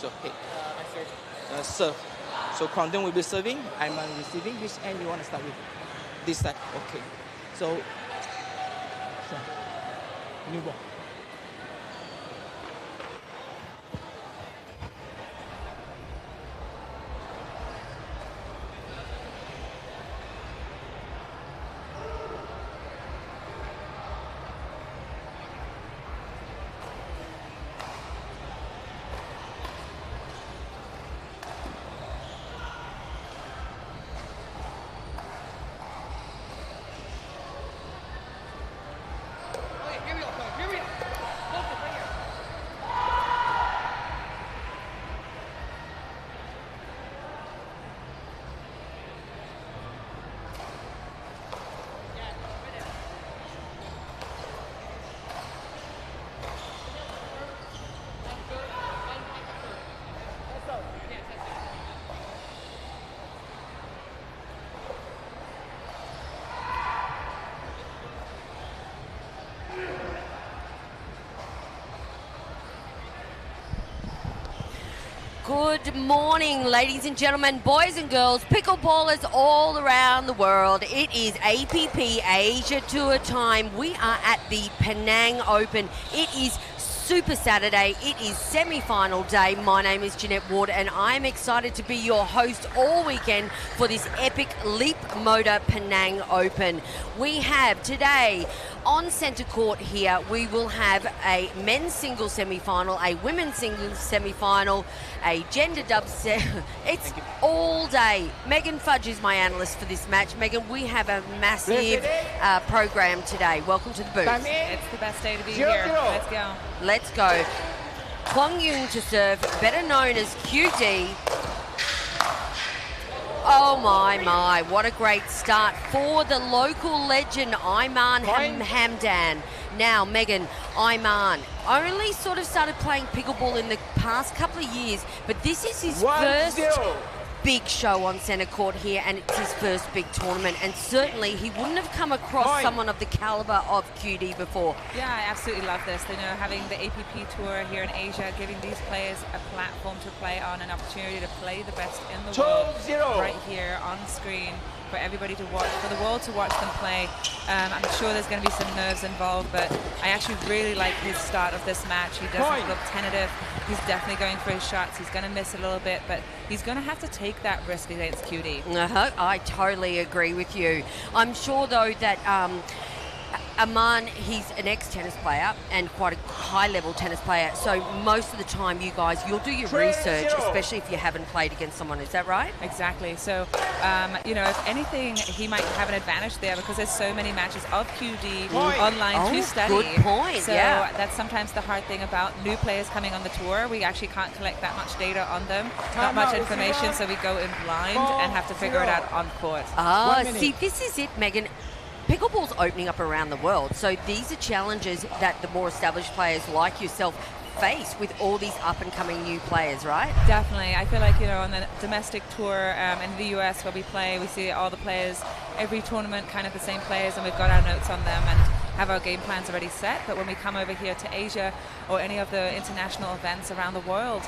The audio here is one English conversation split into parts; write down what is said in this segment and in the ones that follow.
So hit. Serve. So Crompton will be serving. I'm receiving. Which end you want to start with? This side. Okay. So new ball. Good morning, ladies and gentlemen, boys and girls, pickleballers all around the world. It is APP Asia Tour time. We are at the Penang Open. It is Super Saturday. It is semi-final day. My name is Jeanette Ward and I'm excited to be your host all weekend for this epic Leapmotor Penang Open. We have today on centre court here, we will have a men's singles semi-final, a women's singles semi-final, a gender dub It's all day. Megan Fudge is my analyst for this match. Megan, we have a massive program today. Welcome to the booth. It's the best day to be here. Let's go. Let's go. Kwong Yung to serve, better known as QD. Oh my, what a great start for the local legend, Iman Hamdan. Now, Megan, Iman only sort of started playing pickleball in the past couple of years, but this is his first big show on centre court here, and it's his first big tournament, and certainly he wouldn't have come across someone of the calibre of QD before. Yeah, I absolutely love this. You know, having the APP Tour here in Asia, giving these players a platform to play on, an opportunity to play the best in the world right here on screen for everybody to watch, for the world to watch them play. I'm sure there's going to be some nerves involved, but I actually really like his start of this match. He doesn't look tentative. He's definitely going for his shots. He's going to miss a little bit, but he's going to have to take that risk against QD. I totally agree with you. I'm sure, though, that Aman, he's an ex-tennis player and quite a high-level tennis player. So most of the time, you guys, you'll do your research, especially if you haven't played against someone. Is that right? Exactly. So, you know, if anything, he might have an advantage there because there's so many matches of QD online to study. Good point. So that's sometimes the hard thing about new players coming on the tour. We actually can't collect that much data on them, not much information, so we go in blind and have to figure it out on court. See, this is it, Megan. Pickleball's opening up around the world, so these are challenges that the more established players like yourself face with all these up-and-coming new players, right? Definitely. I feel like, you know, on the domestic tour in the US where we play, we see all the players, every tournament kind of the same players, and we've got our notes on them and have our game plans already set. But when we come over here to Asia or any of the international events around the world,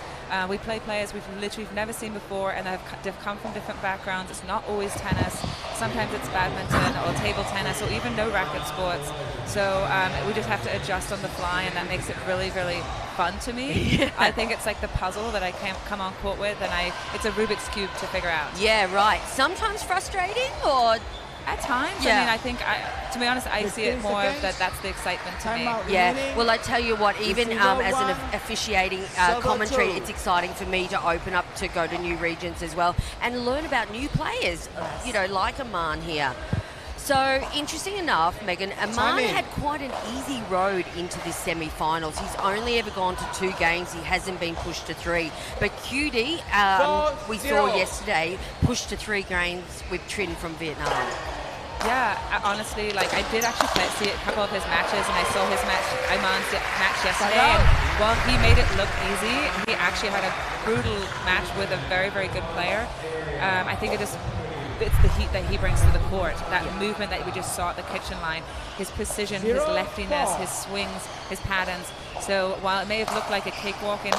we play players we've literally never seen before, and they've come from different backgrounds. It's not always tennis. Sometimes it's badminton or table tennis or even no racket sports. So we just have to adjust on the fly, and that makes it really, really fun to me. I think it's like the puzzle that I can't come on court with, and it's a Rubik's Cube to figure out. Yeah, right. Sometimes frustrating, or at times. I mean, I think, to be honest, I see it more of that's the excitement to me. Yeah, well, I tell you what, even as an officiating commentary, it's exciting for me to open up to go to new regions as well and learn about new players, you know, like Aman here. So, interesting enough, Megan, Aman had quite an easy road into this semi-finals. He's only ever gone to 2 games. He hasn't been pushed to 3. But QD, we saw yesterday, pushed to 3 games with Trin from Vietnam. Yeah, honestly, like I did actually see a couple of his matches, and I saw his match, Iman's match yesterday, and while he made it look easy, he actually had a brutal match with a very, very good player. I think it just it's the heat that he brings to the court. That movement that we just saw at the kitchen line, his precision, his leftiness, his swings, his patterns. So while it may have looked like a cakewalk in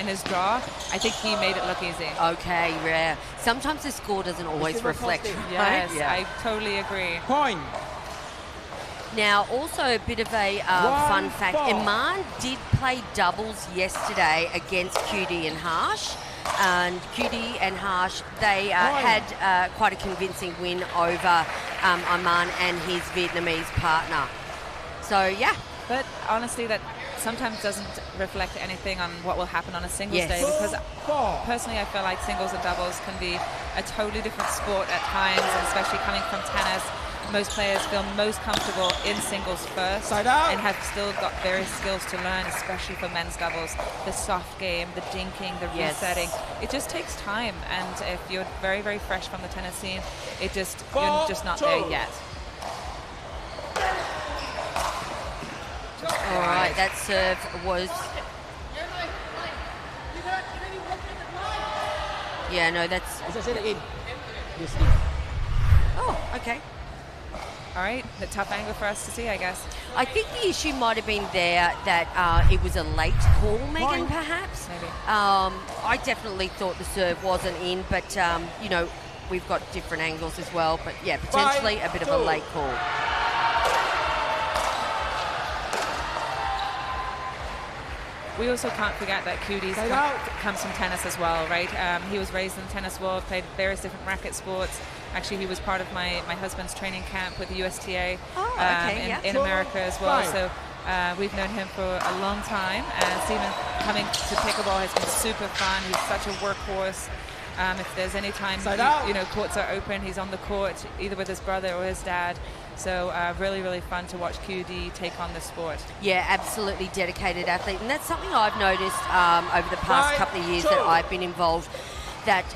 his draw, I think he made it look easy. Okay, rare. Sometimes the score doesn't always reflect. Yes, right? Yeah. I totally agree. Point. Now, also a bit of a fun fact. Iman did play doubles yesterday against QD and Harsh. And QD and Harsh, they had quite a convincing win over Iman and his Vietnamese partner. So, yeah. But honestly, that sometimes doesn't reflect anything on what will happen on a singles day, because personally I feel like singles and doubles can be a totally different sport at times, and especially coming from tennis. Most players feel most comfortable in singles first and have still got various skills to learn, especially for men's doubles. The soft game, the dinking, the resetting. It just takes time, and if you're very, very fresh from the tennis scene, you're just not there yet. All right, that serve was... Yeah, no, that's... Oh, okay. All right, the tough angle for us to see, I guess. I think the issue might have been there that it was a late call, Megan, perhaps. Maybe. I definitely thought the serve wasn't in, but, you know, we've got different angles as well. But, yeah, potentially a bit of a late call. We also can't forget that QD comes from tennis as well, right? He was raised in the tennis world, played various different racket sports. Actually, he was part of my husband's training camp with the USTA in America as well. So we've known him for a long time, and seeing him coming to pickleball has been super fun. He's such a workhorse. If there's any time, courts are open, he's on the court, either with his brother or his dad. So really, really fun to watch QD take on the sport. Yeah, absolutely dedicated athlete. And that's something I've noticed over the past couple of years that I've been involved, that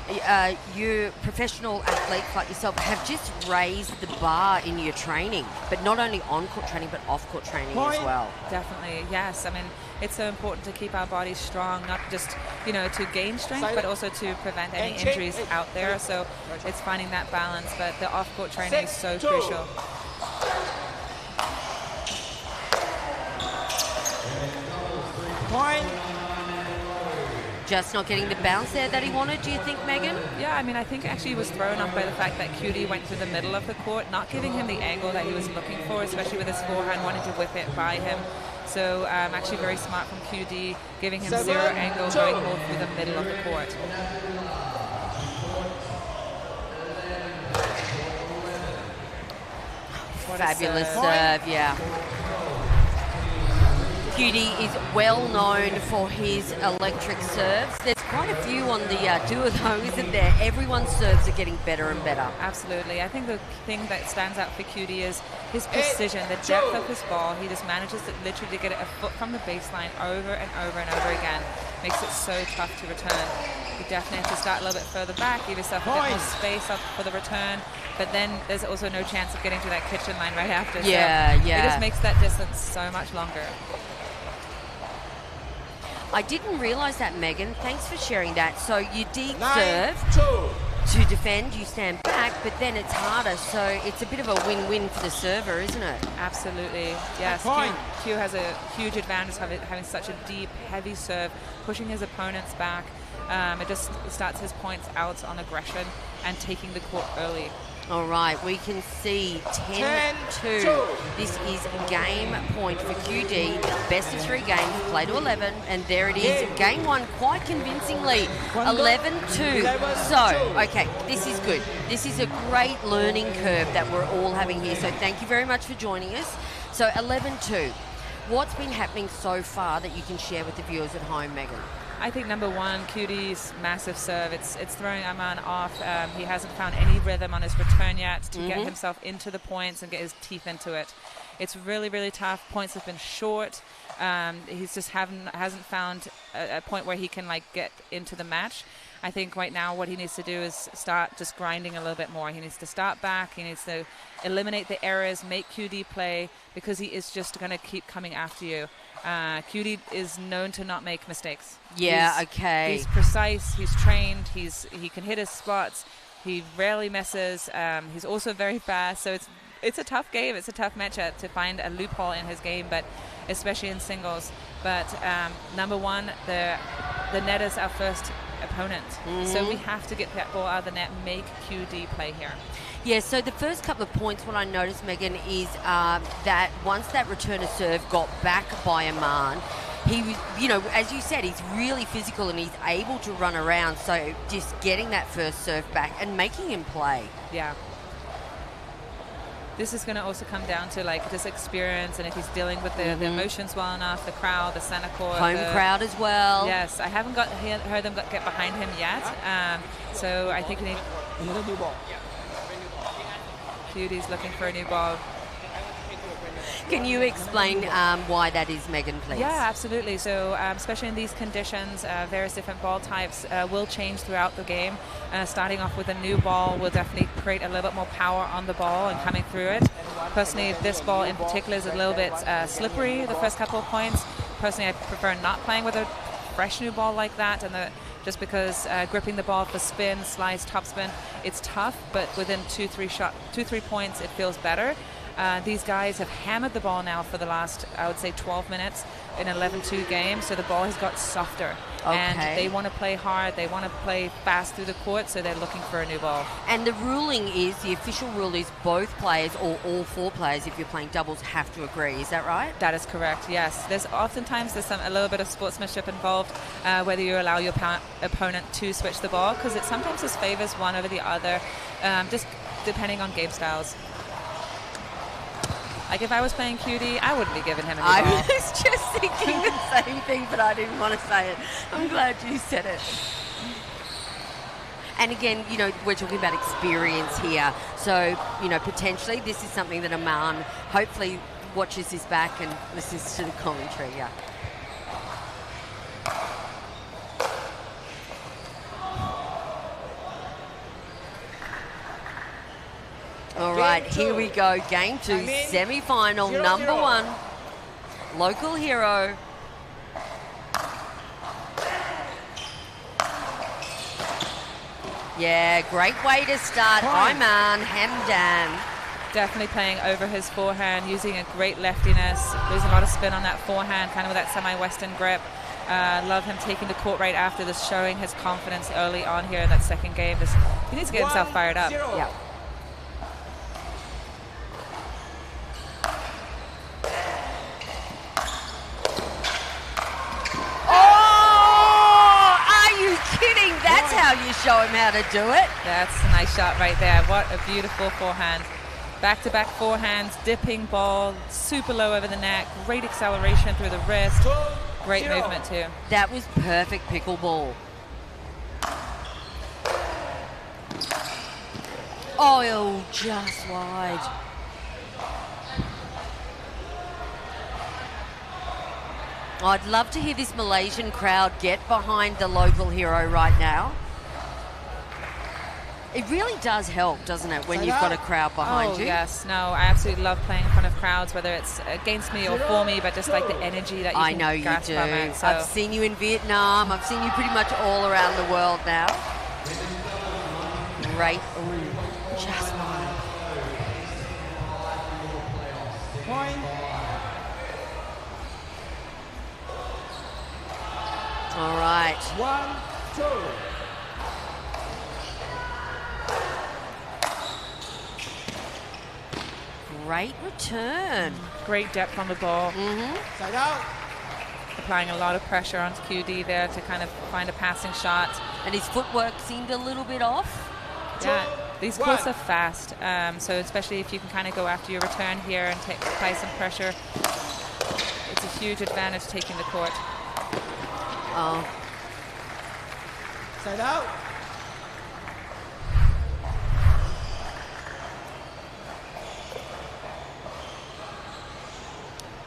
you professional athletes like yourself have just raised the bar in your training, but not only on-court training, but off-court training as well. Definitely, yes. I mean, it's so important to keep our bodies strong, not just, to gain strength, but also to prevent any injuries out there. So it's finding that balance, but the off-court training is so crucial. Point. Just not getting the bounce there that he wanted, do you think, Megan? Yeah, I mean, I think actually he was thrown off by the fact that QD went to the middle of the court, not giving him the angle that he was looking for, especially with his forehand, wanting to whip it by him. So actually very smart from QD, giving him zero angle, going more through the middle of the court. Fabulous serve, yeah. QD is well known for his electric serves. There's quite a few on the duo though, isn't there? Everyone's serves are getting better and better. Absolutely. I think the thing that stands out for QD is his precision, the depth of his ball. He just manages to literally get it a foot from the baseline over and over and over again. Makes it so tough to return. You definitely have to start a little bit further back, give yourself a bit more space up for the return, but then there's also no chance of getting to that kitchen line right after. Yeah, so it just makes that distance so much longer. I didn't realise that, Megan. Thanks for sharing that. So you deep serve to defend, you stand back, but then it's harder. So it's a bit of a win-win for the server, isn't it? Absolutely. Yes. Q has a huge advantage having such a deep, heavy serve, pushing his opponents back. It just starts his points out on aggression and taking the court early. All right, we can see 10-2. This is game point for QD. Best of 3 games, play to 11, and there it is. Game 1 quite convincingly, 11-2. So, okay, this is good. This is a great learning curve that we're all having here. So thank you very much for joining us. So 11-2. What's been happening so far that you can share with the viewers at home, Megan? I think number one, QD's massive serve. It's throwing Aman off. He hasn't found any rhythm on his return yet to get himself into the points and get his teeth into it. It's really, really tough. Points have been short. He's just hasn't found a point where he can get into the match. I think right now what he needs to do is start just grinding a little bit more. He needs to start back. He needs to eliminate the errors, make QD play, because he is just going to keep coming after you. QD is known to not make mistakes. Yeah, He's precise. He's trained. He can hit his spots. He rarely misses. He's also very fast, so it's a tough game. It's a tough matchup to find a loophole in his game, but especially in singles. But number one, the net is our first opponent, so we have to get that ball out of the net, make QD play here. Yeah, so the first couple of points, what I noticed, Megan, is that once that return of serve got back by Aman, he was, you know, as you said, he's really physical and he's able to run around. So just getting that first serve back and making him play. Yeah. This is going to also come down to like just experience, and if he's dealing with the emotions well enough, the crowd, the center court, home crowd as well. Yes, I haven't heard them get behind him yet. So I think we need Another new ball. QD's looking for a new ball. Can you explain why that is, Megan, please? Yeah, absolutely. So especially in these conditions, various different ball types will change throughout the game. Starting off with a new ball will definitely create a little bit more power on the ball and coming through it. Personally, this ball in particular is a little bit slippery the first couple of points. Personally, I prefer not playing with a fresh new ball like that, and just because gripping the ball for spin, slice, topspin, it's tough, but within 2-3 points, it feels better. These guys have hammered the ball now for the last, I would say, 12 minutes in an 11-2 game, so the ball has got softer. Okay. And they want to play hard, they want to play fast through the court, so they're looking for a new ball. And the ruling is, the official rule is both players, or all four players, if you're playing doubles, have to agree. Is that right? That is correct, yes. There's a little bit of sportsmanship involved, whether you allow your opponent to switch the ball, because it sometimes just favors one over the other, just depending on game styles. Like if I was playing QD, I wouldn't be giving him a new ball. I was just thinking the same thing, but I didn't want to say it. I'm glad you said it. And again, you know, we're talking about experience here. So, you know, potentially this is something that Aman hopefully watches this back and listens to the commentary. Yeah. All right, here we go. Game 2, semi-final, number 1. Local hero. Yeah, great way to start. Iman Hamdan. Definitely playing over his forehand, using a great leftiness. There's a lot of spin on that forehand, kind of with that semi-western grip. Love him taking the court right after this, showing his confidence early on here in that second game. He needs to get himself fired up. Yeah. That's how you show him how to do it. That's a nice shot right there. What a beautiful forehand. Back-to-back forehands, dipping ball, super low over the neck, great acceleration through the wrist, great movement too. That was perfect pickleball. Oh, just wide. I'd love to hear this Malaysian crowd get behind the local hero right now. It really does help, doesn't it, when you've got a crowd behind you? Yes, no, I absolutely love playing in front of crowds, whether it's against me or for me, but just like the energy that you I can know you grasp do. from it. So. I've seen you in Vietnam. I've seen you pretty much all around the world now. Great. Ooh, just wide. Point. All right. 1, 2. Great return. Great depth on the ball. Side out. Applying a lot of pressure onto QD there to kind of find a passing shot. And his footwork seemed a little bit off. Yeah, these courts are fast, so especially if you can kind of go after your return here and apply some pressure, it's a huge advantage taking the court. Oh. Side out.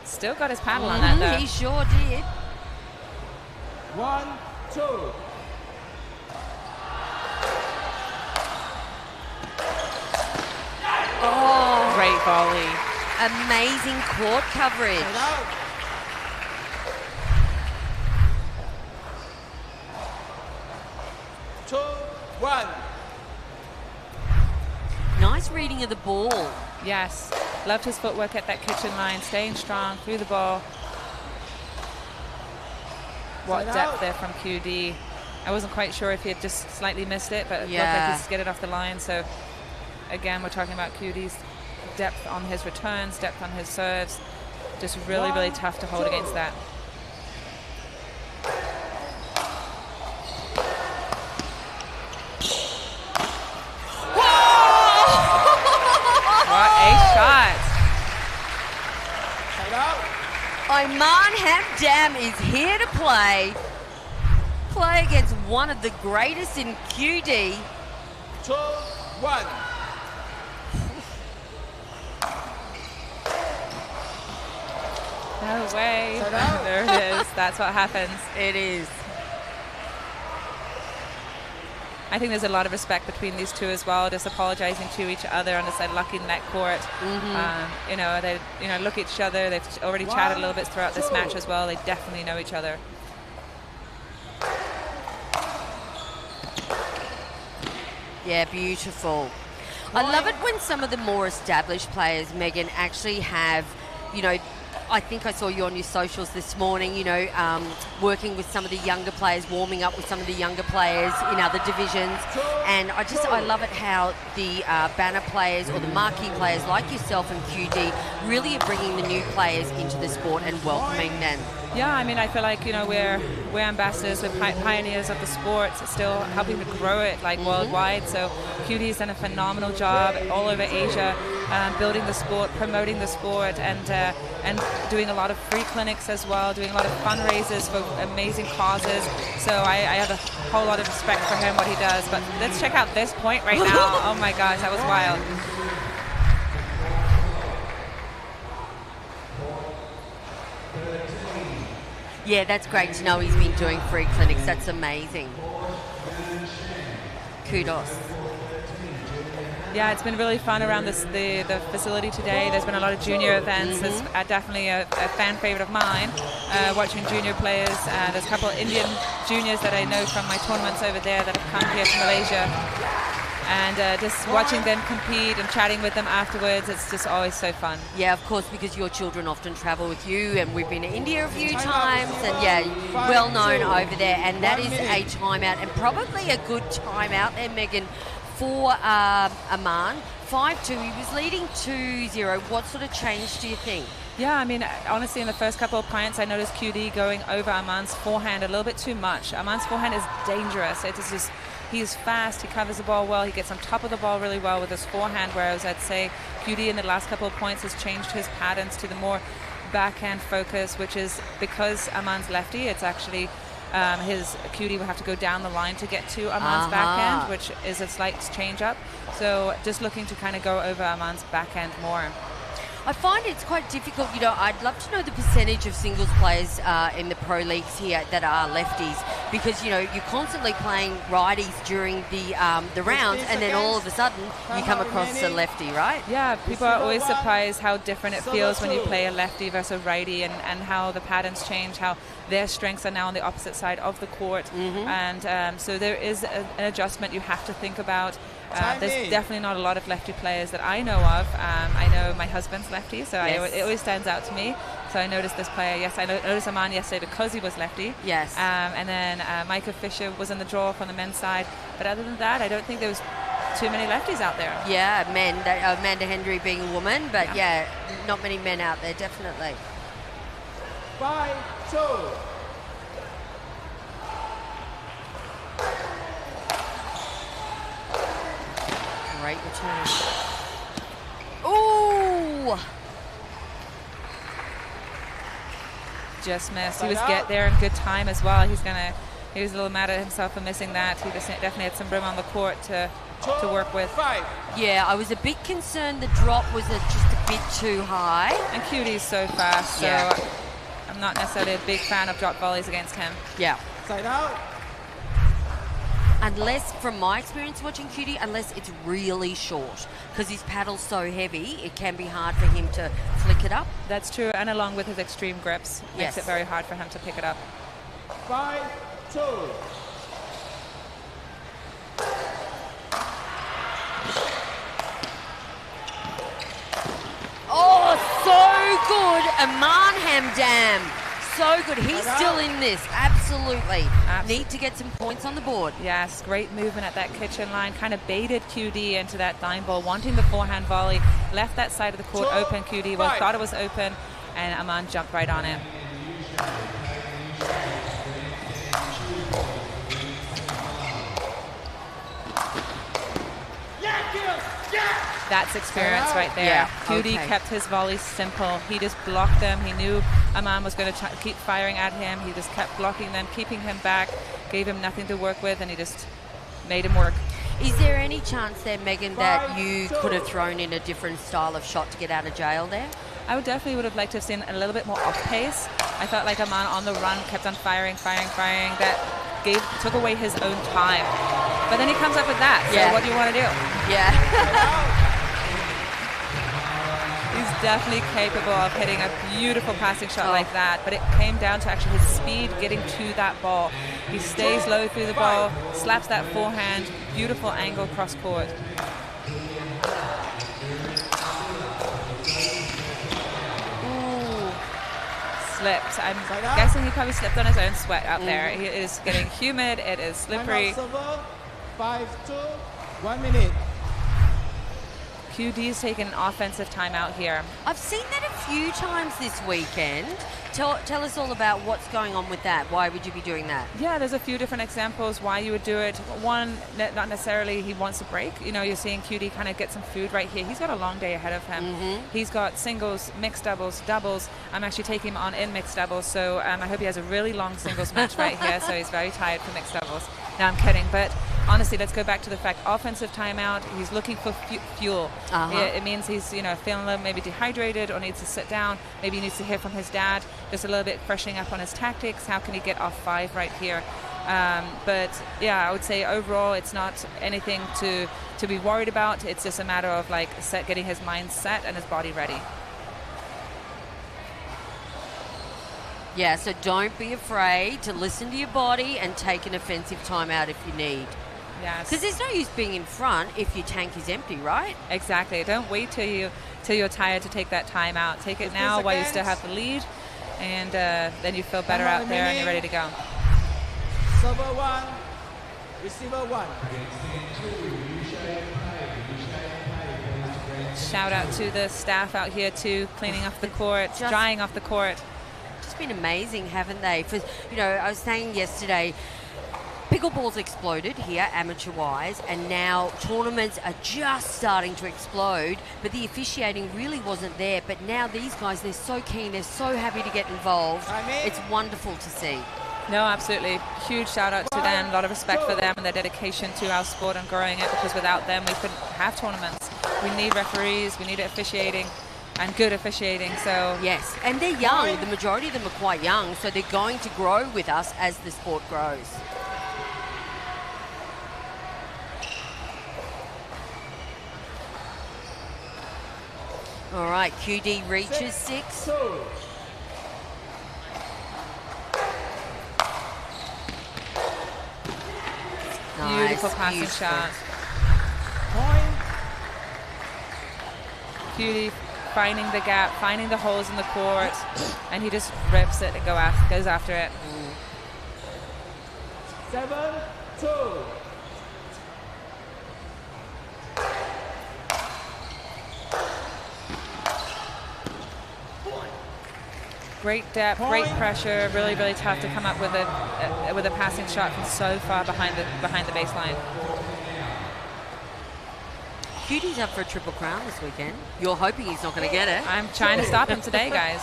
Still got his paddle on that though. He sure did. 1, 2. Oh, Great volley. amazing court coverage. Side out. 2, 1. nice reading of the ball. Yes, loved his footwork at that kitchen line, staying strong through the ball. What depth there from QD. I wasn't quite sure if he had just slightly missed it, but it looked like he's get it off the line. So again, we're talking about QD's depth on his returns, depth on his serves. Just really, really tough to hold against that. What a shot. Oman Hamdam is here to play against one of the greatest in QD. 2-1. No way. There it is. That's what happens. It is. I think there's a lot of respect between these two as well, just apologizing to each other on the side, lucky net court. You know, they look at each other. They've already chatted a little bit throughout this match as well. They definitely know each other. Yeah, beautiful. I love it when some of the more established players, Megan, actually have, you know, I think I saw you on your socials this morning, you know, working with some of the younger players, warming up with some of the younger players in other divisions. And I love it how the banner players or the marquee players like yourself and QD really are bringing the new players into the sport and welcoming them. Yeah, I mean, I feel like, you know, we're ambassadors, we're pioneers of the sport, still helping to grow it like worldwide. So QD's done a phenomenal job all over Asia, building the sport, promoting the sport, and doing a lot of free clinics as well, doing a lot of fundraisers for amazing causes. So I have a whole lot of respect for him, what he does. But let's check out this point right now. Oh my gosh, that was wild. Yeah, that's great to know he's been doing free clinics. That's amazing. Kudos. Yeah, it's been really fun around the facility today. There's been a lot of junior events. There's definitely a fan favorite of mine, watching junior players. There's a couple of Indian juniors that I know from my tournaments over there that have come here to Malaysia. And just watching them compete and chatting with them afterwards, it's just always so fun. Yeah, of course, because your children often travel with you, and we've been to India a few times, and yeah, well known over there. And that is a timeout, and probably a good timeout there, Megan, for Aman. 5-2, he was leading 2-0. What sort of change do you think? Yeah, I mean, honestly, in the first couple of points, I noticed QD going over Aman's forehand a little bit too much. Aman's forehand is dangerous. It is just, he's fast, he covers the ball well, he gets on top of the ball really well with his forehand, whereas I'd say QD in the last couple of points has changed his patterns to the more backhand focus, which is because Aman's lefty, it's actually his QD will have to go down the line to get to Aman's backhand, which is a slight change up. So just looking to kind of go over Aman's backhand more. I find it's quite difficult, you know, I'd love to know the percentage of singles players in the pro leagues here that are lefties, because, you know, you're constantly playing righties during the rounds, and then all of a sudden you come across a lefty, right? Yeah, people are always surprised how different it feels when you play a lefty versus a righty, and how the patterns change, how their strengths are now on the opposite side of the court. And so there is an adjustment you have to think about. There's definitely not a lot of lefty players that I know of. I know my husband's lefty, so it always stands out to me. So I noticed this player. Yes, I noticed Aman yesterday because he was lefty. Yes. And then Micah Fisher was in the draw on the men's side. But other than that, I don't think there was too many lefties out there. Yeah, men. Amanda Hendry being a woman, but yeah, not many men out there, definitely. 5-2. Great return. Ooh! Just missed. He was get there in good time as well. He was a little mad at himself for missing that. He definitely had some room on the court to work with. Yeah, I was a bit concerned the drop was just a bit too high. And QD's so fast, so I'm not necessarily a big fan of drop volleys against him. Yeah. Side out. Unless, from my experience watching QD, unless it's really short, because his paddle's so heavy, it can be hard for him to flick it up. That's true, and along with his extreme grips, makes it very hard for him to pick it up. 5-2. Aman Hamdam. So good. He's still in this. Absolutely. Need to get some points on the board. Yes, great movement at that kitchen line. Kind of baited QD into that dime ball, wanting the forehand volley. Left that side of the court open. QD thought it was open, and Aman jumped right on it. That's experience right there. Yeah, QD kept his volleys simple. He just blocked them. He knew Aman was going to keep firing at him. He just kept blocking them, keeping him back, gave him nothing to work with, and he just made him work. Is there any chance there, Megan, that you could have thrown in a different style of shot to get out of jail there? I would have liked to have seen a little bit more off pace. I felt like Aman on the run kept on firing. That took away his own time. But then he comes up with that. So what do you want to do? Yeah. He's definitely capable of hitting a beautiful passing shot like that, but it came down to actually his speed getting to that ball. He stays low through the ball, slaps that forehand, beautiful angle cross court. Ooh. Slipped. I'm guessing he probably slipped on his own sweat out there. It is getting humid, it is slippery. 5-2, 1 minute. QD's taken an offensive timeout here. I've seen that a few times this weekend. Tell us all about what's going on with that. Why would you be doing that? Yeah, there's a few different examples why you would do it. One, not necessarily he wants a break. You know, you're seeing QD kind of get some food right here. He's got a long day ahead of him. He's got singles, mixed doubles, doubles. I'm actually taking him on in mixed doubles, so I hope he has a really long singles match right here, so he's very tired for mixed doubles. No, I'm kidding, but honestly, let's go back to the fact, offensive timeout, he's looking for fuel. It means he's, feeling a little maybe dehydrated or needs to sit down. Maybe he needs to hear from his dad, just a little bit freshening up on his tactics. How can he get off 5 right here? But yeah, I would say overall, it's not anything to be worried about. It's just a matter of getting his mind set and his body ready. Yeah, so don't be afraid to listen to your body and take an offensive timeout if you need. Yes. Because there's no use being in front if your tank is empty, right? Exactly. Don't wait till you're tired to take that timeout. Take it now while you still have the lead, and then you feel better out there and you're ready to go. Server 1, receiver 1. Shout out to the staff out here too, cleaning off the court, drying off the court. Just been amazing, haven't they? For I was saying yesterday, pickleball's exploded here, amateur-wise, and now tournaments are just starting to explode, but the officiating really wasn't there. But now these guys, they're so keen, they're so happy to get involved. It's wonderful to see. No, absolutely. Huge shout out to them. A lot of respect for them and their dedication to our sport and growing it, because without them, we couldn't have tournaments. We need referees, we need officiating, and good officiating. So yes, and they're young. The majority of them are quite young, so they're going to grow with us as the sport grows. All right, QD reaches 6. Nice, beautiful passing shot. QD finding the gap, finding the holes in the court, and he just rips it and goes after it. 7-2. Great depth, great pressure. Really, really tough to come up with a passing shot from so far behind the baseline. QD's up for a triple crown this weekend. You're hoping he's not going to get it. I'm trying to stop him today, guys.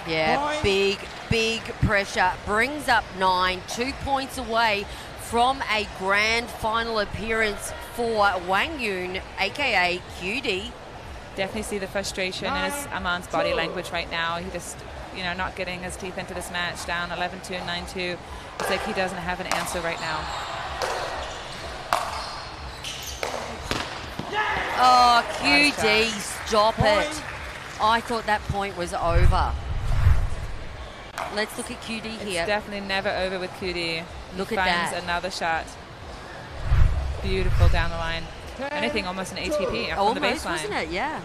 Yeah, big pressure. Brings up 9, 2 points away from a grand final appearance for Wang Yun, aka QD. Definitely see the frustration in Aman's body language right now. He just, not getting his teeth into this match, down 11-2, 9-2. It's like he doesn't have an answer right now. Oh, QD, stop it. I thought that point was over. Let's look at QD here. It's definitely never over with QD. Look he at finds that. another shot. beautiful down the line. Anything almost an ATP on the Almost, baseline. wasn't it? Yeah.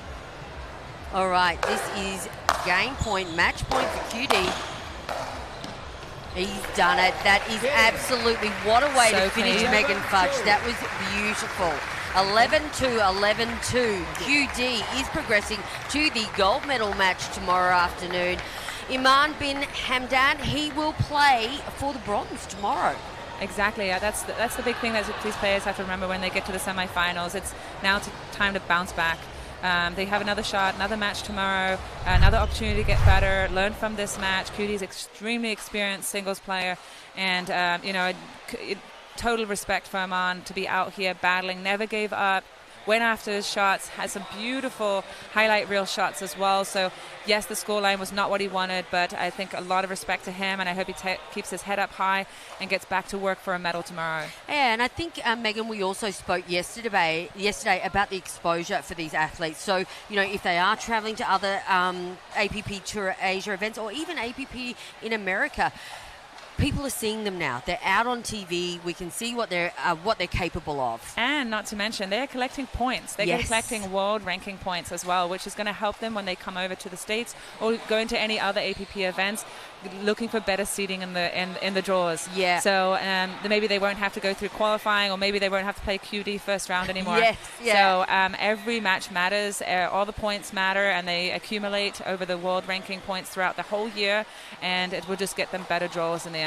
All right, this is game point, match point for QD. He's done it. That is absolutely, what a way to finish clean. Megan Fudge. That was beautiful. 11-2, 11-2. QD is progressing to the gold medal match tomorrow afternoon. Iman bin Hamdan, he will play for the bronze tomorrow. Exactly. That's the big thing that these players have to remember when they get to the semifinals. It's now time to bounce back. They have another shot, another match tomorrow, another opportunity to get better, learn from this match. QD's extremely experienced singles player, and total respect for Iman to be out here battling, never gave up, went after his shots, had some beautiful highlight reel shots as well. So yes, the scoreline was not what he wanted, but I think a lot of respect to him, and I hope he keeps his head up high and gets back to work for a medal tomorrow. Yeah, and I think, Megan, we also spoke yesterday about the exposure for these athletes. So, if they are traveling to other APP Tour Asia events or even APP in America, people are seeing them now. They're out on TV. We can see what they're capable of. And not to mention, they're collecting points. They're collecting world ranking points as well, which is going to help them when they come over to the States or go into any other APP events, looking for better seeding in the draws. Yeah. So maybe they won't have to go through qualifying, or maybe they won't have to play QD first round anymore. Yes. Yeah. So every match matters. All the points matter, and they accumulate over the world ranking points throughout the whole year, and it will just get them better draws in the end.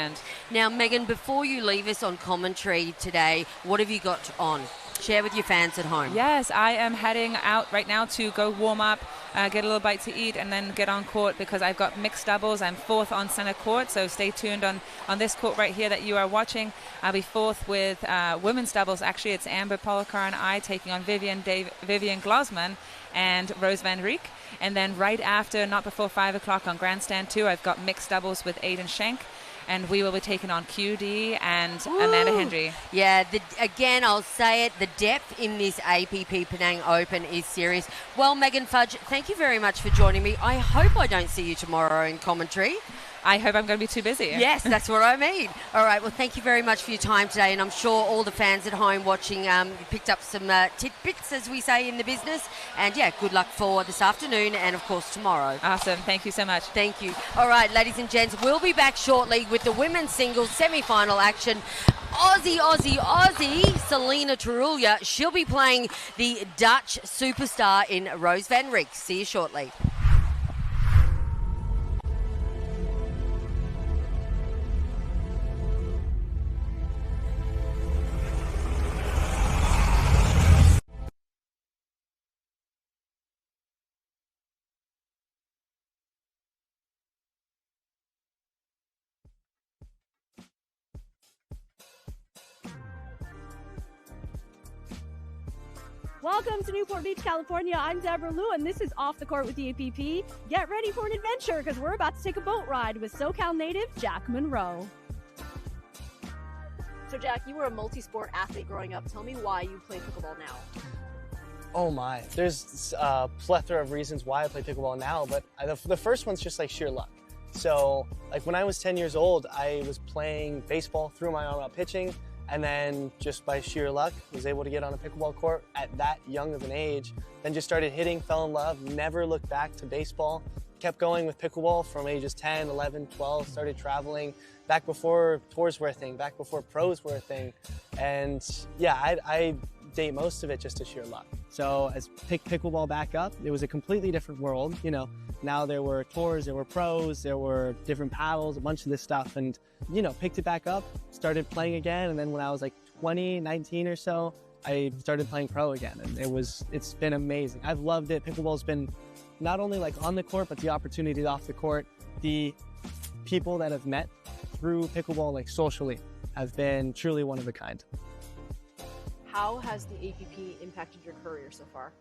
Now, Megan, before you leave us on commentary today, what have you got on? Share with your fans at home. Yes, I am heading out right now to go warm up, get a little bite to eat, and then get on court because I've got mixed doubles. I'm fourth on center court, so stay tuned on this court right here that you are watching. I'll be fourth with women's doubles. Actually, it's Amber Polakar and I taking on Vivian Glosman and Rose Van Rieck. And then right after, not before 5 o'clock on Grandstand 2, I've got mixed doubles with Aiden Schenk. And we will be taking on QD and Amanda Hendry. Yeah, again, I'll say it, the depth in this APP Penang Open is serious. Well, Megan Fudge, thank you very much for joining me. I hope I don't see you tomorrow in commentary. I hope I'm going to be too busy. Yes, that's what I mean. All right, well, thank you very much for your time today, and I'm sure all the fans at home watching picked up some tidbits, as we say in the business. And, yeah, good luck for this afternoon and, of course, tomorrow. Awesome. Thank you so much. Thank you. All right, ladies and gents, we'll be back shortly with the women's singles semi-final action. Aussie, Selena Tarulya. She'll be playing the Dutch superstar in Rose Van Rieck. See you shortly. Welcome to Newport Beach, California. I'm Deborah Liu, and this is Off the Court with the APP. Get ready for an adventure because we're about to take a boat ride with SoCal native Jack Monroe. So, Jack, you were a multi-sport athlete growing up. Tell me why you play pickleball now. Oh my, there's a plethora of reasons why I play pickleball now, but the first one's just like sheer luck. So, like when I was 10 years old, I was playing baseball, threw my arm out pitching, and then just by sheer luck was able to get on a pickleball court at that young of an age. Then just started hitting, fell in love, never looked back to baseball. Kept going with pickleball from ages 10, 11, 12, started traveling back before tours were a thing, back before pros were a thing. And yeah, I date most of it just to sheer luck. So as pick pickleball back up, it was a completely different world. You know, now there were tours, there were pros, there were different paddles, a bunch of this stuff, and you know, picked it back up, started playing again, and then when I was like 20, 19 or so, I started playing pro again, and it's been amazing. I've loved it. Pickleball's been not only like on the court, but the opportunity off the court. The people that I've met through pickleball, like socially, have been truly one of a kind. How has the APP impacted your career so far?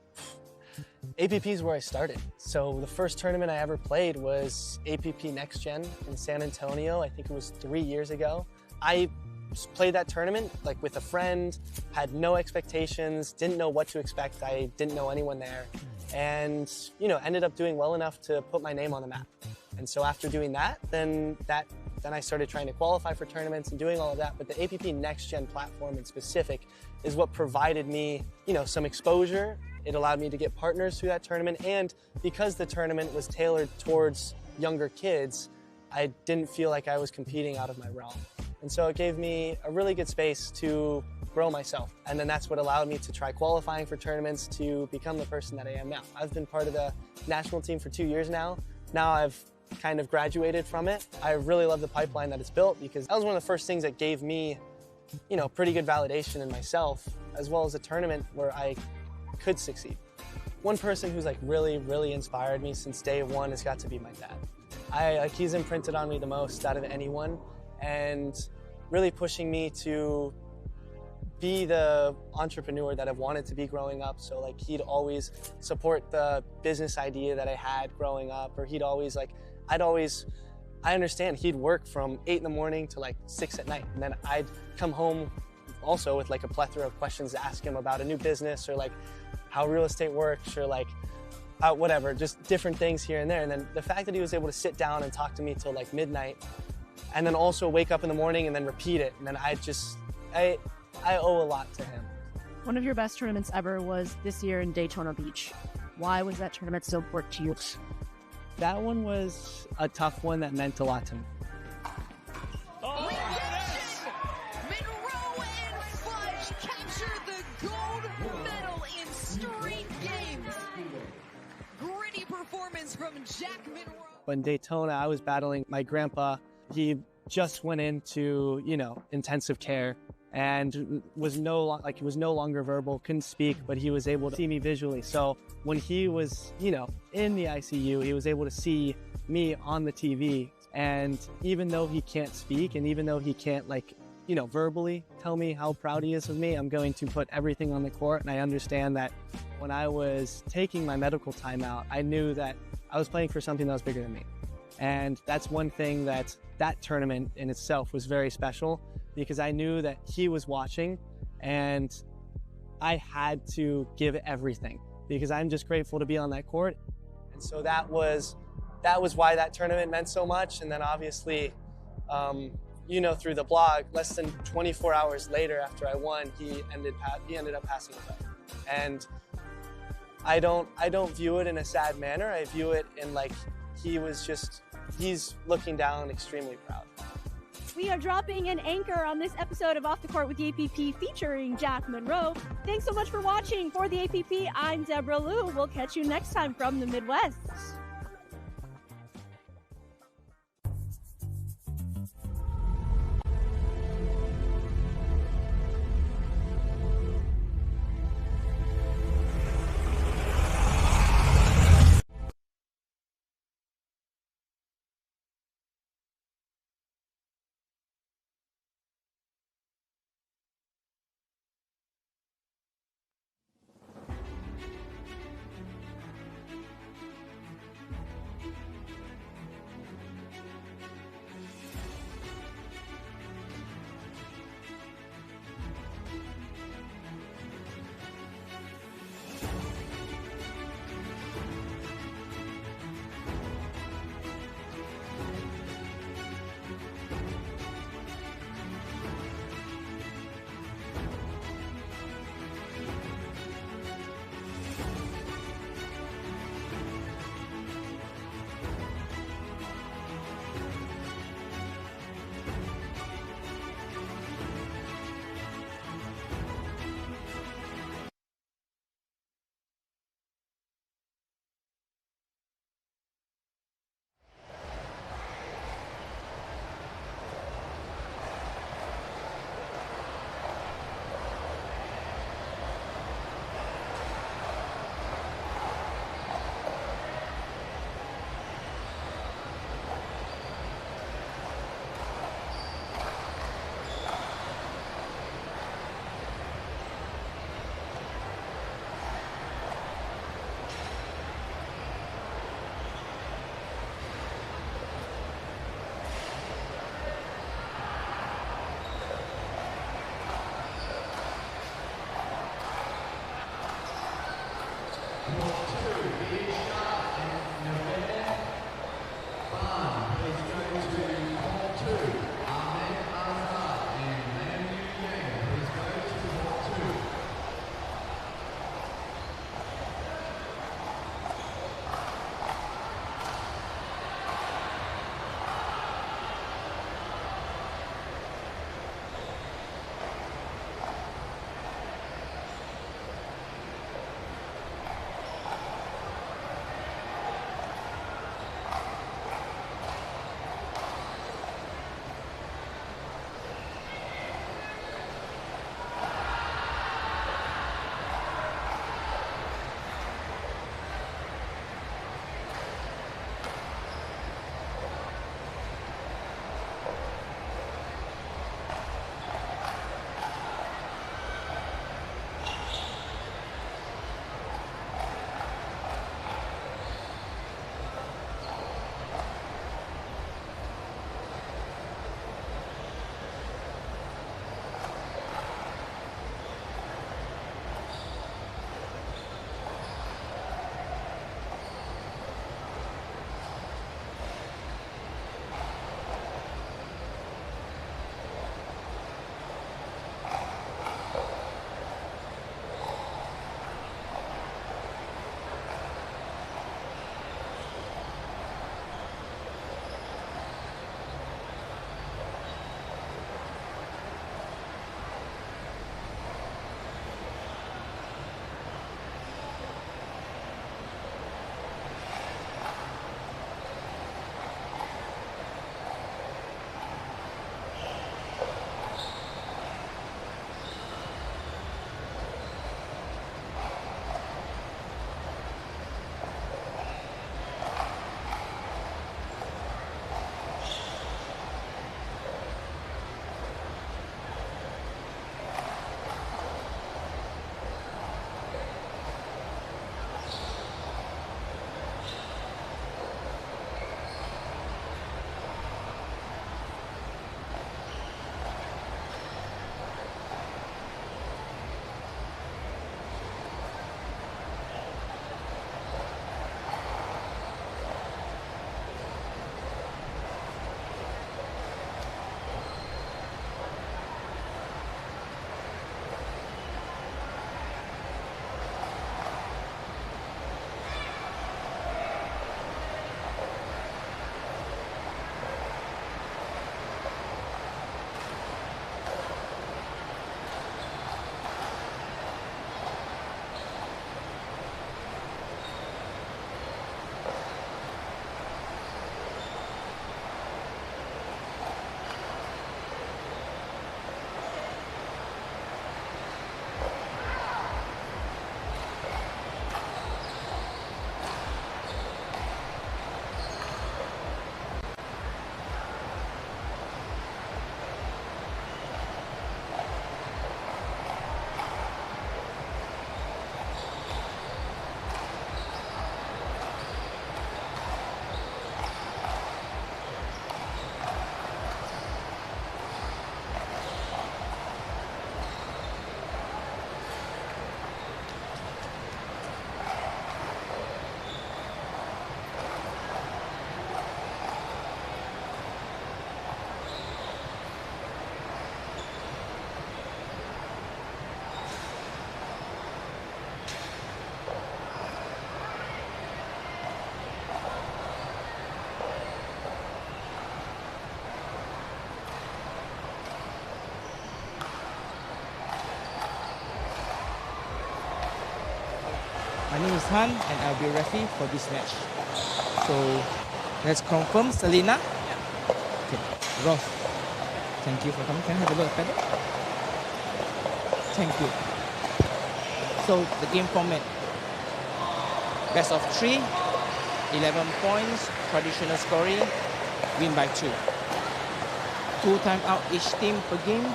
APP is where I started. So the first tournament I ever played was APP Next Gen in San Antonio. I think it was 3 years ago. I played that tournament like with a friend, had no expectations, didn't know what to expect. I didn't know anyone there, and you know, ended up doing well enough to put my name on the map. And so after doing that, then that then I started trying to qualify for tournaments and doing all of that. But the APP Next Gen platform in specific is what provided me, some exposure. It allowed me to get partners through that tournament. And because the tournament was tailored towards younger kids, I didn't feel like I was competing out of my realm. And so it gave me a really good space to grow myself. And then that's what allowed me to try qualifying for tournaments to become the person that I am now. I've been part of the national team for 2 years now. Now I've kind of graduated from it. I really love the pipeline that it's built because that was one of the first things that gave me, pretty good validation in myself, as well as a tournament where I could succeed. One person who's really inspired me since day one has got to be my dad. He's imprinted on me the most out of anyone, and really pushing me to be the entrepreneur that I've wanted to be growing up. So he'd always support the business idea that I had growing up, or I understand he'd work from 8 in the morning to 6 at night. And then I'd come home also with a plethora of questions to ask him about a new business, or how real estate works, or whatever, just different things here and there. And then the fact that he was able to sit down and talk to me till midnight, and then also wake up in the morning and then repeat it. And then I owe a lot to him. One of your best tournaments ever was this year in Daytona Beach. Why was that tournament so important to you? That one was a tough one that meant a lot to me. Monroe and Fudge capture the gold medal in straight games. Gritty performance from Jack Monroe. When Daytona, I was battling my grandpa. He just went into, intensive care and was no longer verbal, couldn't speak, but he was able to see me visually. So when he was, in the ICU, he was able to see me on the TV. And even though he can't speak, and even though he can't verbally tell me how proud he is of me, I'm going to put everything on the court. And I understand that when I was taking my medical time out, I knew that I was playing for something that was bigger than me. And that's one thing that tournament in itself was very special, because I knew that he was watching and I had to give everything, because I'm just grateful to be on that court. And so that was why that tournament meant so much. And then obviously, through the blog, less than 24 hours later after I won, he ended up passing away. And I don't view it in a sad manner. I view it in he's looking down extremely proud. We are dropping an anchor on this episode of Off the Court with the APP featuring Jack Monroe. Thanks so much for watching. For the APP, I'm Deborah Liu. We'll catch you next time from the Midwest. My name is Han, and I'll be a referee for this match. So let's confirm. Selena? Okay. Ross, thank you for coming. Can I have a look at the paddle? Thank you. So the game format. Best of 3, 11 points, traditional scoring, win by 2. 2 timeout each team per game,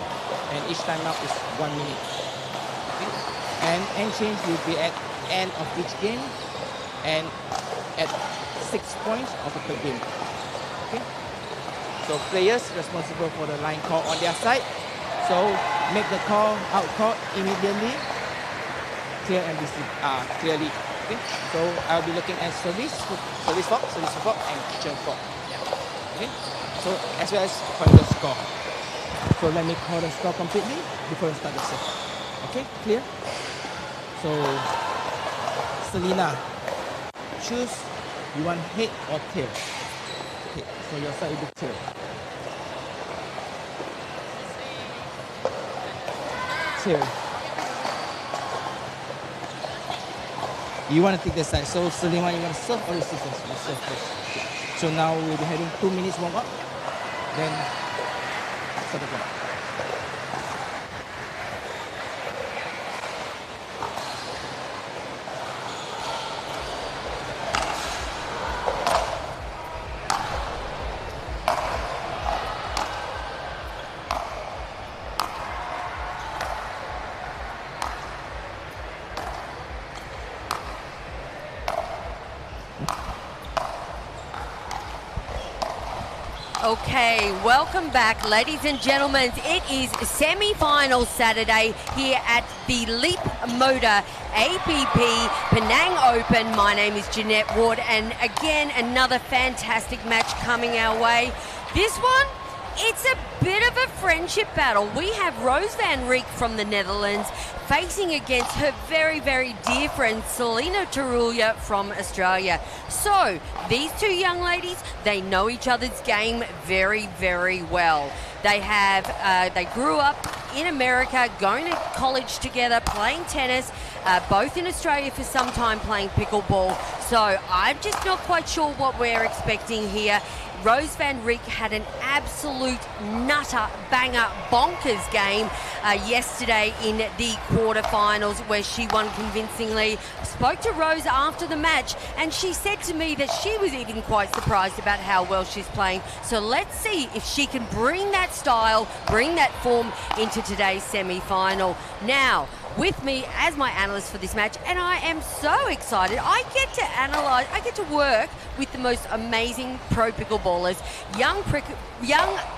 and each timeout is 1 minute. Okay? And end change will be at end of each game, and at 6 points of the per game. Okay? So players responsible for the line call on their side. So make the call, out call immediately, clear and clearly. Okay? So I'll be looking at service fault, and kitchen fault. Okay? So as well as point the score. So let me call the score completely before I start the set. Okay, clear? So Selena, choose you want head or tail. Okay, so your side will be tail. Tail. You want to take the side. So Selena, you want to serve or receive first? You serve first. Okay. So now we'll be having 2 minutes warm up. Then start the clock. Okay, welcome back, ladies and gentlemen. It is semi-final Saturday here at the Leapmotor APP Penang Open. My name is Jeanette Ward, and again, another fantastic match coming our way. This one, it's a bit of a friendship battle. We have Rose van Rijk from the Netherlands facing against her very, very dear friend Selena Terulia from Australia. So these two young ladies, they know each other's game very, very well. They grew up in America, going to college together, playing tennis, both in Australia for some time playing pickleball. So I'm just not quite sure what we're expecting here. Rose van Rijk had an absolute nutter, banger, bonkers game yesterday in the quarterfinals where she won convincingly. Spoke to Rose after the match, and she said to me that she was even quite surprised about how well she's playing. So let's see if she can bring that style, bring that form into today's semi-final. Now, with me as my analyst for this match, and I am so excited. I get to work with the most amazing pro pickleballers, young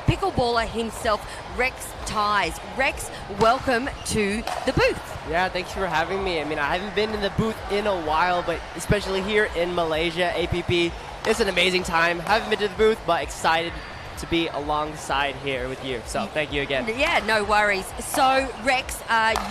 pickleballer himself, Rex Ties. Rex, welcome to the booth. Yeah, thanks for having me. I mean, I haven't been in the booth in a while, but especially here in Malaysia, APP, it's an amazing time. Haven't been to the booth, but excited to be alongside here with you. So thank you again. Yeah, no worries. So Rex,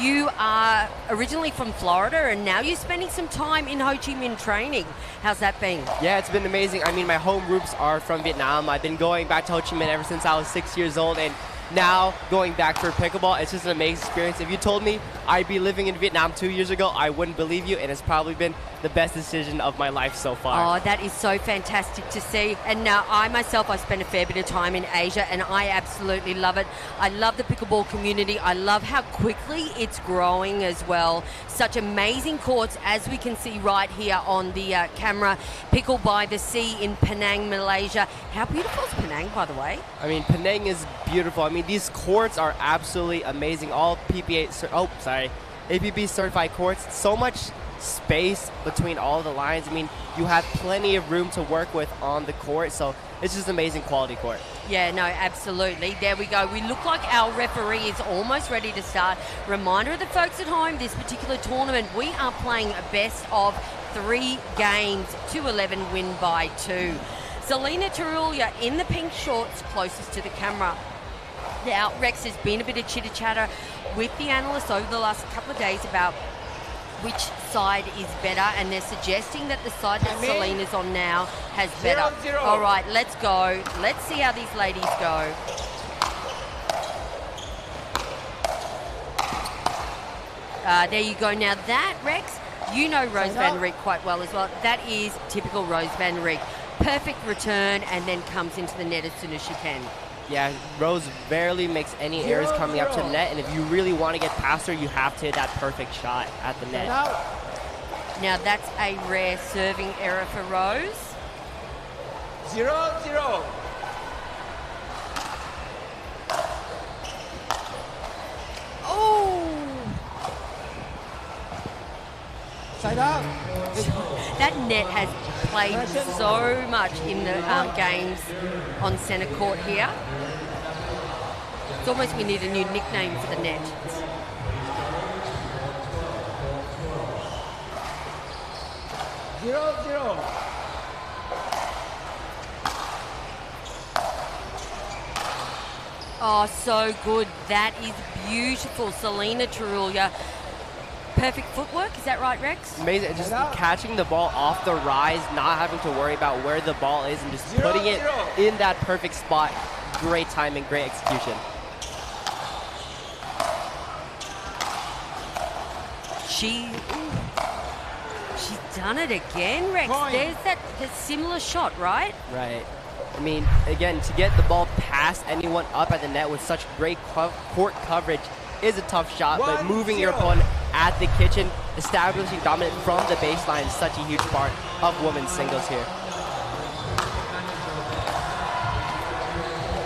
you are originally from Florida and now you're spending some time in Ho Chi Minh training. How's that been? Yeah, it's been amazing. I mean, my home roots are from Vietnam. I've been going back to Ho Chi Minh ever since I was 6 years old, and now going back for pickleball, it's just an amazing experience. If you told me I'd be living in Vietnam 2 years ago, I wouldn't believe you, and it's probably been the best decision of my life so far. Oh, that is so fantastic to see. And now I myself, I spent a fair bit of time in Asia, and I absolutely love it. I love the pickleball community. I love how quickly it's growing as well. Such amazing courts, as we can see right here on the camera. Pickle by the Sea in Penang, Malaysia. How beautiful is Penang, by the way? I mean, Penang is beautiful. I mean, these courts are absolutely amazing. All APP certified courts. So much space between all the lines. I mean, you have plenty of room to work with on the court, so it's just an amazing quality court. Yeah, no, absolutely. There we go. We look like our referee is almost ready to start. Reminder of the folks at home, this particular tournament, we are playing a best of 3 games, 2-11 win by 2. Selena Terulia in the pink shorts closest to the camera. Now, Rex, has been a bit of chitter-chatter with the analysts over the last couple of days about which side is better, and they're suggesting that the side that Selena's on now has better. 0-0. All right, let's go. Let's see how these ladies go. There you go. Now that, Rex, You know Rose Van Rijk quite well as well. That is typical Rose Van Rijk. Perfect return and then comes into the net as soon as she can. Yeah, Rose rarely makes any errors coming up to the net, and if you really want to get past her, you have to hit that perfect shot at the net. Now that's a rare serving error for Rose. 0-0. Oh! Side out. That net has played so much in the games on centre court here. It's almost we need a new nickname for the net. Zero, zero. Oh, so good. That is beautiful. Selena Tarulia. Perfect footwork, is that right, Rex? Amazing, just catching the ball off the rise, not having to worry about where the ball is, and just putting it in that perfect spot. Great timing, great execution. She's done it again, Rex. There's that similar shot, right? Right. I mean, again, to get the ball past anyone up at the net with such great court coverage is a tough shot, but moving your opponent at the kitchen, establishing dominance from the baseline is such a huge part of women's singles here.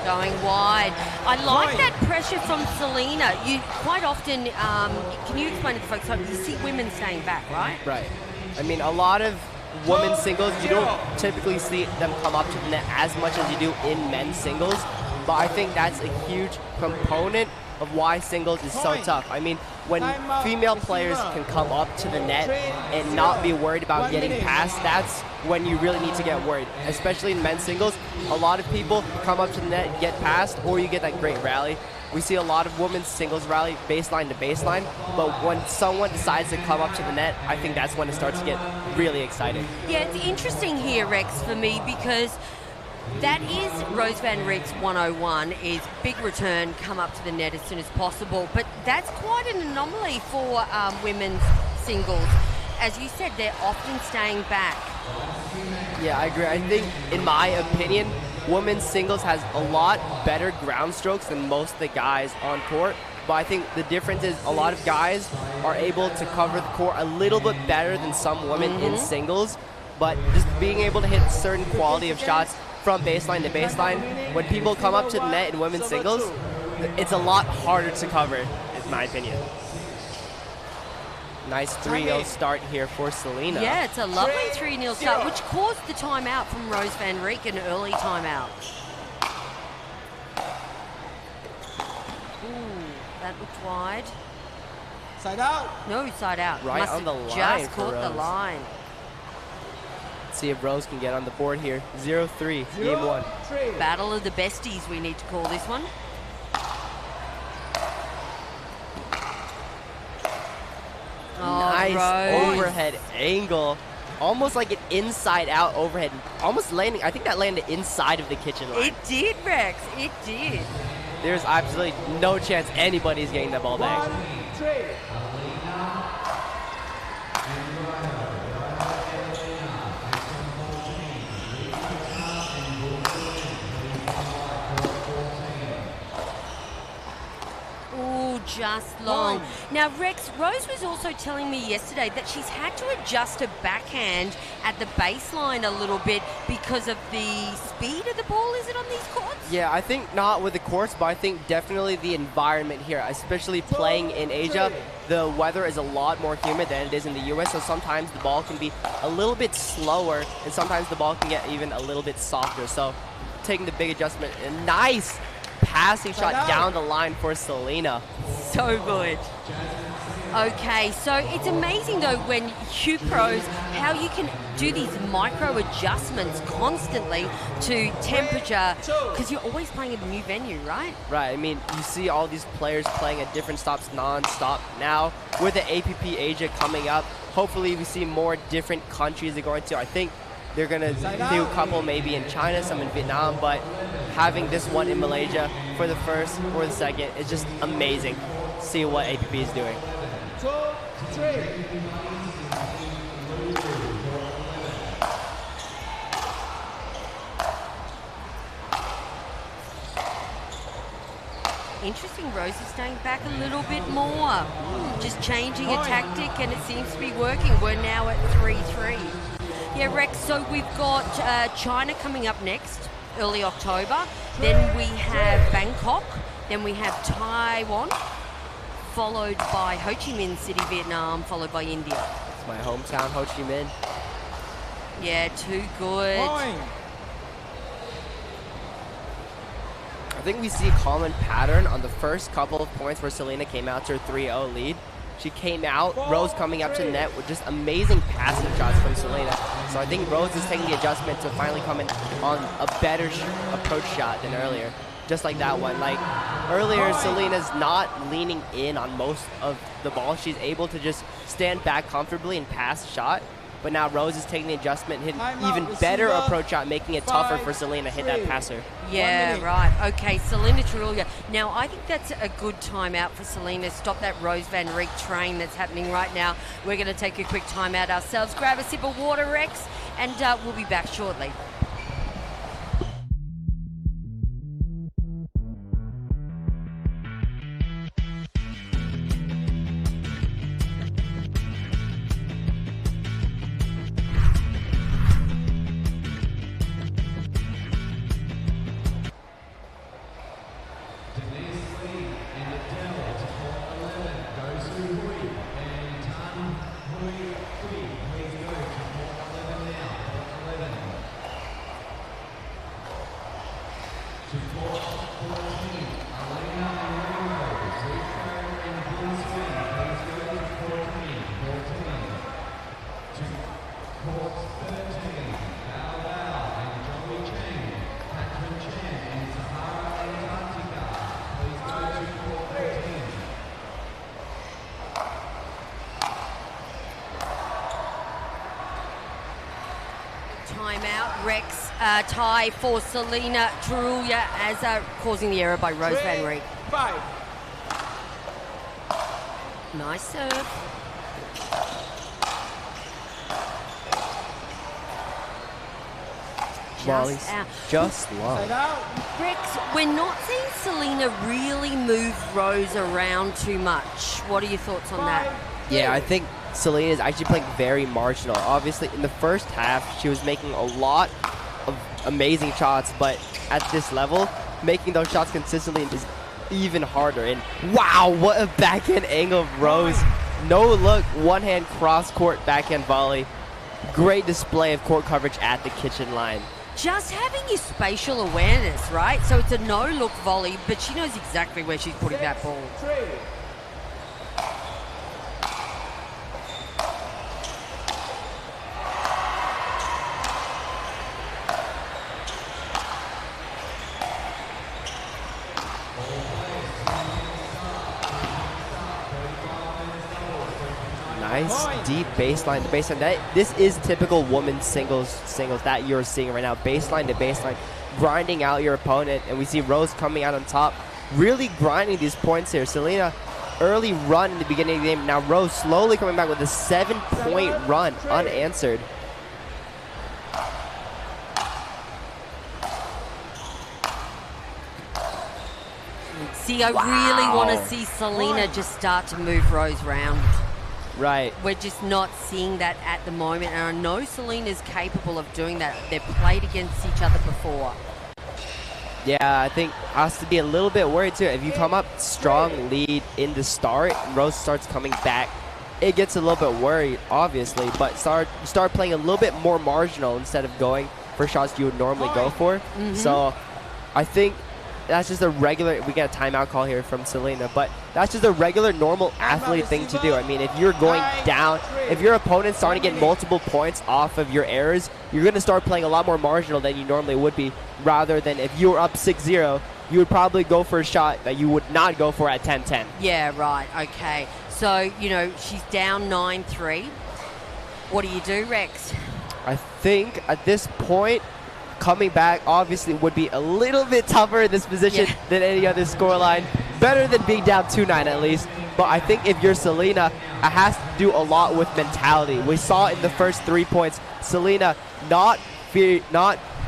Going wide. I like that pressure from Selena. You quite often, can you explain to the folks, you see women staying back, right? Right. I mean, a lot of women's singles, you don't typically see them come up to the net as much as you do in men's singles, but I think that's a huge component of why singles is so tough. I mean, when female players can come up to the net and not be worried about getting past, that's when you really need to get worried. Especially in men's singles, a lot of people come up to the net and get past, or you get that great rally. We see a lot of women's singles rally baseline to baseline, but when someone decides to come up to the net, I think that's when it starts to get really exciting. Yeah, it's interesting here, Rex, for me, because that is Rose Van Rijk's 101, is big return, come up to the net as soon as possible. But that's quite an anomaly for women's singles. As you said, they're often staying back. Yeah, I agree. I think, in my opinion, women's singles has a lot better ground strokes than most of the guys on court. But I think the difference is a lot of guys are able to cover the court a little bit better than some women in singles. But just being able to hit certain quality of shots from baseline to baseline, when people come up to the net in women's singles, it's a lot harder to cover, in my opinion. Nice 3-0 start here for Selena. Yeah, it's a lovely 3-0 start, which caused the timeout from Rose Van Rijk, an early timeout. Ooh, that looked wide. Side out. No, side out. Right Must on the have line just for caught the Rose. line. See if Rose can get on the board here. 0-3, game one. Battle of the besties, we need to call this one. Oh, Nice Rose. overhead angle. Almost like an inside-out overhead. Almost landing, I think that landed inside of the kitchen line. It did, Rex. It did. There's absolutely no chance anybody's getting that ball back. 1-3. Ooh, just long. Now, Rex, Rose was also telling me yesterday that she's had to adjust her backhand at the baseline a little bit because of the speed of the ball, is it, on these courts? Yeah, I think not with the courts, but I think definitely the environment here, especially playing in Asia. The weather is a lot more humid than it is in the US, so sometimes the ball can be a little bit slower, and sometimes the ball can get even a little bit softer. So taking the big adjustment. A nice passing shot down the line for Selena. So good. Okay, so it's amazing though when you pros, how you can do these micro adjustments constantly to temperature, because you're always playing at a new venue, right? Right, I mean, you see all these players playing at different stops non-stop. Now, with the APP Asia coming up, hopefully we see more different countries they're going to. I think they're going to do a couple maybe in China, some in Vietnam, but having this one in Malaysia for the first or the second is just amazing. See what APP is doing. 2-3. Interesting, Rose is staying back a little bit more. Just changing a tactic, and it seems to be working. We're now at 3-3. Yeah, Rex, so we've got China coming up next, early October. Then we have Bangkok. Then we have Taiwan, followed by Ho Chi Minh City, Vietnam, followed by India. It's my hometown, Ho Chi Minh. Yeah, too good. I think we see a common pattern on the first couple of points where Selena came out to her 3-0 lead. She came out, Rose coming up to the net with just amazing passing shots from Selena. So I think Rose is taking the adjustment to finally come in on a better approach shot than earlier. Just like that one. Like earlier, Selena's not leaning in on most of the ball. She's able to just stand back comfortably and pass the shot. But now Rose is taking the adjustment, hitting even better approach shot, making it tougher for Selena to hit that passer. Yeah, right. Okay, Selena Trulia. Now, I think that's a good timeout for Selena. Stop that Rose Van Reek train that's happening right now. We're going to take a quick timeout ourselves. Grab a sip of water, Rex, and we'll be back shortly. Timeout, Rex, tie for Selena Trulia as causing the error by Rose Van Reek. 5. Nice serve. Volleys. Just long. Rex, we're not seeing Selena really move Rose around too much. What are your thoughts on that? Yeah, I think Selena is actually playing very marginal. Obviously, in the first half, she was making a lot of amazing shots, but at this level, making those shots consistently is even harder. And wow, what a backhand angle of Rose. No look, one-hand cross-court backhand volley. Great display of court coverage at the kitchen line. Just having your spatial awareness, right? So it's a no-look volley, but she knows exactly where she's putting that ball. Nice deep baseline to baseline. This is typical women's singles that you're seeing right now. Baseline to baseline, grinding out your opponent. And we see Rose coming out on top, really grinding these points here. Selena, early run in the beginning of the game. Now Rose slowly coming back with a 7-point run unanswered. See, I really want to see Selena just start to move Rose round. Right. We're just not seeing that at the moment, and I know Selena's capable of doing that. They've played against each other before. Yeah, I think has to be a little bit worried too. If you come up strong lead in the start, and Rose starts coming back, it gets a little bit worried, obviously, but start playing a little bit more marginal instead of going for shots you would normally go for. So I think that's just a regular, we get a timeout call here from Selena, but that's just a regular, normal athlete thing to do. I mean, if you're going down, if your opponent's starting to get multiple points off of your errors, you're going to start playing a lot more marginal than you normally would be, rather than if you were up 6-0, you would probably go for a shot that you would not go for at 10-10. Yeah, right, okay. So, you know, she's down 9-3. What do you do, Rex? I think at this point, coming back obviously would be a little bit tougher in this position than any other scoreline. Better than being down 2-9 at least. But I think if you're Selena, it has to do a lot with mentality. We saw in the first 3 points, Selena not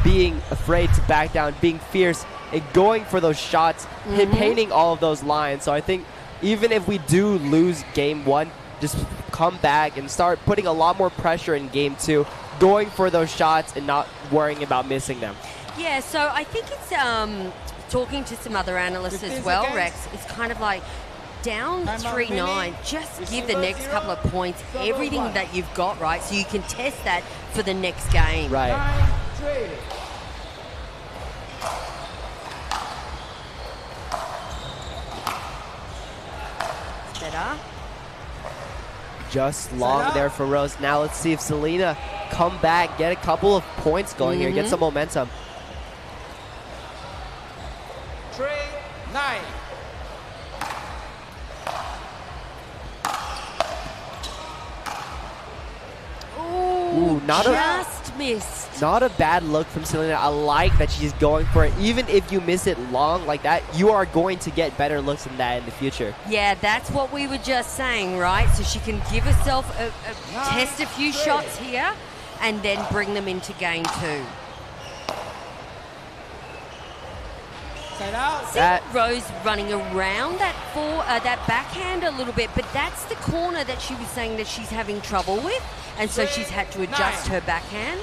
being afraid to back down, being fierce, and going for those shots, painting all of those lines. So I think even if we do lose game 1, just come back and start putting a lot more pressure in game 2, going for those shots and not worrying about missing them. Yeah, so I think it's talking to some other analysts as well, Rex. It's kind of like down 3-9, just give the next couple of points everything that you've got, right? So you can test that for the next game. Right. 9-3. Better. Just long there for Rose. Now let's see if Selena come back, get a couple of points going here, get some momentum. 3-9. Ooh, just missed. Not a bad look from Selena. I like that she's going for it. Even if you miss it long like that, you are going to get better looks than that in the future. Yeah, that's what we were just saying, right? So she can give herself test a few shots here and then bring them into game 2. See Rose running around that backhand a little bit, but that's the corner that she was saying that she's having trouble with, and so she's had to adjust her backhand.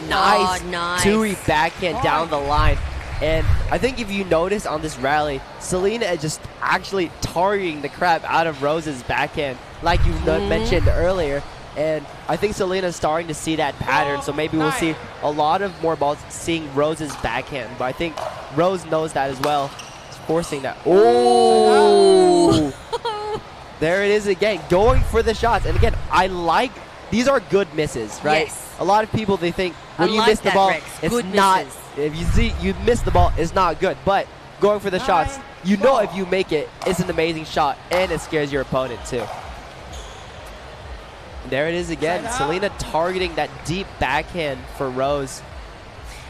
Nice. Oh, nice. Two-y backhand down the line. And I think if you notice on this rally, Selena is just actually targeting the crap out of Rose's backhand, like you mentioned earlier. And I think Selena's starting to see that pattern, so maybe we'll see a lot of more balls seeing Rose's backhand. But I think Rose knows that as well. It's forcing that. Oh! There it is again, going for the shots. And again, I like, these are good misses, right? Yes. A lot of people, they think when you miss the ball, it's not. If you see you miss the ball, it's not good. But going for the shots, you know if you make it, it's an amazing shot, and it scares your opponent too. There it is again. Selena targeting that deep backhand for Rose.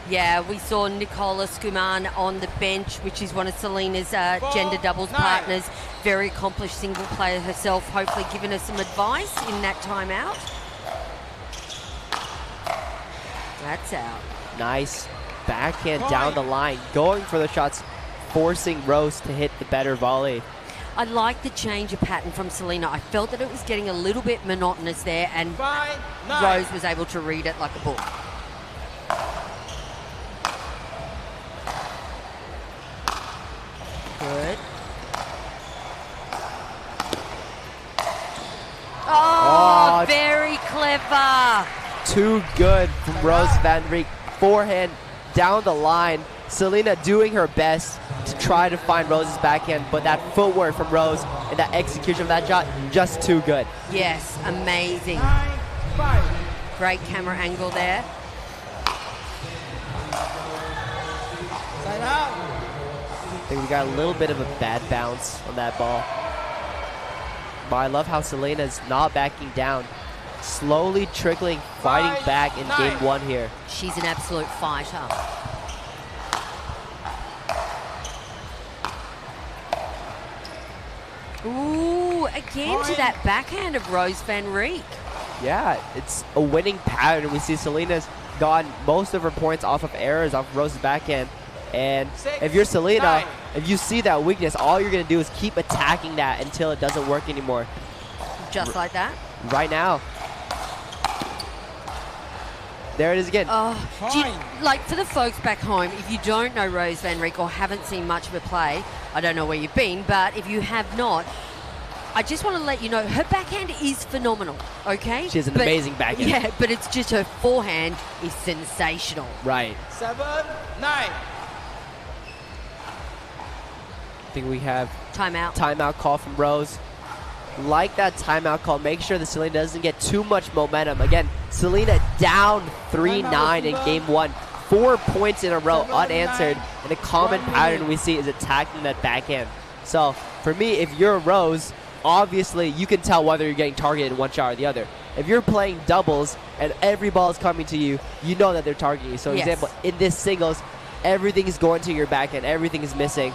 Yeah, we saw Nicola Skuman on the bench, which is one of Selena's gender doubles partners. Very accomplished single player herself, hopefully giving us some advice in that timeout. That's out. Nice backhand down the line, going for the shots, forcing Rose to hit the better volley. I like the change of pattern from Selena. I felt that it was getting a little bit monotonous there, and Rose was able to read it like a book. Good. Oh, very clever. Too good from Rose van Rijk. Forehand down the line. Selena doing her best to try to find Rose's backhand, but that footwork from Rose and that execution of that shot, just too good. Yes, amazing. Great camera angle there. I think we got a little bit of a bad bounce on that ball. But I love how Selena's not backing down. Slowly trickling, fighting back in game 1 here. She's an absolute fighter. Ooh, again to that backhand of Rose van Rijk. Yeah, it's a winning pattern. We see Selena's gotten most of her points off of errors off Rose's backhand. And if you're Selena, if you see that weakness, all you're going to do is keep attacking that until it doesn't work anymore. Just like that? Right now. There it is again. Like for the folks back home, if you don't know Rose van Rijk or haven't seen much of her play, I don't know where you've been, but if you have not, I just want to let you know her backhand is phenomenal, okay? She has an amazing backhand. Yeah, but it's just her forehand is sensational. Right. 7-9. I think we have timeout call from Rose. Like that timeout call, make sure that Selena doesn't get too much momentum. Again, Selena down 3-9 in game 1. 4 points in a row unanswered, and the common pattern we see is attacking that backhand. So for me, if you're Rose, obviously you can tell whether you're getting targeted in one shot or the other. If you're playing doubles and every ball is coming to you, you know that they're targeting you. So example, in this singles, everything is going to your backhand, everything is missing.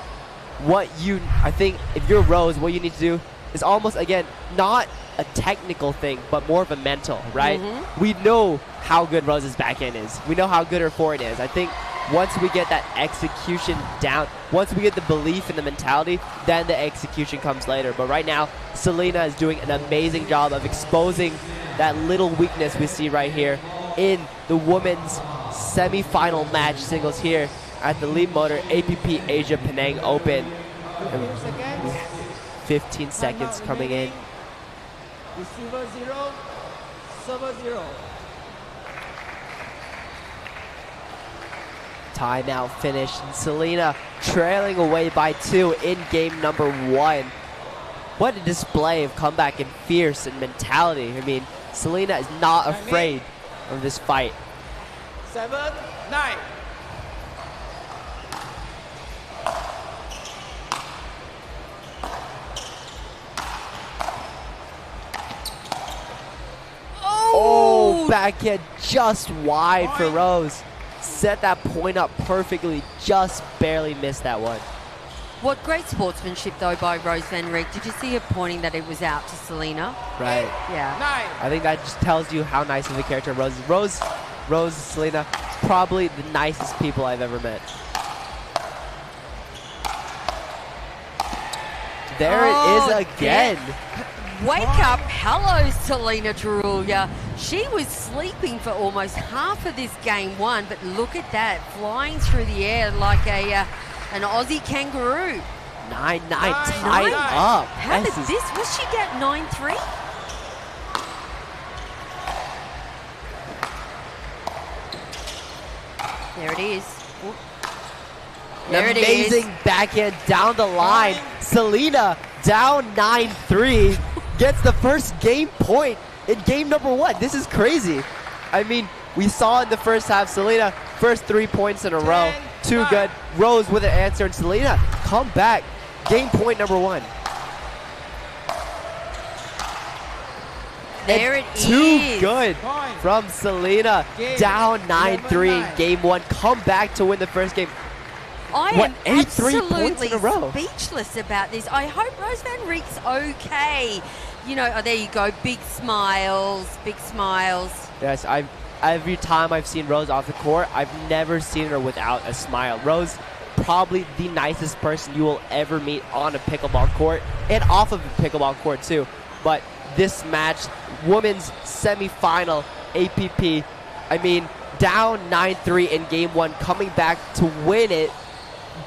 I think if you're Rose, what you need to do is almost, again, not a technical thing, but more of a mental, right? We know how good Rose's backhand is. We know how good her forehand is. I think once we get that execution down, once we get the belief in the mentality, then the execution comes later. But right now, Selena is doing an amazing job of exposing that little weakness we see right here in the women's semi-final match singles here at the Leapmotor APP Asia Penang Open. 15 seconds coming in. Receiver 0, server 0. Timeout finished. And Selena trailing away by 2 in game number 1. What a display of comeback and fierce and mentality. I mean, Selena is not afraid of this fight. 7, 9. Oh, backhand just wide for Rose. Set that point up perfectly, just barely missed that one. What great sportsmanship, though, by Rose van Rijk. Did you see her pointing that it was out to Selena? Right. Yeah. 9. I think that just tells you how nice of a character Rose is. Rose, Selena, probably the nicest people I've ever met. There it is again. Wake up. Hello, Selena Tarulia. She was sleeping for almost half of this game 1, but look at that, flying through the air like an Aussie kangaroo. 9-9, tied up. How did this, was she get 9-3? There it is. Ooh. There it is. Amazing backhand down the line. Selena down 9-3. Gets the first game point in game number 1. This is crazy. I mean, we saw in the first half, Selena, first 3 points in a row. Too good. Rose with an answer, and Selena come back. Game point number 1. There it is. Too good from Selena. Down 9-3 in game 1. Come back to win the first game. I am 8-3 points absolutely in a row. speechless about this. I hope Rose van Rijk's okay. You know, oh, there you go. Big smiles, big smiles. Yes, every time I've seen Rose off the court, I've never seen her without a smile. Rose, probably the nicest person you will ever meet on a pickleball court and off of a pickleball court too. But this match, women's semifinal APP, I mean, down 9-3 in game 1, coming back to win it,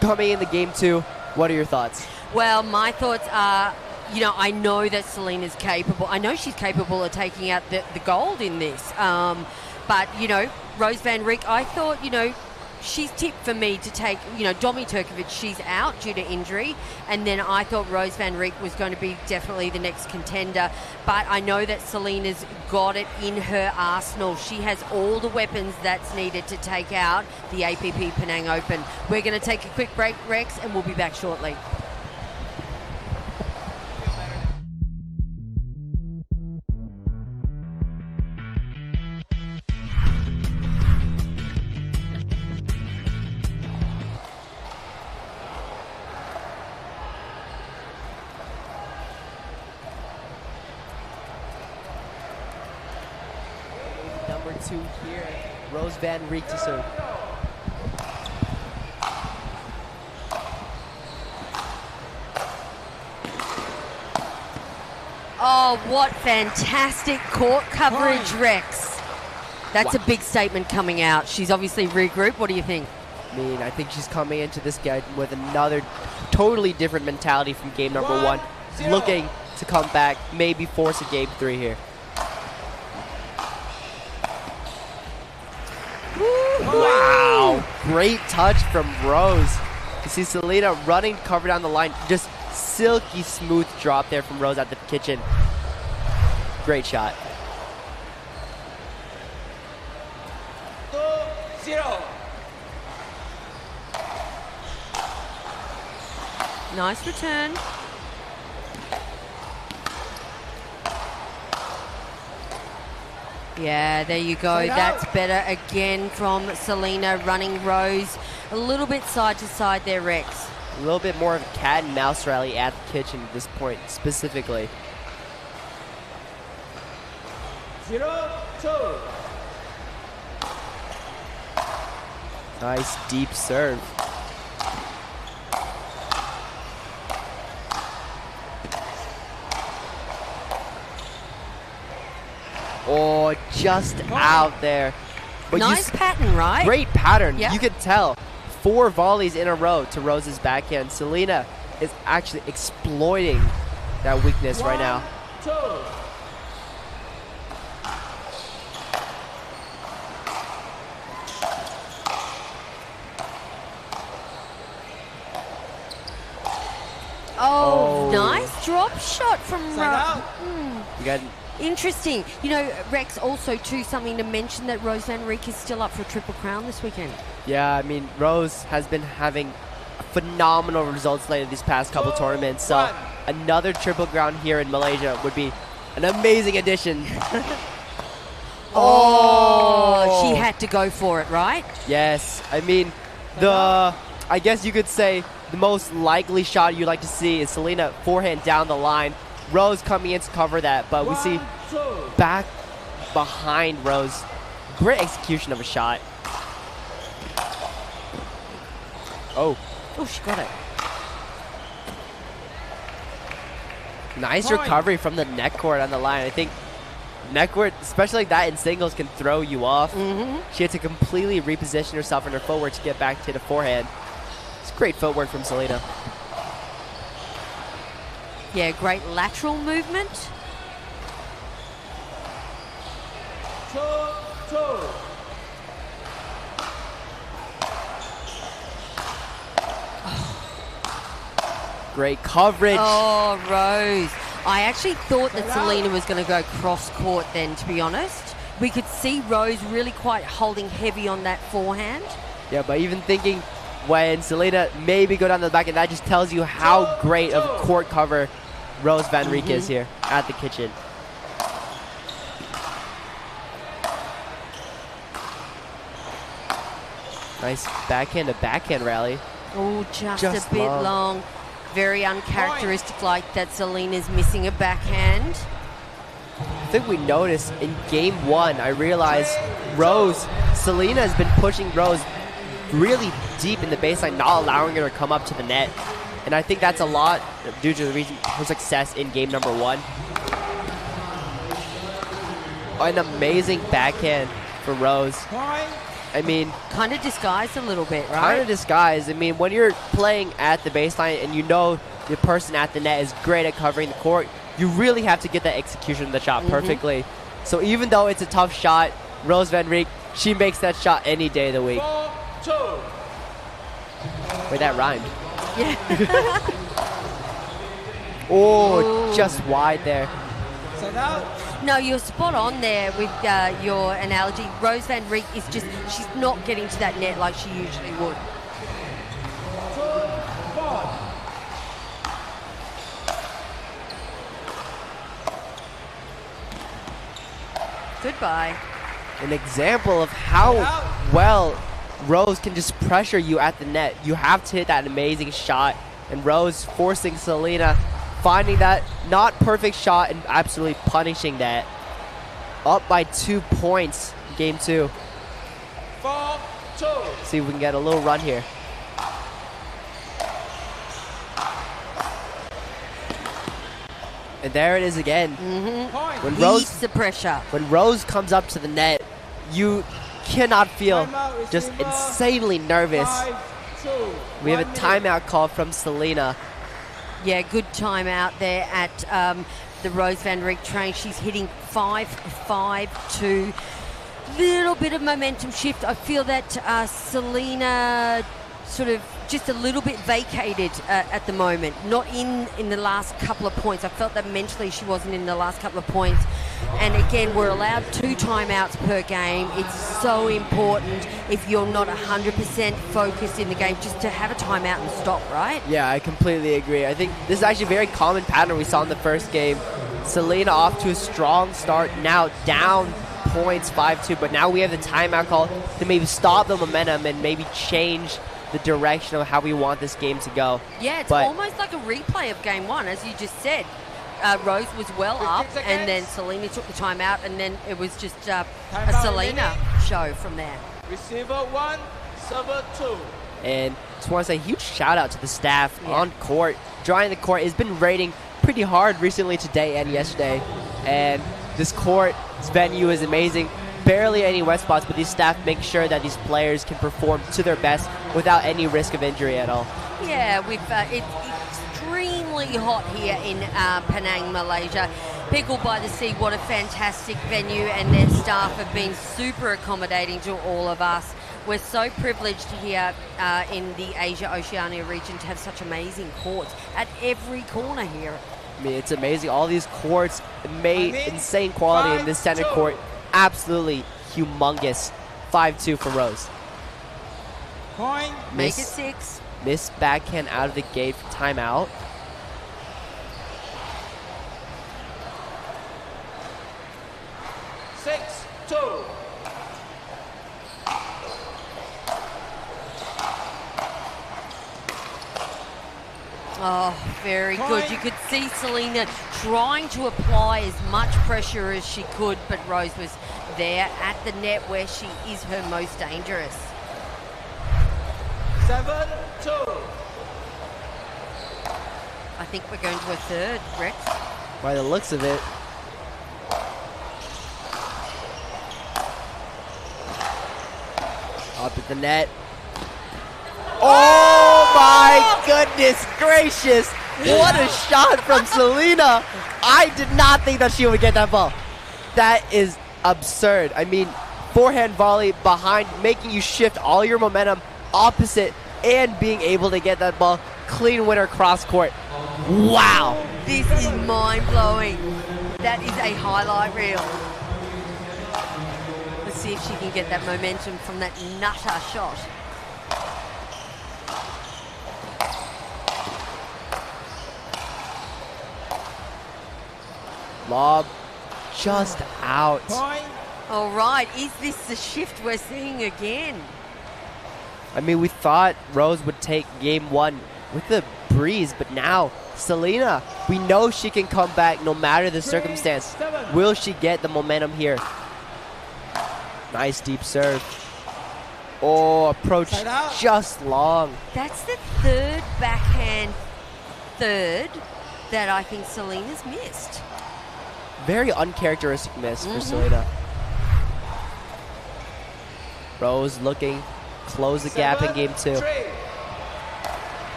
coming into game 2. What are your thoughts? Well, my thoughts are, you know, I know that Selena's capable. I know she's capable of taking out the gold in this. But, you know, Rose van Rijk, I thought, you know, she's tipped for me to take, you know, Domi Turkovic, she's out due to injury. And then I thought Rose van Rijk was going to be definitely the next contender. But I know that Selena's got it in her arsenal. She has all the weapons that's needed to take out the APP Penang Open. We're going to take a quick break, Rex, and we'll be back shortly. Number 2 here, Rose van Rijk to serve. Oh, what fantastic court coverage, Rex. That's a big statement coming out. She's obviously regrouped. What do you think? I mean, I think she's coming into this game with another totally different mentality from game number 1. Looking to come back, maybe force a game 3 here. Wow, great touch from Rose. You see Selena running, cover down the line. Just silky smooth drop there from Rose at the kitchen. Great shot. 2-0. Nice return. Yeah, there you go. That's better again from Selena, running Rose a little bit side to side there, Rex. a little bit more of a cat and mouse rally at the kitchen at this point specifically. 0-2. Nice deep serve. Oh, just out there. But Nice pattern, right? Great pattern. Yeah. You could tell. 4 volleys in a row to Rose's backhand. Selena is actually exploiting that weakness right now. 1-2. Oh, nice drop shot from Side out. You got Interesting. You know, Rex, also, too, something to mention that Rose Van Rijk is still up for a Triple Crown this weekend. Yeah, I mean, Rose has been having phenomenal results lately these past couple tournaments. So another Triple Crown here in Malaysia would be an amazing addition. Oh, she had to go for it, right? Yes, I mean, I guess you could say the most likely shot you'd like to see is Selena forehand down the line. Rose coming in to cover that, but we see back behind Rose. Great execution of a shot. Oh, she got it. Nice recovery from the neck court on the line. I think neck court, especially like that in singles, can throw you off. She had to completely reposition herself in her footwork to get back to the forehand. It's great footwork from Selena. Yeah, great lateral movement. 2-2. Great coverage. Oh, Rose. I actually thought that Selena was going to go cross court then, to be honest. We could see Rose really quite holding heavy on that forehand. Yeah, but even thinking when Selena maybe go down the back, and that just tells you how great of a court cover Rose Van Rijk is here at the kitchen. Nice backhand to backhand rally. Oh, just a bit long. Very uncharacteristic like that. Selena's missing a backhand. I think we noticed in game 1, I realized Selena has been pushing Rose really deep in the baseline, not allowing her to come up to the net. And I think that's a lot due to the reason her success in game number 1. An amazing backhand for Rose. I mean, kind of disguised a little bit, right? Kind of disguised. I mean, when you're playing at the baseline and you know the person at the net is great at covering the court, you really have to get that execution of the shot perfectly. So even though it's a tough shot, Rose Van Rijk, she makes that shot any day of the week. 4-2. Wait, that rhymed. Yeah. Oh, just wide there. Side out. No, you're spot on there with your analogy. Rose Van Rijk is just, she's not getting to that net like she usually would. 2-4. Goodbye. An example of how well Rose can just pressure you at the net. You have to hit that amazing shot. And Rose forcing Selena, finding that not perfect shot and absolutely punishing that. Up by 2 points, game 2. 4-2. See if we can get a little run here. And there it is again. When Ease the pressure. When Rose comes up to the net, you cannot feel just insanely nervous. 5-2. We have a timeout call from Selena. Yeah, good timeout there at the Rose Van Rijk train. She's hitting 5-5-2. Little bit of momentum shift. I feel that Selena sort of just a little bit vacated at the moment. Not in the last couple of points. I felt that mentally she wasn't in the last couple of points. And again, we're allowed 2 timeouts per game. It's so important if you're not 100% focused in the game just to have a timeout and stop, right? Yeah, I completely agree. I think this is actually a very common pattern we saw in the first game. Selena off to a strong start, now down points 5-2, but now we have the timeout call to maybe stop the momentum and maybe change the direction of how we want this game to go. Yeah, it's But- almost like a replay of game one, as you just said. Rose was well up, and then Selena took the time out, and then it was just a Selena show from there. Receiver 1, server 2. And just want to say a huge shout out to the staff Yeah. on court. Drawing the court has been raining pretty hard recently today and yesterday. And this court, this venue is amazing. Barely any wet spots, but these staff make sure that these players can perform to their best without any risk of injury at all. Yeah, it's extremely hot here in Penang, Malaysia. Pickle by the Sea, what a fantastic venue, and their staff have been super accommodating to all of us. We're so privileged here in the Asia-Oceania region to have such amazing courts at every corner here. I mean, it's amazing. All these courts, insane quality in this center court. Absolutely humongous. 5-2 for Rose. Point. Make it Miss- 6. Miss backhand out of the gate for timeout. Six, 2. Oh, very good. You could see Selena trying to apply as much pressure as she could, but Rose was there at the net where she is her most dangerous. 7, 2. I think we're going to a third, Rex. By the looks of it. Up at the net. Oh my goodness gracious! What a shot from Selena! I did not think that she would get that ball. That is absurd. I mean, forehand volley behind, making you shift all your momentum opposite and being able to get that ball. Clean winner cross court. Wow! This is mind-blowing. That is a highlight reel. Let's see if she can get that momentum from that nutter shot. Lob just out. Point. All right, is this the shift we're seeing again? I mean, we thought Rose would take game one with the breeze, but now Selena, we know she can come back no matter the circumstance. Will she get the momentum here? Nice deep serve. Oh, approach Side out. just long. That's the third backhand third that I think Selena's missed. Very uncharacteristic miss for Selena. Rose looking, close the gap in game two. 3.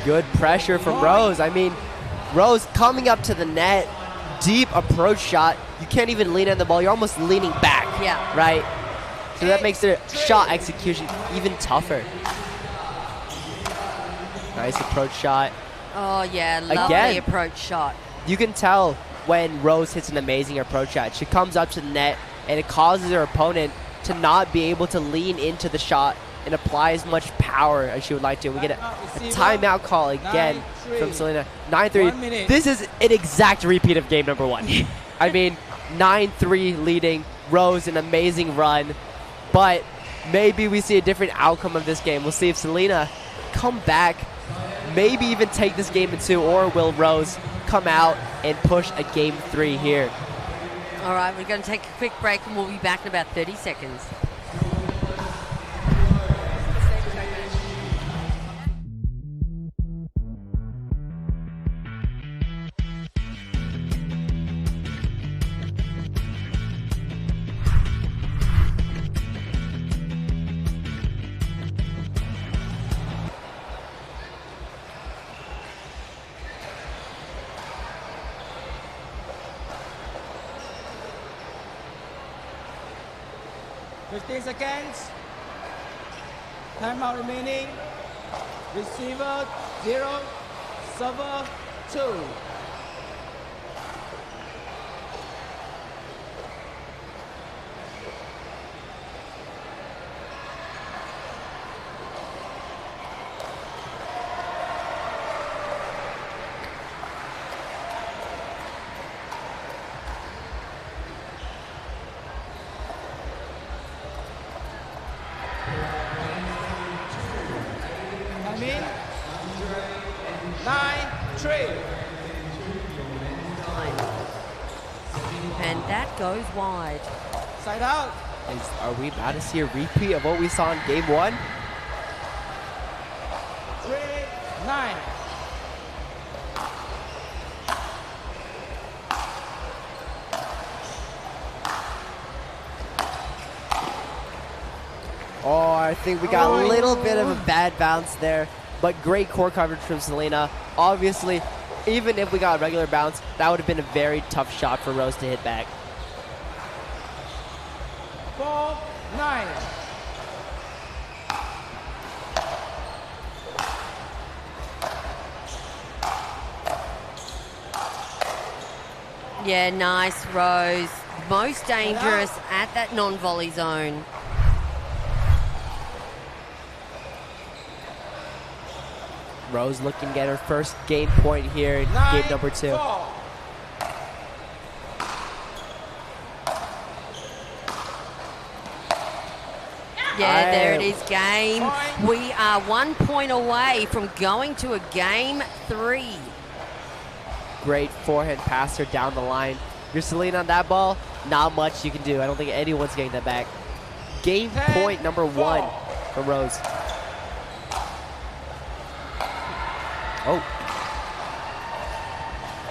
Good pressure from Rose. I mean, Rose coming up to the net, deep approach shot. You can't even lean on the ball. You're almost leaning back. Yeah. Right? So that makes the shot execution even tougher. Nice approach shot. Oh, yeah, lovely Again. approach shot. You can tell when Rose hits an amazing approach shot. She comes up to the net, and it causes her opponent to not be able to lean into the shot and apply as much power as she would like to. We get a timeout call again 9-3. from Selena. 1 9-3. minute. This is an exact repeat of game number one. I mean, 9-3 leading. Rose, an amazing run. But maybe we see a different outcome of this game. We'll see if Selena come back, maybe even take this game in two, or will Rose come out and push a game three here. All right, we're going to take a quick break and we'll be back in about 30 seconds. Fifteen seconds. Timeout remaining. Receiver 0, server 2. 9-3. And that goes wide. Side out. Are we about to see a repeat of what we saw in game 1? 3-9. Oh, I think we got a little bit of a bad bounce there, but great core coverage from Selena. Obviously, even if we got a regular bounce, that would have been a very tough shot for Rose to hit back. 4-9. Yeah, nice, Rose. Most dangerous at that non-volley zone. Rose looking to get her first game point here in game number 2. 4. Yeah, there it is, game. We are 1 point away from going to a game 3. Great forehand passer down the line. You're Selena on that ball, not much you can do. I don't think anyone's getting that back. Game point number 1 for Rose. Oh.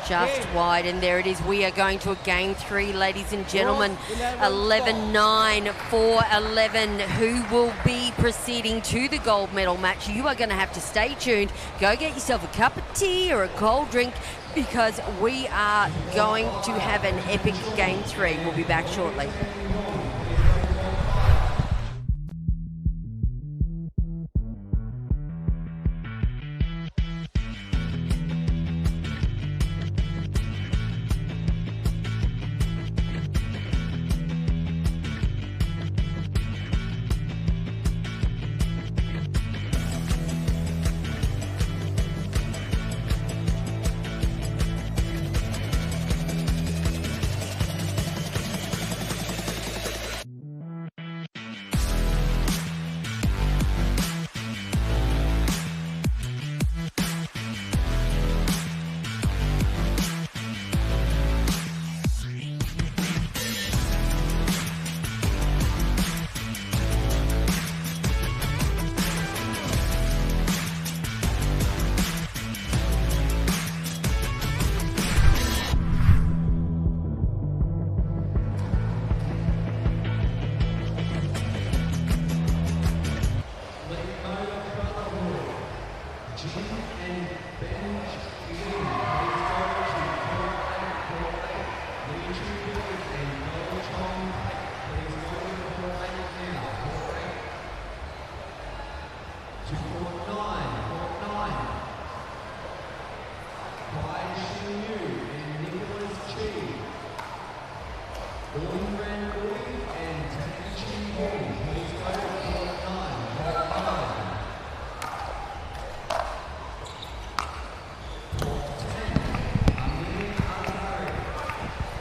Just wide, and there it is. We are going to a game 3, ladies and gentlemen. 11-9 for 11. Who will be proceeding to the gold medal match? You are going to have to stay tuned. Go get yourself a cup of tea or a cold drink, because we are going to have an epic game 3. We'll be back shortly.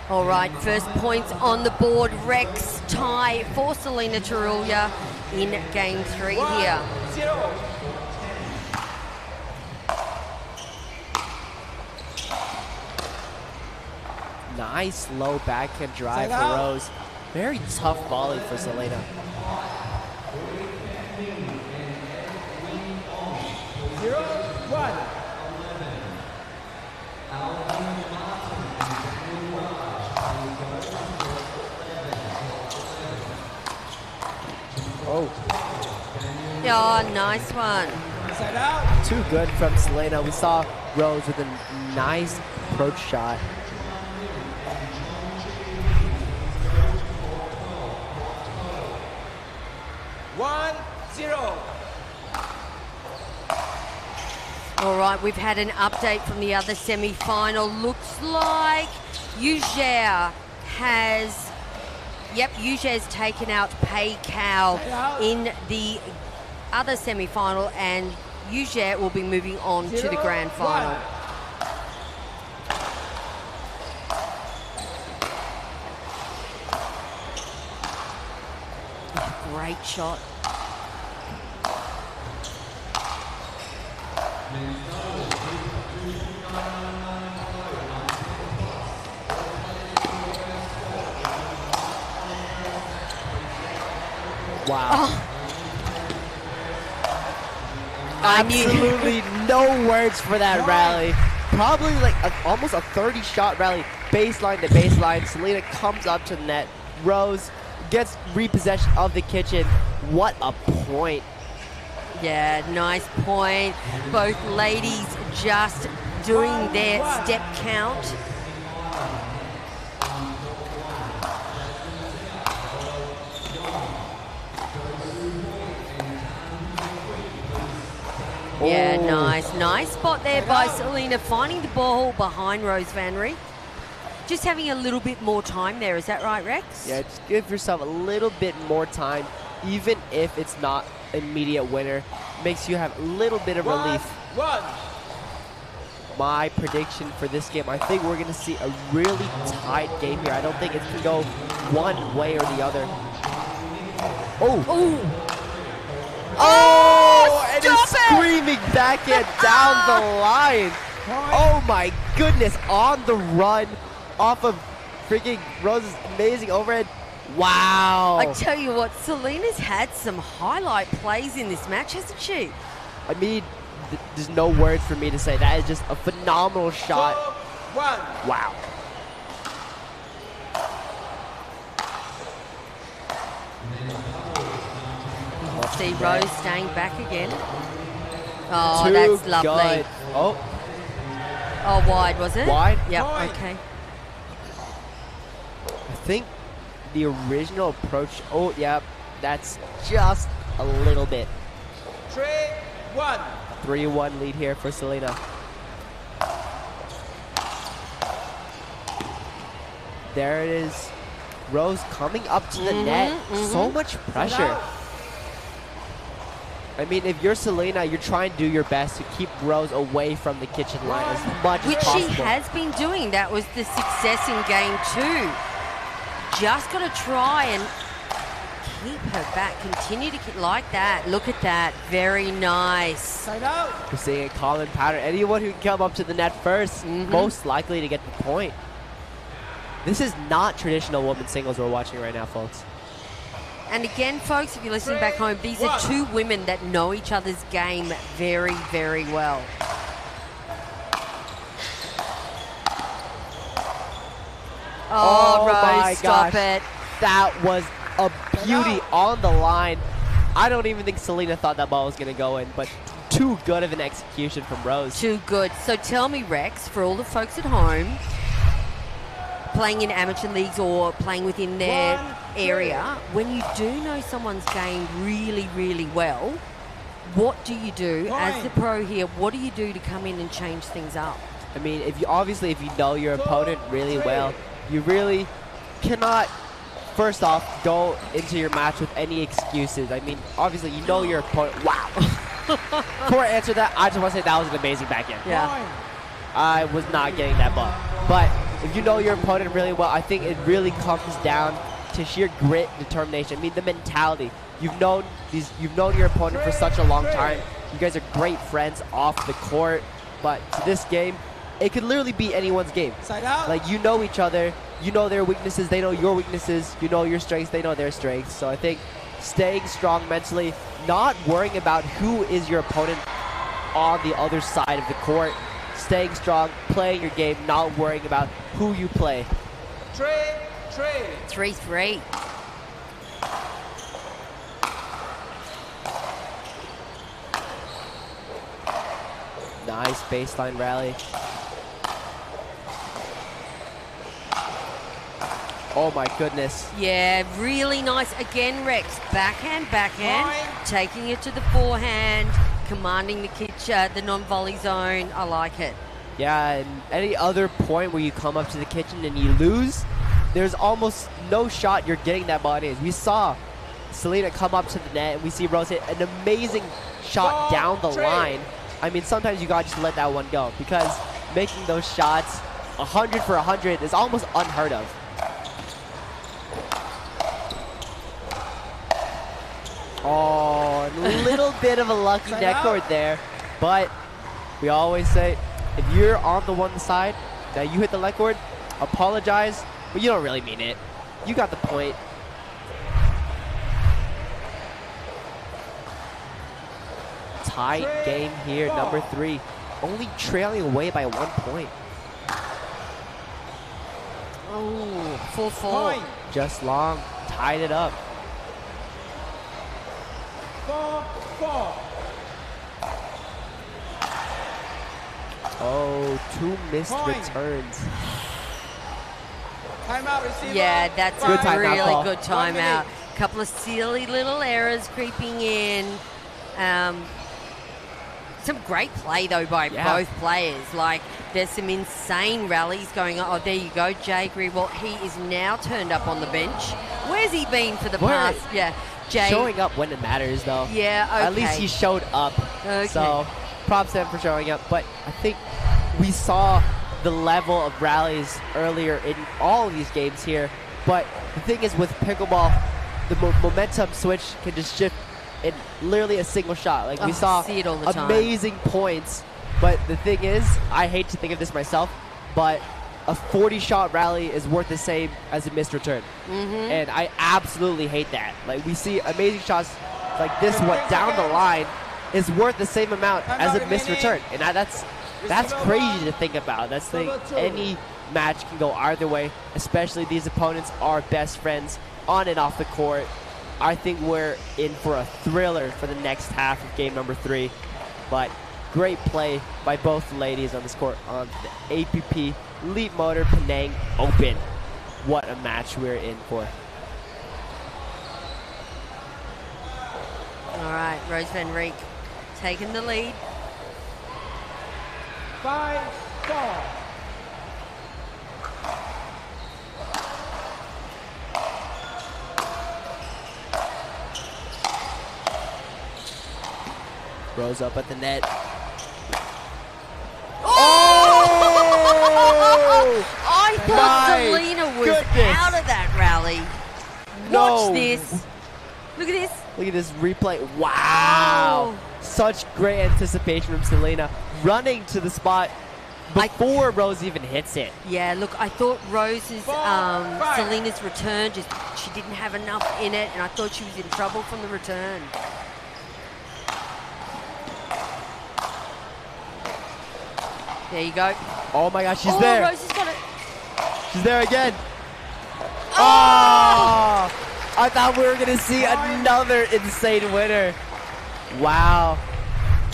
All right, first points on the board. Rex tie for Selena Tarulia in game 3 here. 0. Nice low backhand drive for Rose. Very tough volley for Selena. 0-1. Oh. Oh, nice one. Side out. Too good from Selena. We saw Rose with a nice approach shot. One, 0. All right, we've had an update from the other semi-final. Looks like Yuzhe has... Yep, Yuzhe's taken out Pei Cao in the other semi-final, and Yuzhe will be moving on to the grand final. Great shot. Wow. Oh. Absolutely no words for that rally. Probably like almost a 30-shot rally, baseline to baseline. Selena comes up to the net. Rose gets repossession of the kitchen. What a point. Yeah, nice point. Both ladies just doing their step count. Yeah, nice spot there by Selena, finding the ball behind Rose Van Rijk. Just having a little bit more time there, is that right, Rex? Yeah, just give yourself a little bit more time, even if it's not immediate winner. Makes you have a little bit of relief. My prediction for this game, I think we're going to see a really tight game here. I don't think it's going to go one way or the other. And it's screaming backhand down the line. Oh my goodness, on the run off of freaking Rose's amazing overhead. Wow. I tell you what, Selena's had some highlight plays in this match, hasn't she? I mean, there's no words for me to say. That is just a phenomenal shot. Wow. See Rose staying back again. Oh, Too that's lovely. good. Oh, wide, was it? Wide? Yep, Wide. okay. I think the original approach. Oh, yeah, that's just a little bit. 3-1. 3-1 lead here for Selena. There it is. Rose coming up to the net. So much pressure. I mean, if you're Selena, you're trying to do your best to keep Rose away from the kitchen line as much as possible. Which she has been doing. That was the success in game 2. Just got to try and keep her back. Continue to keep like that. Look at that. Very nice. Side out. We're seeing a common pattern. Anyone who can come up to the net first, most likely to get the point. This is not traditional women's singles we're watching right now, folks. And again, folks, if you're listening back home, these are two women that know each other's game very, very well. Oh, Rose, stop it. That was a beauty on the line. I don't even think Selena thought that ball was going to go in, but too good of an execution from Rose. Too good. So tell me, Rex, for all the folks at home, playing in amateur leagues or playing within their area, when you do know someone's game really, really well, what do you do as the pro here? What do you do to come in and change things up? I mean, if you know your opponent really well, you really cannot, first off, go into your match with any excuses. I mean, obviously, you know your opponent. Wow. Before I answer that, I just want to say that was an amazing backhand. Yeah. I was not getting that ball. But if you know your opponent really well, I think it really comes down to sheer grit, determination. I mean, the mentality. You've known your opponent for such a long time. You guys are great friends off the court. But to this game, it could literally be anyone's game. Side out. Like, you know each other. You know their weaknesses. They know your weaknesses. You know your strengths. They know their strengths. So I think staying strong mentally, not worrying about who is your opponent on the other side of the court. Staying strong, playing your game, not worrying about who you play. 3-3. Nice baseline rally. Oh my goodness. Yeah, really nice. Again, Rex, backhand, taking it to the forehand, commanding the kitchen, the non-volley zone. I like it. Yeah, and any other point where you come up to the kitchen and you lose, there's almost no shot you're getting that ball in. We saw Selena come up to the net, and we see Rose hit an amazing shot down the line. I mean, sometimes you gotta just let that one go, because making those shots 100 for 100 is almost unheard of. Oh, a little bit of a lucky neck cord there, but We always say, if you're on the one side that you hit the leg cord, apologize, but you don't really mean it. You got the point. Tight game here, number 3. Only trailing away by 1 point. Oh, 4-4. Just long, tied it up. 4-4. Oh, 2 missed Point. returns. Timeout receiver. Yeah, that's Good a timeout really call. good 1 minute. timeout. Couple of silly little errors creeping in. Some great play, though, by both players. Like, there's some insane rallies going on. Oh, there you go, Jay Greenwald. He is now turned up on the bench. Where's he been for the past? Yeah, Jay. Showing up when it matters, though. Yeah, okay. At least he showed up. Okay. So, props to him for showing up. But I think we saw the level of rallies earlier in all of these games here. But the thing is, with pickleball, the momentum switch can just shift in literally a single shot. Like, we saw see it all the time. amazing points. But the thing is, I hate to think of this myself, but a 40-shot rally is worth the same as a missed return. And I absolutely hate that. Like, we see amazing shots like this one down the line is worth the same amount as a missed return. And that's crazy to think about. That's the any match can go either way, especially these opponents are best friends on and off the court. I think we're in for a thriller for the next half of game number 3. But great play by both ladies on this court on the APP Leapmotor Penang Open. What a match we're in for. All right, Rose Van Reek taking the lead. 5-4. Rose up at the net. Oh! I thought My Selena was goodness. out of that rally. No. Watch this. Look at this. Look at this replay. Wow. Such great anticipation from Selena. Running to the spot before Rose even hits it. Yeah, look, I thought Rose's, Selena's return, she didn't have enough in it, and I thought she was in trouble from the return. There you go. Oh my gosh, she's Oh, there. Rose has got it. She's there again. Oh! I thought we were going to see another insane winner. Wow.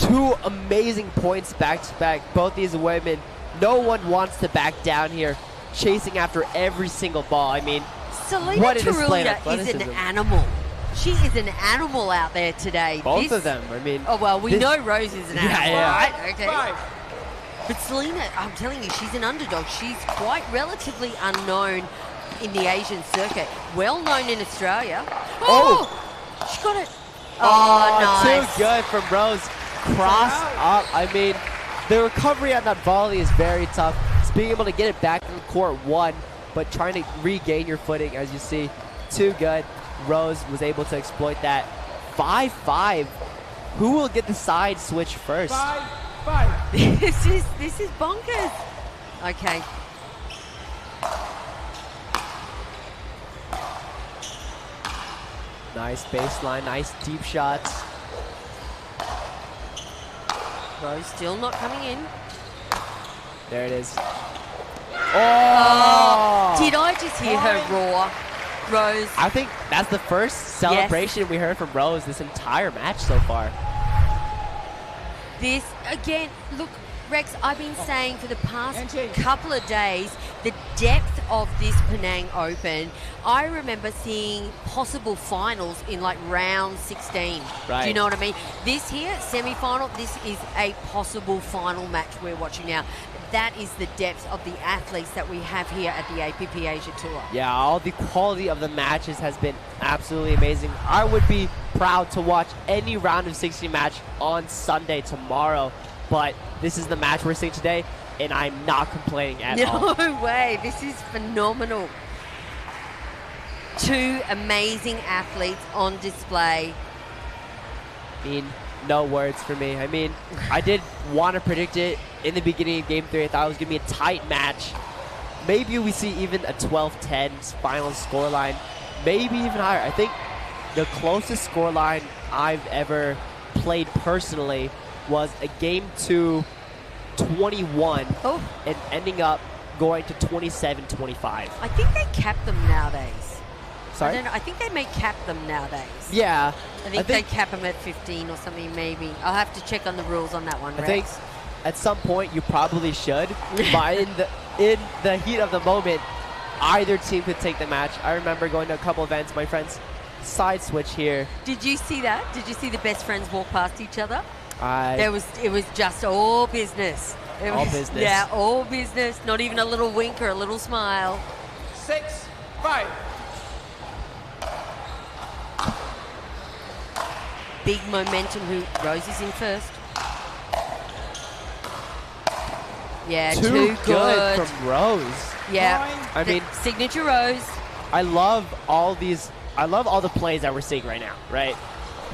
2 amazing points back to back. Both these women, no one wants to back down here, chasing after every single ball. I mean, Selena what a display of Tarulia is an athleticism. animal. She is an animal out there today. Both of them. I mean, Oh, well, we this- know Rose is an Yeah, animal, yeah. right? Okay. But Selena, I'm telling you, she's an underdog. She's quite relatively unknown in the Asian circuit. Well known in Australia. Oh! She got it. Oh, nice. Too good from Rose. Cross up. I mean, the recovery on that volley is very tough. It's being able to get it back in court 1, but trying to regain your footing, as you see. Too good. Rose was able to exploit that. 5-5. Who will get the side switch first? 5-5. This is bonkers. Okay. Nice baseline, nice deep shots. Rose still not coming in. There it is. Oh! Did I just hear her roar? Rose. I think that's the first celebration we heard from Rose this entire match so far. This, again, look, Rex, I've been saying for the past couple of days, the depth of this Penang Open, I remember seeing possible finals in like round 16. Right. Do you know what I mean? This here, semi-final, this is a possible final match we're watching now. That is the depth of the athletes that we have here at the APP Asia Tour. Yeah, all the quality of the matches has been absolutely amazing. I would be proud to watch any round of 16 match on Sunday tomorrow, but this is the match we're seeing today, and I'm not complaining at all. No way, this is phenomenal. 2 amazing athletes on display. I mean, no words for me. I mean, I did want to predict it in the beginning of Game 3. I thought it was going to be a tight match. Maybe we see even a 12-10 final scoreline, maybe even higher. I think the closest scoreline I've ever played personally was a Game 2 21 and ending up going to 27-25. I think they cap them nowadays. Sorry? I think they may cap them nowadays. Yeah. I think they cap them at 15 or something, maybe. I'll have to check on the rules on that one, I Rex. think at some point you probably should, but in the heat of the moment, either team could take the match. I remember going to a couple events. My friends side switch here. Did you see that? Did you see the best friends walk past each other? It was just all business. All business. Yeah, all business. Not even a little wink or a little smile. 6-5. Big momentum. Rose is in first. Yeah, too good from Rose. Yeah, I mean, signature Rose. I love all the plays that we're seeing right now, right?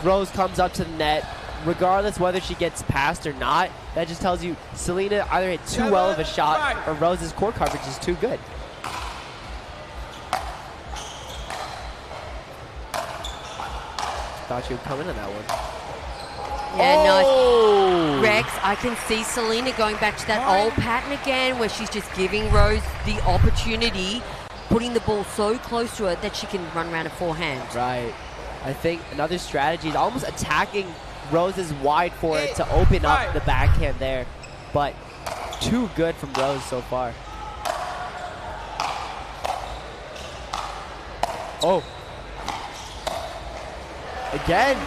Rose comes up to the net, regardless whether she gets past or not. That just tells you Selena either hit too well of a shot or Rose's court coverage is too good. Thought she would come into that one. Yeah, no. Rex, I can see Selena going back to that old pattern again where she's just giving Rose the opportunity, putting the ball so close to her that she can run around a forehand. Right. I think another strategy is almost attacking Rose's wide forehand to open up the backhand there. But too good from Rose so far. Oh. Again.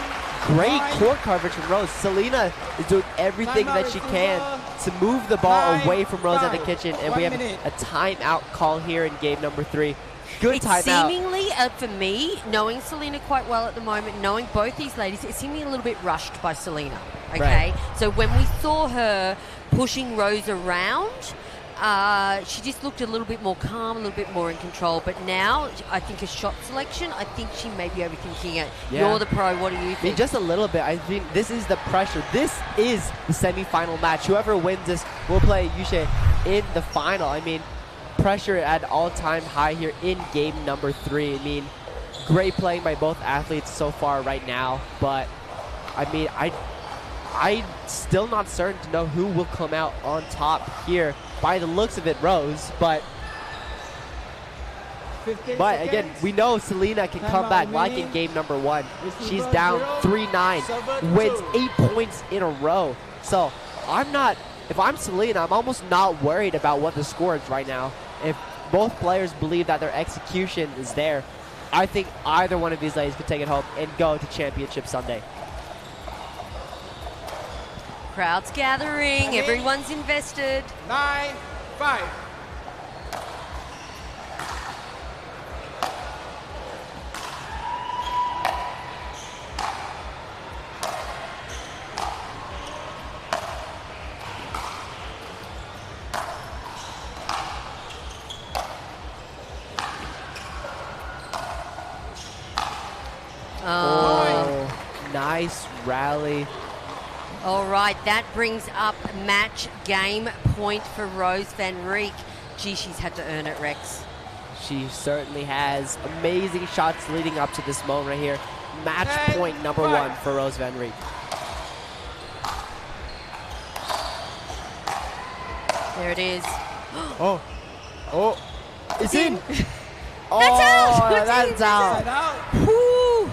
Great court coverage from Rose. Selena is doing everything that she can to move the ball away from Rose at the kitchen, and we have a timeout call here in game number 3. Good timeout. Seemingly, for me, knowing Selena quite well at the moment, knowing both these ladies, it's seemingly a little bit rushed by Selena. Okay, so when we saw her pushing Rose around, she just looked a little bit more calm, a little bit more in control. But now, I think her shot selection, I think she may be overthinking it. Yeah. You're the pro. What do you think? I mean, just a little bit. I think this is the pressure. This is the semifinal match. Whoever wins this will play Yushe in the final. I mean, pressure at all-time high here in game number 3. I mean, great playing by both athletes so far right now. But, I mean, I'm still not certain to know who will come out on top here. By the looks of it, Rose, but again, we know Selena can come back like in game number 1. She's down 3-9, wins 8 points in a row. So if I'm Selena, I'm almost not worried about what the score is right now. If both players believe that their execution is there, I think either one of these ladies could take it home and go to Championship Sunday. Crowd's gathering. Everyone's invested. 9-5. Oh, nice rally. All right, that brings up match game point for Rose van Rijk. Gee, she's had to earn it, Rex. She certainly has. Amazing shots leading up to this moment right here. Match point number 1 for Rose van Rijk. There it is. Oh, it's in. That's out. That's out. Whew.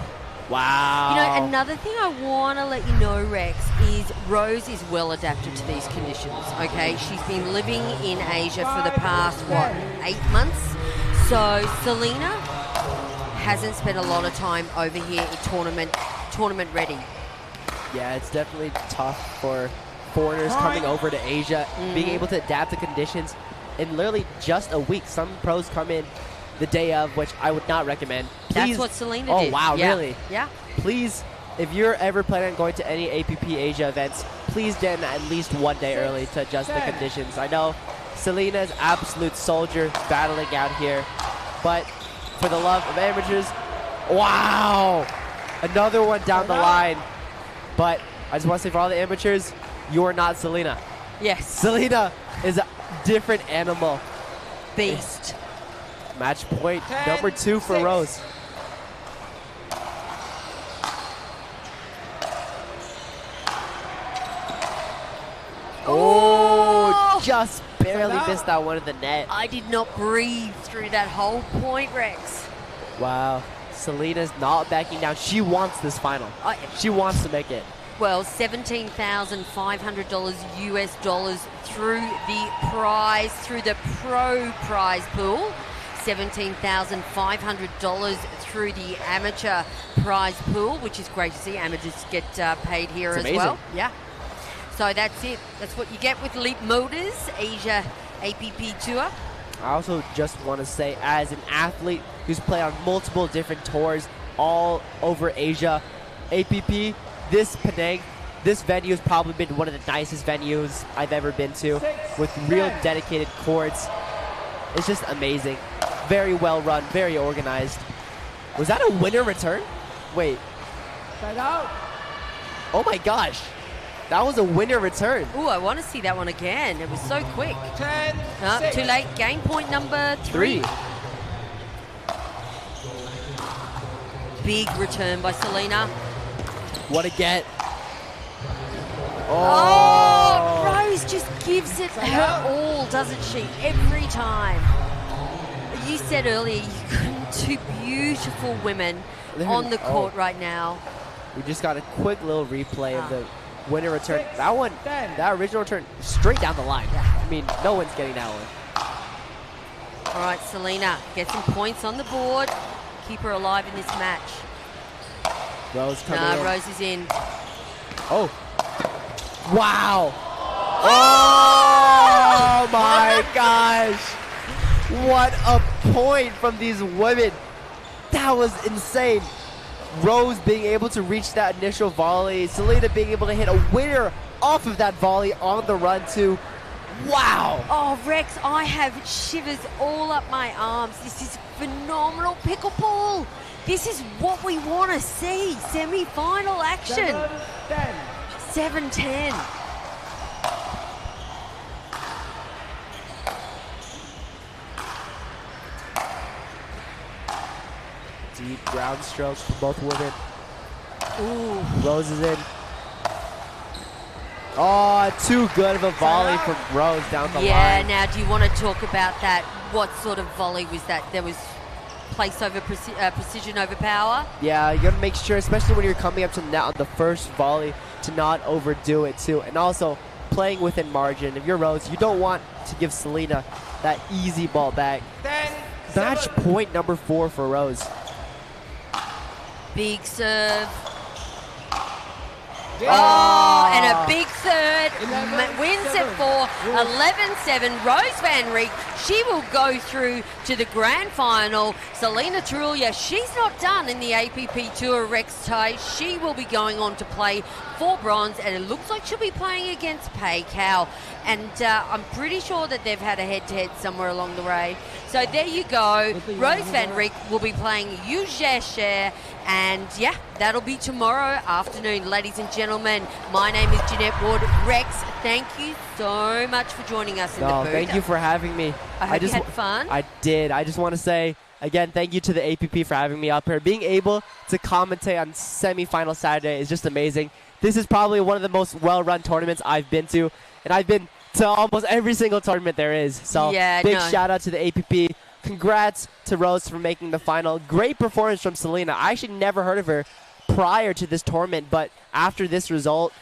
Wow. You know, another thing I want to let you know, Rex, is Rose is well adapted to these conditions, okay? She's been living in Asia for the past, 8 months? So Selena hasn't spent a lot of time over here in tournament ready. Yeah, it's definitely tough for foreigners coming over to Asia, being able to adapt to conditions in literally just a week. Some pros come in the day of, which I would not recommend. Please. That's what Selena did. Oh, wow, really? Yeah. Please, if you're ever planning on going to any APP Asia events, please get in at least 1 day early to adjust the conditions. I know Selena's absolute soldier battling out here, but for the love of amateurs, wow! Another one down the line, but I just want to say for all the amateurs, you're not Selena. Yes. Selena is a different animal. Beast. Match point 10, number 2 for 6. Rose. Oh, just barely missed that one in the net. I did not breathe through that whole point, Rex. Wow. Selena's not backing down. She wants this final. She wants to make it. Well, $17,500 US dollars through the prize, through the pro prize pool. $17,500 through the amateur prize pool, which is great to see. Amateurs get paid here It's as amazing. well. Yeah. So that's it. That's what you get with Leapmotor's Asia APP Tour. I also just want to say, as an athlete who's played on multiple different tours all over Asia, APP, this Penang, this venue has probably been one of the nicest venues I've ever been to, with real dedicated courts. It's just amazing. Very well run, very organized. Was that a winner return? Wait. Side out. Oh my gosh. That was a winner return. Ooh, I want to see that one again. It was so quick. 10, Oh, 6. too late. Game point number 3. 3. Big return by Selena. What a get. Oh, Rose just gives it her all, doesn't she? Every time. You said earlier you couldn't. 2 beautiful women on the court right now. We just got a quick little replay of the winner return. 6, That one, 10. that original return, straight down the line. I mean, no one's getting that one. All right, Selena, get some points on the board. Keep her alive in this match. Rose coming in. Rose is in. Oh. Wow. Oh my gosh. What a point from these women. That was insane. Rose being able to reach that initial volley. Selena being able to hit a winner off of that volley on the run too. Wow. Oh, Rex, I have shivers all up my arms. This is phenomenal pickleball. This is what we want to see. Semi-final action. 7-10. 7-10. Deep ground strokes for both women. Ooh. Rose is in. Oh, too good of a volley from Rose down the line. Now do you want to talk about that? What sort of volley was that? There was place over precision over power. Yeah, you gotta make sure, especially when you're coming up to the net on the first volley, to not overdo it too. And also playing within margin. If you're Rose, you don't want to give Selena that easy ball back. 10, Match 7. point number 4 for Rose. Big serve. Yeah. Oh, and a big third. 11-7. Wins it for 11-7. Rose Van Rijk, she will go through to the grand final. Selena Trulia, she's not done in the APP Tour, Rex Ty. She will be going on to play for bronze, and it looks like she'll be playing against Pei Kao. And I'm pretty sure that they've had a head-to-head somewhere along the way. So there you go. Rose Van Rijk will be playing Yu Zhe, and yeah, that'll be tomorrow afternoon. Ladies and gentlemen, my name is Jeanette Ward. Rex, thank you so much for joining us in the booth. Thank you for having me. I hope you had fun. I did. I just want to say, again, thank you to the APP for having me up here. Being able to commentate on semi-final Saturday is just amazing. This is probably one of the most well-run tournaments I've been to, and I've been to almost every single tournament there is. So big shout out to the APP. Congrats to Rose for making the final. Great performance from Selena. I actually never heard of her prior to this tournament, but after this result,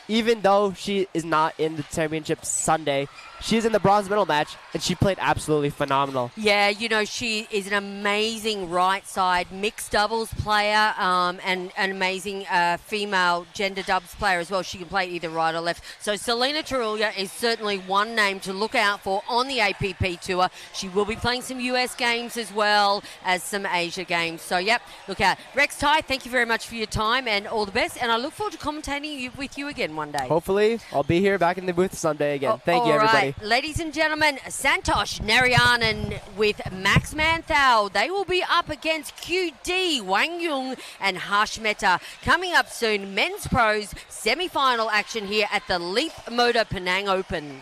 even though she is not in the championship Sunday, she's in the bronze medal match, and she played absolutely phenomenal. Yeah, you know, she is an amazing right side mixed doubles player, and an amazing female gender dubs player as well. She can play either right or left. So Selena Trulia is certainly one name to look out for on the APP Tour. She will be playing some US games as well as some Asia games. So, yep, look out. Rex Ty, thank you very much for your time and all the best. And I look forward to commentating with you again one day. Hopefully, I'll be here back in the booth someday again. Thank you, everybody. Right. Ladies and gentlemen, Santosh Narayanan with Max Manthau. They will be up against QD, Wang Yung and Harsh Mehta. Coming up soon, men's pros semi-final action here at the Leapmotor Penang Open.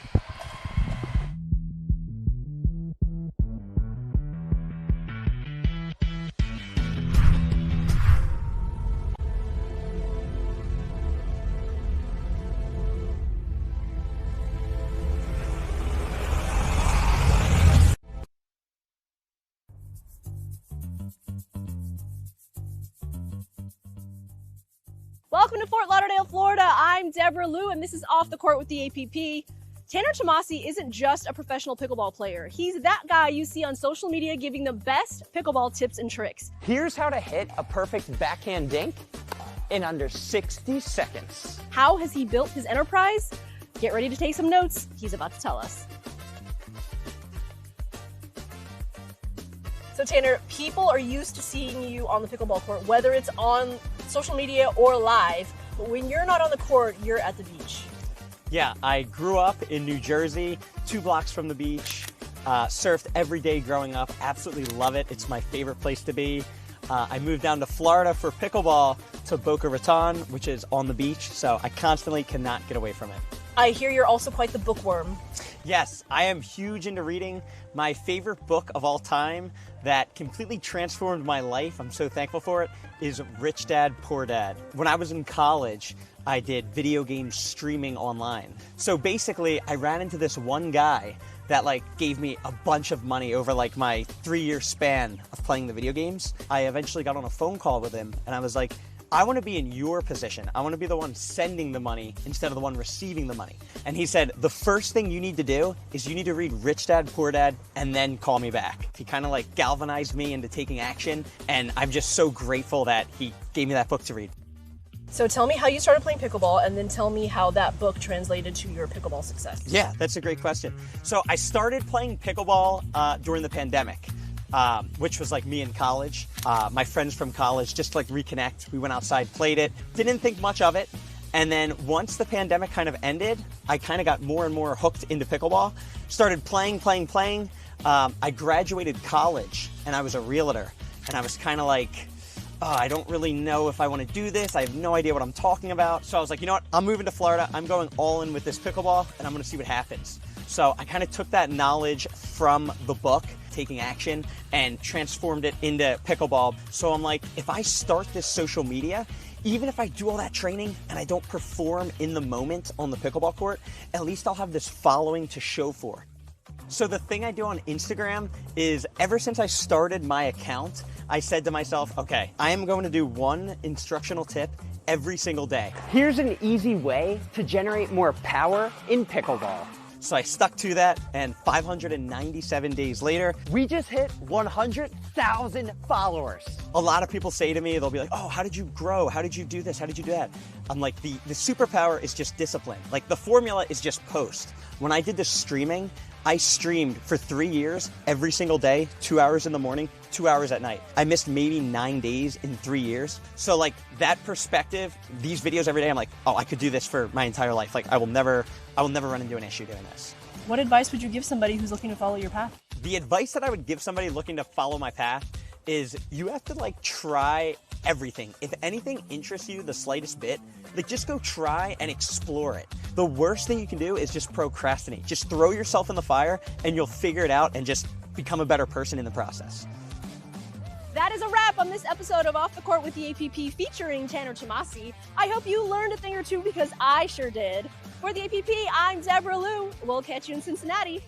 Welcome to Fort Lauderdale, Florida. I'm Deborah Liu, and this is Off the Court with the APP. Tanner Tomasi isn't just a professional pickleball player. He's that guy you see on social media giving the best pickleball tips and tricks. Here's how to hit a perfect backhand dink in under 60 seconds. How has he built his enterprise? Get ready to take some notes. He's about to tell us. So Tanner, people are used to seeing you on the pickleball court, whether it's on social media or live, but when you're not on the court, you're at the beach. Yeah, I grew up in New Jersey, 2 blocks from the beach, surfed every day growing up, absolutely love it. It's my favorite place to be. I moved down to Florida for pickleball to Boca Raton, which is on the beach, so I constantly cannot get away from it. I hear you're also quite the bookworm. Yes, I am huge into reading. My favorite book of all time that completely transformed my life, I'm so thankful for it, is Rich Dad, Poor Dad. When I was in college, I did video game streaming online. So basically, I ran into this one guy that gave me a bunch of money over my 3-year span of playing the video games. I eventually got on a phone call with him and I was like, I want to be in your position. I want to be the one sending the money instead of the one receiving the money. And he said, the first thing you need to do is you need to read Rich Dad, Poor Dad, and then call me back. He kind of galvanized me into taking action, and I'm just so grateful that he gave me that book to read. So tell me how you started playing pickleball, and then tell me how that book translated to your pickleball success. Yeah, that's a great question. So I started playing pickleball during the pandemic. Which was me in college. My friends from college, just to reconnect. We went outside, played it, didn't think much of it. And then once the pandemic kind of ended, I kind of got more and more hooked into pickleball. Started playing. I graduated college and I was a realtor. And I was kind of I don't really know if I want to do this. I have no idea what I'm talking about. So I was like, you know what? I'm moving to Florida. I'm going all in with this pickleball and I'm going to see what happens. So I kind of took that knowledge from the book, Taking Action, and transformed it into pickleball. So I'm like, if I start this social media, even if I do all that training and I don't perform in the moment on the pickleball court, at least I'll have this following to show for. So the thing I do on Instagram is ever since I started my account, I said to myself, okay, I am going to do one instructional tip every single day. Here's an easy way to generate more power in pickleball. So I stuck to that, and 597 days later, we just hit 100,000 followers. A lot of people say to me, they'll be like, oh, how did you grow? How did you do this? How did you do that? I'm like, the superpower is just discipline. The formula is just post. When I did the streaming, I streamed for 3 years, every single day, 2 hours in the morning, 2 hours at night. I missed maybe 9 days in 3 years. So that perspective, these videos every day, I'm like, oh, I could do this for my entire life. I will never run into an issue doing this. What advice would you give somebody who's looking to follow your path? The advice that I would give somebody looking to follow my path is you have to try everything. If anything interests you the slightest bit, just go try and explore it. The worst thing you can do is just procrastinate. Just throw yourself in the fire and you'll figure it out and just become a better person in the process. That is a wrap on this episode of Off the Court with the APP featuring Tanner Tomasi. I hope you learned a thing or two because I sure did. For the APP, I'm Deborah Liu. We'll catch you in Cincinnati.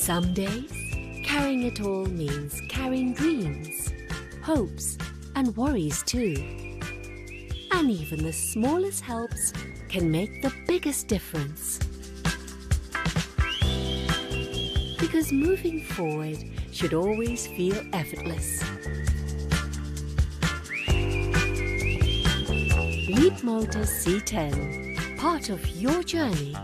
Some days, carrying it all means carrying dreams, hopes, and worries too. And even the smallest helps can make the biggest difference. Because moving forward should always feel effortless. Leapmotor C10, part of your journey.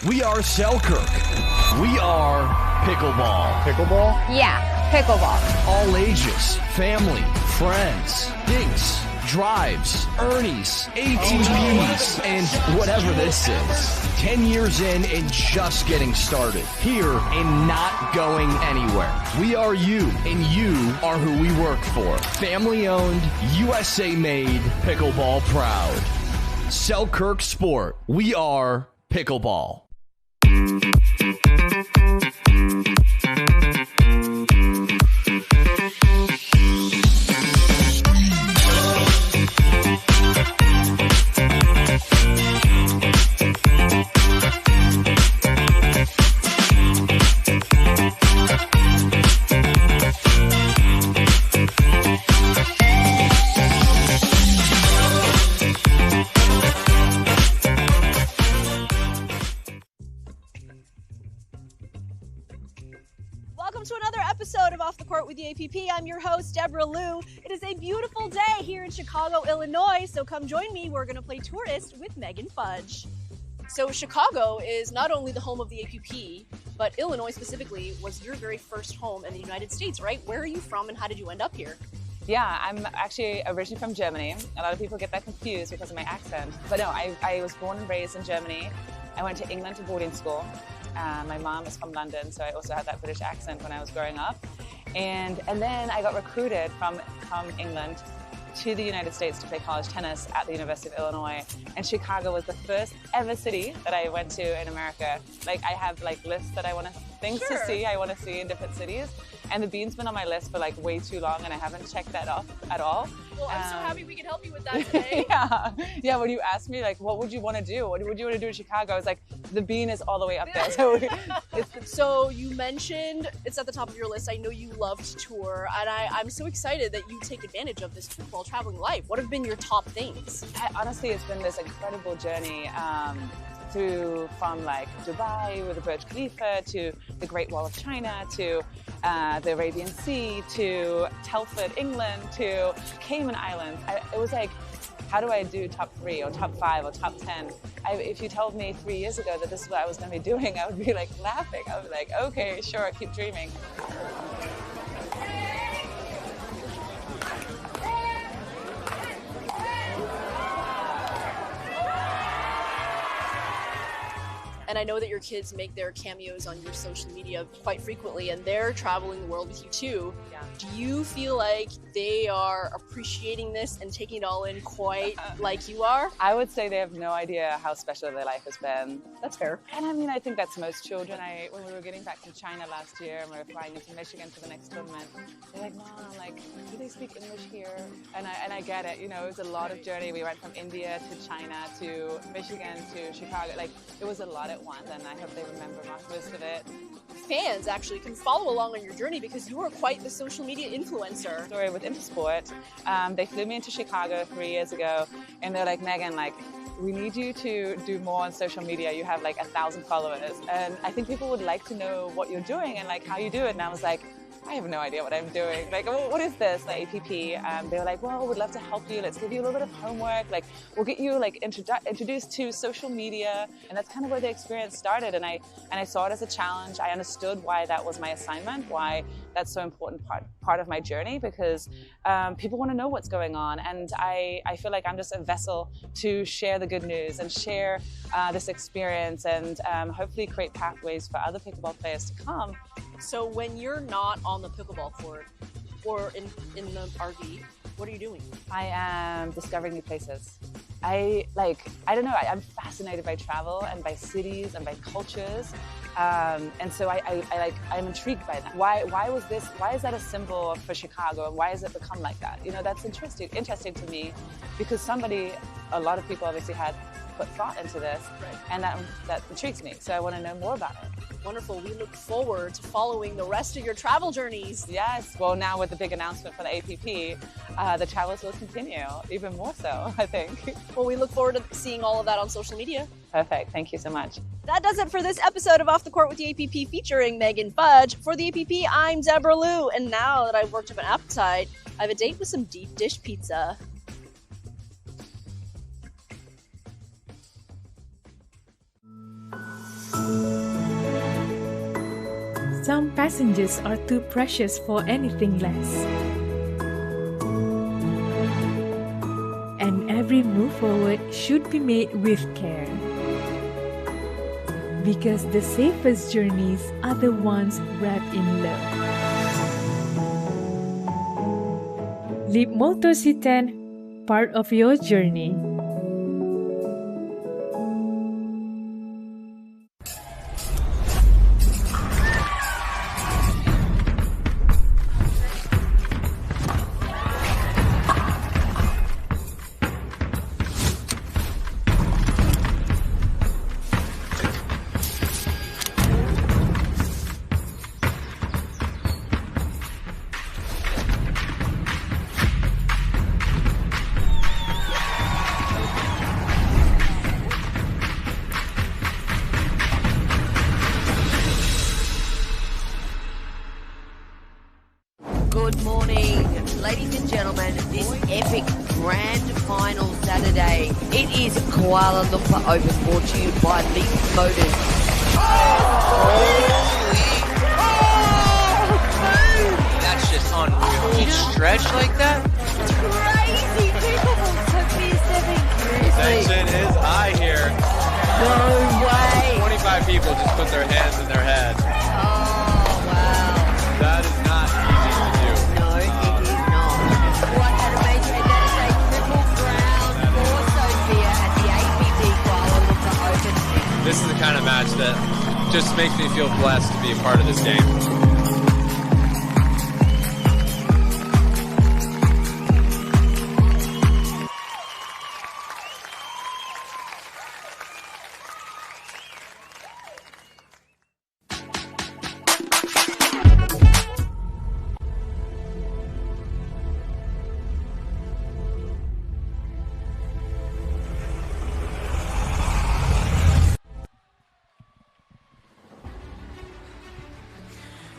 We are Selkirk. We are pickleball. Pickleball? Yeah, pickleball. All ages, family, friends, dinks, drives, Ernies, ATVs, and whatever this is. 10 years in and just getting started. Here and not going anywhere. We are you, and you are who we work for. Family owned, USA made, pickleball proud. Selkirk Sport. We are pickleball. Welcome to another episode of Off the Court with the APP. I'm your host, Deborah Liu. It is a beautiful day here in Chicago, Illinois, so come join me. We're going to play tourist with Megan Fudge. So Chicago is not only the home of the APP, but Illinois specifically was your very first home in the United States, right? Where are you from and how did you end up here? Yeah, I'm actually originally from Germany. A lot of people get that confused because of my accent. But no, I was born and raised in Germany. I went to England to boarding school. My mom is from London, so I also had that British accent when I was growing up. And then I got recruited from England to the United States to play college tennis at the University of Illinois. And Chicago was the first ever city that I went to in America. Like, I have like lists that I want to, things to see, I want to see in different cities. And the bean's been on my list for like way too long and I haven't checked that off at all. Well, I'm so happy we can help you with that today. Yeah, when you asked me like, what would you want to do? What would you want to do in Chicago? I was like, the bean is all the way up there. So you mentioned it's at the top of your list. I know you love to tour, and I'm so excited that you take advantage of this pickleball traveling life. What have been your top things? Honestly, it's been this incredible journey from like Dubai with the Burj Khalifa to the Great Wall of China to the Arabian Sea to Telford, England to Cayman Islands. It was like, how do I do top 3 or top 5 or top 10? If you told me 3 years ago that this is what I was going to be doing, I would be like laughing. I would be like, okay, sure, keep dreaming. And I know that your kids make their cameos on your social media quite frequently, and they're traveling the world with you too. Yeah. Do you feel like they are appreciating this and taking it all in quite like you are? I would say they have no idea how special their life has been. That's fair. And I mean, I think that's most children. When we were getting back from China last year and we were flying into Michigan for the next tournament, they're like, Mom, like, do they speak English here? And I get it, you know, it was a lot of journey. We went from India to China to Michigan to Chicago. Like, it was a lot at once, and I hope they remember most of it. Fans actually can follow along on your journey because you are quite the social media influencer. Story with Intersport, they flew me into Chicago 3 years ago, and they're like, Megan, like, we need you to do more on social media. You have like 1,000 followers. And I think people would like to know what you're doing and like how you do it. And I was like, I have no idea what I'm doing. Like, what is this, the APP? They were like, well, we'd love to help you. Let's give you a little bit of homework. Like, we'll get you like introduced to social media. And that's kind of where the experience started. And I saw it as a challenge. I understood why that was my assignment, why that's so important part of my journey, because people want to know what's going on. And I feel like I'm just a vessel to share the good news and share this experience and hopefully create pathways for other pickleball players to come. So when you're not on the pickleball court or in the RV, what are you doing? I am discovering new places. I don't know, I'm fascinated by travel and by cities and by cultures. And so I'm intrigued by that. Why is that a symbol for Chicago? And why has it become like that? You know, that's interesting to me because a lot of people obviously had put thought into this, and that intrigues me. So I want to know more about it. Wonderful. We look forward to following the rest of your travel journeys. Yes. Well, now with the big announcement for the APP, the travels will continue even more so, I think. Well, we look forward to seeing all of that on social media. Perfect. Thank you so much. That does it for this episode of Off the Court with the APP featuring Megan Fudge. For the APP, I'm Deborah Liu, and now that I've worked up an appetite, I have a date with some deep dish pizza. Some passengers are too precious for anything less. And every move forward should be made with care. Because the safest journeys are the ones wrapped in love. Leapmotor C10, part of your journey. Good morning, ladies and gentlemen. This epic grand final Saturday. It is Kuala Lumpur Open, brought to you by Leapmotor. That's just unreal. Each stretch like that? It's crazy. Pickleball took this epic. Tension is high here. No way. 25 people just put their hands in their head. Oh, wow. That is not easy to do. No, it is not. What an amazing, and that is a triple crown for Sophia at the APP Kuala Lumpur Open. This is the kind of match that just makes me feel blessed to be a part of this game.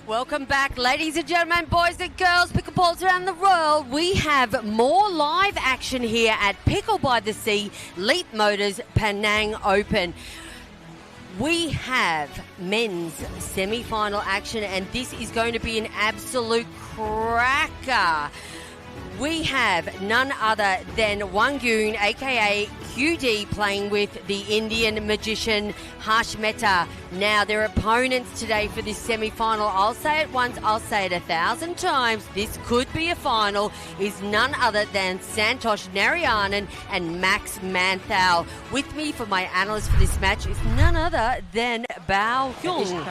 Welcome back, ladies and gentlemen, boys and girls, pickleballs around the world. We have more live action here at Pickle by the Sea, Leapmotor's Penang Open. We have men's semi-final action, and this is going to be an absolute cracker. We have none other than Wangoon, aka QD, playing with the Indian magician Harsh Mehta. Now, their opponents today for this semi-final, I'll say it once, I'll say it 1,000 times, this could be a final, is none other than Santosh Narayanan and Max Manthal. With me for my analyst for this match is none other than Bao Hyung.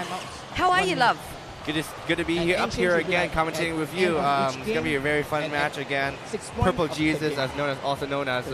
How are you, love? Good to be up here again, commentating with you. It's gonna be a very fun match again. Purple Jesus, also known as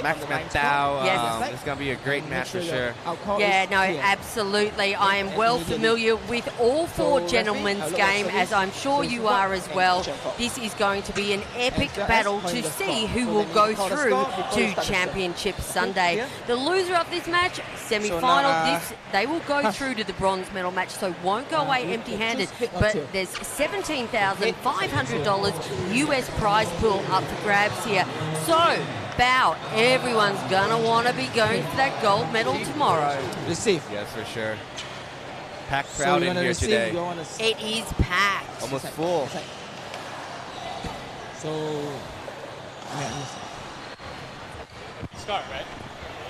Max Mantau. It's gonna be a great match for sure. Yeah, no, absolutely. I am well familiar with all four gentlemen's game, as I'm sure you are as well. This is going to be an epic battle to see who will go through to Championship Sunday. The loser of this match, semi-final, they will go through to the bronze medal match, so won't go away empty-handed. But there's $17,500 US prize pool up for grabs here. So, Bao, everyone's gonna want to be going for that gold medal tomorrow. Receive. Yes, for sure. Packed crowd in here today. It is packed. Almost full. So, Start, right?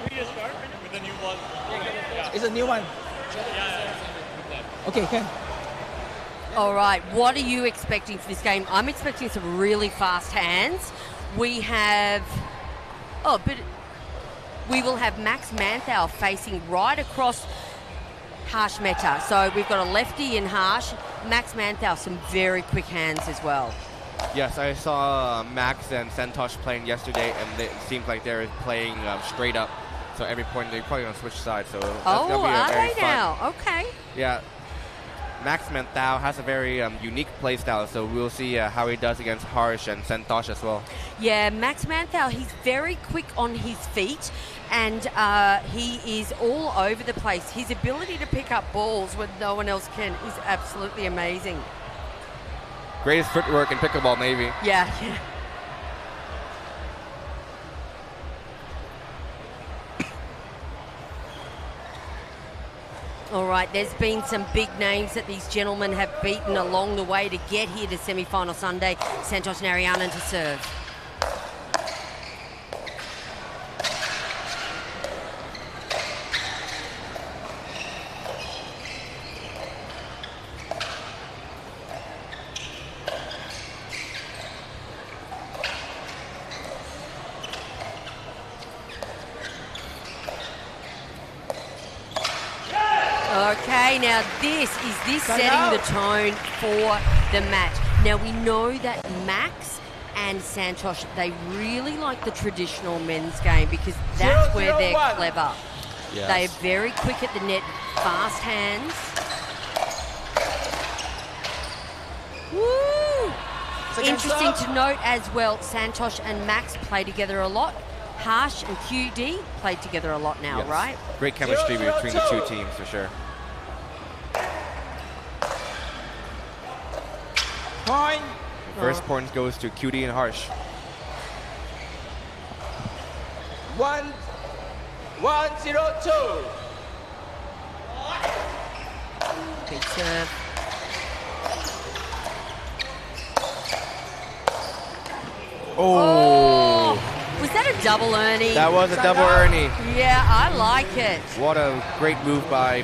We just start with the new one. It's a new one. Okay, okay. All right, what are you expecting for this game? I'm expecting some really fast hands. We have, we will have Max Manthau facing right across Harsh Mehta. So we've got a lefty in Harsh. Max Manthau, some very quick hands as well. Yes, I saw Max and Santosh playing yesterday, and it seems like they're playing straight up. So every point they're probably going to switch sides. So that's going to be a very fun. Now? Okay. Yeah. Max Manthau has a very unique play style, so we'll see how he does against Harsh and Santosh as well. Yeah, Max Manthau, he's very quick on his feet, and he is all over the place. His ability to pick up balls when no one else can is absolutely amazing. Greatest footwork in pickleball, maybe. Yeah. All right, there's been some big names that these gentlemen have beaten along the way to get here to semi-final Sunday. Santosh Narayanan to serve. Okay, now this is setting the tone for the match. Now we know that Max and Santosh, they really like the traditional men's game because that's where they're clever. Yes. They're very quick at the net, fast hands. Woo! Interesting to note as well, Santosh and Max play together a lot. Harsh and QD play together a lot now, Yes. right? Great chemistry between the two teams, for sure. Point. The first point goes to QD and Harsh. 1-0-2. Big serve. Oh! Was that a double Ernie? That was a double Ernie. Yeah, I like it. What a great move by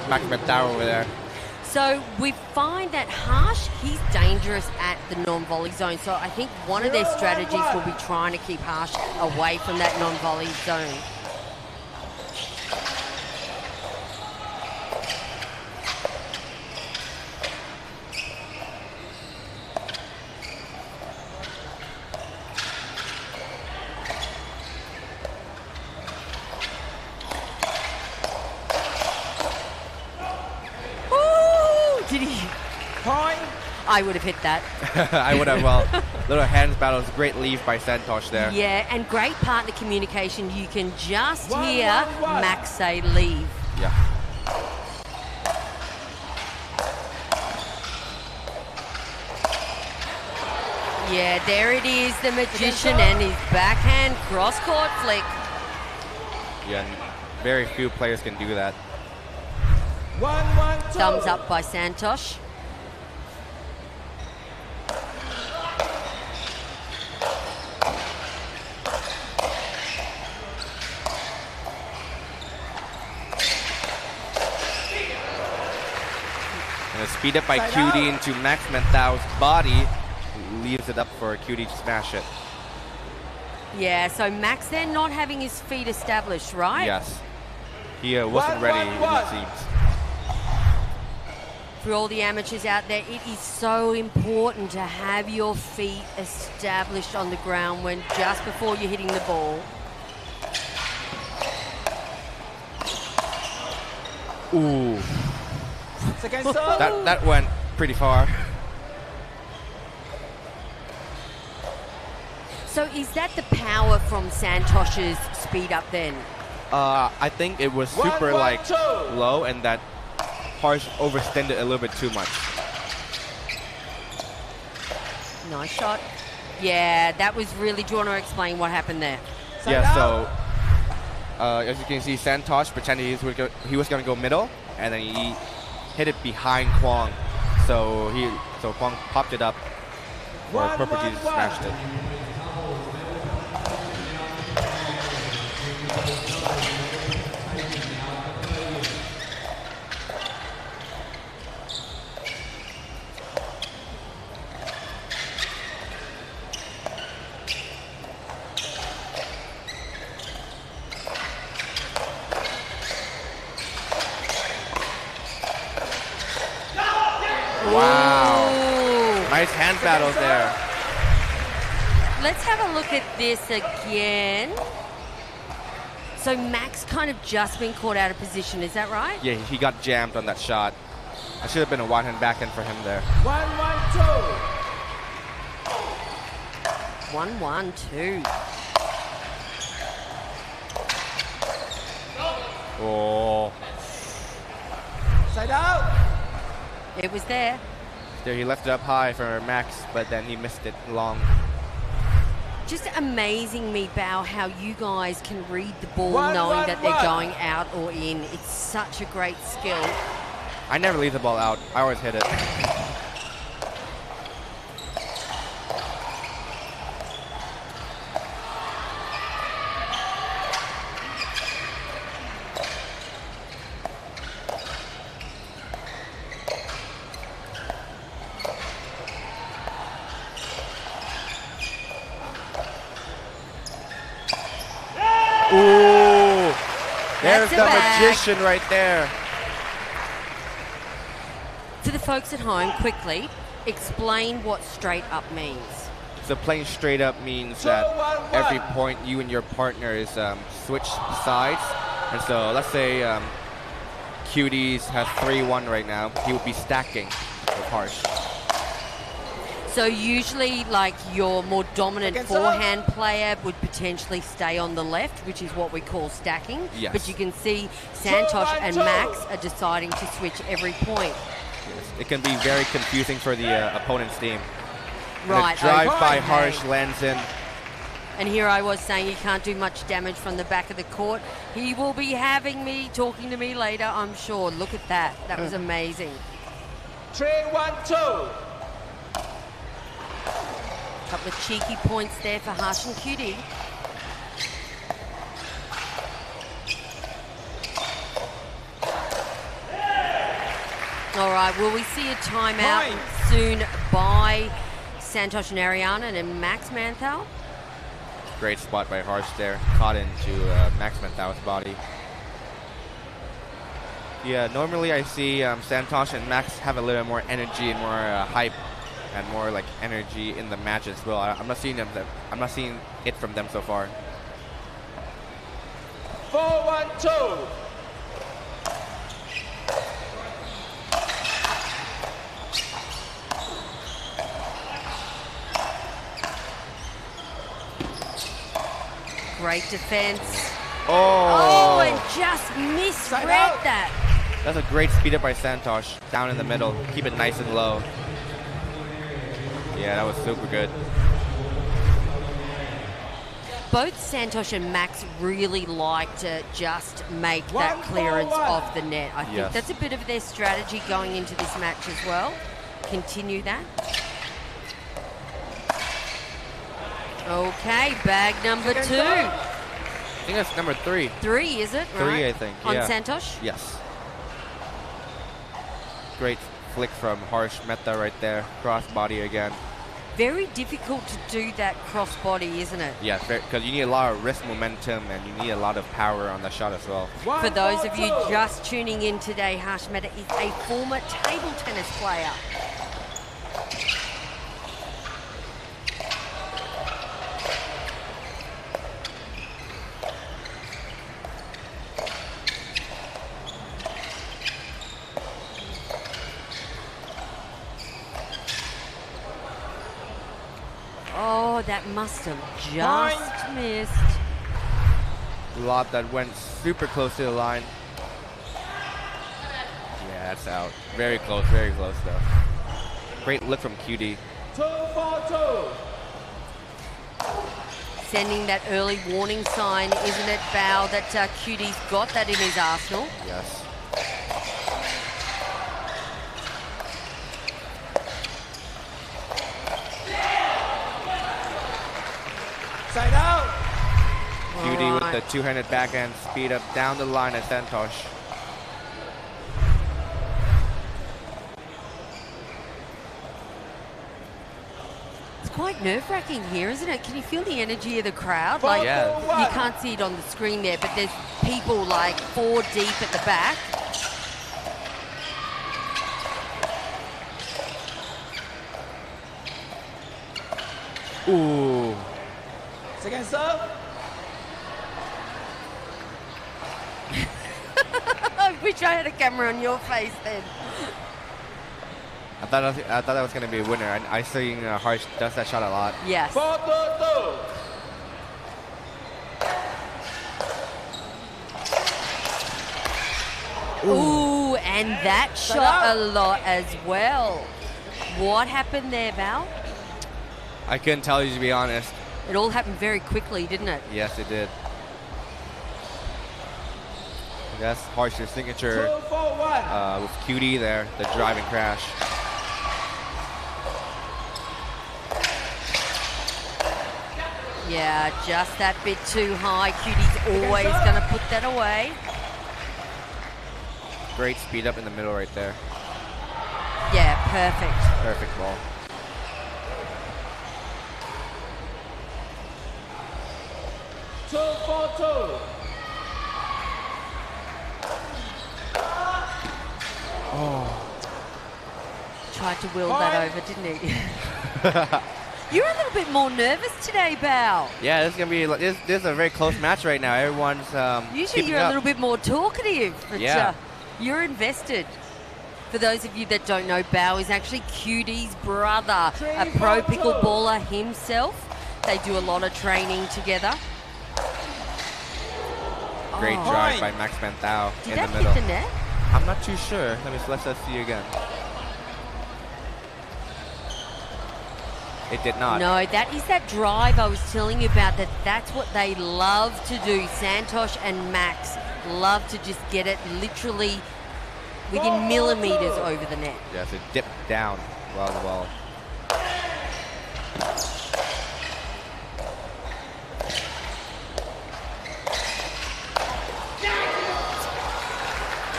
Max Mantau over there. So we find that Harsh, he's dangerous at the non-volley zone. So I think one of their strategies will be trying to keep Harsh away from that non-volley zone. Did he? Point. I would have hit that. I would have, well. Little hands battle is great leave by Santosh there. Yeah, and great partner communication. You can just hear Max say leave. Yeah. Yeah, there it is, the magician and his backhand cross-court flick. Yeah, very few players can do that. 1-1-2. Thumbs up by Santosh. And a speed up by QD into Max Manthau's body. Leaves it up for QD to smash it. Yeah, so Max there not having his feet established, right? Yes. He wasn't ready, it seems. for all the amateurs out there, it is so important to have your feet established on the ground when just before you're hitting the ball. Ooh. Second serve. That went pretty far. So is that the power from Santosh's speed up then? I think it was super low, and that Harsh overextended a little bit too much. Nice shot. Yeah, that was really. Do you want to explain what happened there? Yeah, so as you can see, Santosh pretended he was going to go middle, and then he hit it behind Kwong. So Kwong popped it up, or Purple Jesus smashed it. Wow. Nice hand battle there. Let's have a look at this again. So Max kind of just been caught out of position, is that right? Yeah, he got jammed on that shot. That should have been a one-hand backhand for him there. 1-1-2. 1-1-2. Oh. Side out. It was there. There, he left it up high for Max, but then he missed it long. Just amazing me, Bao, how you guys can read the ball knowing that they're going out or in. It's such a great skill. I never leave the ball out. I always hit it. Ooh, there's the magician right there. To the folks at home, quickly, explain what straight up means. So playing straight up means that every point you and your partner is switch sides. And so let's say Cuties has 3-1 right now. He will be stacking with Harsh. So usually, like, your more dominant forehand player would potentially stay on the left, which is what we call stacking. Yes. But you can see Santosh and Max are deciding to switch every point. Yes. It can be very confusing for the opponent's team. Right. And a drive by Harsh lands in. And here I was saying he can't do much damage from the back of the court. He will be talking to me later, I'm sure. Look at that. That was amazing. 3-1-2. Couple of cheeky points there for Harsh and Cutie. All right, will we see a timeout soon by Santosh and Ariana and Max Manthal? Great spot by Harsh there. Caught into Max Manthal's body. Yeah, normally I see Santosh and Max have a little more energy and more hype and more like energy in the match as well. I'm not seeing I'm not seeing it from them so far. 4-1-2. Great defense. Oh, and just misread that. That's a great speed up by Santosh. Down in the middle. Keep it nice and low. Yeah, that was super good. Both Santosh and Max really like to just make that clearance off the net. I think that's a bit of their strategy going into this match as well. Continue that. Okay, bag number 2. I think that's number 3. 3, is it? 3, right. I think. On yeah. Santosh? Yes. Great flick from Harsh Mehta right there. Cross body again. Very difficult to do that crossbody, isn't it? Yeah, because you need a lot of wrist momentum and you need a lot of power on the shot as well. For those of you just tuning in today, Hashmeta is a former table tennis player. Oh, that must have just missed. Lob that went super close to the line. Yeah, that's out. Very close though. Great look from QD. 2-4-2. Sending that early warning sign, isn't it, Bao, that QD's got that in his arsenal? Yes. Side out. QD with the two-handed backhand speed up down the line at Santosh. It's quite nerve-wracking here, isn't it? Can you feel the energy of the crowd? Like, yeah. You can't see it on the screen there, but there's people like 4 deep at the back. Ooh. Second serve. I wish I had a camera on your face then. I thought that was gonna be a winner. I seen Harsh does that shot a lot. Yes. 4-2-2. Ooh, and that shot a lot as well. What happened there, Val? I couldn't tell you, to be honest. It all happened very quickly, didn't it? Yes, it did. That's Harsh's signature with QD there, the driving crash. Yeah, just that bit too high. QD's always going to put that away. Great speed up in the middle right there. Yeah, perfect. Perfect ball. Oh. Tried to will that over, didn't he? You're a little bit more nervous today, Bao. Yeah, this is gonna be this is a very close match right now. Everyone's usually you're a little bit more talkative, but yeah. You're invested. For those of you that don't know, Bao is actually QD's brother, a pro pickleballer himself. They do a lot of training together. Great drive by Max Panthao in the middle. Did that hit the net? I'm not too sure. Let's see again. It did not. No, that is that drive I was telling you about. That's what they love to do. Santosh and Max love to just get it literally within millimeters over the net. Yes, it dipped down while the ball.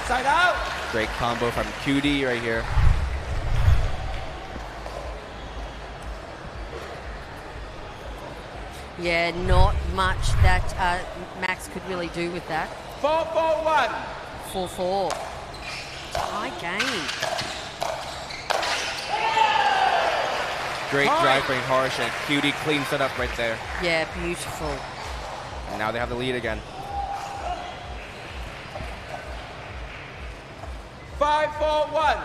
Side out. Great combo from QD right here. Yeah, not much that Max could really do with that. 4-4-1. 4-4. Tie game. Great drive by Harsh, and QD cleans it up right there. Yeah, beautiful. And now they have the lead again. 5-4-1.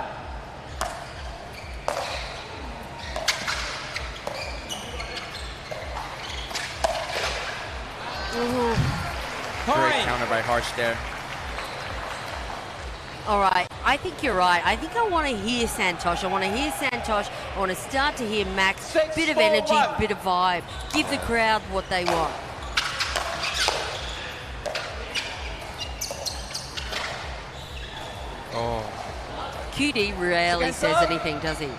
Great counter by Harsh there. All right, I think you're right. I think I want to hear Santosh. I want to hear Santosh. I want to start to hear Max. Bit of energy, bit of vibe. Give the crowd what they want. Oh. QD rarely says anything, does he?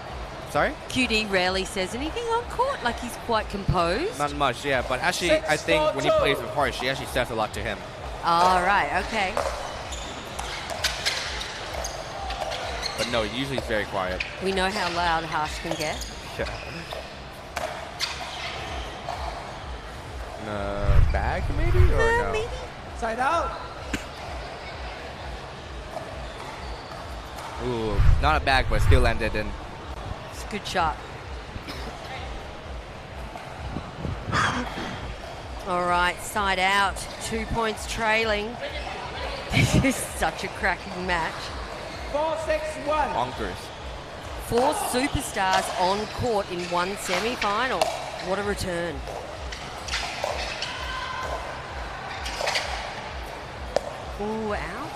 Sorry? QD rarely says anything on court, like he's quite composed. Not much, yeah. But actually, I think when he plays with Harsh, he actually says a lot to him. All right, okay. But no, usually he's very quiet. We know how loud Harsh can get. Yeah. bag maybe or no? Maybe. Side out. Ooh, not a bag, but still landed in. It's a good shot. All right, side out. 2 points trailing. This is such a cracking match. 4-6-1. Bonkers. 4 superstars on court in one semi-final. What a return. Ooh, out?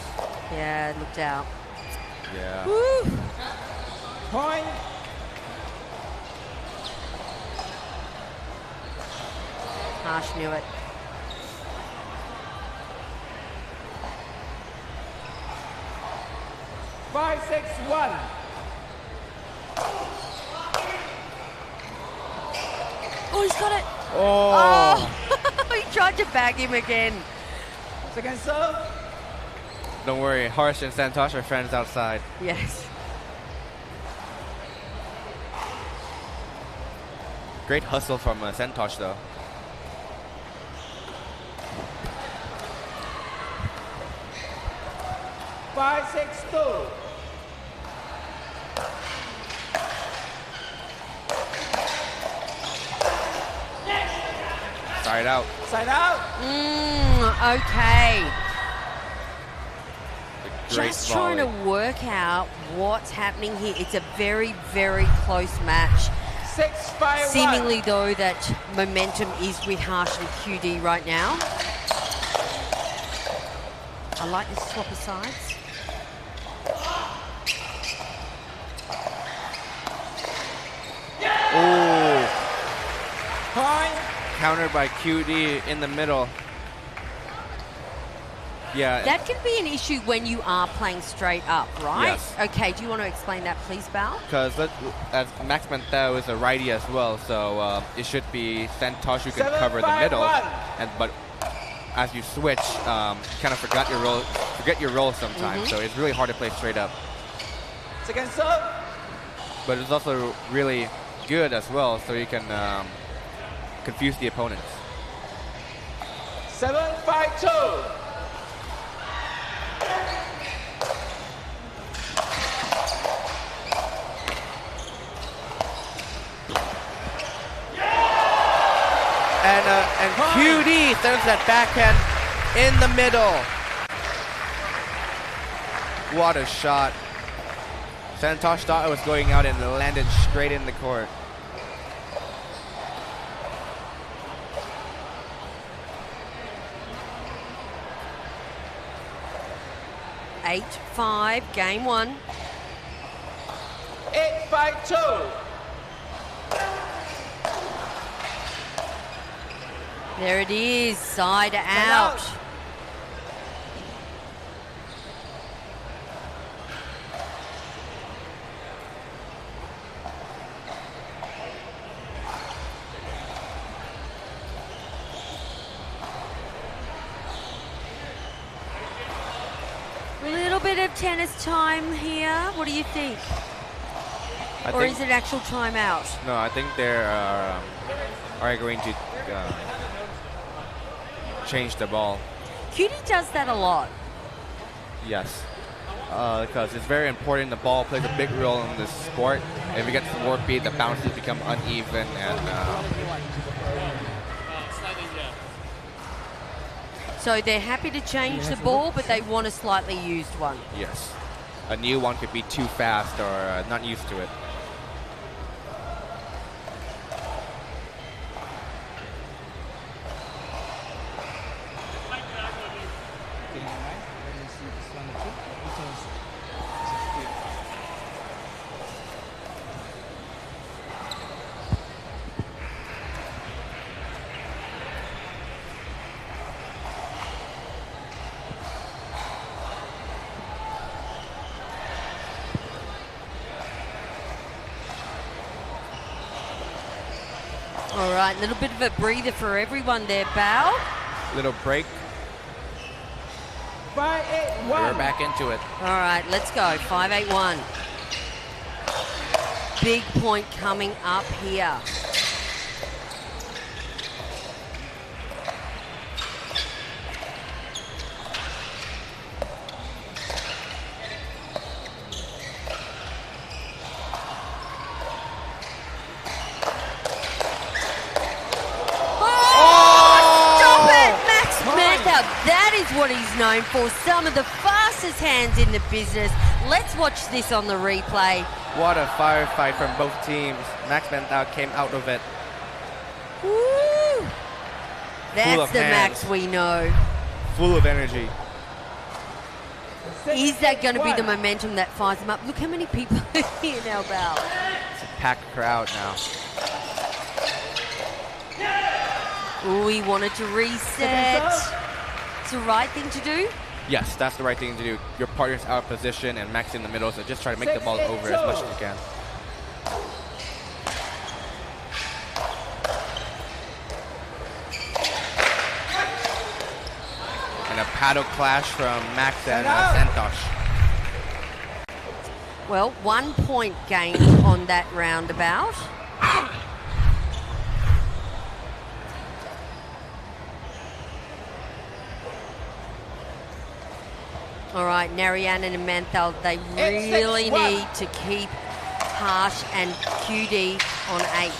Yeah, it looked out. Yeah. Woo. Point. Harsh knew it. Five, 6-1. Oh, he's got it. Oh. He tried to bag him again. Second serve. Don't worry, Harsh and Santosh are friends outside. Yes. Great hustle from Santosh though. Five, 6-2. Side out. Side out. Okay. Great Just trying volley. to work out what's happening here. It's a very, very close match. 6-5-1. Seemingly, though, that momentum is with Harsh and QD right now. I like this swap of sides. Oh. Point. Countered by QD in the middle. Yeah. That can be an issue when you are playing straight up, right? Yes. Okay, do you want to explain that, please, Bal? Because as Max Manteo is a righty as well, so it should be Santosh who can cover the middle. 7-5-1. But as you switch, kind of forget your role sometimes. So it's really hard to play straight up. Second serve. But it's also really good as well, so you can confuse the opponents. 7-5-2. And QD sends that backhand in the middle. What a shot. Santosh thought it was going out and it landed straight in the court. Eight, 5, game 1. 8-5-2. There it is, side out. A little bit of tennis time here. What do you think? Or is it actual timeout? No, I think they are going to change the ball. QD does that a lot. Yes. Because it's very important. The ball plays a big role in this sport. If it gets warpy, the bounces become uneven and So they're happy to change the ball, but they want a slightly used one. yes. A new one could be too fast or not used to it. All right, a little bit of a breather for everyone there, Bal. Little break. 5-8-1. We're back into it. All right, let's go. 5-8-1. Big point coming up here. known for some of the fastest hands in the business. Let's watch this on the replay. What a firefight from both teams. Max Manthao came out of it. Woo! That's of the hands. Max we know. Full of energy. Is that going to be the momentum that fires him up? Look how many people are here now, Val. It's a packed crowd now. Ooh, he wanted to reset. It's the right thing to do. Yes, that's the right thing to do. Your partner's out of position and Max in the middle, so just try to make the ball over as much as you can. And a paddle clash from Max and Santosh. Well, 1 point gained on that roundabout. All right, Narayanan and Manthal, they really need to keep Harsh and QD on 8.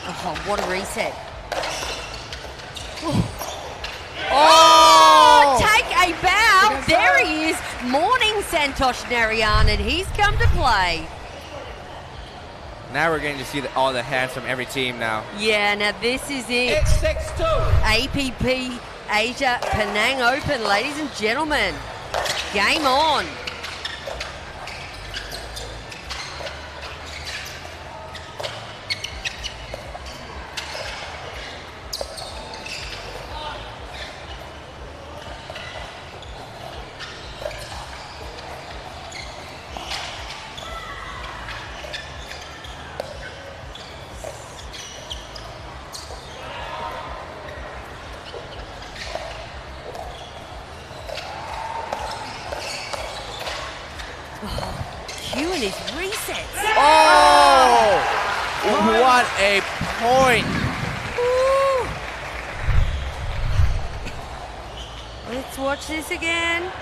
Oh, what a reset. Oh, take a bow. There he is. Morning, Santosh Narayanan. He's come to play. Now we're getting to see all the hands from every team now. Yeah, now this is it. It's 6-2. APP Asia Penang Open, ladies and gentlemen. Game on. Q and his resets. Oh! What a point! Ooh. Let's watch this again.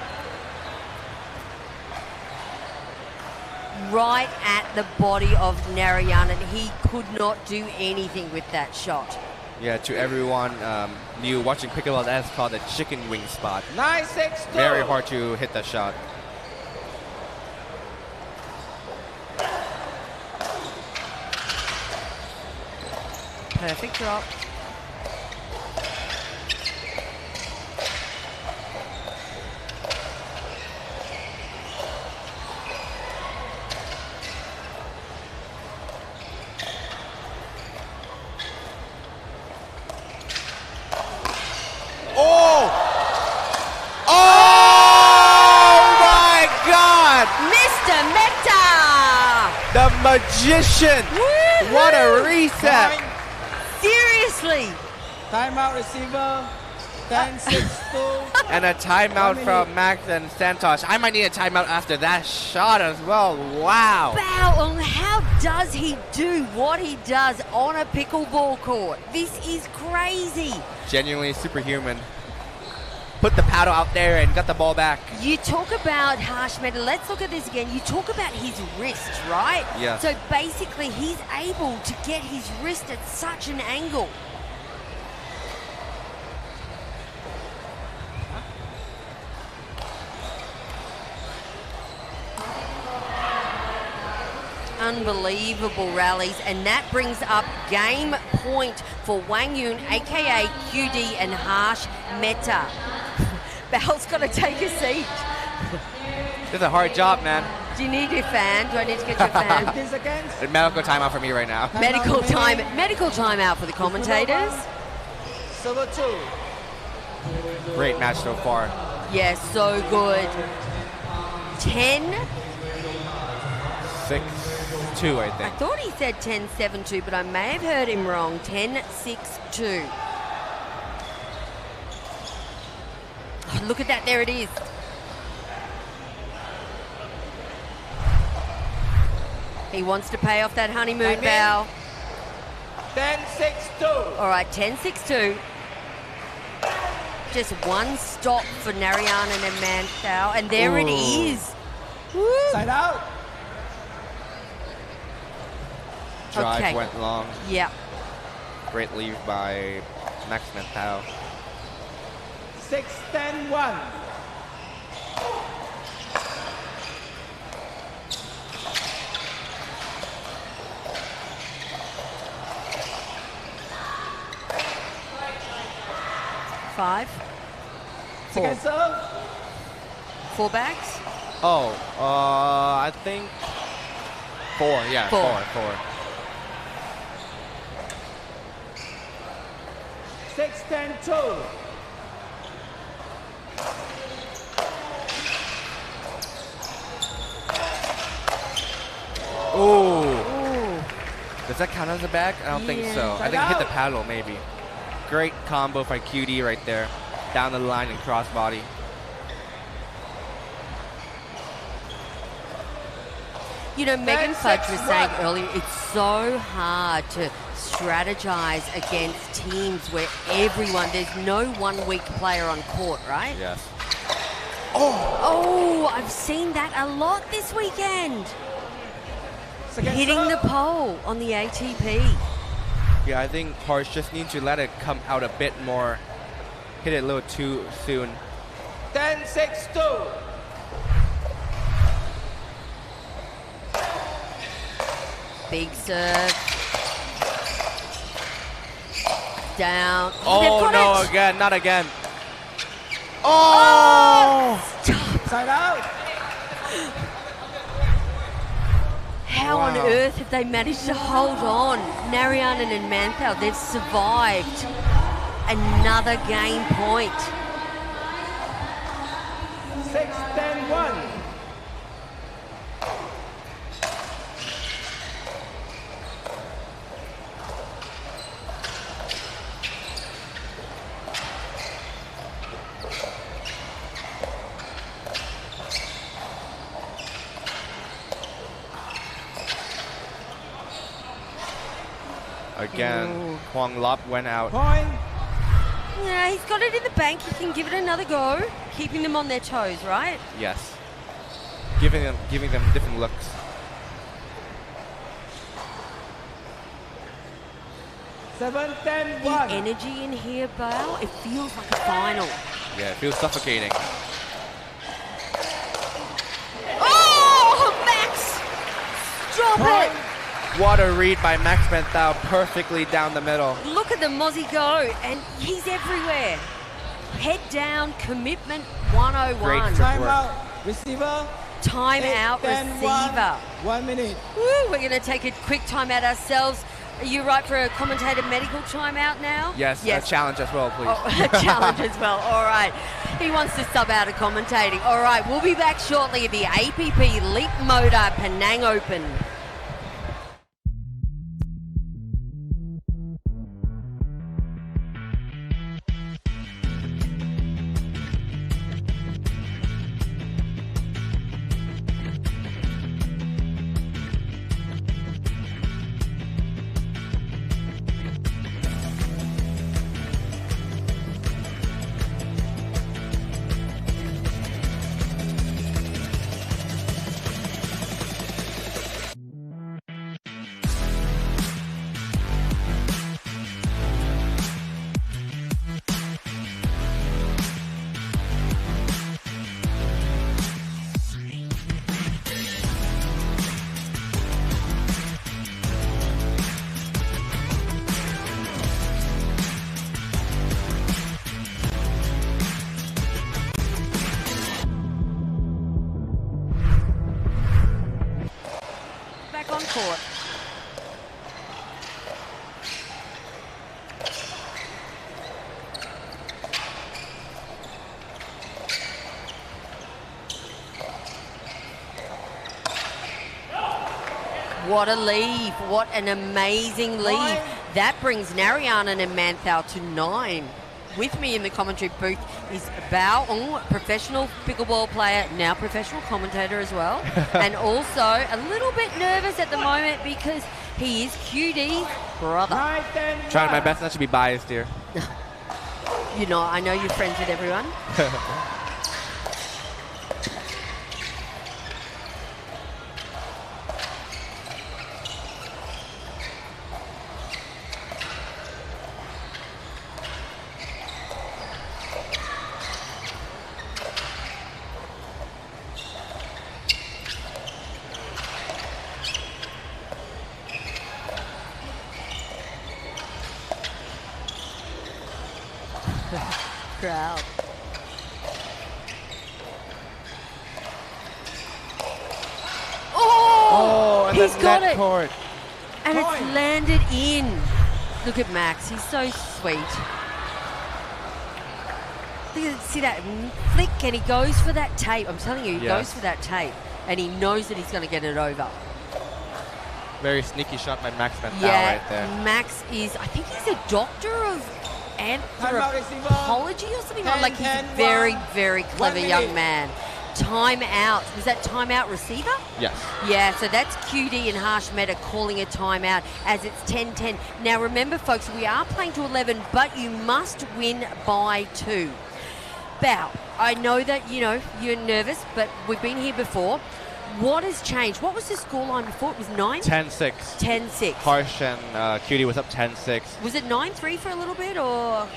Right at the body of Narayanan. He could not do anything with that shot. Yeah, to everyone new watching pickleball, that's called a chicken wing spot. 9-6-2. Very hard to hit that shot. Perfect drop. Oh! Oh my God! Mr. Mehta! The magician! Woo-hoo! What a reset! Seriously! Timeout receiver. 10-6-2. And a timeout from Max and Santosh. I might need a timeout after that shot as well. Wow! Wow, how does he do what he does on a pickleball court? This is crazy. Genuinely superhuman. Put the paddle out there and got the ball back. You talk about Harsh Mehta. Let's look at this again. You talk about his wrist, right? Yeah. So basically, he's able to get his wrist at such an angle. Unbelievable rallies, and that brings up game point for Wang Yun, aka QD, and Harsh Mehta. Bal's got to take a seat. This is a hard job, man. Do you need your fan? Do I need to get your fan? A medical timeout for me right now. Medical timeout for the commentators. Server 2. Great match so far. Yes, so good. 10. 6-2, I I think. thought he said 10-7-2, but I may have heard him wrong. 10-6-2. Oh, look at that, there it is. He wants to pay off that honeymoon vow. 10-6-2. All right, 10-6-2. Just one stop for Narayanan and Manthal, and there it is. Woo. Side out. Drive Okay. went long. Yeah. Great leave by Max Mentao. 6-10-1. Five. Second serve. 4 bags. Oh, I think 4. Yeah, 4. 6-10-2. Oh. Does that count as a bag? I don't think so. I think it hit the Out. paddle maybe. Great combo by QD right there. Down the line and crossbody. You know, Megan 10, Fudge 6, was saying 1. earlier, it's so hard to strategize against teams where there's no one weak player on court, right? Yes. Oh, I've seen that a lot this weekend. Hitting the pole on the ATP. Yeah, I think Harsh just needs to let it come out a bit more. Hit it a little too soon. 10-6-2. Big serve. Down. Oh, they've got no, it. again, not again. Oh! Side out. How on earth have they managed to hold on? Narayanan and Manthal, they've survived another game point. 6-10-1. Again, Huang Lop went out. Point. Yeah, he's got it in the bank. He can give it another go, keeping them on their toes, right? Yes. Giving them different looks. The 7-10-1. energy in here, Bale, it feels like a final. Yeah, it feels suffocating. Oh, Max! Stop it! What a read by Max Menthal, perfectly down the middle. Look at the Mozzie go, and he's everywhere. Head down, commitment 101. Great Timeout. Receiver. Timeout 8-10-1. receiver. 1 minute. Woo, we're going to take a quick timeout ourselves. Are you right for a commentator medical timeout now? Yes, a challenge as well, please. Oh, a challenge as well. All right. He wants to sub out of commentating. All right, we'll be back shortly at the APP Leapmotor Penang Open. Back on court. What a leave. What an amazing leave. That brings Narayanan and Manthal to 9. With me in the commentary booth is Bao Ong, professional pickleball player, now professional commentator as well. And also a little bit nervous at the moment because he is QD's brother. Trying my best not to be biased here. You know, I know you're friends with everyone. crowd. Oh, and he's then got net it. court. And it's landed in. Look at Max. He's so sweet. See that flick, and he goes for that tape. I'm telling you, he goes for that tape, and he knows that he's going to get it over. Very sneaky shot by Max Mental Yeah, right there. Max is, I think he's a doctor of anthropology or something. Like he's a very, very clever young man. Timeout. Was that timeout receiver? Yes. Yeah, so that's QD and Harsh Meta calling a timeout as it's 10-10. Now remember, folks, we are playing to 11, but you must win by 2. Bao, I know that, you know, you're nervous, but we've been here before. What has changed? What was the scoreline before? It was 9? 10-6. 10-6. Harsh and QD was up 10-6. Was it 9-3 for a little bit, or...?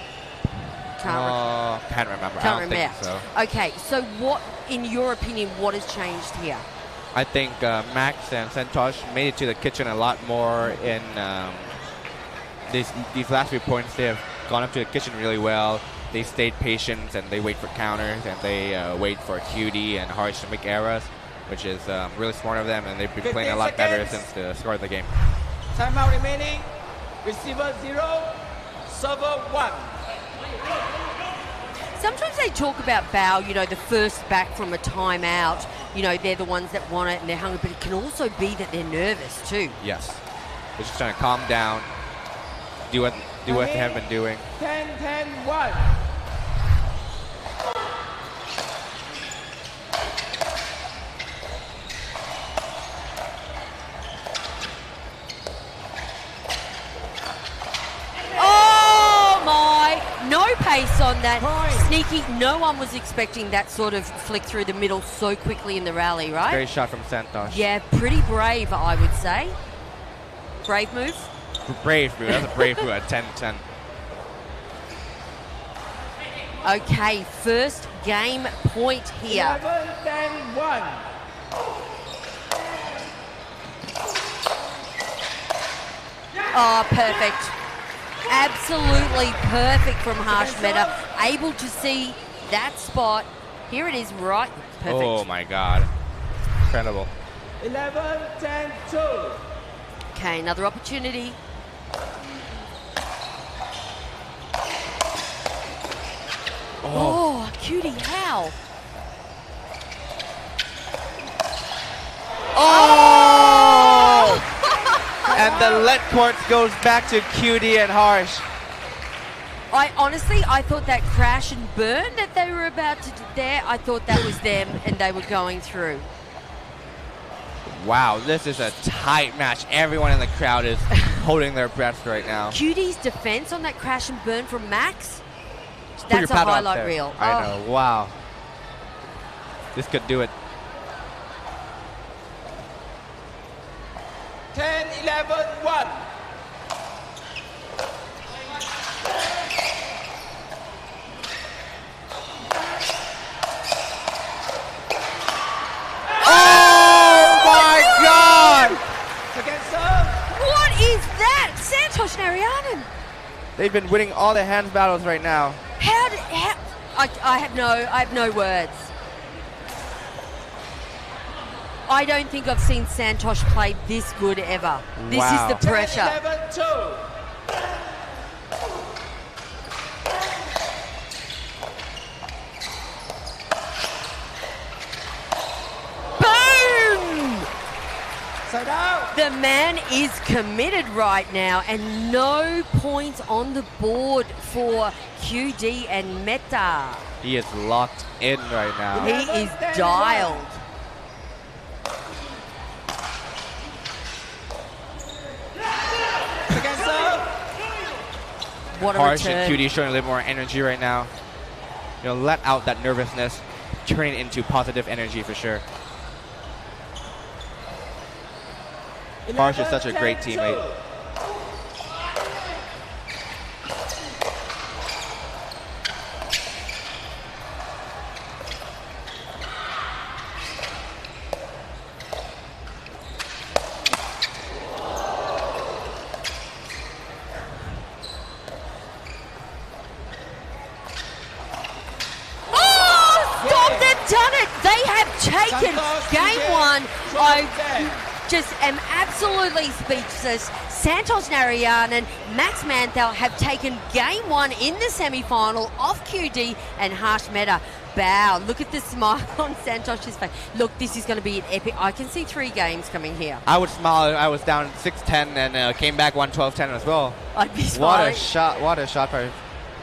Can't remember. I don't think so. Okay, so what, in your opinion, what has changed here? I think Max and Santosh made it to the kitchen a lot more in these last few points. They have gone up to the kitchen really well. They stayed patient and they wait for counters and they wait for QD and Harsh to make errors, which is really smart of them, and they've been playing a lot better since the start of the game. Timeout remaining. Receiver 0, server 1. Sometimes they talk about Bao, you know, the first back from a timeout, you know, they're the ones that want it and they're hungry, but it can also be that they're nervous too. Yes. They're just trying to calm down, do what they have been doing. 10-10-1. No pace on that. Sneaky. No one was expecting that sort of flick through the middle so quickly in the rally, right? Great shot from Santosh. Yeah, pretty brave, I would say. Brave move? Brave move. That's a brave move at 10-10. Okay, first game point here. 11-10-1. Oh, perfect. Absolutely perfect from Harsh Meta. Able to see that spot. Here it is, right. Perfect. Oh my God. Incredible. 11-10-2. Okay, another opportunity. Oh, cutie, how? Oh! And the let court goes back to QD and Harsh. I thought that crash and burn that they were about to do there, I thought that was them and they were going through. Wow, this is a tight match. Everyone in the crowd is holding their breath right now. QD's defense on that crash and burn from Max, Put that's your a paddle up highlight there. reel. I know, wow. This could do it. 10-11-1. Oh my God! Second serve. What is that? Santosh Narayanan. They've been winning all the hands battles right now. I have no words. I don't think I've seen Santosh play this good ever. This is the pressure. 10-11-2. Boom! Side out. The man is committed right now, and no points on the board for QD and Meta. He is locked in right now. He is dialed. Second serve. What a Harsh return. and QD showing a little more energy right now. You know, let out that nervousness, turn it into positive energy for sure. Harsh is such a great teammate. taken game one. I just am absolutely speechless. Santos Narayan and Max Manthal have taken game one in the semi-final off QD and Harsh Mehta. Bow. Look at the smile on Santos's face. Look, this is going to be an epic. I can see 3 games coming here. I would smile. I was down 6-10 and came back 1-12-10 as well. I'd be smiling. What a shot by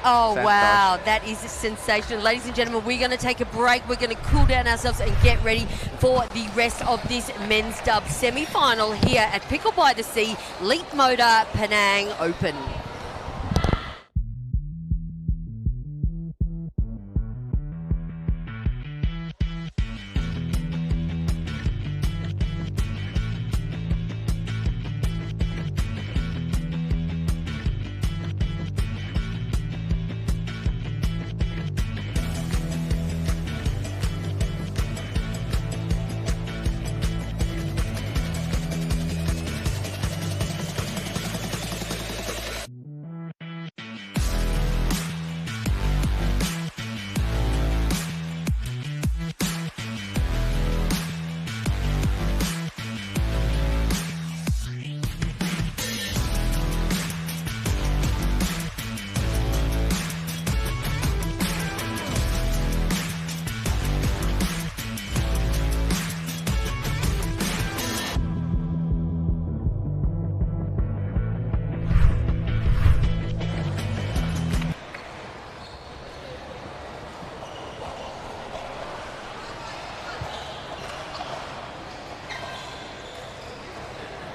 Oh, Santos. wow. That is sensational. Ladies and gentlemen, we're going to take a break. We're going to cool down ourselves and get ready for the rest of this men's dub semi-final here at Pickle by the Sea, Leapmotor Penang Open.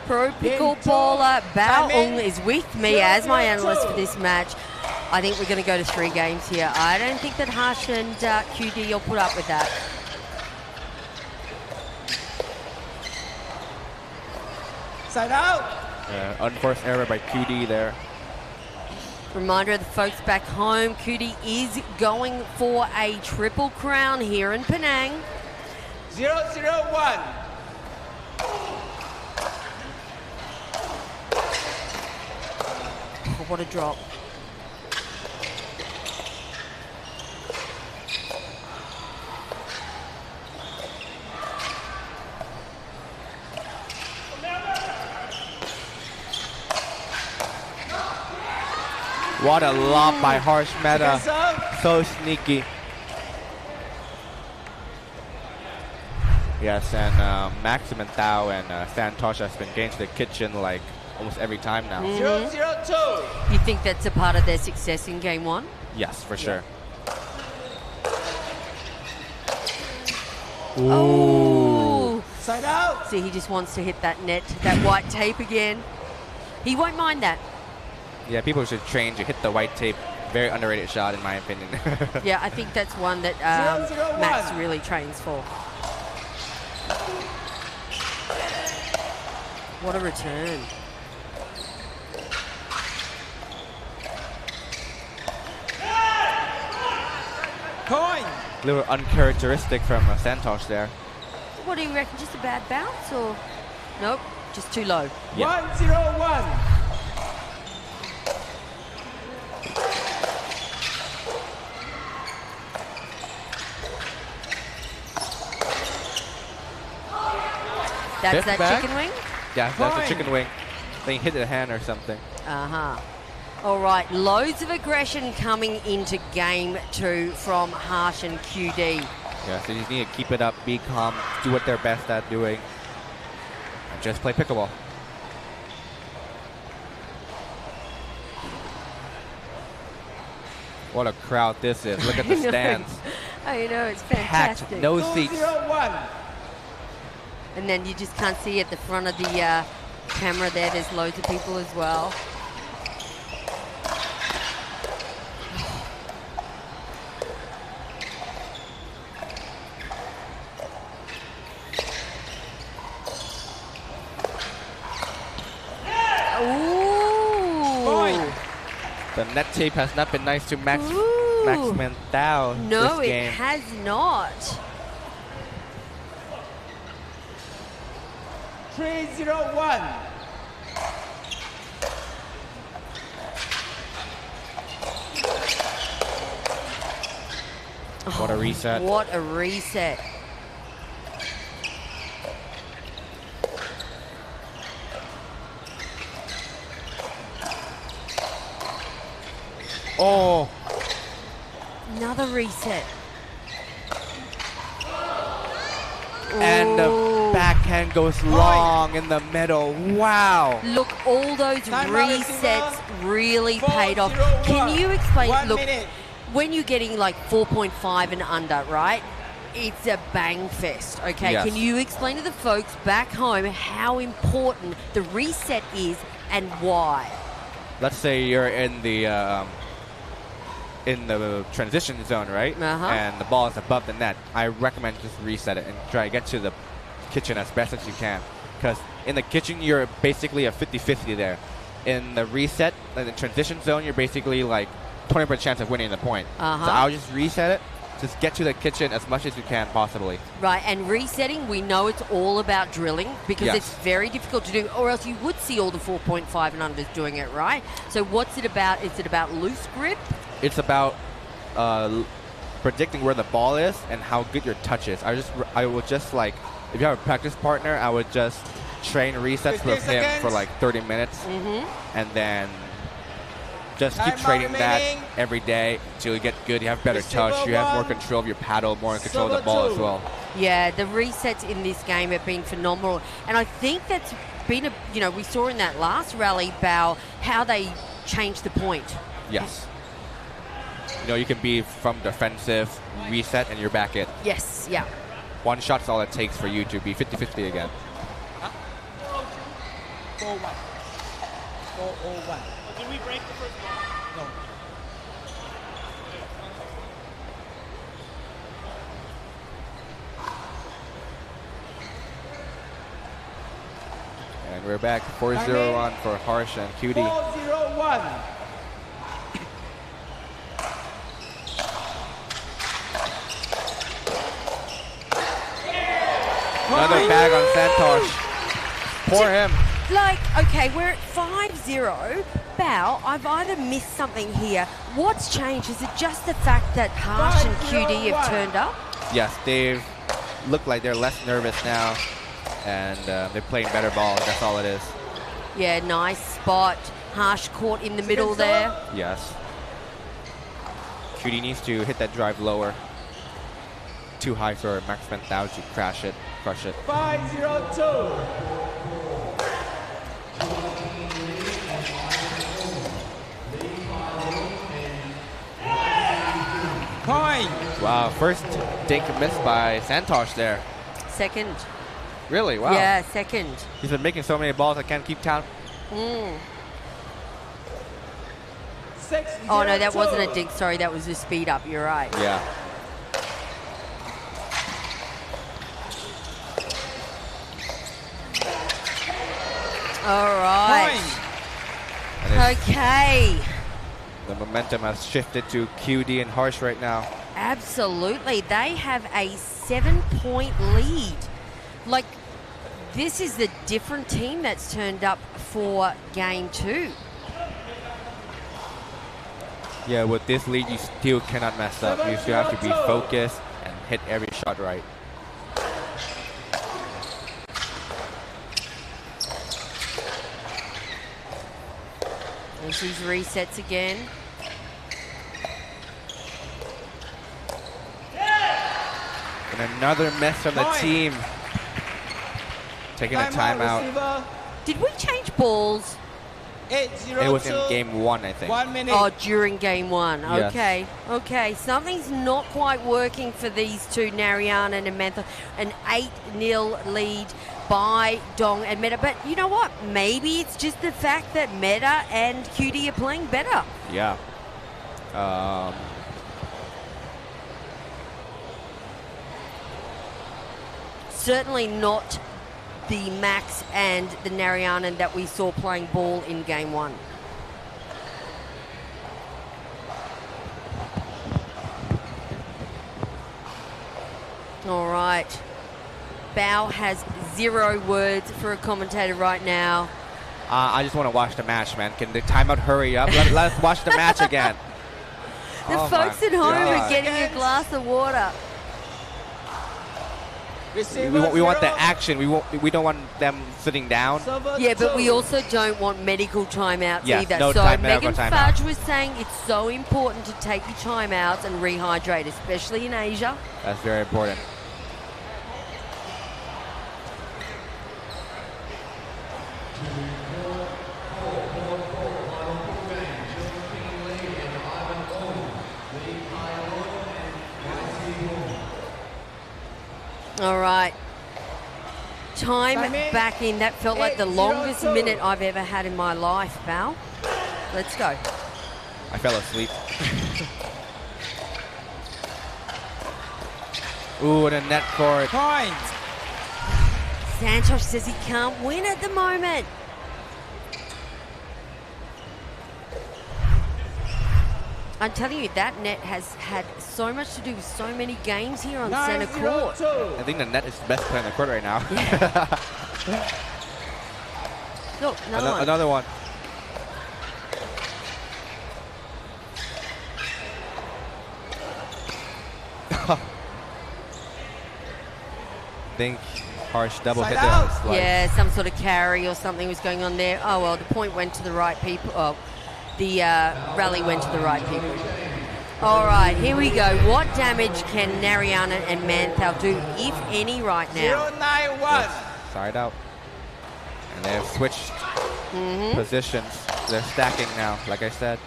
Pro pickleballer Bao Ung is with me as my analyst for this match. I think we're going to go to 3 games here. I don't think that Harsh and QD will put up with that. Side out. Unforced error by QD there. Reminder of the folks back home, QD is going for a triple crown here in Penang. 0-0-1. Oh, what a drop. What a lob by Harsh Mehta. So sneaky. Yes, and Maxim and Thao and Santosh has been getting to the kitchen like almost every time now. 0-0-2. You think that's a part of their success in game 1? Yes, for sure. Oh! Side out. See, he just wants to hit that net, that white tape again. He won't mind that. Yeah, people should train to hit the white tape. Very underrated shot, in my opinion. Yeah, I think that's one that 0-0-1. Max really trains for. What a return. Coin. A little uncharacteristic from Santosh there. What do you reckon? Just a bad bounce or? Nope, just too low. Yeah. 1-0-1. That's Fifth that back? chicken wing? Yeah, that's Fine. a chicken wing. Then you hit the hand or something. Uh-huh. All right, loads of aggression coming into game 2 from Harsh and QD. Yeah, so you just need to keep it up, be calm, do what they're best at doing, and just play pickleball. What a crowd this is. Look at the stands. I know, it's Packed, fantastic. no seats. 2-0-1. And then you just can't see at the front of the camera there, there's loads of people as well. Ooh. The net tape has not been nice to Max Ooh. Manthal No, this it game. has not. 3-0-1. What a reset. What a reset. Oh. Another reset. And the backhand goes long in the middle. Wow. Look, all those resets really paid off. Can you explain? Look, when you're getting like 4.5 and under, right? It's a bang fest, okay? Yes. Can you explain to the folks back home how important the reset is and why? Let's say you're in the transition zone, right? And the ball is above the net. I recommend just reset it and try to get to the kitchen as best as you can. Because in the kitchen, you're basically a 50-50 there. In the reset, in the transition zone, you're basically like 20% chance of winning the point. So I'll just reset it. Just get to the kitchen as much as you can possibly. Right, and resetting, we know it's all about drilling because it's very difficult to do, or else you would see all the 4.5 and unders doing it, right? So what's it about? Is it about loose grip? It's about predicting where the ball is and how good your touch is. I would just like, if you have a practice partner, I would just train resets with him for like 30 minutes, and then just keep training that every day until you get good. You have better touch. You have more control of your paddle, more control of the ball as well. Yeah, the resets in this game have been phenomenal, and I think that's been we saw in that last rally, Bao, how they changed the point. Yes. You can be from defensive, reset, and you're back in. Yes, yeah. One shot's all it takes for you to be 50-50 again. 4-1. 4-0-1. Did we break the first ball? No. And we're back 4-0-1 for Harsh and Cutie. 4-0-1. Another bag on Santosh. Poor him. Like, okay, we're at 5-0. Bao, I've either missed something here. What's changed? Is it just the fact that Harsh and Cutie have turned up? Yes, they've looked like they're less nervous now, and they're playing better ball. That's all it is. Yeah, nice spot. Harsh caught in the middle there. Yes. Cutie needs to hit that drive lower. Too high for Max Bentao to crush it. 5-0-2. Point. Wow, first dink miss by Santosh there. Second. Really? Wow. Yeah, second. He's been making so many balls I can't keep count. Oh, no, that wasn't a dink. Sorry, that was a speed up. You're right. Yeah. All right. Okay. The momentum has shifted to QD and Harsh right now. Absolutely. They have a 7-point lead. Like, this is the different team that's turned up for game 2. Yeah, with this lead, you still cannot mess up. You still have to be focused and hit every shot right. There's these resets again. And another miss from the team. Taking a timeout. Did we change balls? 8-0-2. It was in game 1, I think. 1 minute. Oh, during game 1. Yes. Okay. Okay. Something's not quite working for these two, Narayan and Amantha. An 8-0 lead by Dong and Meta. But you know what? Maybe it's just the fact that Meta and QD are playing better. Yeah. Certainly not the Max and the Narayanan that we saw playing ball in game 1. All right. Bao has 0 words for a commentator right now. I just want to watch the match, man. Can the timeout hurry up? Let's watch the match again. The folks at home are getting a glass of water. we want the action. We don't want them sitting down. Yeah, but we also don't want medical timeouts Yes, either. no So medical Megan timeout. Fudge was saying it's so important to take your timeouts and rehydrate, especially in Asia. That's very important. All right. Time back in. That felt like the longest minute I've ever had in my life, Val. Let's go. I fell asleep. Ooh, and a net court. Point. Santos says he can't win at the moment. I'm telling you, that net has had so much to do with so many games here on centre court. I think the net is the best player on the court right now. Look, another one. Another one. I think Harsh double hit there on the slice. Yeah, some sort of carry or something was going on there. Oh, well, the point went to the right people. Oh, the rally went to the right people. All right, here we go. What damage can Narayana and Manthal do, if any, right now? 091. Side out. And they have switched positions. They're stacking now, like I said.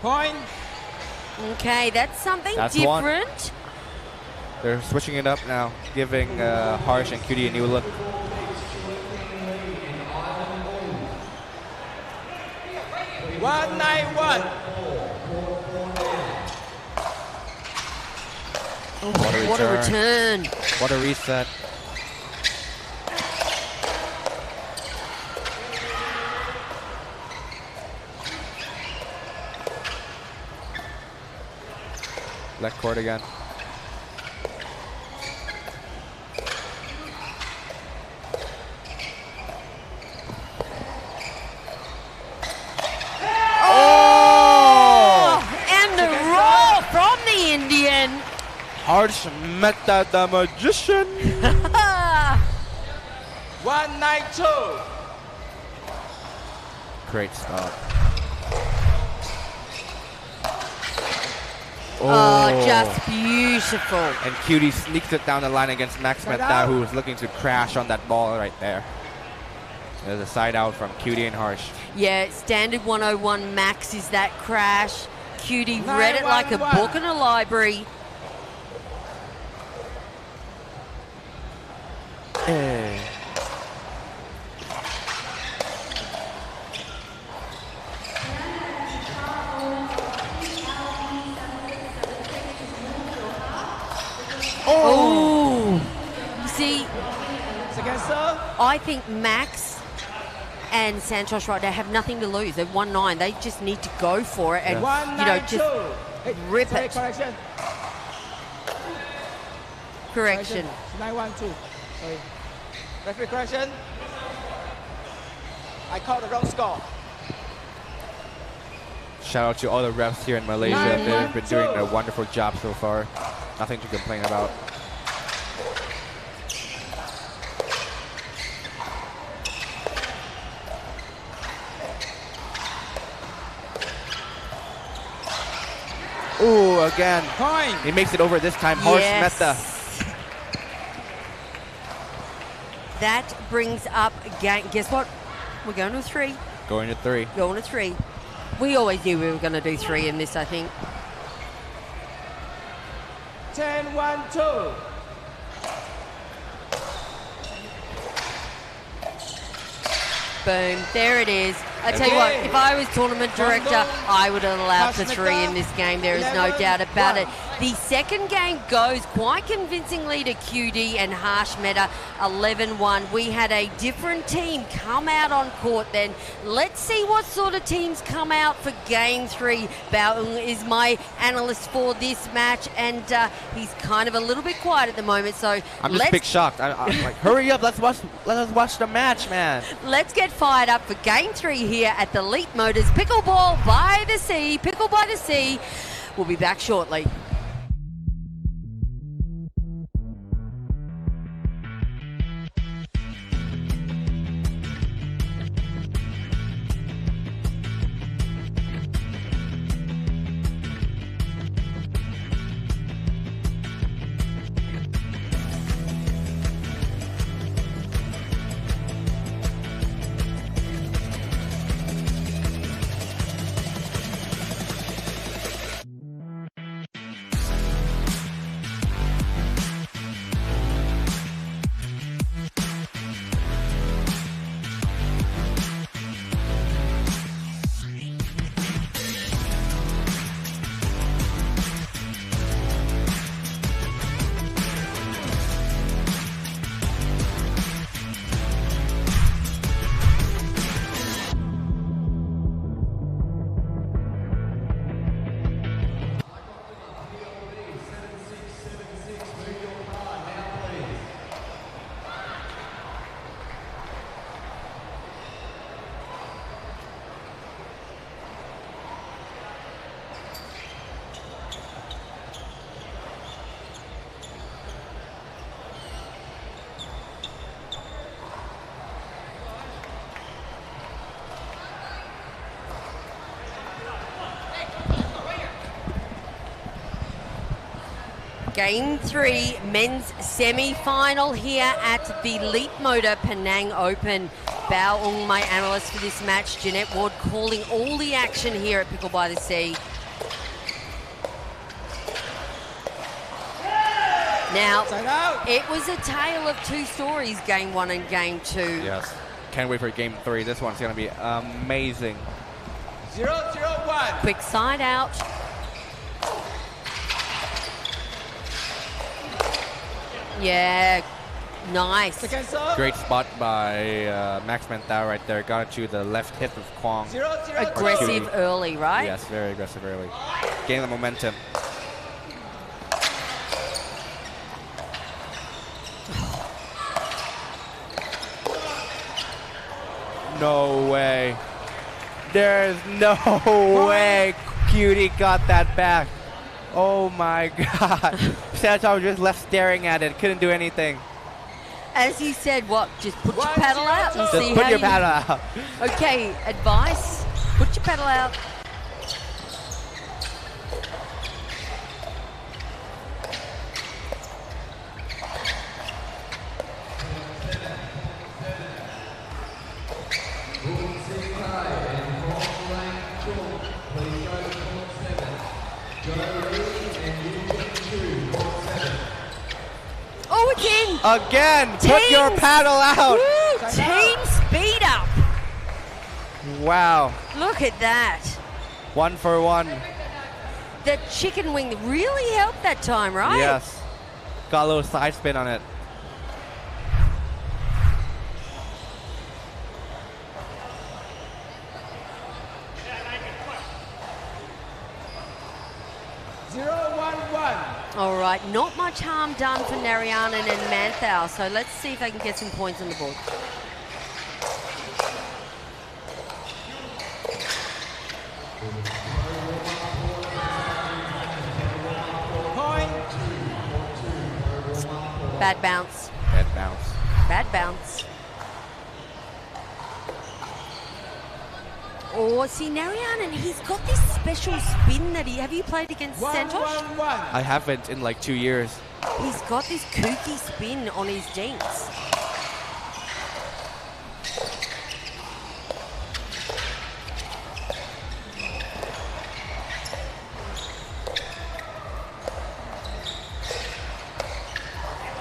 Point. Okay, that's something That's different. one. They're switching it up now, giving Harsh and Cutie a new look. One 91. What a return. What a reset. Left court again. And the roll from the Indian. Harsh Mehta the magician. 192. Great stop. Oh, just beautiful. And Cutie sneaks it down the line against Max Mehta, who was looking to crash on that ball right there. There's a side out from Cutie and Harsh. Yeah, standard 101 max is that crash. Cutie read it like a book in a library. Hey. Oh! You see, Second serve. I think Max and Santos right now have nothing to lose. They're 1-9. They just need to go for it and, you know, just rip it. Correction. Correction. 912. Sorry. Referee correction. I called the wrong score. Shout out to all the refs here in Malaysia. They've been doing a wonderful job so far. Nothing to complain about. Ooh, again. Point. He makes it over this time. Harsh Mehta. That brings up again. Guess what? We're going to 3. Going to 3. Going to 3. We always knew we were going to do 3 in this, I think. 10-1-2. Boom. There it is. I tell you what, if I was tournament director, I would have allowed for 3 in this game. There is no doubt about it. The second game goes quite convincingly to QD and Harsh Meta, 11-1. We had a different team come out on court then. Let's see what sort of teams come out for game 3. Bao is my analyst for this match, and he's kind of a little bit quiet at the moment, so I'm just big shocked. I'm like, hurry up, let us watch the match, man. Let's get fired up for game 3 here at the Leapmotor's Pickleball by the Sea. Pickle by the Sea. We'll be back shortly. Game 3, men's semi-final here at the Leapmotor Penang Open. Bao my analyst for this match. Jeanette Ward calling all the action here at Pickle by the Sea. Now, it was a tale of two stories, game 1 and game 2. Yes. Can't wait for game 3. This one's going to be amazing. 0-0-1. Quick side out. Yeah, nice. Great spot by Max Mantau right there. Got it to the left hip of Kwong. Aggressive early, right? Yes, very aggressive early. Gain the momentum. No way. There's no way Cutie got that back. Oh my God. Santos was just left staring at it. Couldn't do anything. As you said, what? Just put your paddle out and Just see put how your you... paddle out. Okay, advice. Put your paddle out. Oh, again. Again. Put your paddle out. Woo, team speed up. Wow. Look at that. 1 for 1. The chicken wing really helped that time, right? Yes. Got a little side spin on it. All right, not much harm done for Narayanan and Manthau, so let's see if they can get some points on the board. Bad bounce. Bad bounce. Bad bounce. Oh, see, Narayanan, he's got this special spin that he... Have you played against Santosh? I haven't in like 2 years. He's got this kooky spin on his dinks.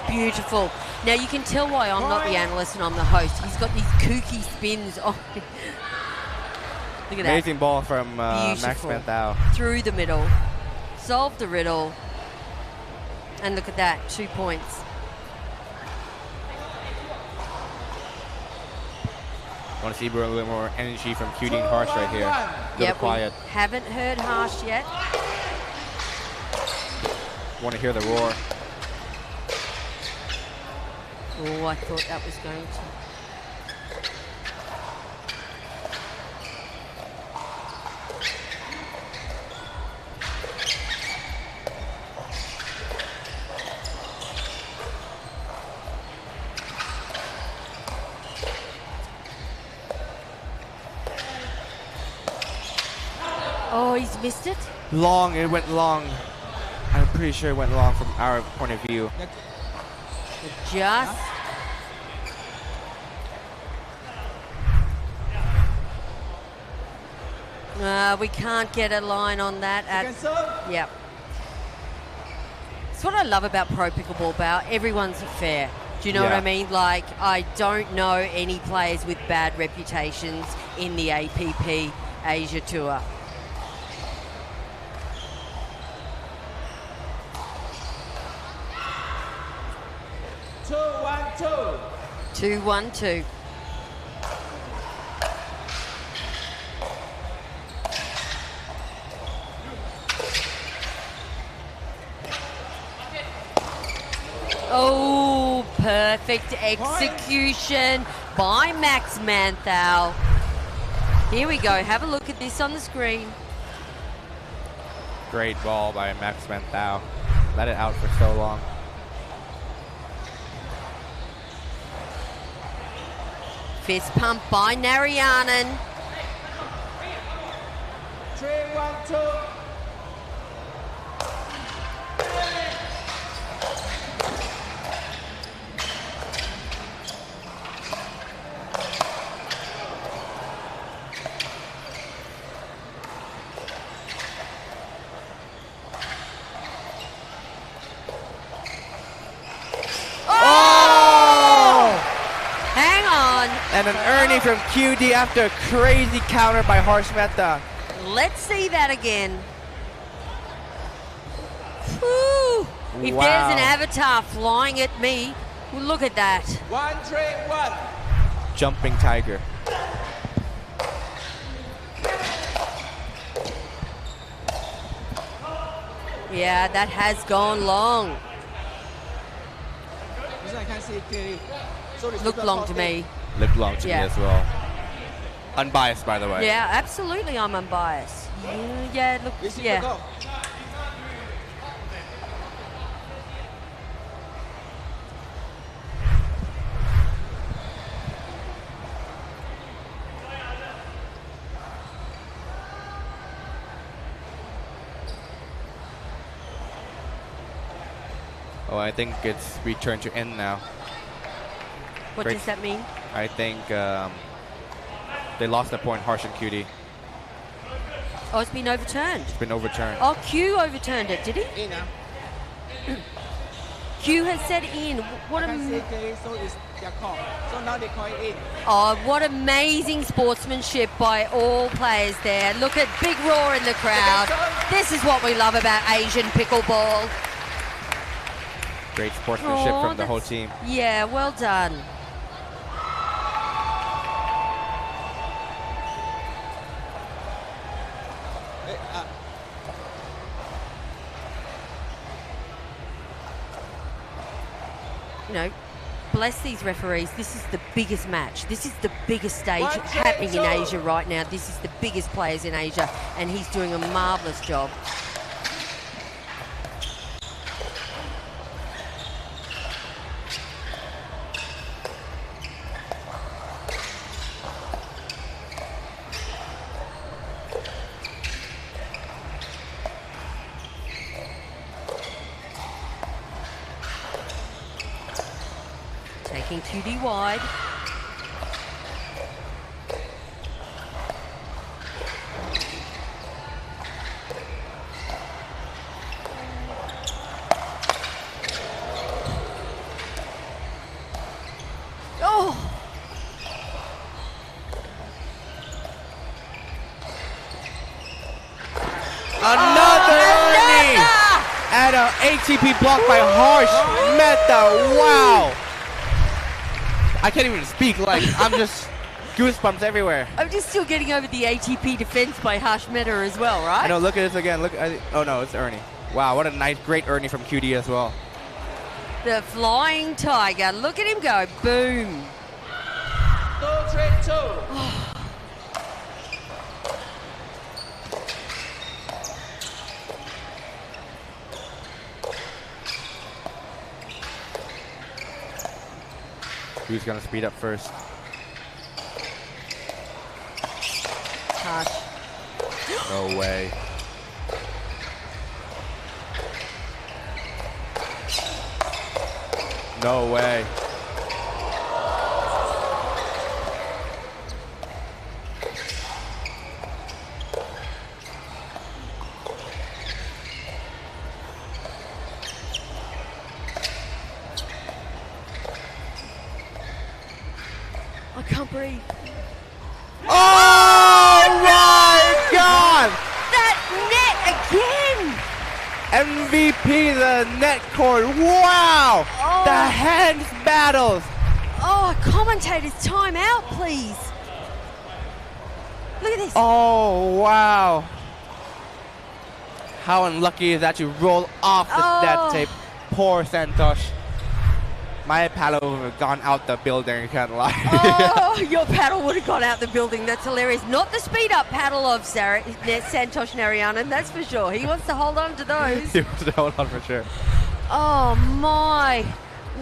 Beautiful. Now you can tell why I'm not the analyst and I'm the host. He's got these kooky spins on. Look at that. Amazing ball from Max Mantau. Through the middle. Solved the riddle. And look at that, 2 points. Want to see a little bit more energy from QD and Harsh right here. A little quiet. We haven't heard Harsh yet. Want to hear the roar. Oh, I thought that was going to. Oh, he's missed it? Long, it went long. I'm pretty sure it went long from our point of view. Just. We can't get a line on that. Yep. That's what I love about Pro Pickleball, Bao. Everyone's fair. Do you know what I mean? Like, I don't know any players with bad reputations in the APP Asia Tour. Two, 1, 2. Oh, perfect execution by Max Manthal. Here we go. Have a look at this on the screen. Great ball by Max Manthal. Let it out for so long. Fist pump by Narayanan. 3, 1, 2. And an Ernie from QD after a crazy counter by Harsh Mehta. Let's see that again. Whew. If there's an avatar flying at me, well, look at that. 1, 3, 1. Jumping tiger. Yeah, that has gone long. I can't see it clearly. So looked long to me. Looked long to me as well. Unbiased, by the way. Yeah, absolutely, I'm unbiased. Yeah, look, yeah. Oh, I think it's returned to end now. What does that mean? I think they lost the point, Harsh and QD. Oh, it's been overturned. It's been overturned. Oh, Q overturned it, did he? In now. Q has said in. What so it's their call. So now they call it in. Oh, what amazing sportsmanship by all players there. Look at big roar in the crowd. This is what we love about Asian pickleball. Great sportsmanship from the whole team. Yeah, well done. You know, bless these referees. This is the biggest match. This is the biggest stage happening in Asia right now. This is the biggest players in Asia, and he's doing a marvellous job. Taking QD wide. Oh! Another Ernie! At a ATP blocked by Harsh Mehta. Wow. I can't even speak. Like, I'm just goosebumps everywhere. I'm just still getting over the ATP defense by Harsh Mehta as well, right? I know, look at this again. Look, oh no, it's Ernie. Wow, what a nice, great Ernie from QD as well. The Flying Tiger. Look at him go. Boom. Who's gonna speed up first? Harsh. No way. No way. I can't breathe. Oh my God! That net again! MVP the net court. Wow! Oh. The hands battles. Oh, commentators, time out, please. Look at this. Oh, wow. How unlucky is that to roll off the net tape? Poor Santosh. My paddle would have gone out the building, I can't lie. Oh, your paddle would have gone out the building. That's hilarious. Not the speed-up paddle of Santosh Narayanan, that's for sure. He wants to hold on to those. He wants to hold on for sure. Oh, my.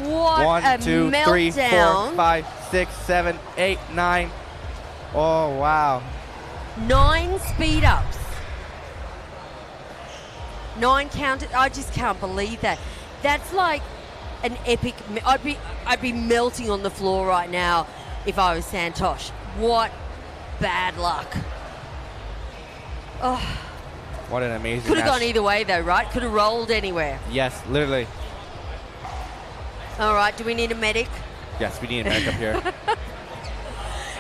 What a 1, 2, meltdown. 3, 4, 5, 6, 7, 8, 9. Oh, wow. 9 speed-ups. 9 counted. I just can't believe that. That's like an epic. I'd be melting on the floor right now if I was Santosh. What bad luck. Oh. What an amazing Could have match. gone either way though, right? Could have rolled anywhere. Yes, literally. All right, do we need a medic? Yes, we need a medic up here.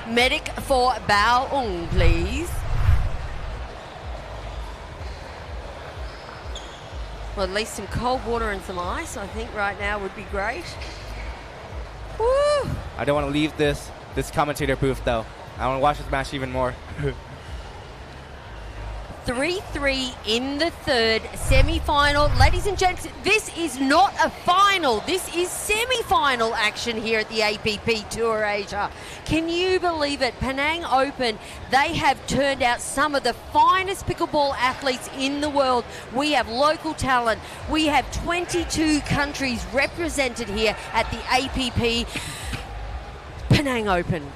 Medic for Bao Ung, please. Well, at least some cold water and some ice, I think, right now would be great. Woo! I don't want to leave this commentator booth, though. I want to watch this match even more. 3-3 in the third semi-final. Ladies and gents, this is not a final. This is semi-final action here at the APP Tour Asia. Can you believe it? Penang Open, they have turned out some of the finest pickleball athletes in the world. We have local talent. We have 22 countries represented here at the APP Penang Open.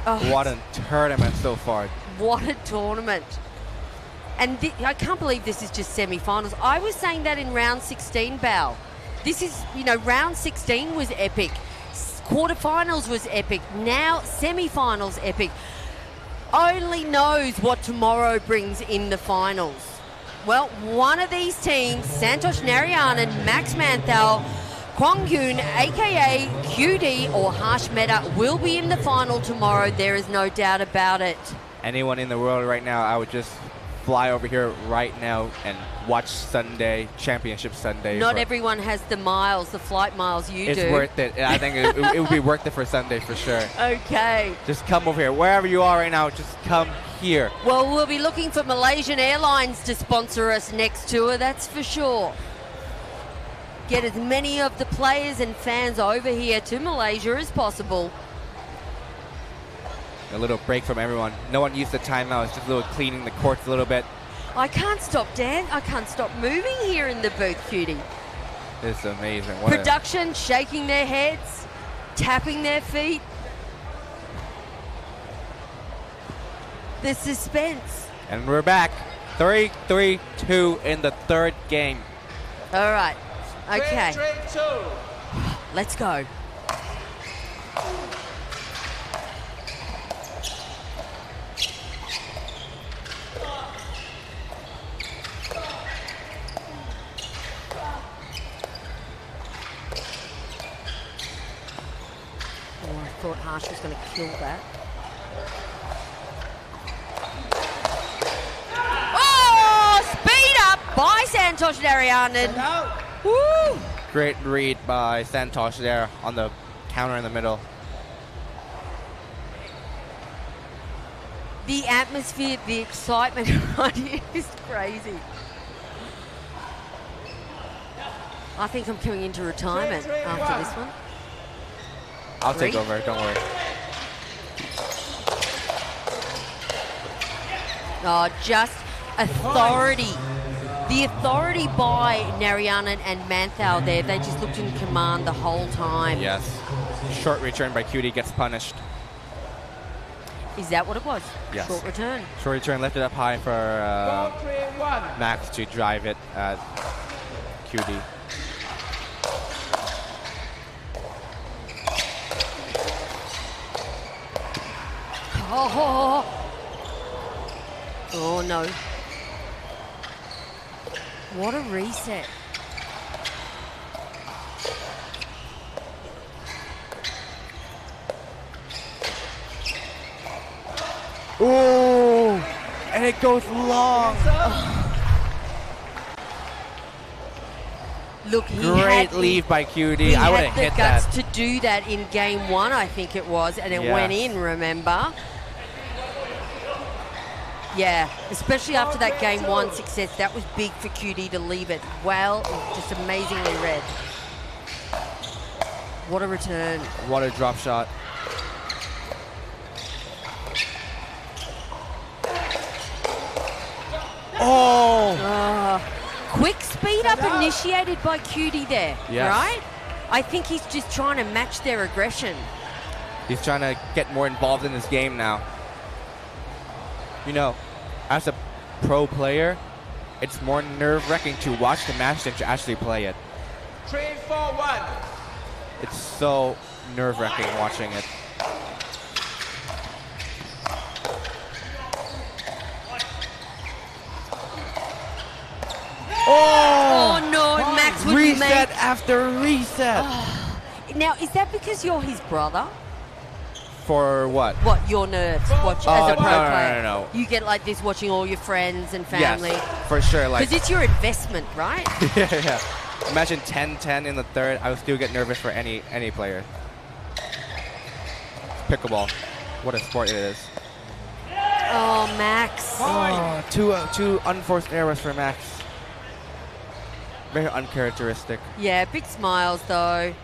Oh, What a tournament so far. what a tournament. And I can't believe this is just semi-finals. I was saying that in round 16, Bao. This is, round 16 was epic. Quarterfinals was epic. Now semi-finals epic. Only knows what tomorrow brings in the finals. Well, one of these teams, Santosh Narayanan, Max Manthal, Kwang Yoon, aka QD or Harsh Mehta, will be in the final tomorrow. There is no doubt about it. Anyone in the world right now, I would just fly over here right now and watch Sunday, Championship Sunday. Not everyone has the miles, the flight miles you do. It's worth it. I think it would be worth it for Sunday for sure. Okay. Just come over here. Wherever you are right now, just come here. Well, we'll be looking for Malaysian Airlines to sponsor us next tour, that's for sure. Get as many of the players and fans over here to Malaysia as possible. A little break from everyone. No one used the timeout. It's just a little cleaning the courts a little bit. I can't stop I can't stop moving here in the booth, Cutie. It's amazing. Production shaking their heads, tapping their feet. The suspense. And we're back. 3-3-2 in the third game. All right. Okay. Let's go. Oh, I thought Harsh was going to kill that. Oh, speed up! by Santosh Narayanan. Woo! Great read by Santosh there on the counter in the middle. The atmosphere, the excitement around here is crazy. I think I'm coming into retirement after this one. I'll take over, don't worry. Oh, just authority. The authority by Narayanan and Manthau there, they just looked in command the whole time. Yes. Short return by Cutie gets punished. Is that what it was? Yes. Short return. Short return lifted up high for Max to drive it at Cutie. Oh no. What a reset. Ooh! And it goes long. Look, he Great had leave by Cutie. He I would have had hit the guts that. to do that in game one, I think it was, and it Yeah. went in, remember? Yeah, especially after that game one success, that was big for Cutie to leave it. Well, just amazingly read. What a return. What a drop shot. Oh! Quick speed up initiated by Cutie there, Yes. right? I think he's just trying to match their aggression. He's trying to get more involved in this game now. You know, as a pro player, it's more nerve-wracking to watch the match than to actually play it. 3-4-1. It's so nerve-wracking watching it. Oh no, Max would Reset make... after reset. Now, is that because you're his brother? For what? What, your nerves watch as a pro no, player? no. You get like this watching all your friends and family. Yes, for sure. Like, Because it's your investment, right? yeah. Imagine 10-10 in the third. I would still get nervous for any player. Pickleball. What a sport it is. Oh, Max. Oh, two unforced errors for Max. Very uncharacteristic. Yeah, big smiles though.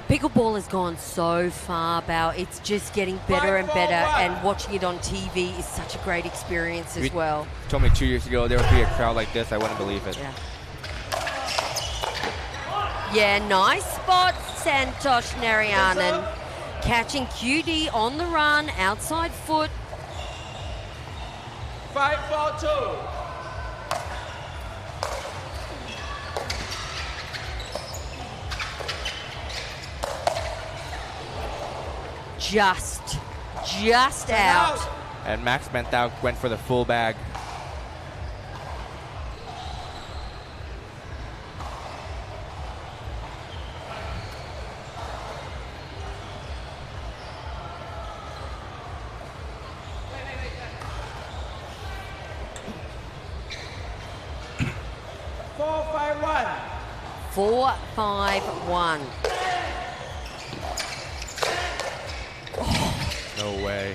Pickleball has gone so far, Bao. It's just getting better and better, and watching it on TV is such a great experience as well. You told me 2 years ago there would be a crowd like this. I wouldn't believe it. Yeah, nice spot, Santosh Narayanan. Catching Cutie on the run, outside foot. 5-4-2. Just out. And Max Manthau went for the full bag. Four, five, one. No way.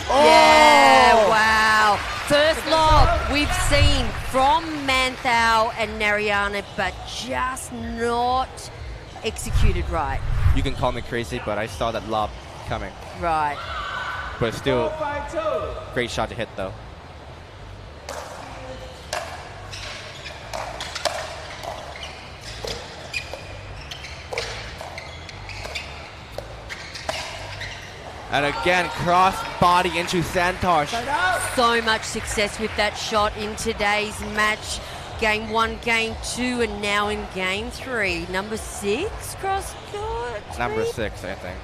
Yeah, wow. First lob we've seen from Manthau and Narayanan, but just not executed right. You can call me crazy, but I saw that lob coming. Right. But still, great shot to hit though. And again, cross body into Santosh. So much success with that shot in today's match. Game 1, Game 2, and now in Game 3. Number 6 cross court. Number 6, I think.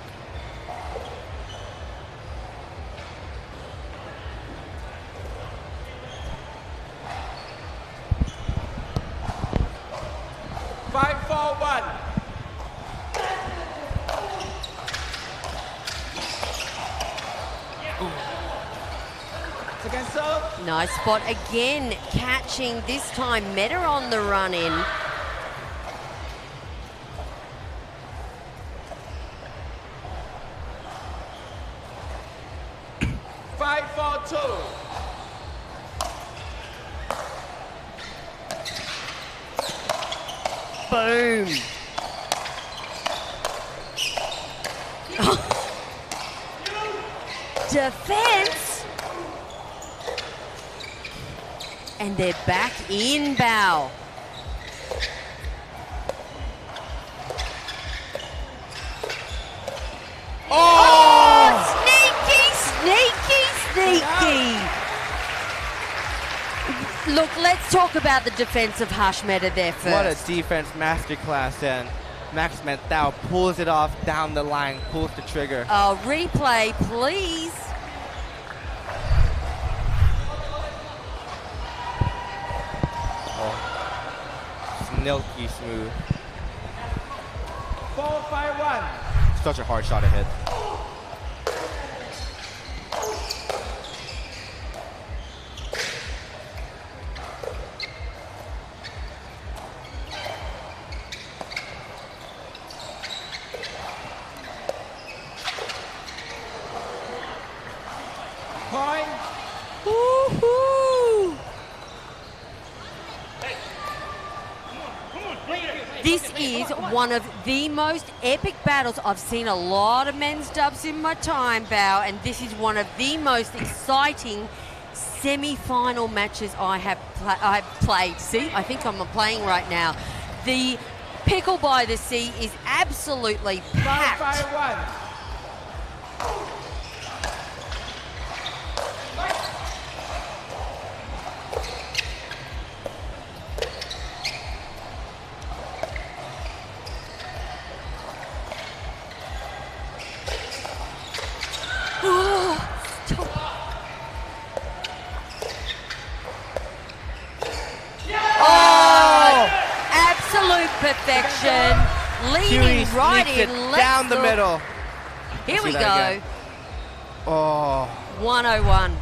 Nice spot again, catching this time Meta on the run in. Five for two. Boom. Defense. And they're back in, Bao. Oh! Sneaky. Look, let's talk about the defense of Hush Meta there first. What a defense masterclass then. Max Menthau pulls it off down the line, pulls the trigger. Oh, replay, please. Milky smooth. 4-5-1. Such a hard shot to hit. Point. Woohoo! This is one of the most epic battles. I've seen a lot of men's dubs in my time, Bao, and this is one of the most exciting semi-final matches I have played. See, I think I'm playing right now. The Pickle by the Sea is absolutely packed. 5-5-1. Perfection, leading right in, down the middle. Here we go. Again. Oh, 101.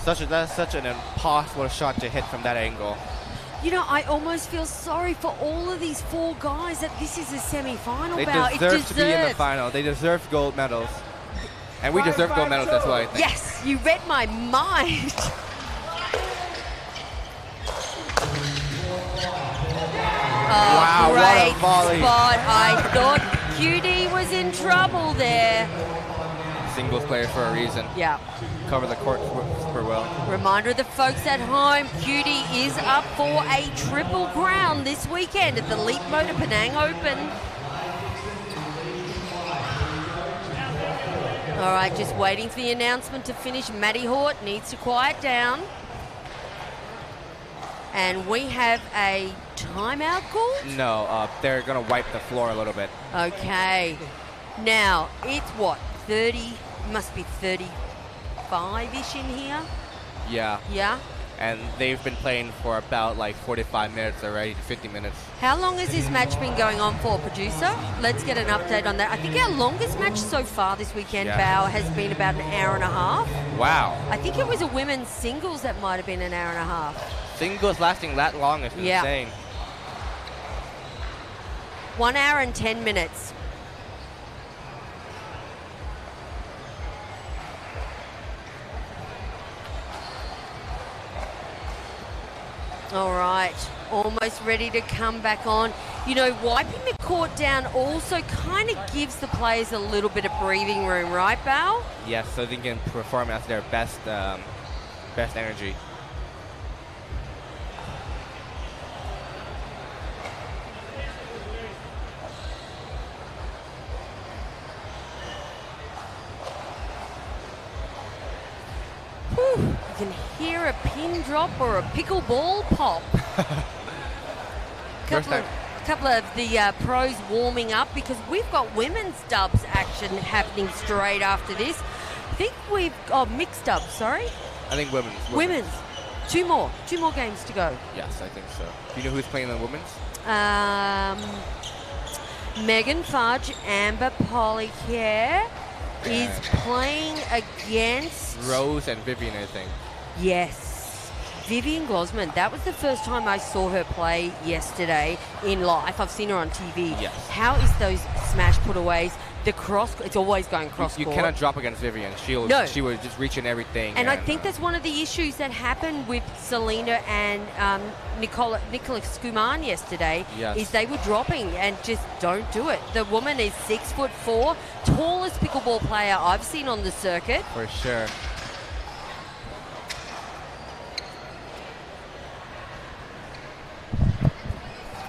That's such an impossible shot to hit from that angle. You know, I almost feel sorry for all of these four guys that this is a semi-final They bout. deserve to be in the final. They deserve gold medals, and we deserve gold medals as well, I think. Yes, you read my mind. Wow, great what a volley. spot. I thought QD was in trouble there. Singles player for a reason. Yeah. Cover the court super well. Reminder of the folks at home, QD is up for a triple crown this weekend at the Leapmotor Penang Open. All right, just waiting for the announcement to finish. Matty Hort needs to quiet down. And we have a timeout call? No, they're going to wipe the floor a little bit. Okay. Now, it's what, 30, must be 35-ish in here? Yeah. Yeah? And they've been playing for about like 45 minutes already, 50 minutes. How long has this match been going on for, producer? Let's get an update on that. I think our longest match so far this weekend, Bao, has been about an hour and a half. Wow. I think it was a women's singles that might have been an hour and a half. Singles lasting that long is insane. 1 hour and 10 minutes. All right, almost ready to come back on. You know, wiping the court down also kind of gives the players a little bit of breathing room, right, Bao? Yes, so they can perform at their best energy. Whew, you can hear a pin drop or a pickleball pop. Couple of the pros warming up because we've got women's dubs action happening straight after this. I think we've mixed dubs, sorry. I think women's. Women's. Two more games to go. Yes, I think so. Do you know who's playing the women's? Megan Fudge, Amber Polycare is playing against Rose and Vivian, I think. Yes. Vivian Gosman, that was the first time I saw her play yesterday in life. I've seen her on TV. Yes. How is those smash putaways? The cross, it's always going cross You court. cannot drop against Vivian. She will just reach in everything. And I think that's one of the issues that happened with Selena and Nicholas Kuman yesterday. Yes. Is they were dropping and just don't do it. The woman is 6'4", tallest pickleball player I've seen on the circuit. For sure.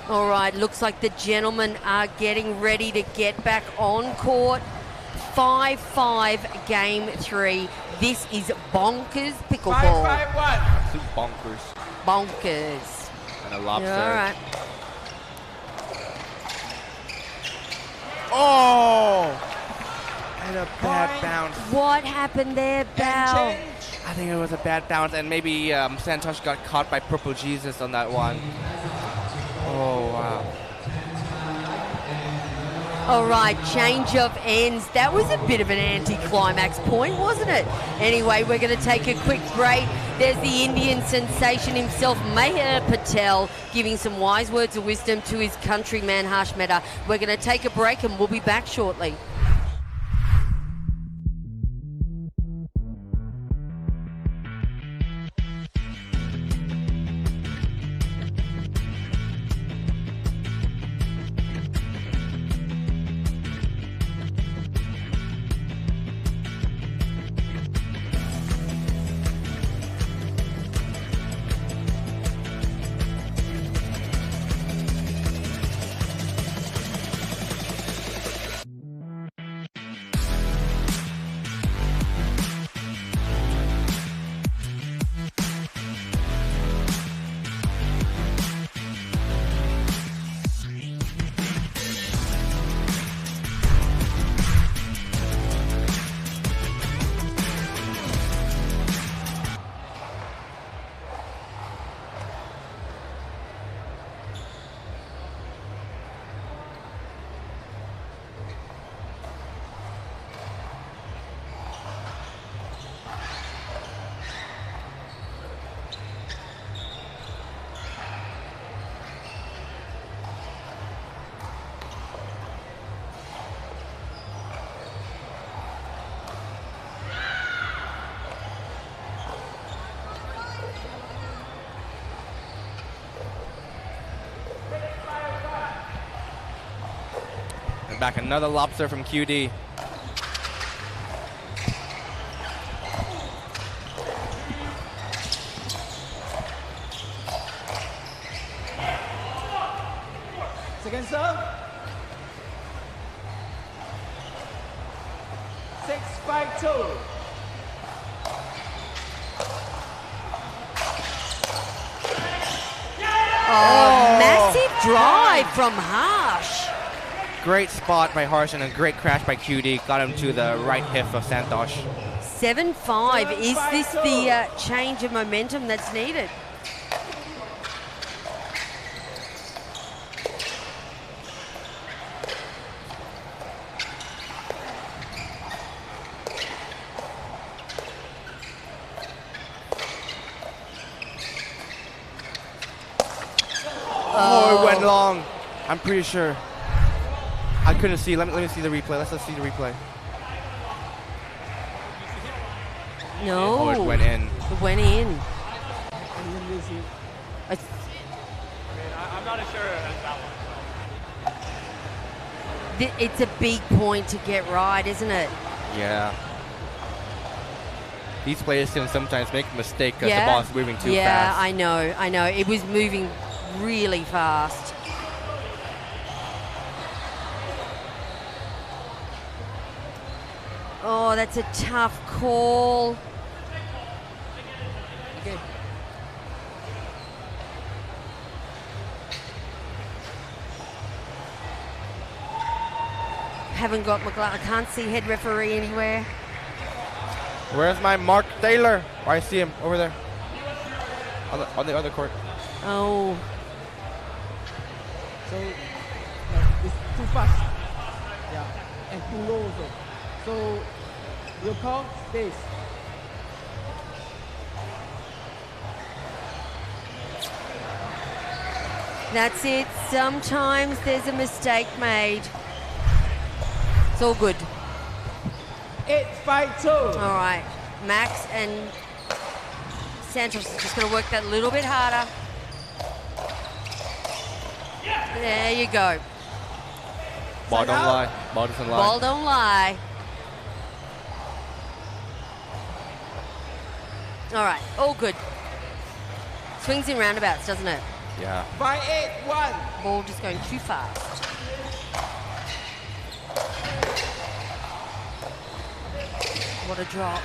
All right, looks like the gentlemen are getting ready to get back on court. 5-5 game 3. This is bonkers pickleball. 5-5-1. This is bonkers. Bonkers. And a lobster. All right. Oh! And a bad bounce. What happened there, Bell? I think it was a bad bounce, and maybe Santosh got caught by Purple Jesus on that one. Oh, wow. All right, change of ends. That was a bit of an anticlimax point, wasn't it? Anyway, we're going to take a quick break. There's the Indian sensation himself, Meher Patel, giving some wise words of wisdom to his countryman, Harsh Mehta. We're going to take a break and we'll be back shortly. Back another lobster from QD. Second serve. 6-5-2. Oh, massive drive from Harsh. Great spot by Harsh and a great crash by QD. Got him to the right hip of Santosh. 7-5. Is this the change of momentum that's needed? Oh, it went long. I'm pretty sure. I couldn't see. Let me see the replay. Let's see the replay. No. Oh, it went in. It went in. I'm not as sure as that one. It's a big point to get right, isn't it? Yeah. These players can sometimes make a mistake because the ball's moving too fast. Yeah, I know. It was moving really fast. Oh, that's a tough call. Okay. Haven't got McLeod. I can't see head referee anywhere. Where's my Mark Taylor? Oh, I see him over there. On the other court. Oh. So it's too fast. Yeah, and too low also. So your call stays. That's it. Sometimes there's a mistake made. It's all good. 8-5-2. All right. Max and Santos is just going to work that a little bit harder. There you go. Ball don't lie. Ball doesn't lie. Ball don't lie. All right. All good. Swings in roundabouts, doesn't it? Yeah. 5-8-1. Ball just going too fast. What a drop.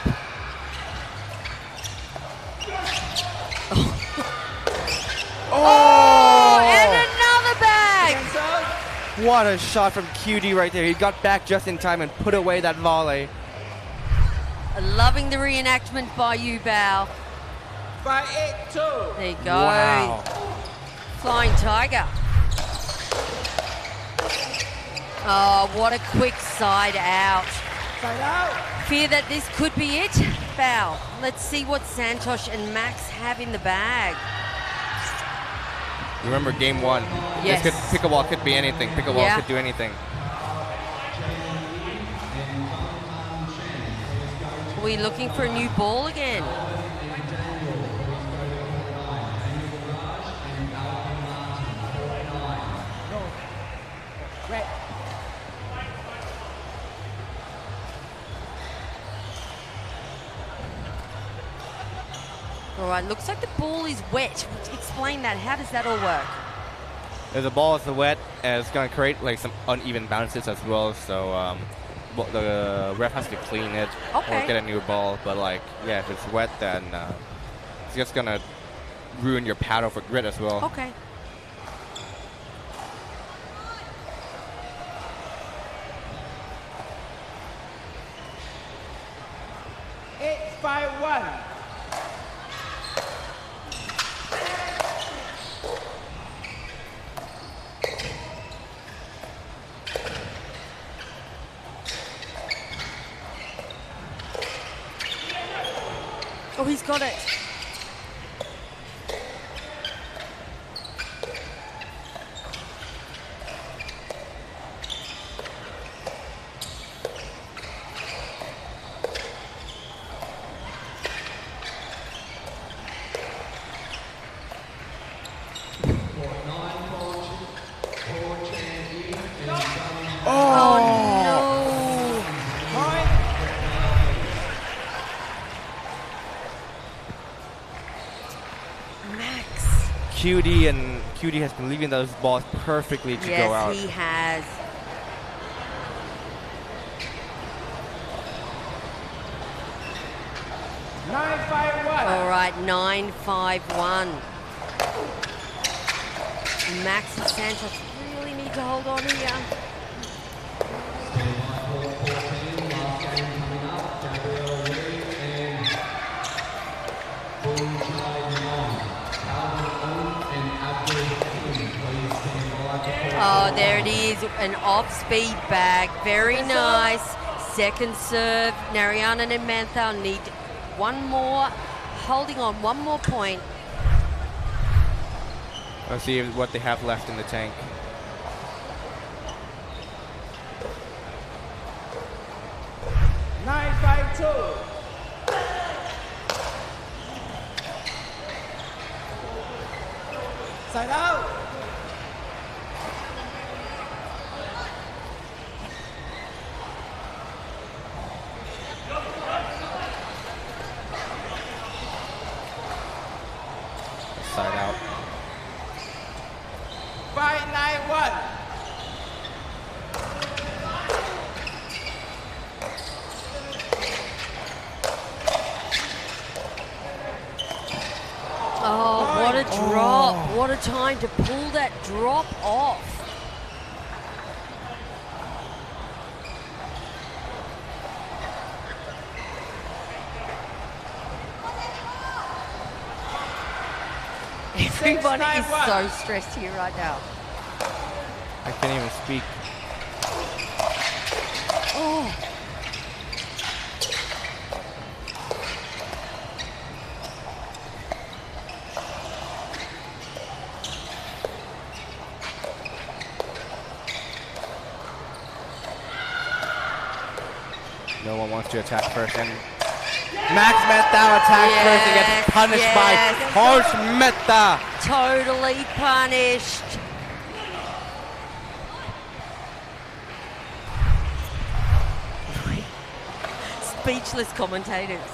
Oh, and another bag. What a shot from QD right there. He got back just in time and put away that volley. Loving the reenactment by you, Bao. 5-8-2. There you go. Wow. Flying Tiger. Oh, what a quick side out. Side out. Fear that this could be it. Bao. Let's see what Santosh and Max have in the bag. Remember game one. Yes. Pickleball could be anything. Pickleball could do anything. Are we looking for a new ball again? Red. All right, looks like the ball is wet. Explain that. How does that all work? If the ball is wet, it's going to create like some uneven bounces as well. So the ref has to clean it or get a new ball. But like, yeah, if it's wet, then it's just going to ruin your paddle for grit as well. Okay. Eight, 5-1. Oh, he's got it. QD has been leaving those balls perfectly to go out. Yes, he has. All right, 9-5-1. Max and Santos really need to hold on here. Oh, there it is, an off-speed bag. Very nice. Second serve. Narayanan and Manthal need one more, holding on one more point. Let's see what they have left in the tank. Nine, 5-2. Side out. Side out. 5-9-1. Oh, what a drop. What a time to pull that drop off. Everybody is so stressed here right now. I can't even speak. Oh. No one wants to attack first, and Max Mehta attacks first and gets punished by Harsh Mehta. Totally punished. Speechless commentators.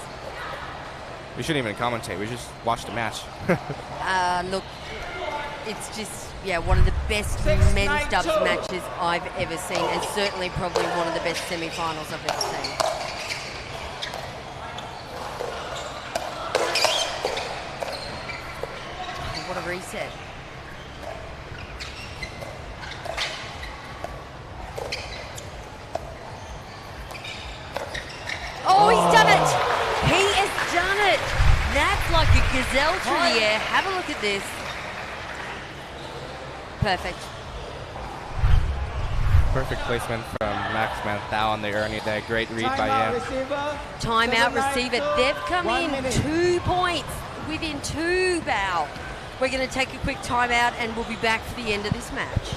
We shouldn't even commentate. We just watch the match. Look, it's just, one of the best men's dubs matches I've ever seen, and certainly probably one of the best semi-finals I've ever seen. What a reset. Oh, he's done it! He has done it! That's like a gazelle through the air. Have a look at this. Perfect. Perfect placement from Max Mehta on the Gurney there. Great read by him. Timeout receiver. They've come in 2 points within 2 bow. We're going to take a quick timeout and we'll be back for the end of this match.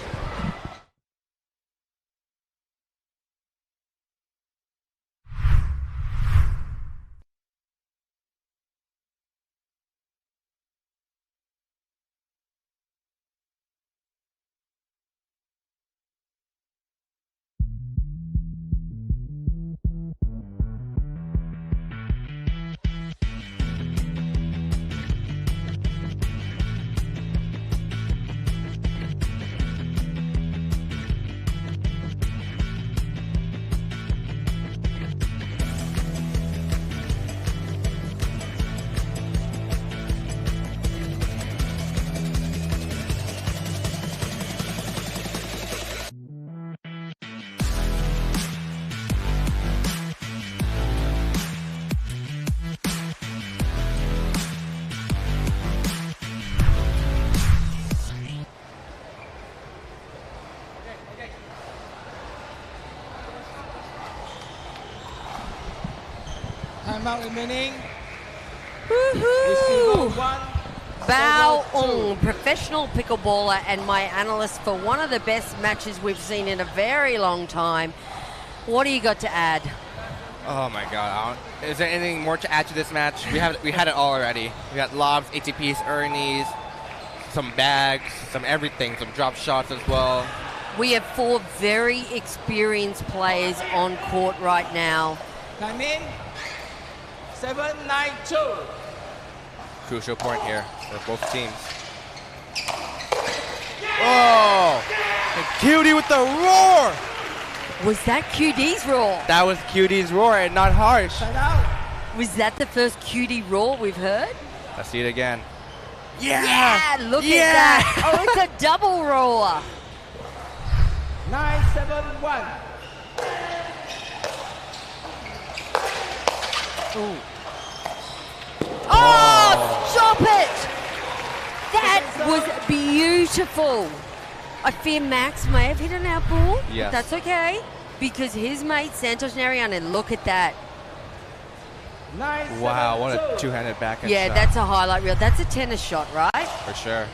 Timeout remaining. Woohoo! Bao, professional pickleballer and my analyst for one of the best matches we've seen in a very long time. What do you got to add? Oh my God! Is there anything more to add to this match? We had it all already. We got lobs, ATPs, Ernies, some bags, some everything, some drop shots as well. We have 4 very experienced players on court right now. Time in. 7-9-2. Crucial point here for both teams. Oh! And QD with the roar! Was that QD's roar? That was QD's roar and not Harsh. Was that the first QD roar we've heard? Let's see it again. Yeah! Look at that! Oh, it's a double roar. 9-7-1. Ooh. Oh, stop it! That was beautiful. I fear Max may have hit an out ball. Yes. But that's okay, because his mate Santos Narayanan, look at that. Wow, what a two-handed backhand shot. That's a highlight reel. That's a tennis shot, right? For sure.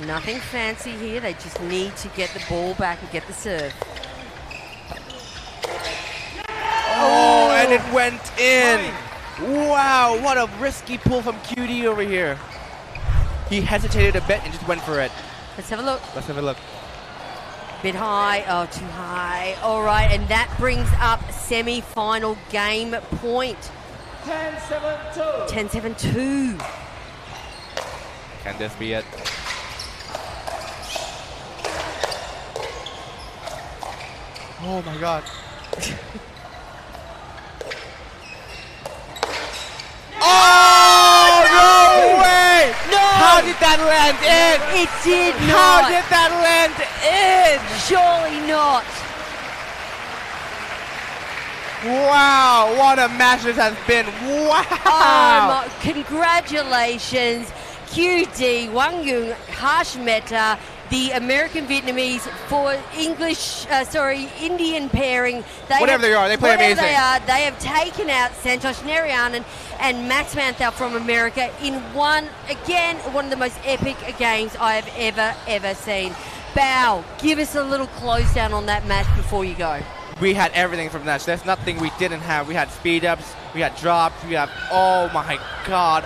Nothing fancy here. They just need to get the ball back and get the serve. Oh, and it went in. Wow, what a risky pull from QD over here. He hesitated a bit and just went for it. Let's have a look. Let's have a look. Bit high. Oh, too high. All right, and that brings up semi-final game point. 10-7-2. 10-7-2. Can this be it? Oh my God. Oh, no way! No! How did that land in? It did not. How did that land in? Surely not. Wow, what a match this has been. Wow! Congratulations, QD, Wang Yung, Harsh Mehta. the American Vietnamese for Indian pairing. Whatever they are, they play amazing. They have taken out Santosh Narayanan and Max Manthal from America in one of the most epic games I have ever seen. Bao, give us a little close down on that match before you go. We had everything from that. There's nothing we didn't have. We had speed ups, we had drops, oh my God.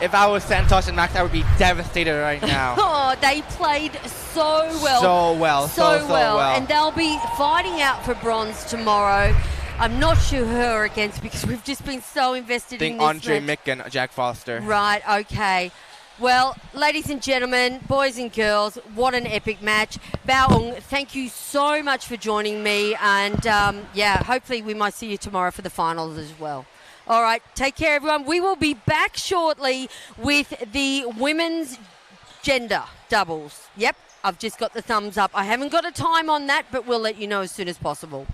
If I was Santosh and Max, I would be devastated right now. Oh, they played so well. So well. And they'll be fighting out for bronze tomorrow. I'm not sure who are against because we've just been so invested in this Andre match. Mick and Jack Foster. Right, okay. Well, ladies and gentlemen, boys and girls, what an epic match. Bao, thank you so much for joining me. And, hopefully we might see you tomorrow for the finals as well. All right, take care, everyone. We will be back shortly with the women's gender doubles. Yep, I've just got the thumbs up. I haven't got a time on that, but we'll let you know as soon as possible.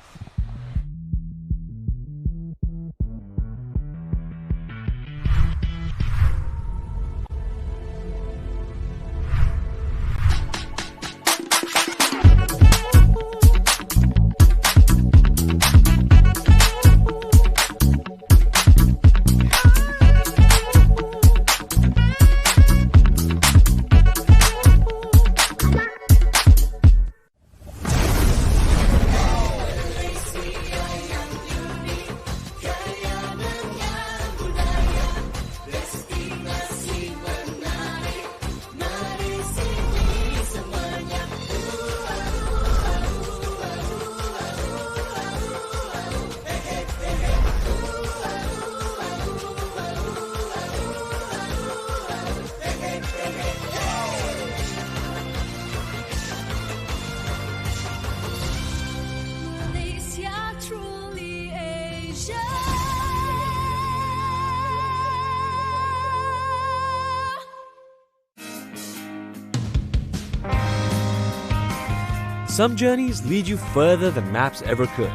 Some journeys lead you further than maps ever could.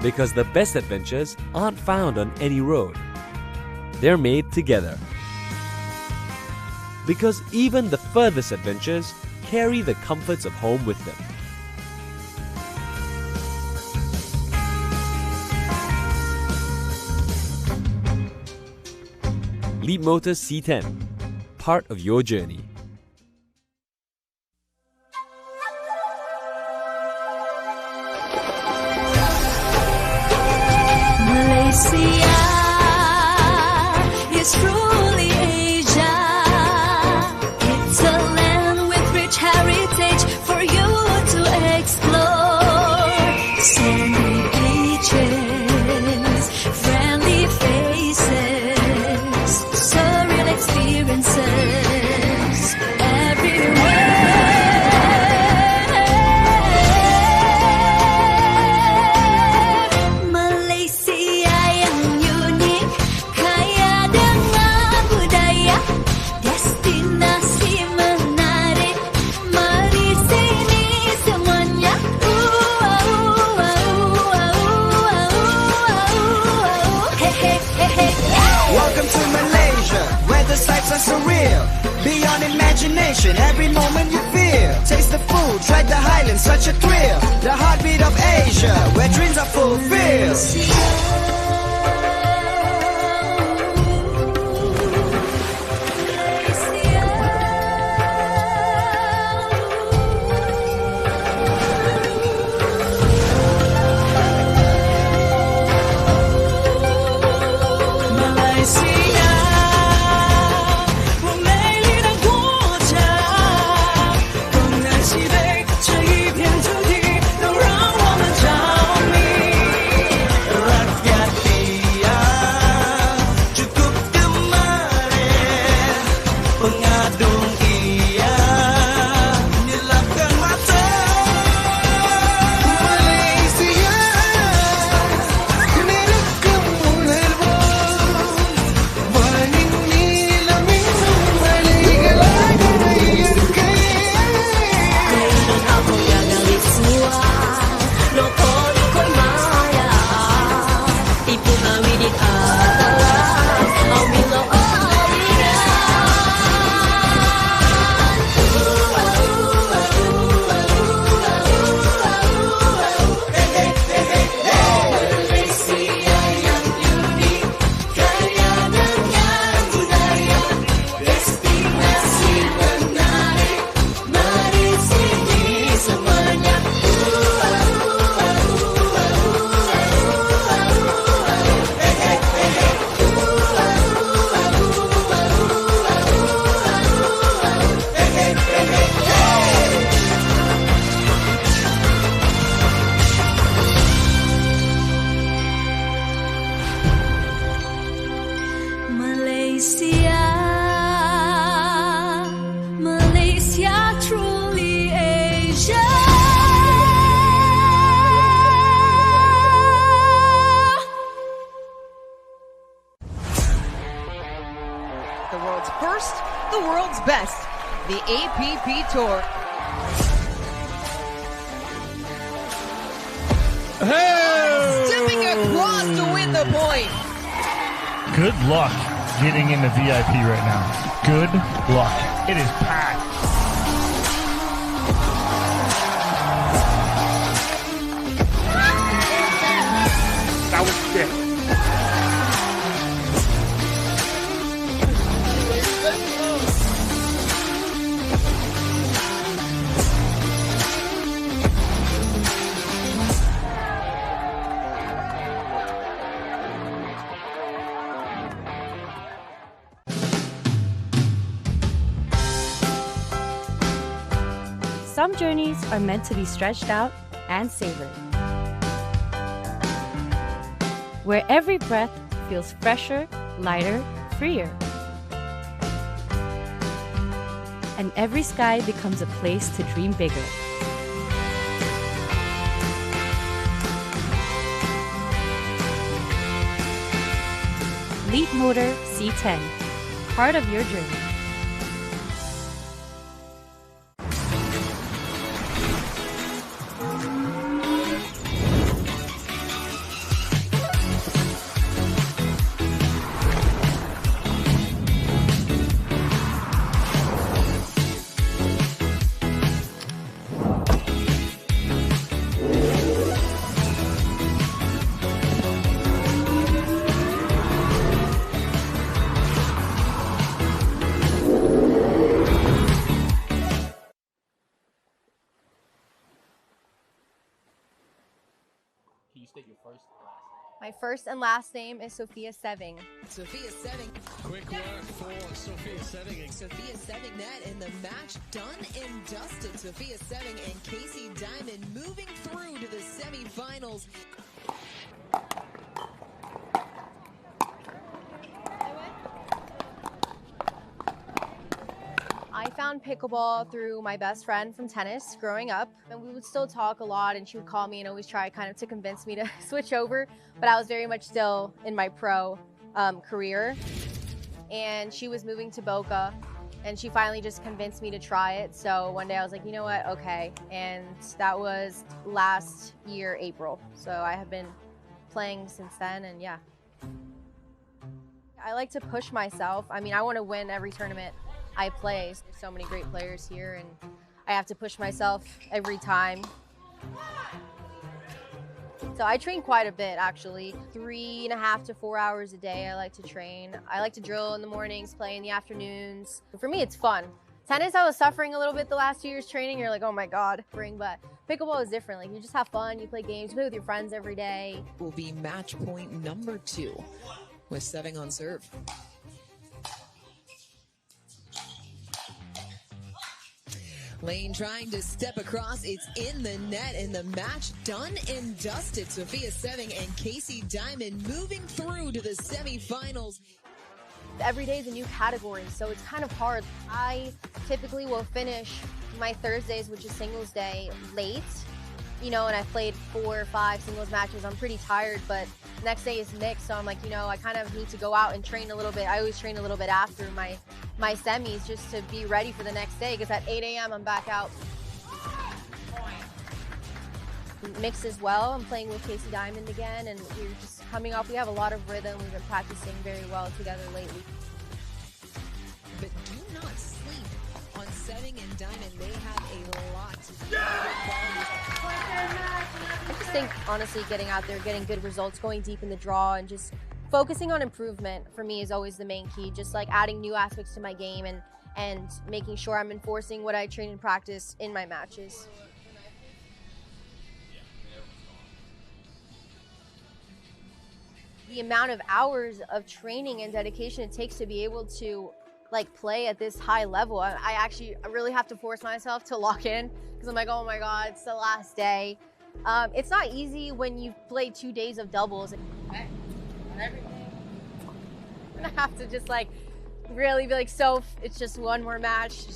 Because the best adventures aren't found on any road. They're made together. Because even the furthest adventures carry the comforts of home with them. Leapmotor C10, part of your journey. Malaysia is truly Asia. It's a land with rich heritage for you to explore. Sandy beaches, friendly faces, surreal experiences everywhere. Sights are surreal, beyond imagination. Every moment you feel, taste the food, try the highlands, such a thrill. The heartbeat of Asia, where dreams are fulfilled. best, the APP Tour. Stepping across to win the point. Good luck getting into VIP right now. Good luck. It is packed. That was sick. Some journeys are meant to be stretched out and savored, where every breath feels fresher, lighter, freer, and every sky becomes a place to dream bigger. Leapmotor C10, part of your journey. My first and last name is Sophia Seving. Sophia Seving. Quick work for Sophia Seving. Sophia Seving that in the match done and dusted. Sophia Seving and Casey Diamond moving through to the semifinals. I found pickleball through my best friend from tennis growing up, and we would still talk a lot, and she would call me and always try kind of to convince me to switch over, but I was very much still in my pro career, and she was moving to Boca, and she finally just convinced me to try it. So one day I was like, you know what, okay, and that was last year, April. So I have been playing since then, and yeah. I like to push myself. I mean, I want to win every tournament I play. There's so many great players here, and I have to push myself every time. So I train quite a bit, actually. 3.5 to 4 hours a day I like to train. I like to drill in the mornings, play in the afternoons. For me, it's fun. Tennis, I was suffering a little bit the last 2 years training. You're like, oh my God, but pickleball is different. Like, you just have fun, you play games, you play with your friends every day. Will be match point number 2 with Seving on serve. Lane trying to step across. It's in the net, and the match done and dusted. Sophia Seving and Casey Diamond moving through to the semifinals. Every day is a new category, so it's kind of hard. I typically will finish my Thursdays, which is singles day, late. You know, and I played 4 or 5 singles matches. I'm pretty tired, but next day is mixed, so I'm like, you know, I kind of need to go out and train a little bit. I always train a little bit after my semis just to be ready for the next day, because at 8 a.m. I'm back out. Mix as well. I'm playing with Casey Diamond again, and we're just coming off. We have a lot of rhythm. We've been practicing very well together lately. But do not sleep on Seving and Diamond. They have a lot. I just think, honestly, getting out there, getting good results, going deep in the draw, and just focusing on improvement for me is always the main key. Just like adding new aspects to my game and making sure I'm enforcing what I train and practice in my matches. The amount of hours of training and dedication it takes to be able to like play at this high level. I really have to force myself to lock in, because I'm like, oh my God, it's the last day. It's not easy when you play 2 days of doubles. Okay. Everything. I have to just like really be like, so it's just one more match,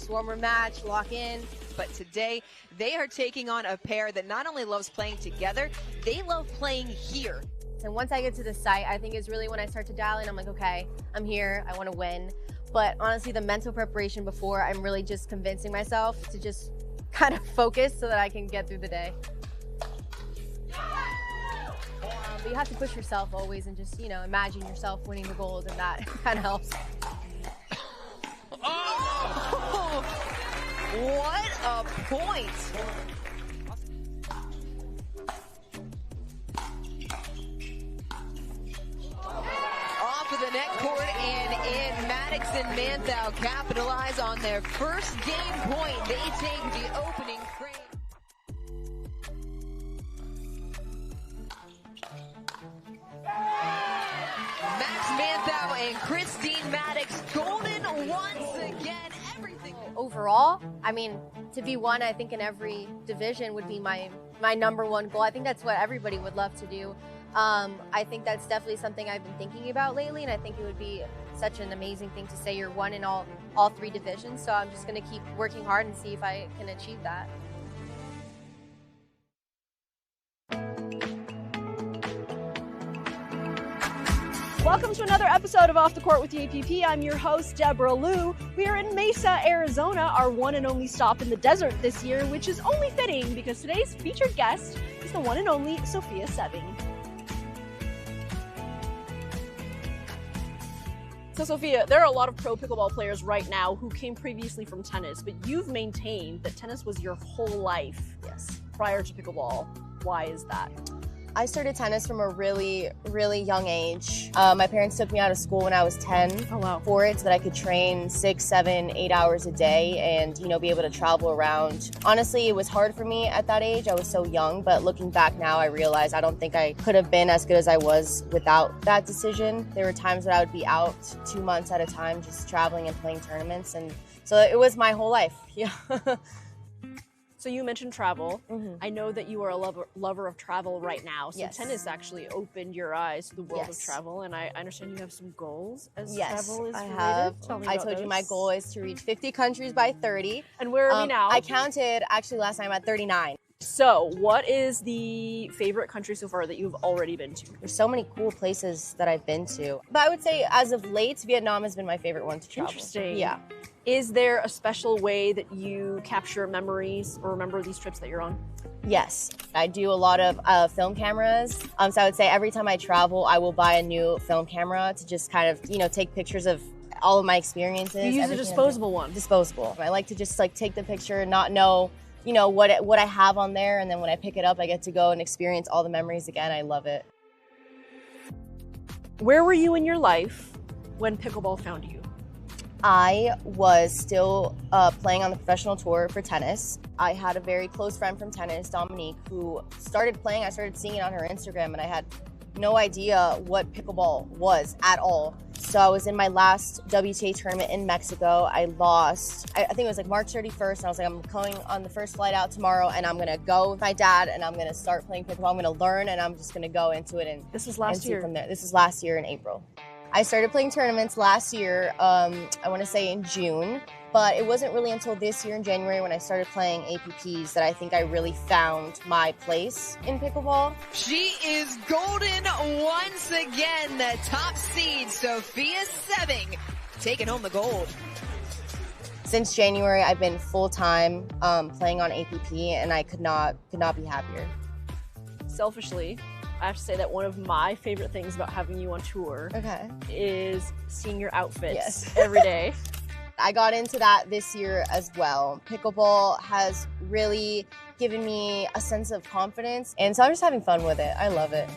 lock in. But today, they are taking on a pair that not only loves playing together, they love playing here. And once I get to the site, I think is really when I start to dial in. I'm like, okay, I'm here, I want to win. but honestly, the mental preparation before, I'm really just convincing myself to just kind of focus so that I can get through the day. But you have to push yourself always and just, you know, imagine yourself winning the gold, and that kind of helps. Oh! What a point! Off of the net court and in. Maddox and Manthau capitalize on their first game point. They take the opening frame. Max Manthau and Christine Maddox golden once again. Everything. Overall, I mean, to be one, I think in every division would be my number one goal. I think that's what everybody would love to do. I think that's definitely something I've been thinking about lately, and I think it would be such an amazing thing to say you're one in all three divisions. So I'm just going to keep working hard and see if I can achieve that. Welcome to another episode of Off the Court with the APP. I'm your host, Deborah Liu. We are in Mesa, Arizona, our one and only stop in the desert this year, which is only fitting because today's featured guest is the one and only Sophia Seving. So Sophia, there are a lot of pro pickleball players right now who came previously from tennis, but you've maintained that tennis was your whole life. Yes. Prior to pickleball. Why is that? I started tennis from a really, really young age. My parents took me out of school when I was 10 for it so that I could train 6, 7, 8 hours a day and, you know, be able to travel around. Honestly, it was hard for me at that age. I was so young, but looking back now, I realize I don't think I could have been as good as I was without that decision. There were times that I would be out 2 months at a time just traveling and playing tournaments, and so it was my whole life. Yeah. So you mentioned travel. I know that you are a lover of travel right now. So Yes. tennis actually opened your eyes to the world of Yes. travel, and I understand you have some goals as Yes, travel is I related. have. Tell me I about told you my those. goal is to reach 50 countries by 30. And where are we now? I counted actually last time at 39. So what is the favorite country so far that you've already been to? There's so many cool places that I've been to. But I would say as of late, Vietnam has been my favorite one to travel. Interesting. Yeah. Is there a special way that you capture memories or remember these trips that you're on? Yes, I do a lot of film cameras. So I would say every time I travel, I will buy a new film camera to just kind of, you know, take pictures of all of my experiences. You use a everything I do. disposable one? Disposable. I like to just like take the picture and not know, you know, what I have on there, and then when I pick it up, I get to go and experience all the memories again. I love it. Where were you in your life when pickleball found you? I was still playing on the professional tour for tennis. I had a very close friend from tennis, Dominique, who started playing. I started seeing it on her Instagram, and I had no idea what pickleball was at all. So I was in my last WTA tournament in Mexico. I lost, I think it was like March 31st, and I was like, I'm going on the first flight out tomorrow, and I'm gonna go with my dad, and I'm gonna start playing pickleball. I'm gonna learn, and I'm just gonna go into it. And this was last and see year. From there. This was last year in April. I started playing tournaments last year, I want to say in June, but it wasn't really until this year in January when I started playing APPs that I think I really found my place in pickleball. She is golden once again. The top seed, Sophia Seving, taking home the gold. Since January, I've been full-time playing on APP, and I could not be happier. Selfishly, I have to say that one of my favorite things about having you on tour is seeing your outfits every day. I got into that this year as well. Pickleball has really given me a sense of confidence, and so I'm just having fun with it. I love it.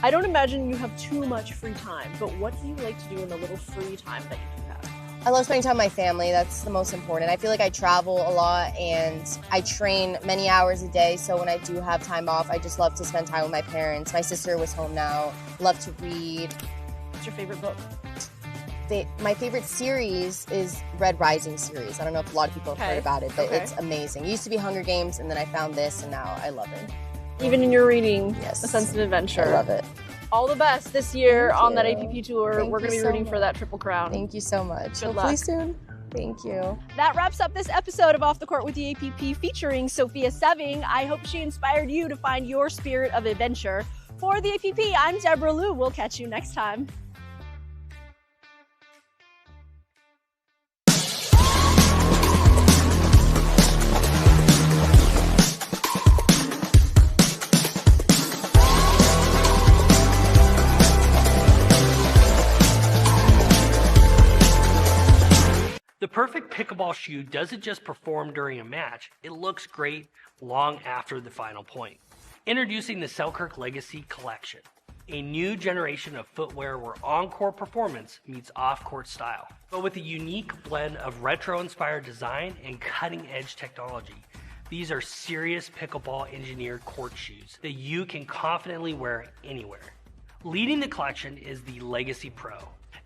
I don't imagine you have too much free time, but what do you like to do in the little free time that you do have? I love spending time with my family. That's the most important. I feel like I travel a lot and I train many hours a day, so when I do have time off, I just love to spend time with my parents. My sister was home now. Love to read. What's your favorite book? My favorite series is Red Rising series. I don't know if a lot of people have heard about it, but it's amazing. It used to be Hunger Games, and then I found this, and now I love it. Even in your reading, a sense of adventure. I love it. All the best this year Thank on that you. APP tour. Thank We're going to you be so rooting for much. that Triple Crown. Thank you so much. Good Hopefully luck. soon. Thank you. That wraps up this episode of Off the Court with the APP featuring Sophia Seving. I hope she inspired you to find your spirit of adventure. For the APP, I'm Deborah Liu. We'll catch you next time. perfect pickleball shoe doesn't just perform during a match, it looks great long after the final point. Introducing the Selkirk Legacy Collection, a new generation of footwear where on-court performance meets off-court style, but with a unique blend of retro-inspired design and cutting-edge technology. These are serious pickleball engineered court shoes that you can confidently wear anywhere. Leading the collection is the Legacy Pro.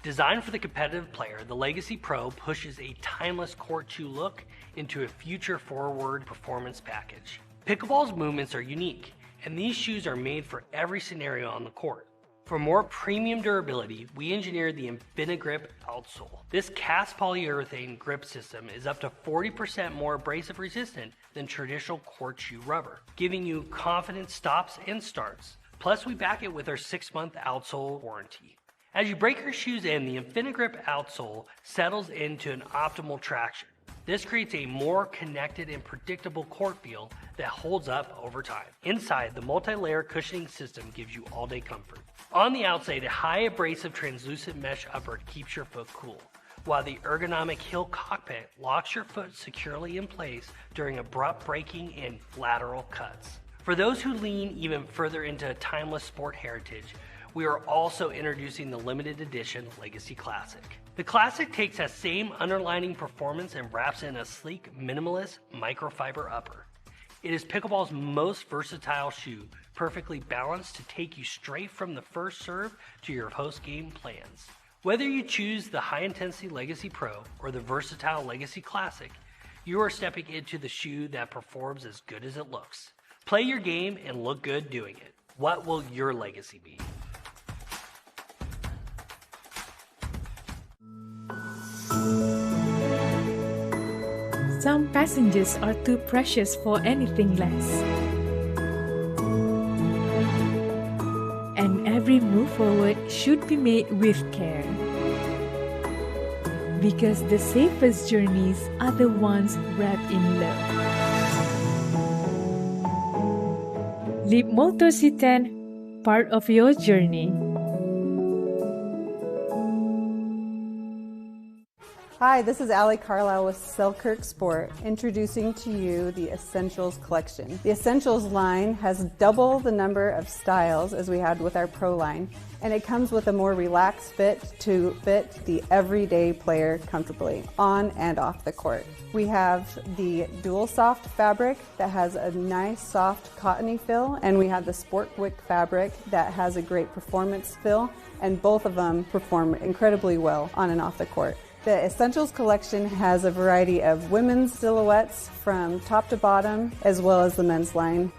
Designed for the competitive player, the Legacy Pro pushes a timeless court shoe look into a future-forward performance package. Pickleball's movements are unique, and these shoes are made for every scenario on the court. For more premium durability, we engineered the InfiniGrip outsole. This cast polyurethane grip system is up to 40% more abrasive resistant than traditional court shoe rubber, giving you confident stops and starts. Plus, we back it with our 6-month outsole warranty. As you break your shoes in, the InfiniGrip outsole settles into an optimal traction. This creates a more connected and predictable court feel that holds up over time. Inside, the multi-layer cushioning system gives you all-day comfort. On the outside, a high abrasive translucent mesh upper keeps your foot cool, while the ergonomic heel cockpit locks your foot securely in place during abrupt braking and lateral cuts. For those who lean even further into a timeless sport heritage, we are also introducing the limited edition Legacy Classic. The Classic takes that same underlining performance and wraps in a sleek, minimalist microfiber upper. It is pickleball's most versatile shoe, perfectly balanced to take you straight from the first serve to your post-game plans. Whether you choose the high-intensity Legacy Pro or the versatile Legacy Classic, you are stepping into the shoe that performs as good as it looks. Play your game and look good doing it. What will your legacy be? Some passengers are too precious for anything less. And every move forward should be made with care. Because the safest journeys are the ones wrapped in love. Leapmotor C10, part of your journey. Hi, this is Allie Carlisle with Selkirk Sport, introducing to you the Essentials collection. The Essentials line has double the number of styles as we had with our Pro line, and it comes with a more relaxed fit to fit the everyday player comfortably on and off the court. We have the Dual Soft fabric that has a nice soft cottony feel, and we have the Sport Wick fabric that has a great performance feel, and both of them perform incredibly well on and off the court. The Essentials collection has a variety of women's silhouettes from top to bottom, as well as the men's line.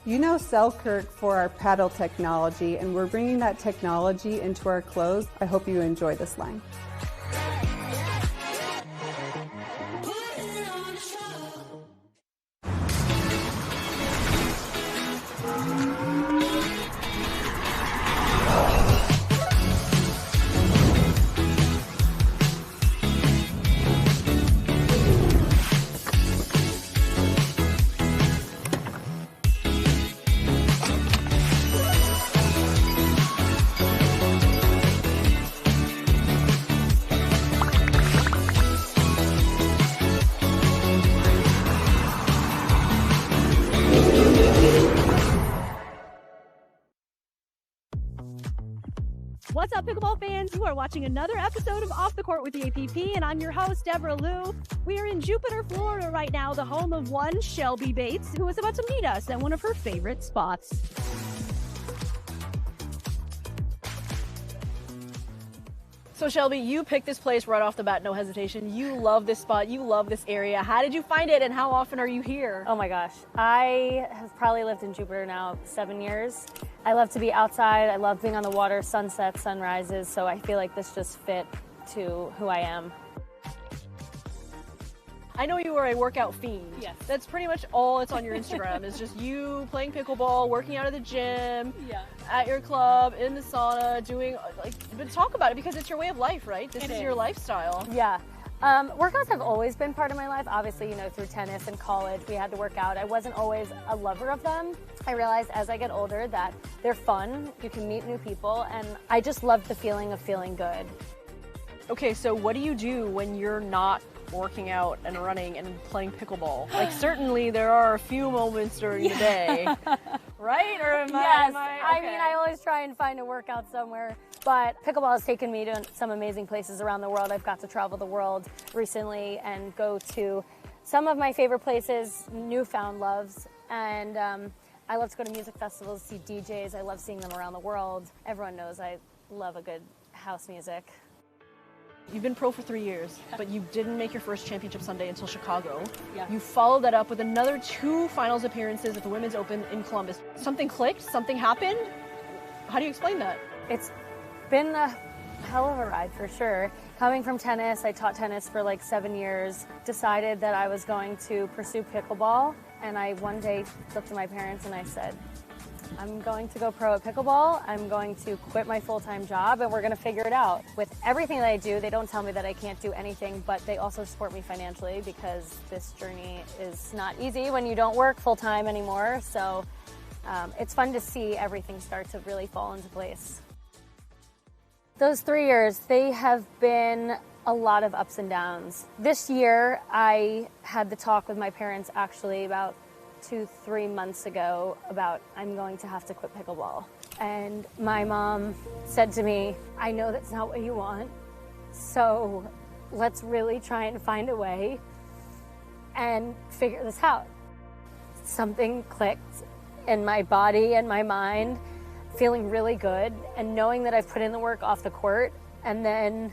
You know Selkirk for our paddle technology, and we're bringing that technology into our clothes. I hope you enjoy this line. What's up, pickleball fans? You are watching another episode of Off the Court with the APP, and I'm your host, Deborah Liu. We are in Jupiter, Florida right now, the home of one Shelby Bates, who is about to meet us at one of her favorite spots. So Shelby, you picked this place right off the bat, no hesitation. You love this spot, you love this area. How did you find it, and how often are you here? Oh my gosh, I have probably lived in Jupiter now 7 years. I love to be outside, I love being on the water, sunsets, sunrises, so I feel like this just fit to who I am. I know you are a workout fiend. Yes. That's pretty much all that's on your Instagram is just you playing pickleball, working out at the gym, at your club, in the sauna, doing, but talk about it because it's your way of life, right? This is your lifestyle. Yeah. Workouts have always been part of my life. Obviously, you know, through tennis and college, we had to work out. I wasn't always a lover of them. I realized as I get older that they're fun, you can meet new people, and I just loved the feeling of feeling good. Okay, so what do you do when you're not working out and running and playing pickleball? Like, certainly there are a few moments during the day, right? Or am Yes, I I mean, I always try and find a workout somewhere, but pickleball has taken me to some amazing places around the world. I've got to travel the world recently and go to some of my favorite places, newfound loves, and I love to go to music festivals, see DJs. I love seeing them around the world. Everyone knows I love a good house music. You've been pro for 3 years, but you didn't make your first championship Sunday until Chicago. Yeah. You followed that up with another 2 finals appearances at the Women's Open in Columbus. Something clicked? Something happened? How do you explain that? It's been a hell of a ride for sure. Coming from tennis, I taught tennis for like 7 years, decided that I was going to pursue pickleball, and I one day looked at my parents and I said, I'm going to go pro at pickleball, I'm going to quit my full-time job, and we're going to figure it out. With everything that I do, they don't tell me that I can't do anything, but they also support me financially because this journey is not easy when you don't work full-time anymore. So it's fun to see everything start to really fall into place. Those 3 years, they have been a lot of ups and downs. This year, I had the talk with my parents actually about 2-3 months ago about I'm going to have to quit pickleball. And my mom said to me, I know that's not what you want, so let's really try and find a way and figure this out. Something clicked in my body and my mind, feeling really good and knowing that I've put in the work off the court, and then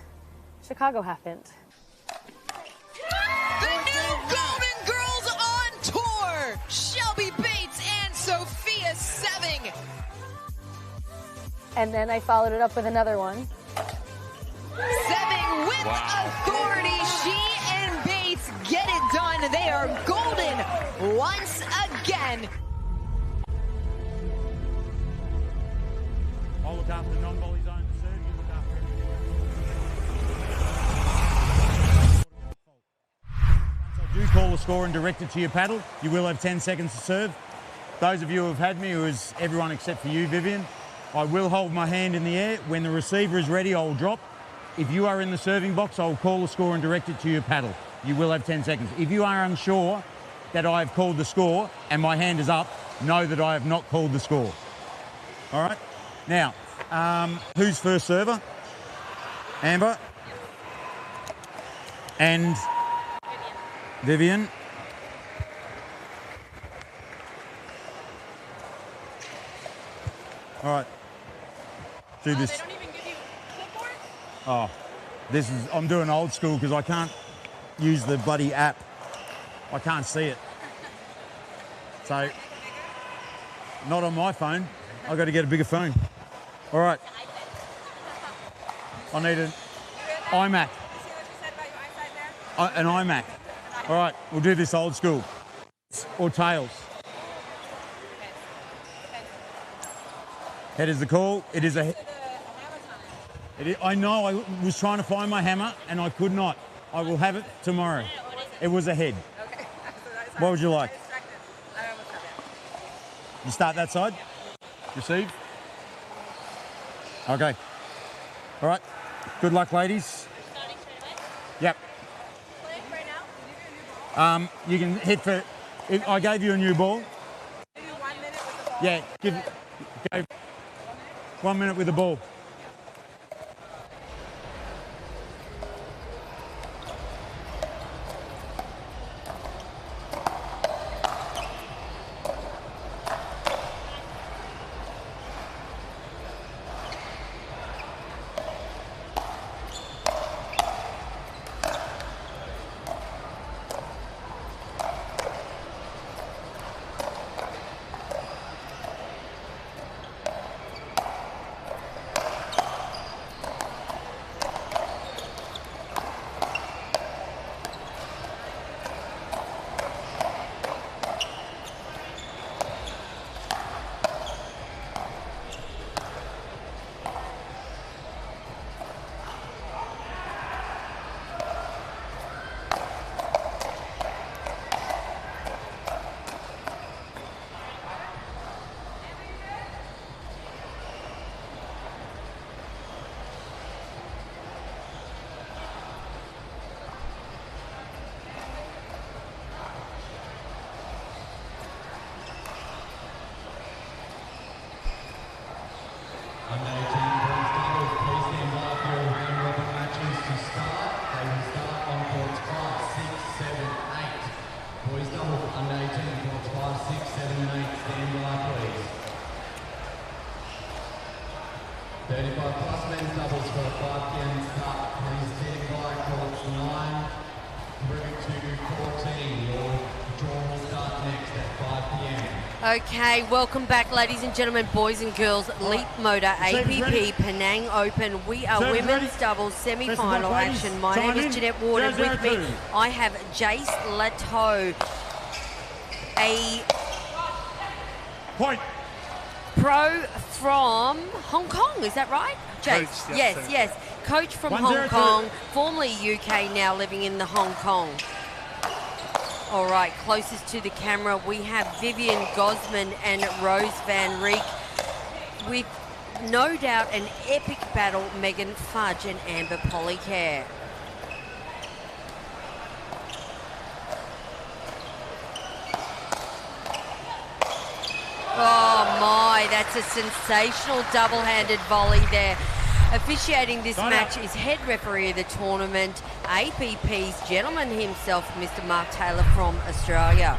Chicago happened. The new Golden Girls on tour, Shelby Bates and Sophia Seving. And then I followed it up with another one. Seving with authority. She and Bates get it done. They are golden once again. I'll look after the non-volley zone to serve. You look after everything. Once I do call the score and direct it to your paddle, you will have 10 seconds to serve. Those of you who have had me, who is everyone except for you, Vivian, I will hold my hand in the air. When the receiver is ready, I will drop. If you are in the serving box, I will call the score and direct it to your paddle. You will have 10 seconds. If you are unsure that I have called the score and my hand is up, know that I have not called the score. All right? Now, who's first server? Amber? And Vivian? All right. Do this. They don't even give you clipboards? Oh, this is, I'm doing old school because I can't use the bloody app. I can't see it. So, not on my phone. I've got to get a bigger phone. All right. I need an iMac. An iMac. All right, we'll do this old school. Or tails. Head is the call. It is a... I know, I was trying to find my hammer and I could not. I will have it tomorrow. It was a head. Okay. What would you like? You start that side. Receive. Okay. All right. Good luck, ladies. Yep. You can hit for... I gave you a new ball. Yeah, go 1 minute with the ball. Okay, welcome back, ladies and gentlemen, boys and girls. Leapmotor APP Penang Open. We are women's doubles semi-final action. My name is Jeanette Ward, and with me I have Jace Lato, a pro from Hong Kong. Is that right, Jace? Coach, yes. Coach from Hong Kong, formerly UK, now living in the Hong Kong. All right, closest to the camera, we have Vivian Gosman and Rose Van Reek with no doubt an epic battle, Megan Fudge and Amber Polycare. Oh my, that's a sensational double-handed volley there. Officiating this match is head referee of the tournament, APP's gentleman himself, Mr. Mark Taylor from Australia.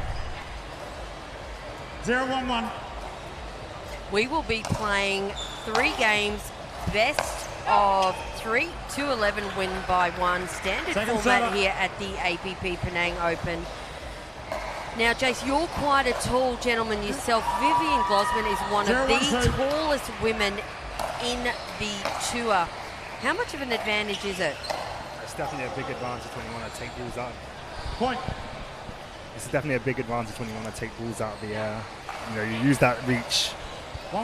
0-1-1. We will be playing 3 games, best of 3 to 11, win by 1. Standard format here at the APP Penang Open. Now, Jace, you're quite a tall gentleman yourself. Vivian Gosman is one of the tallest women in the tour. How much of an advantage is it? It's definitely a big advantage when you want to take balls out. Point. It's definitely a big advantage when you want to take balls out of the air. You know, you use that reach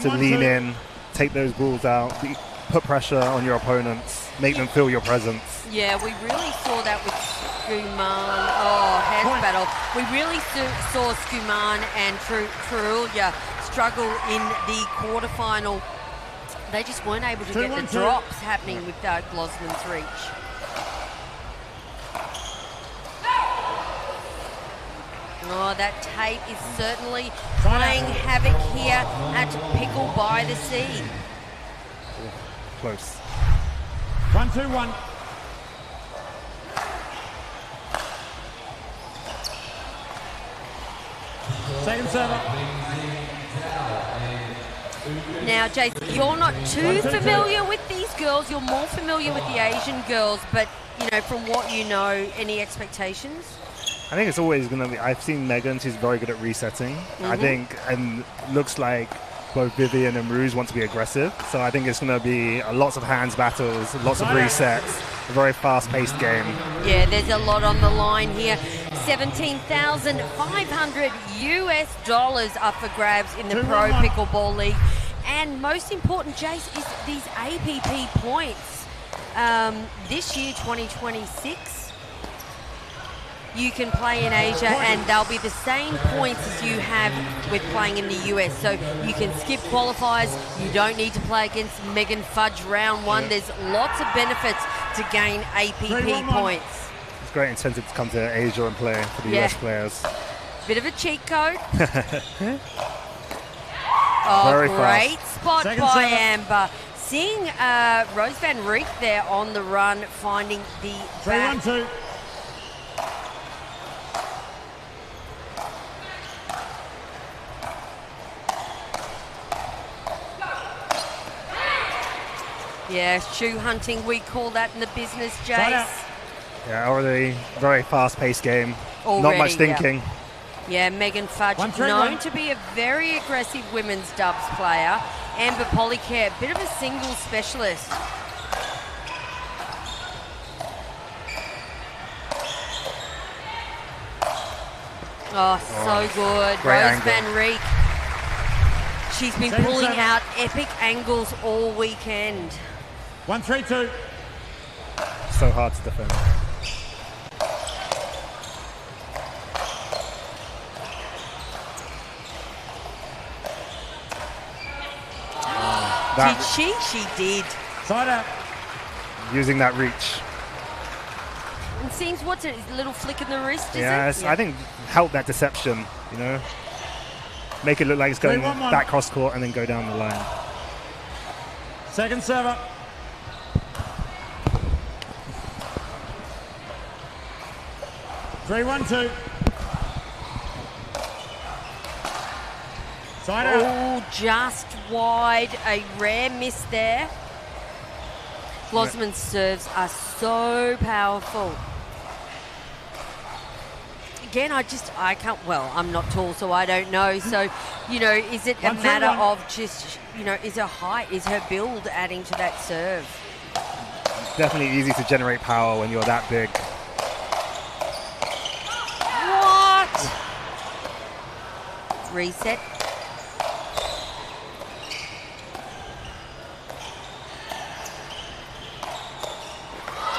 to lean in, take those balls out, put pressure on your opponents, make them feel your presence. Yeah, we really saw that with Skuman. Oh, hands battle. We really saw Skuman and Trulia struggle in the quarterfinal. They just weren't able to get the drops happening with Glosman's reach. Oh, that tape is certainly playing havoc here at Pickle by the Sea. Close. 1-2-1. Second server. Now, Jason, you're not too familiar with these girls. You're more familiar with the Asian girls, but, you know, from what you know, any expectations? I think it's always going to be... I've seen Megan. She's very good at resetting. I think, and looks like both Vivian and Ruse want to be aggressive. So I think it's going to be lots of hands battles, lots of resets, a very fast-paced game. Yeah, there's a lot on the line here. $17,500 US up for grabs in the Pro Pickleball League. And most important, Jace, is these APP points. This year, 2026, you can play in Asia and they'll be the same points as you have with playing in the US. So you can skip qualifiers. You don't need to play against Megan Fudge round 1. There's lots of benefits to gain APP points. It's great incentive to come to Asia and play for the US players. Bit of a cheat code. Oh, very great fast. spot by Amber. Seeing Rose Van Reek there on the run, finding the back. 3-1-2. Yeah, shoe hunting, we call that in the business, Jace. Yeah, already very fast-paced game. Already, not much thinking. Yeah, Megan Fudge, known to be a very aggressive women's dubs player. Amber Polycare, bit of a singles specialist. Oh, so good. Rose Van Reek. She's been pulling out epic angles all weekend. 1-3-2. So hard to defend. Did she? She did. Side out. Using that reach. It seems, what's it, a little flick in the wrist, is it? Yeah, I think help that deception, you know. Make it look like it's going back cross court and then go down the line. Second server. Three, 1-2. Side out. Oh, just wide. A rare miss there. Glosman's serves are so powerful. Again, I can't, well, I'm not tall, so I don't know. So, you know, is it a matter of just, you know, is her height, is her build adding to that serve? Definitely easy to generate power when you're that big. What? Reset.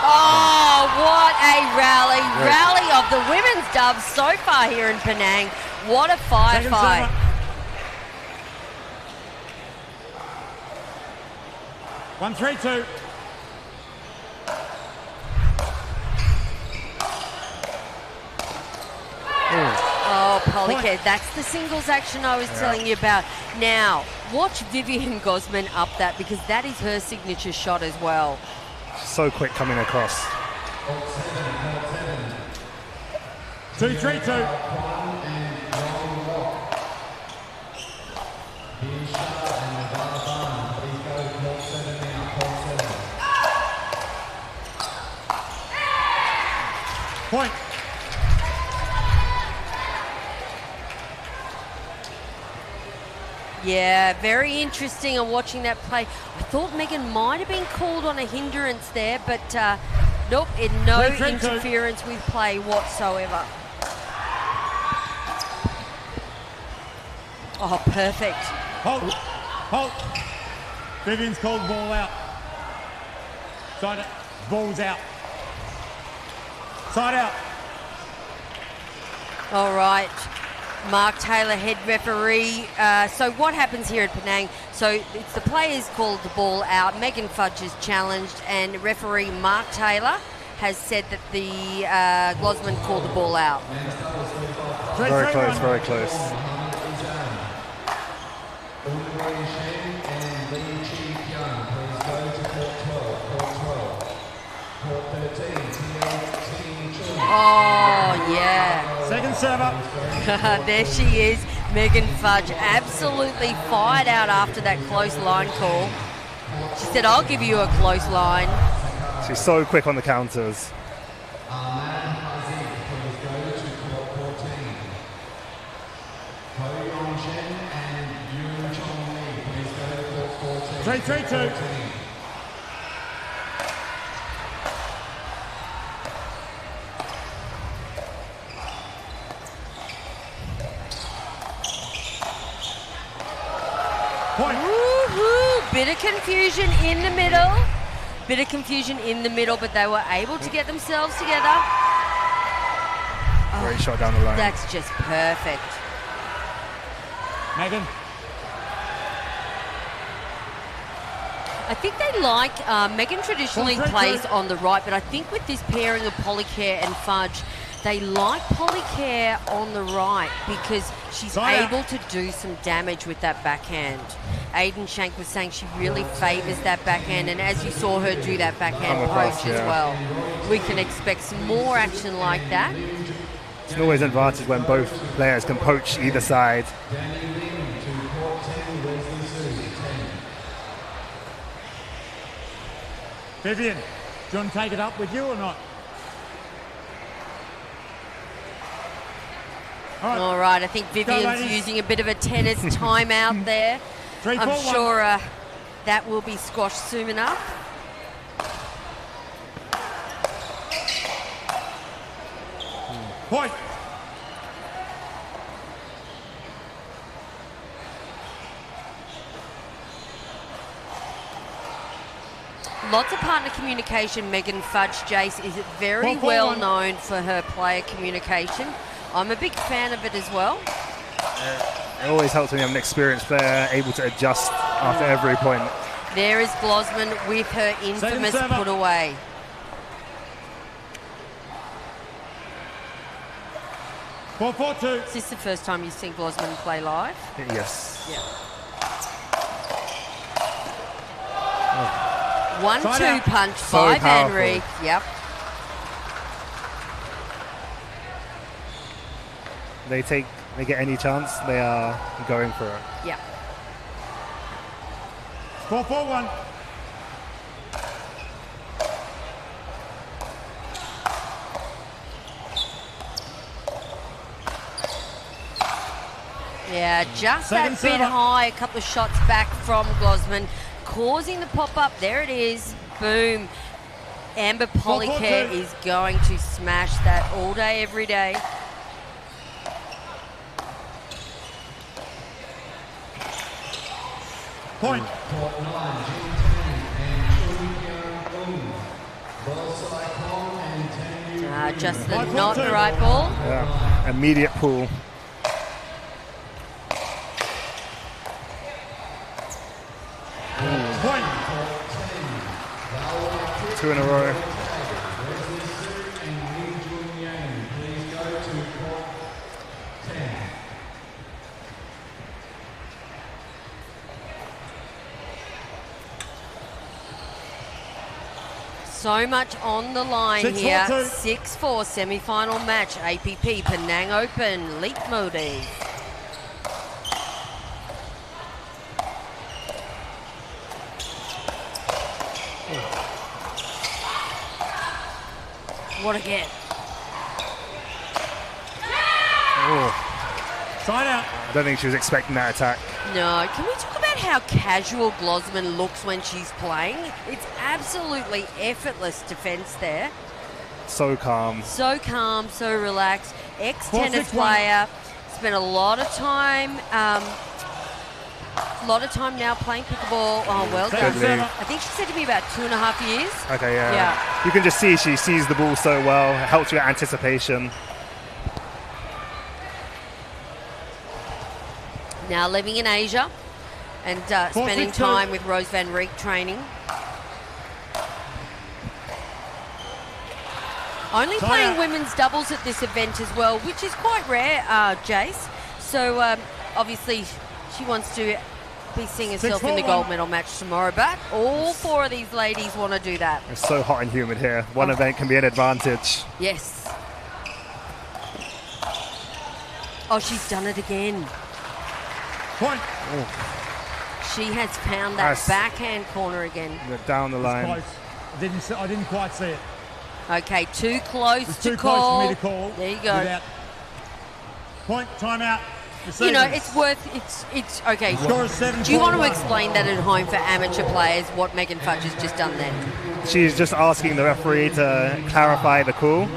Oh, what a rally. Rally of the women's Doves so far here in Penang. What a firefight. 1-3-2. Oh, Polycare, that's the singles action I was telling you about. Now, watch Vivian Gosman up that, because that is her signature shot as well. So quick coming across. 2-3-2. Point. Yeah, very interesting on watching that play. I thought Megan might have been called on a hindrance there, but nope, no interference with play whatsoever. Oh, perfect. Halt. Halt. Vivian's called ball out. Side out. Ball's out. Side out. All right. Mark Taylor, head referee. So what happens here at Penang? So it's the players called the ball out. Megan Fudge is challenged, and referee Mark Taylor has said that the Glosman called the ball out. Very close, very close. Oh, yeah. Second server. There she is. Megan Fudge absolutely fired out after that close line call. She said, I'll give you a close line. She's so quick on the counters. Three, 3-2. Woohoo! Bit of confusion in the middle. Bit of confusion in the middle, but they were able to get themselves together. Great shot down the line. That's just perfect. Megan. I think they like, Megan traditionally plays on the right, but I think with this pairing of Polycare and Fudge, they like Polycare on the right because she's able to do some damage with that backhand. Aiden Shank was saying she really favours that backhand, and as you saw her do that backhand approach as well, we can expect some more action like that. It's always an advantage when both players can poach either side. Vivian, do you want to take it up with you or not? All right, I think Vivian's using a bit of a tennis timeout there. I'm sure that will be squashed soon enough. Point. Lots of partner communication. Megan Fudge Jace is very well known for her player communication. I'm a big fan of it as well. It always helps when you have an experienced player able to adjust after every point. There is Glosman with her infamous put away. Is this the first time you've seen Glosman play live? Yes. Yeah. 1-2 punch So by Van powerful. Rijk. Yep. They get any chance, they are going for it. Yep. 4-4-1. Yeah, just Second that bit server. high, a couple of shots back from Gosman, causing the pop-up. There it is. Boom. Amber Polycare 4-4-2. is going to smash that all day, every day. Point. Just not the right ball. Yeah. Immediate pull. Point. 2 in a row. So much on the line 6-4-2. here. 6-4 semi-final match. APP Penang Open. Leapmotor. What a get. Oh. Side out. I don't think she was expecting that attack. No, can we talk about how casual Glosman looks when she's playing? It's absolutely effortless defense there. So calm. So calm, so relaxed. Ex-tennis 4-6-1. player. Spent a lot of time now playing pickleball. Oh, well done. Deadly. I think she said to me about 2.5 years. Okay, yeah. Yeah. You can just see she sees the ball so well. It helps with anticipation. Now living in Asia and spending 4-6-2. time with Rose Van Rijk training. Only Time playing out. women's doubles at this event as well, which is quite rare, Jace. So obviously she wants to be seeing herself in the 6-4-1. gold medal match tomorrow, but all 4 of these ladies want to do that. It's so hot and humid here. One event can be an advantage. Yes. Oh, she's done it again. Point. She has found that Nice. backhand corner again. They're down the line. Close. I didn't quite see it. Okay, too close It's to too call. close for me to call. There you go. Without point. Timeout. You know, Receivers. it's okay. Score is 7-4-1. Do you want to explain that at home for amateur players, what Megan Fudge has just done then? She's just asking the referee to clarify the call.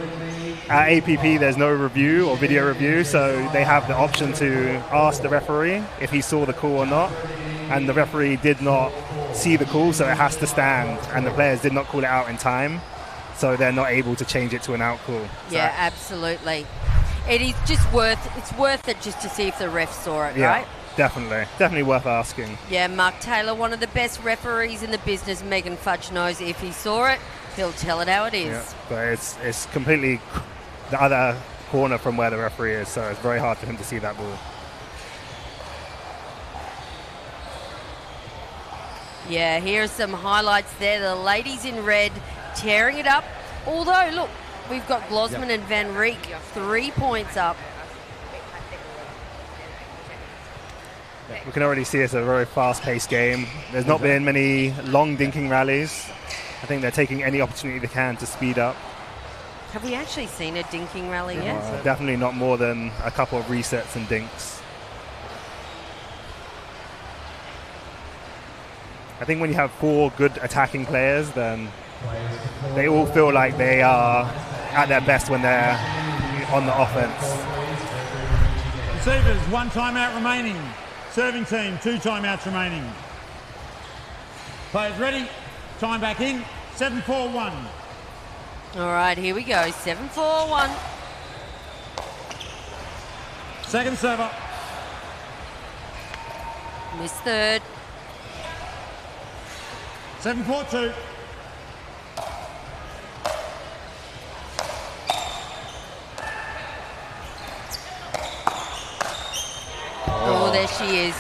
At APP, there's no review or video review, so they have the option to ask the referee if he saw the call or not. And the referee did not see the call, so it has to stand. And the players did not call it out in time, so they're not able to change it to an out call. So Yeah, absolutely. It is just worth it just to see if the ref saw it, yeah, right? definitely worth asking. Yeah, Mark Taylor, one of the best referees in the business. Megan Fudge knows if he saw it, he'll tell it how it is. Yeah, but it's completely the other corner from where the referee is, so it's very hard for him to see that ball. Yeah, here are some highlights there. The ladies in red tearing it up. Although, look, we've got Glosman and Van Rijk 3 points up. We can already see it's a very fast-paced game. There's not been many long dinking rallies. I think they're taking any opportunity they can to speed up. Have we actually seen a dinking rally yet? Definitely not more than a couple of resets and dinks. I think when you have 4 good attacking players, then they all feel like they are at their best when they're on the offense. Receivers, 1 timeout remaining. Serving team, 2 timeouts remaining. Players ready. Time back in. 7-4-1. All right, here we go. 7-4-1. Second server. Miss third. 7-4-2. Oh, there she is.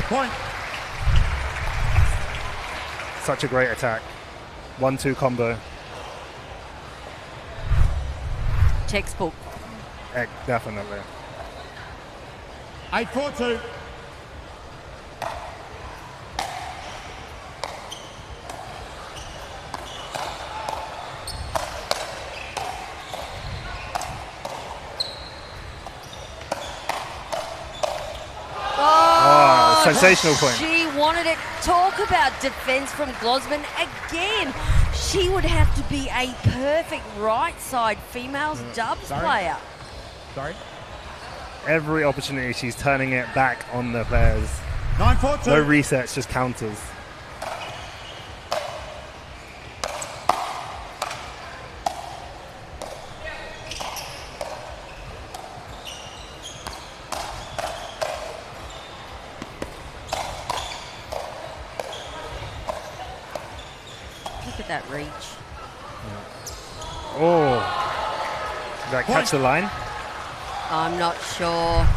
Point. Such a great attack. 1-2 combo. Textbook. Definitely. 8-4-2. Oh, sensational point. She wanted it. Talk about defense from Glosman again. She would have to be a perfect right side females dubs player. Sorry. Every opportunity, she's turning it back on the players. 9-4-2. No resets, just counters. Look at that reach. Oh. Did that catch the line? I'm not sure.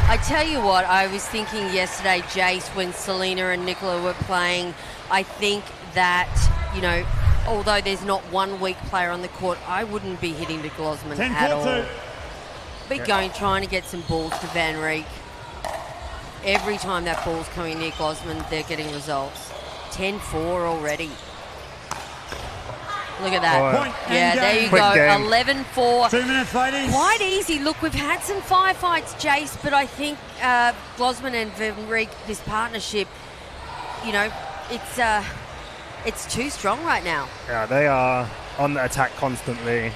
I tell you what, I was thinking yesterday, Jace, when Selena and Nicola were playing, I think that, you know, although there's not one weak player on the court, I wouldn't be hitting to Glosman at all. Be trying to get some balls to Van Reek. Every time that ball's coming near Glosman, they're getting results. 10-4 already. Look at that. Yeah, there you go. 11-4. 2 minutes, ladies. Quite easy. Look, we've had some firefights, Jace, but I think Glosman and Van Reek, this partnership, you know, it's too strong right now. Yeah, they are on the attack constantly,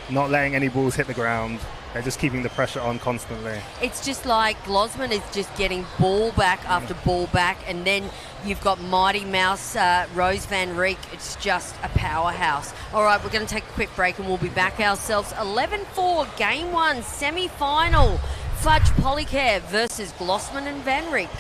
not letting any balls hit the ground. They're just keeping the pressure on constantly. It's just like Glosman is just getting ball back after ball back, and then you've got Mighty Mouse, Rose Van Reek. It's just a powerhouse. All right, we're going to take a quick break, and we'll be back ourselves. 11-4, Game 1, semi-final. Fudge Polycare versus Glosman and Van Reek.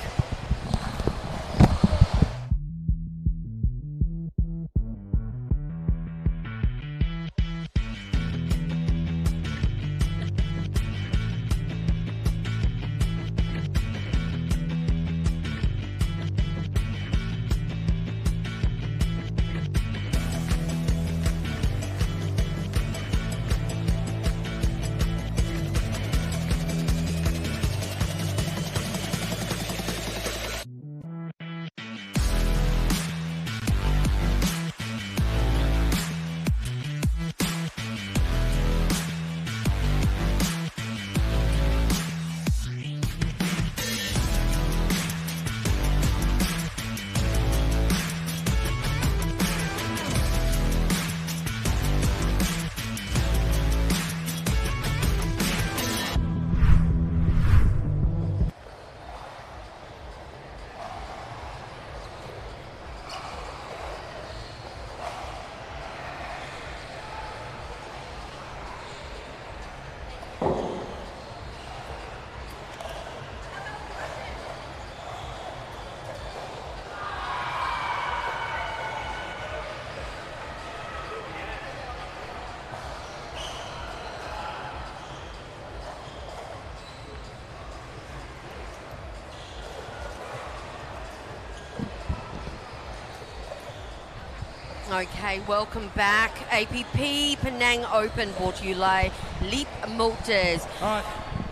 Okay, welcome back. APP Penang Open brought to you by Leapmotors. All right.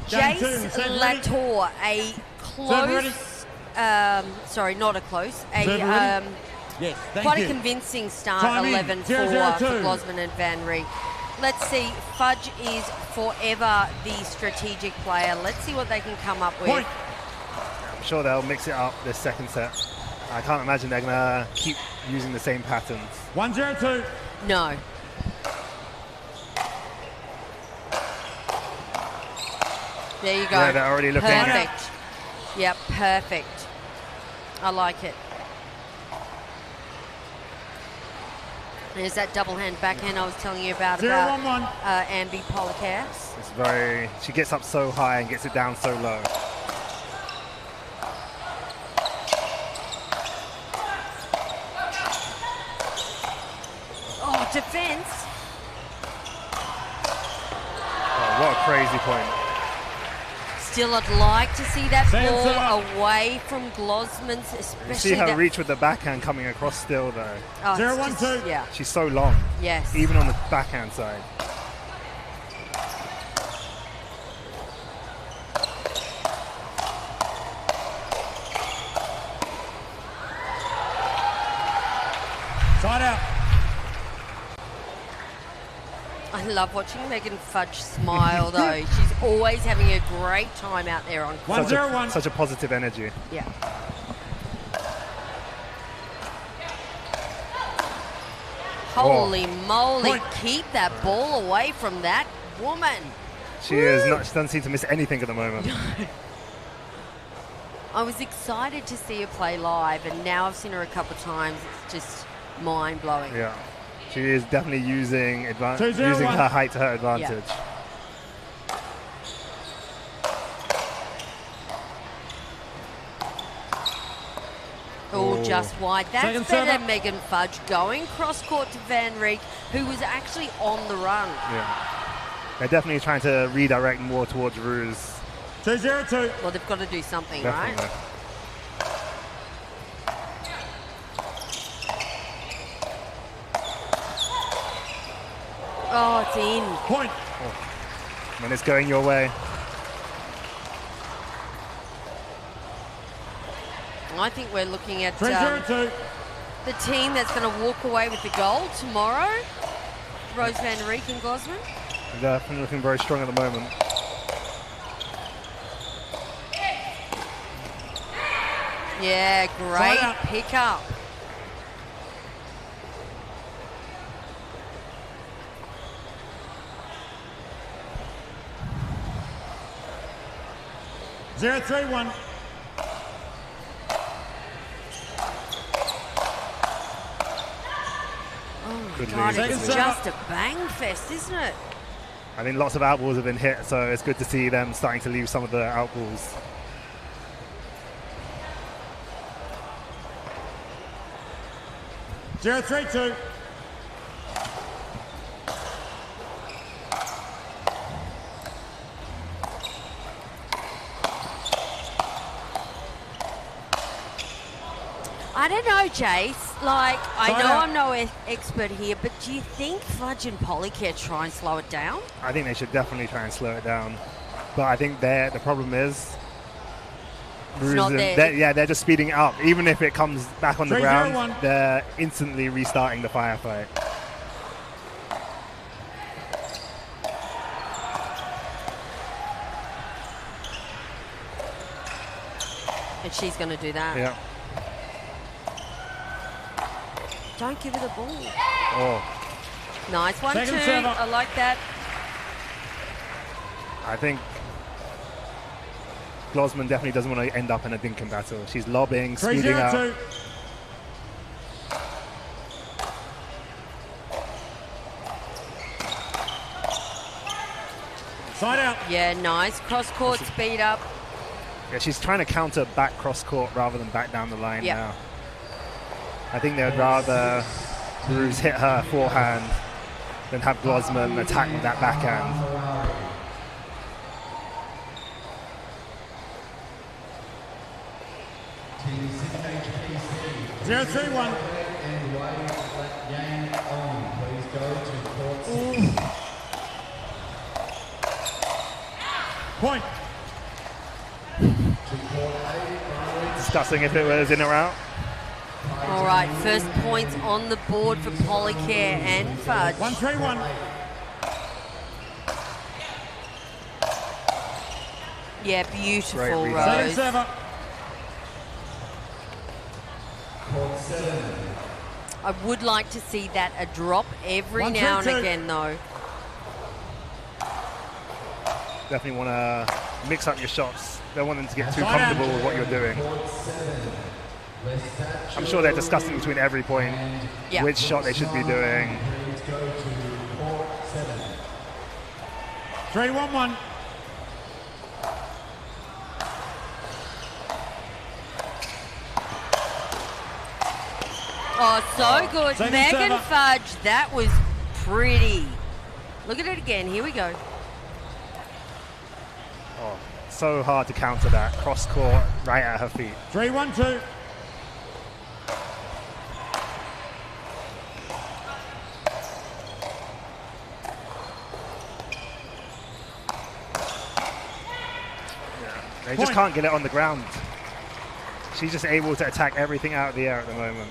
Jace Latour, a close, sorry, not a close, yes, quite a convincing start, 11-4 for Glosman and Van Reek. Let's see, Fudge is forever the strategic player. Let's see what they can come up with. I'm sure they'll mix it up this second set. I can't imagine they're going to keep using the same patterns. 1-0-2. No. There you go. Yeah, they're already looking. Perfect. Yep, perfect. I like it. There's that double hand backhand I was telling you about Ambi Polycare. It's very. She gets up so high and gets it down so low. Oh, defense. Oh, what a crazy point. Still, I'd like to see that Stand ball up. away from Glosman's, especially You see her that. reach with the backhand coming across still, though. Oh, it's 0-1-2. just- Yeah. She's so long. Yes. Even on the backhand side. Side out. I love watching Megan Fudge smile, though. She's always having a great time out there on court. Such a positive energy. Yeah. Holy moly, Point. keep that ball away from that woman. She doesn't seem to miss anything at the moment. I was excited to see her play live, and now I've seen her a couple of times. It's just mind-blowing. Yeah. She is definitely using 2-0-1. her height to her advantage. Oh, just wide. That's Second better, server. Megan Fudge, going cross-court to Van Rieck, who was actually on the run. Yeah. They're definitely trying to redirect more towards Ruse. 2-0-2. Well, they've got to do something, Definitely. right? Oh, it's in. Point. When it's going your way. I think we're looking at 3-0-2. the team that's going to walk away with the gold tomorrow. Rose Van Rieck and Gosman. They're definitely looking very strong at the moment. Yeah, great pickup. Zero, 3-1. Oh my Good God, lead. it's Second just a bang fest, isn't it? I think lots of outballs have been hit, so it's good to see them starting to leave some of the outballs. Zero, 3-2. I don't know, Jace. Like, I Time know out. I'm no expert here, but do you think Fudge and Polycare try and slow it down? I think they should definitely try and slow it down. But I think the problem is not there. they're just speeding it up. Even if it comes back on the 3-0-1. ground, they're instantly restarting the firefight. And she's going to do that. Yeah. Don't give her the ball. Oh, Nice one, Second too. server. I like that. I think Glosman definitely doesn't want to end up in a Dinkum battle. She's lobbing, speeding out. 3-0-2. Side out. Yeah, nice. Cross-court speed up. Yeah, she's trying to counter back cross court rather than back down the line Yep. now. I think they would rather Ruse hit her forehand than have Glosman attack with that backhand. 0-3-1. Point. Discussing if it was in or out. All right, first points on the board for Polycare and Fudge. 1-3-1. Yeah, beautiful, Great read. Rose. Second server. I would like to see that a drop every now and 1-3-2. again, though. Definitely want to mix up your shots. Don't want them to get too Side out. comfortable with what you're doing. I'm sure they're discussing between every point Yeah. which shot they should be doing. 3-1-1. Oh, so good. Second Megan server. Fudge, that was pretty. Look at it again. Here we go. Oh, so hard to counter that cross court right at her feet. 3-1-2. They just can't get it on the ground. She's just able to attack everything out of the air at the moment.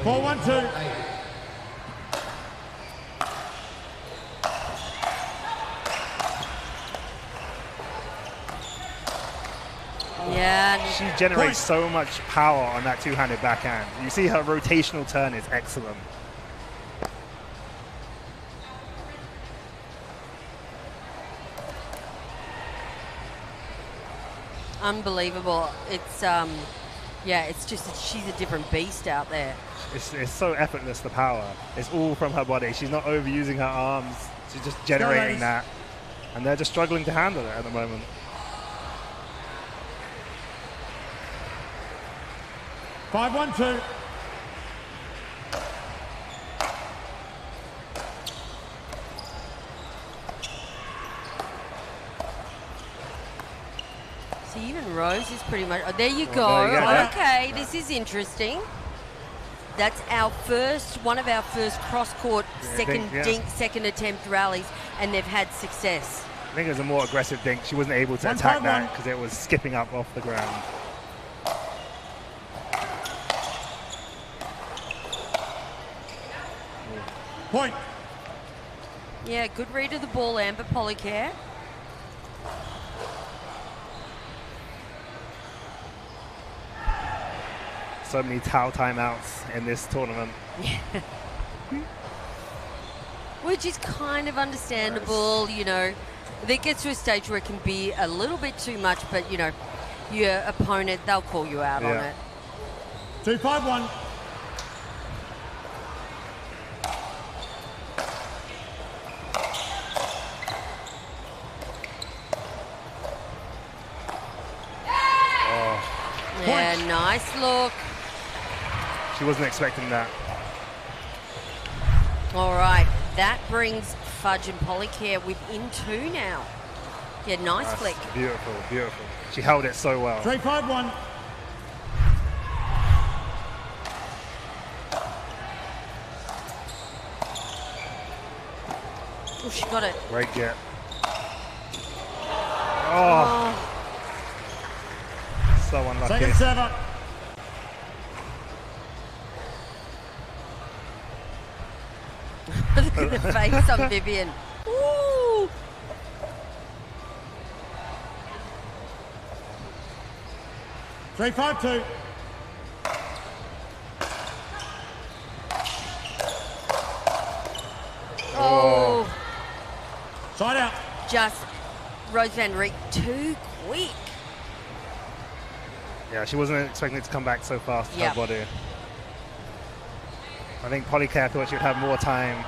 4-1-2. Yeah. She generates so much power on that two-handed backhand. You see her rotational turn is excellent. Unbelievable. It's yeah, it's just that she's a different beast out there. It's so effortless, the power. It's all from her body. She's not overusing her arms. She's just generating that. And they're just struggling to handle it at the moment. 5-1-2. See, even Rose is pretty much. Oh, there you go. There you go. Okay, this is interesting. That's one of our first cross-court second attempt rallies, and they've had success. I think it was a more aggressive dink. She wasn't able to attack that because it was skipping up off the ground. Point. Yeah, good read of the ball, Amber Polycare. So many towel timeouts in this tournament. Which is kind of understandable, you know. It gets to a stage where it can be a little bit too much, but, you know, your opponent, they'll call you out on it. 2-5-1. Yeah, nice look. She wasn't expecting that. All right, that brings Fudge and Polycare within 2 now. Yeah, nice flick. Beautiful, beautiful. She held it so well. 3-5-1. Oh, she got it. Great get. Oh. So unlucky. Second server. Look at the face on Vivian. Ooh. 3-5-2. Oh. Side out. Just Rose Van Reek too quick. Yeah, she wasn't expecting it to come back so fast with Yep. her body. I think Polycare thought she would have more time.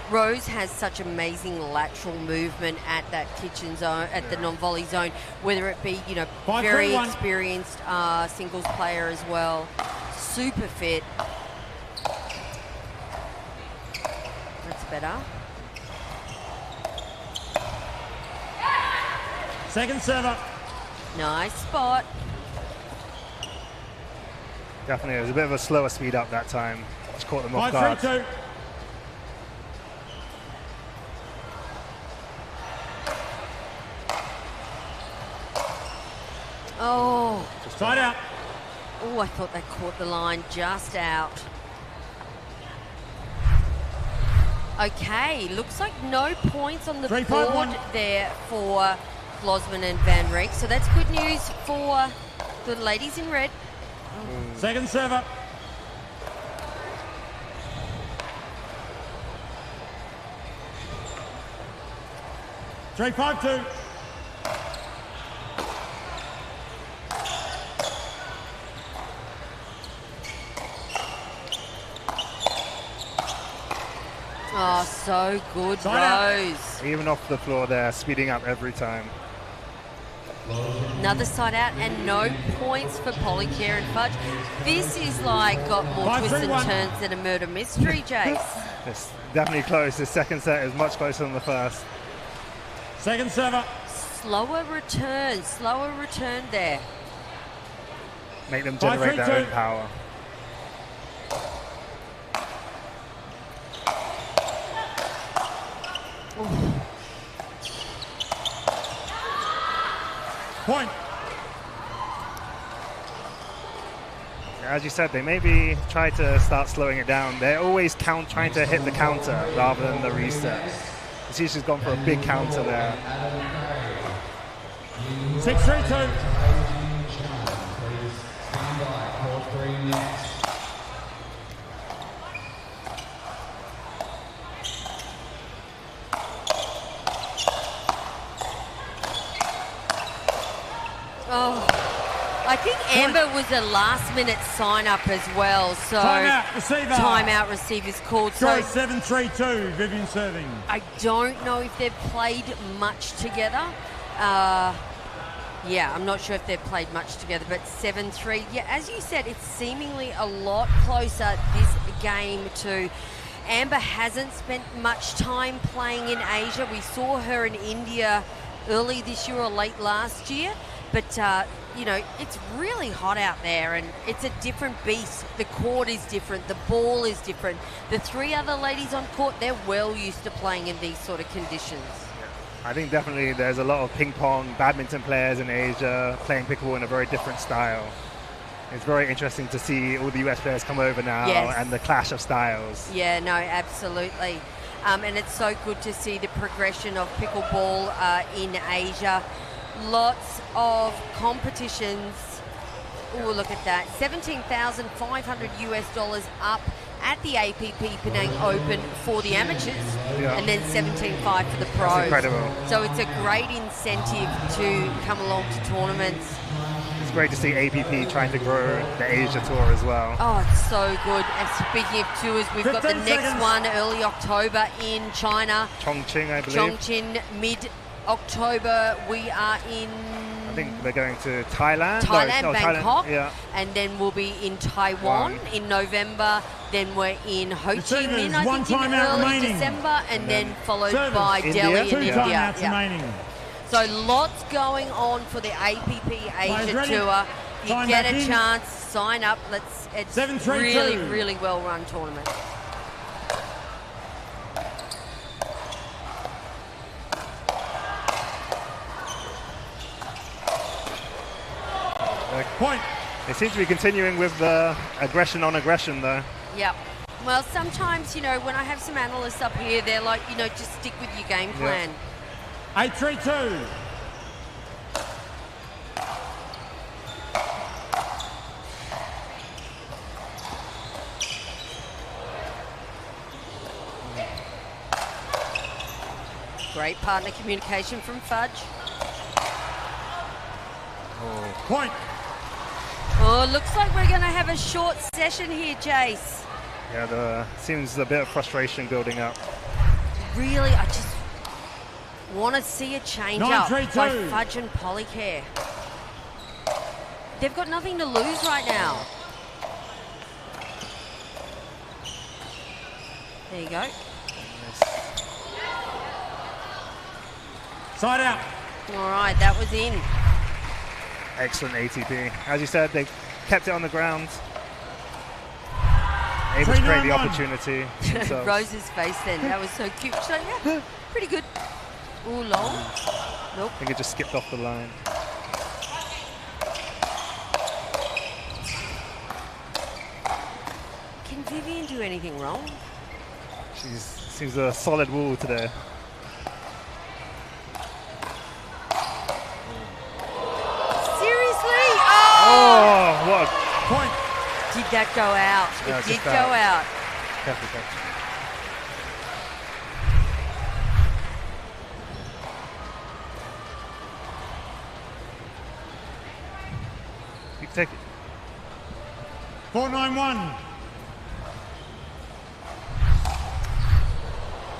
Rose has such amazing lateral movement at that kitchen zone, at the non-volley zone, whether it be, you know, very 5-3-1. experienced singles player as well. Super fit. That's better. Second server. Nice spot. Definitely, it was a bit of a slower speed up that time. She caught them off guard. 5-3-2. Oh. Side out. Oh, I thought they caught the line just out. Okay, looks like no points on the 3-5-1. board there for Glosman and Van Reek. So that's good news for the ladies in red. Second server. Three, 5-2. Oh, so good, Side Rose. Even off the floor there, speeding up every time. Another side out and no points for Polycare and Fudge. This is like got more 5-3-1. twists and turns than a murder mystery, Jace. Definitely close. The second set is much closer than the first. Second server. Slower return there. Make them generate their own power. Point. As you said, they maybe try to start slowing it down. They're always trying to hit the counter rather than the reset. She's gone for a big counter there. 6-3-2. Oh, I think Amber was a last-minute sign-up as well. So Timeout, receiver. Timeout, receiver's called. Score So 7-3-2. Vivian serving. I don't know if they've played much together. Yeah, I'm not sure if they've played much together, but 7-3. Yeah, as you said, it's seemingly a lot closer this game to. Amber hasn't spent much time playing in Asia. We saw her in India early this year or late last year. But, you know, it's really hot out there and it's a different beast. The court is different. The ball is different. The three other ladies on court, they're well used to playing in these sort of conditions. I think definitely there's a lot of ping pong, badminton players in Asia playing pickleball in a very different style. It's very interesting to see all the US players come over now and the clash of styles. Yeah, no, absolutely. And it's so good to see the progression of pickleball in Asia. Lots of competitions. Oh, look at that. $17,500 US up at the APP Penang Open for the amateurs, and then $17,500 for the pros. That's incredible. So it's a great incentive to come along to tournaments. It's great to see APP trying to grow the Asia Tour as well. Oh, it's so good. And speaking of tours, we've got the 15 next seconds. one early October in China. Chongqing, I believe. Chongqing, mid-October. We are in I think they're going to Thailand. Bangkok, Yeah. and then we'll be in Taiwan in November. Then we're in Ho Chi Minh, I one think, in timeout early remaining. December, and then followed Service. by India. Delhi and Two India. timeouts Yeah. remaining. So lots going on for the APP Asia ready. Tour. You Time get back a in. chance, sign up. It's 7-3-2. really, really well-run tournament. Point. They seem to be continuing with the aggression on aggression, though. Yep. Well, sometimes, you know, when I have some analysts up here, they're like, you know, just stick with your game plan. 8-3-2. Great partner communication from Fudge. Point. Oh, looks like we're going to have a short session here, Jace. Yeah, seems a bit of frustration building up. Really, I just want to see a change up by 9-3-2. Fudge and Polycare. They've got nothing to lose right now. There you go. Side out. All right, that was in. Excellent ATP. As you said, they kept it on the ground. Able to create the 3-9-1. opportunity. themselves. Rose's face then, that was so cute. So yeah, pretty good. Ooh, long. Nope. I think it just skipped off the line. Can Vivian do anything wrong? Seems a solid wall today. Seriously? Oh, what a point. Did that go out? Yeah, It did just go out. out. Careful, careful. You can take it. 4-9-1.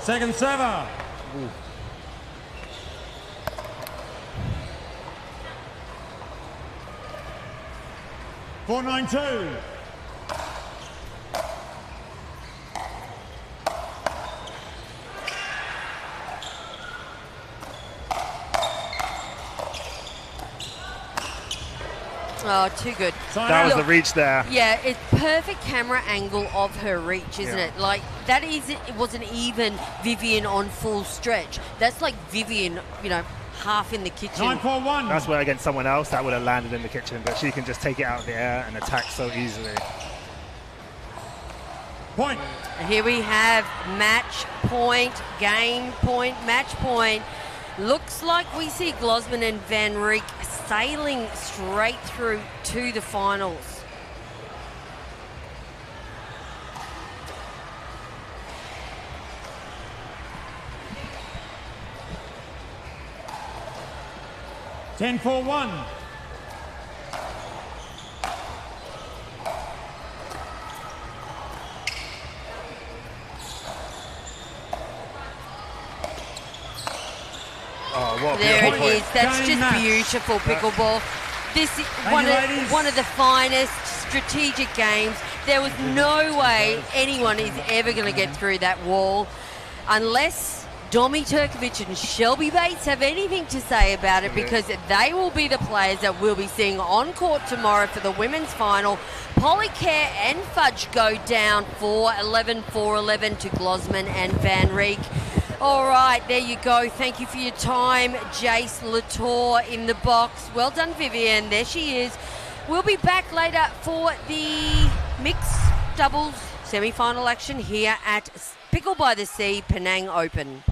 Second server. Ooh. Four 9-2. Oh, too good. That was the reach there. Yeah, it's perfect camera angle of her reach, isn't it? Like, that is, it wasn't even Vivian on full stretch. That's like Vivian, you know, half in the kitchen. 9-4-1. That's where against someone else that would have landed in the kitchen, but she can just take it out of the air and attack so easily. Point. Here we have match point, game point, match point. Looks like we see Glosman and Van Rijk sailing straight through to the finals. Ten, 4-1. Oh, what a There beautiful it point. is. That's Game just match. beautiful pickleball. This is one of the finest strategic games. There was no way anyone is ever going to get through that wall unless Domi Turkovic and Shelby Bates have anything to say about it, because they will be the players that we'll be seeing on court tomorrow for the women's final. Polycare and Fudge go down 4-11, 4-11 to Glosman and Van Rijk. All right, there you go. Thank you for your time, Jace Latour in the box. Well done, Vivian. There she is. We'll be back later for the mixed doubles semi-final action here at Pickle by the Sea Penang Open.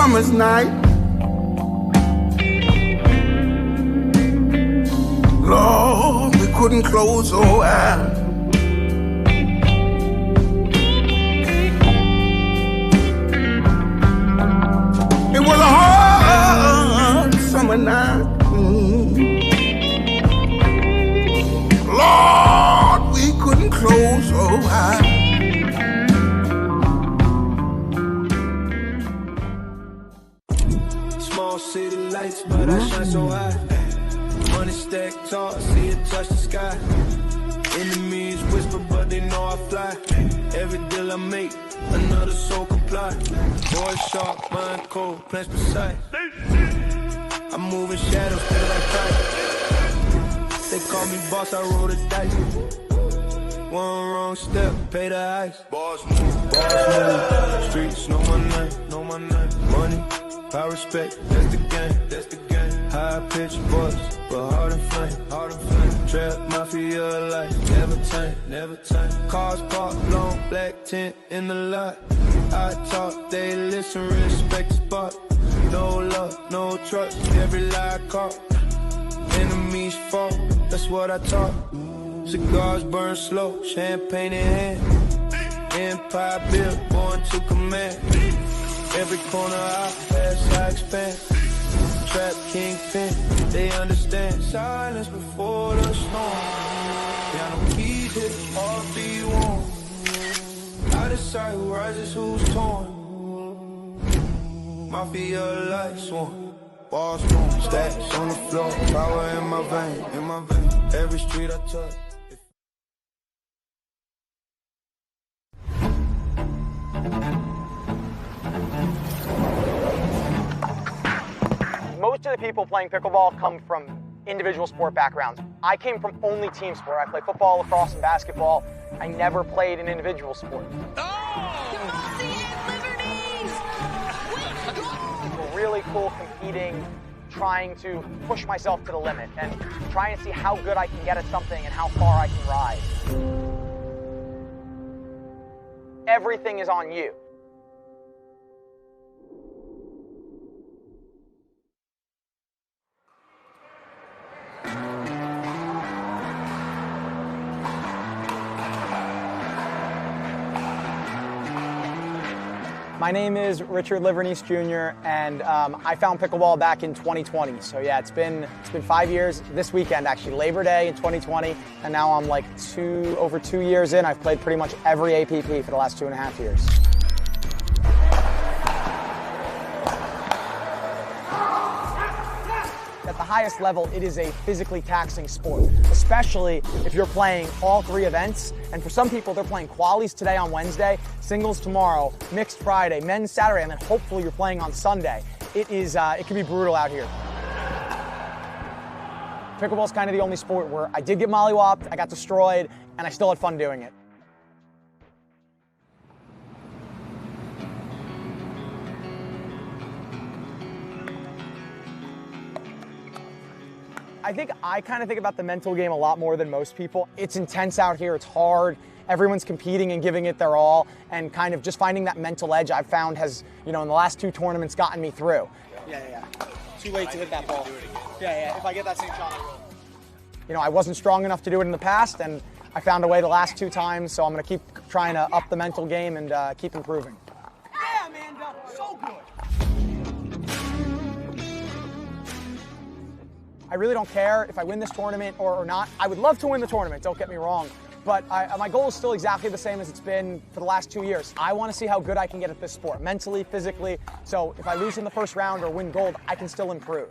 summer's night. Lord, we couldn't close our eyes. It was a hard summer night. Lord, we couldn't close our eyes. Small city lights, but I shine so high. Money stacked tall, see it touch the sky. Enemies whisper, but they know I fly. Every deal I make, another soul comply. Boy sharp, mind cold, plans precise. I'm moving shadows, feel like fight. They call me boss, I roll the dice. One wrong step, pay the ice. Boss move, streets know my name, know my name. Money, power, respect, that's the game, that's the game. High pitch voice, but hard and flame, hard and flame. Trap mafia life, never tame, never tame. Cars parked, long black tent in the lot. I talk, they listen, respect the spot. No love, no trust, every lie caught. Enemies fall, that's what I taught. Cigars burn slow, champagne in hand. Empire built, born to command. Every corner I pass, I expand. Trap kingpin, they understand. Silence before the storm. Piano keys hit off the warm. I decide who rises, who's torn. Mafia lights on. Walls boom, stacks on the floor. Power in my vein, in my vein. Every street I touch. Most of the people playing pickleball come from individual sport backgrounds. I came from only team sport. I played football, lacrosse, and basketball. I never played an individual sport. Really cool competing, trying to push myself to the limit and trying to see how good I can get at something and how far I can rise. Everything is on you. My name is Richard Livernice Jr. and I found pickleball back in 2020. So yeah, it's been 5 years this weekend, actually, Labor Day in 2020, and now I'm like over 2 years in. I've played pretty much every APP for the last 2.5 years. At the highest level, it is a physically taxing sport, especially if you're playing all 3 events. And for some people, they're playing qualies today on Wednesday, singles tomorrow, mixed Friday, men's Saturday, and then hopefully you're playing on Sunday. It can be brutal out here. Pickleball's kind of the only sport where I did get mollywopped, I got destroyed, and I still had fun doing it. I kind of think about the mental game a lot more than most people. It's intense out here, it's hard, everyone's competing and giving it their all, and kind of just finding that mental edge I've found has, in the last 2 tournaments gotten me through. Yeah. Too late to hit that ball. Yeah, if I get that same shot, I will. I wasn't strong enough to do it in the past, and I found a way the last 2 times, so I'm going to keep trying to up the mental game and keep improving. Yeah, Amanda, so good. I really don't care if I win this tournament or not. I would love to win the tournament, don't get me wrong. But my goal is still exactly the same as it's been for the last 2 years. I want to see how good I can get at this sport, mentally, physically. So if I lose in the first round or win gold, I can still improve.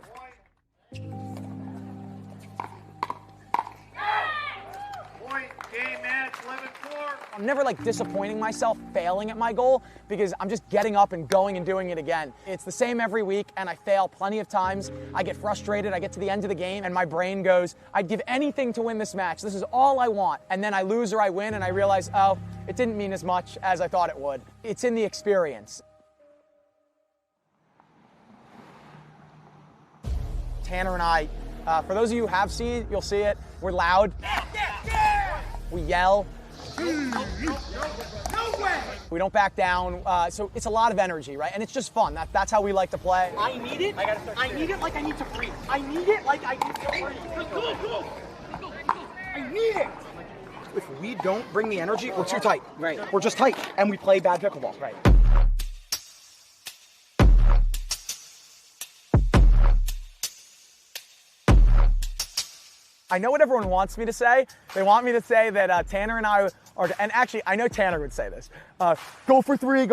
Game match, 11-4. I'm never disappointing myself failing at my goal because I'm just getting up and going and doing it again. It's the same every week and I fail plenty of times. I get frustrated, I get to the end of the game and my brain goes, I'd give anything to win this match. This is all I want. And then I lose or I win and I realize, oh, it didn't mean as much as I thought it would. It's in the experience. Tanner and I, for those of you who have seen it, you'll see it. We're loud. We yell. We don't back down, so it's a lot of energy, right? And it's just fun. That's how we like to play. I need it. I need it like I need to breathe. I need it like I need to breathe. Go. I need it. If we don't bring the energy, we're too tight. Right. We're just tight, and we play bad pickleball. Right. I know what everyone wants me to say. They want me to say that Tanner and I are, and actually I know Tanner would say this, go for three.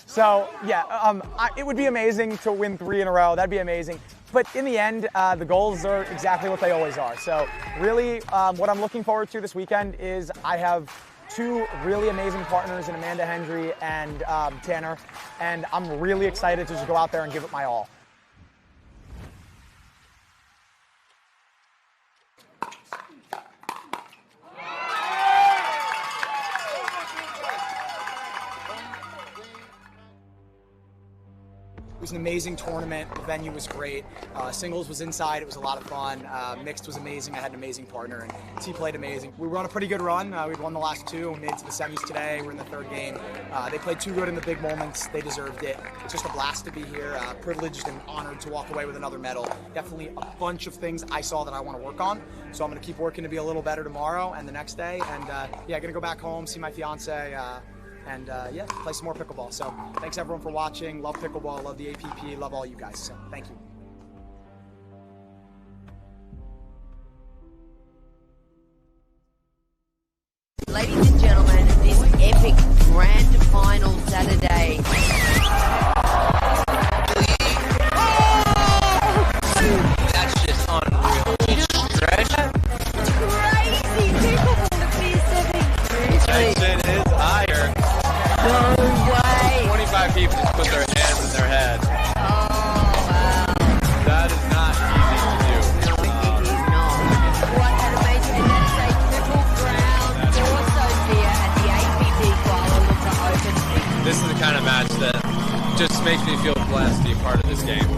So yeah, it would be amazing to win 3 in a row. That'd be amazing. But in the end, the goals are exactly what they always are. So really, what I'm looking forward to this weekend is I have 2 really amazing partners in Amanda Hendry and Tanner, and I'm really excited to just go out there and give it my all. It was an amazing tournament. The venue was great. Singles was inside. It was a lot of fun. Mixed was amazing. I had an amazing partner, and T played amazing. We were on a pretty good run. We've won the last 2. We made it to the semis today. We're in the 3rd game. They played too good in the big moments. They deserved it. It's just a blast to be here. Privileged and honored to walk away with another medal. Definitely a bunch of things I saw that I want to work on. So I'm going to keep working to be a little better tomorrow and the next day. And yeah, going to go back home, see my fiance. And yeah, play some more pickleball. So thanks everyone for watching. Love pickleball, love the APP, love all you guys. So thank you. Ladies and gentlemen, this epic grand final Saturday. That's just unreal. Stretch. It's crazy. Pickleball to be 7. Section is higher. No way. 25 people just put their hands in their head. Oh, wow. That is not easy to do. It is not. What an amazing, and that is a triple crown for Sophia at the APP Kuala Lumpur Open. This is the kind of match that just makes me feel blessed to be part of this game.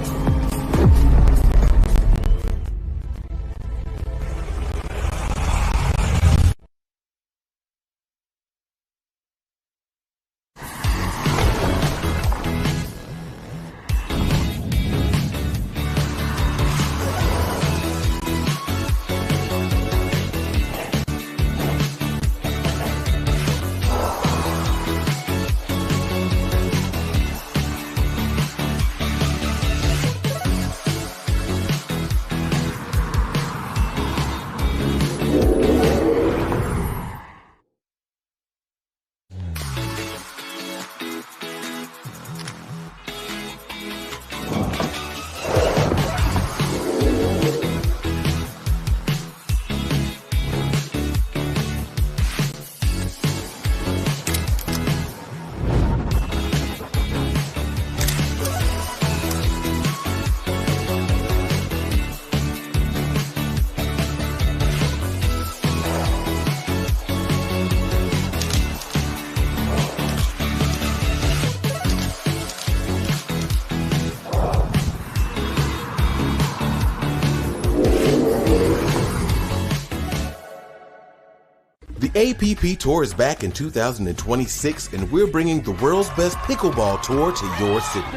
The APP Tour is back in 2026, and we're bringing the world's best pickleball tour to your city.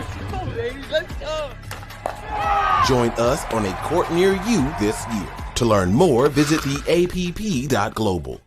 Let's go. Join us on a court near you this year. To learn more, visit theapp.global.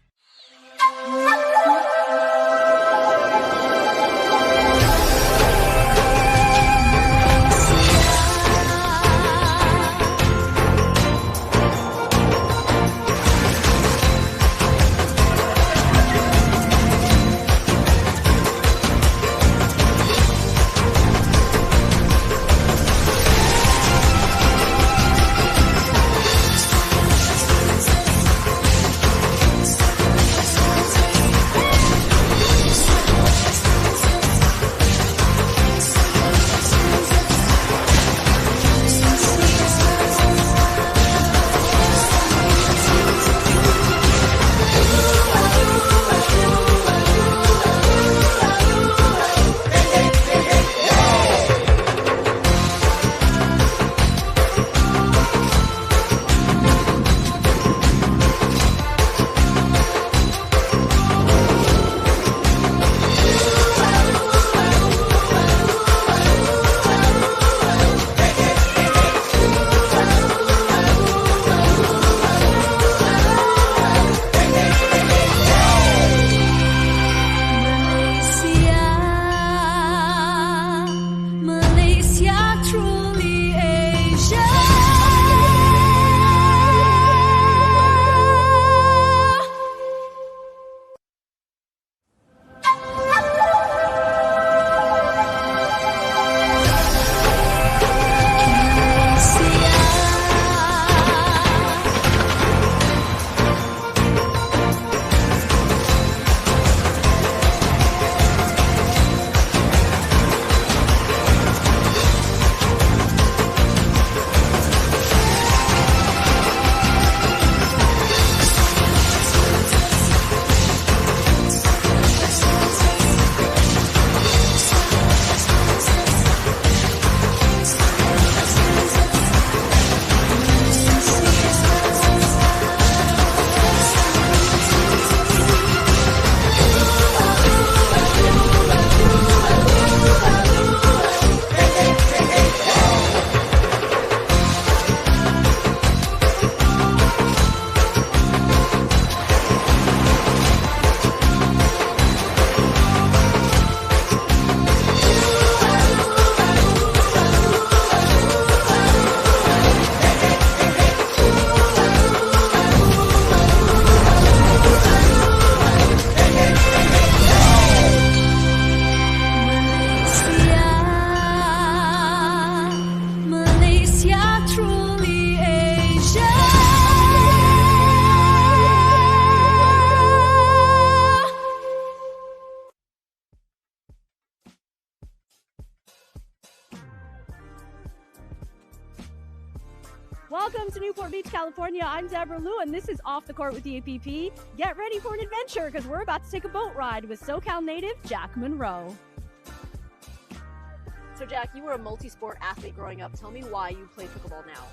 Welcome to Newport Beach, California. I'm Deborah Liu, and this is Off the Court with the APP. Get ready for an adventure, because we're about to take a boat ride with SoCal native Jack Monroe. So Jack, you were a multi-sport athlete growing up. Tell me why you play pickleball now.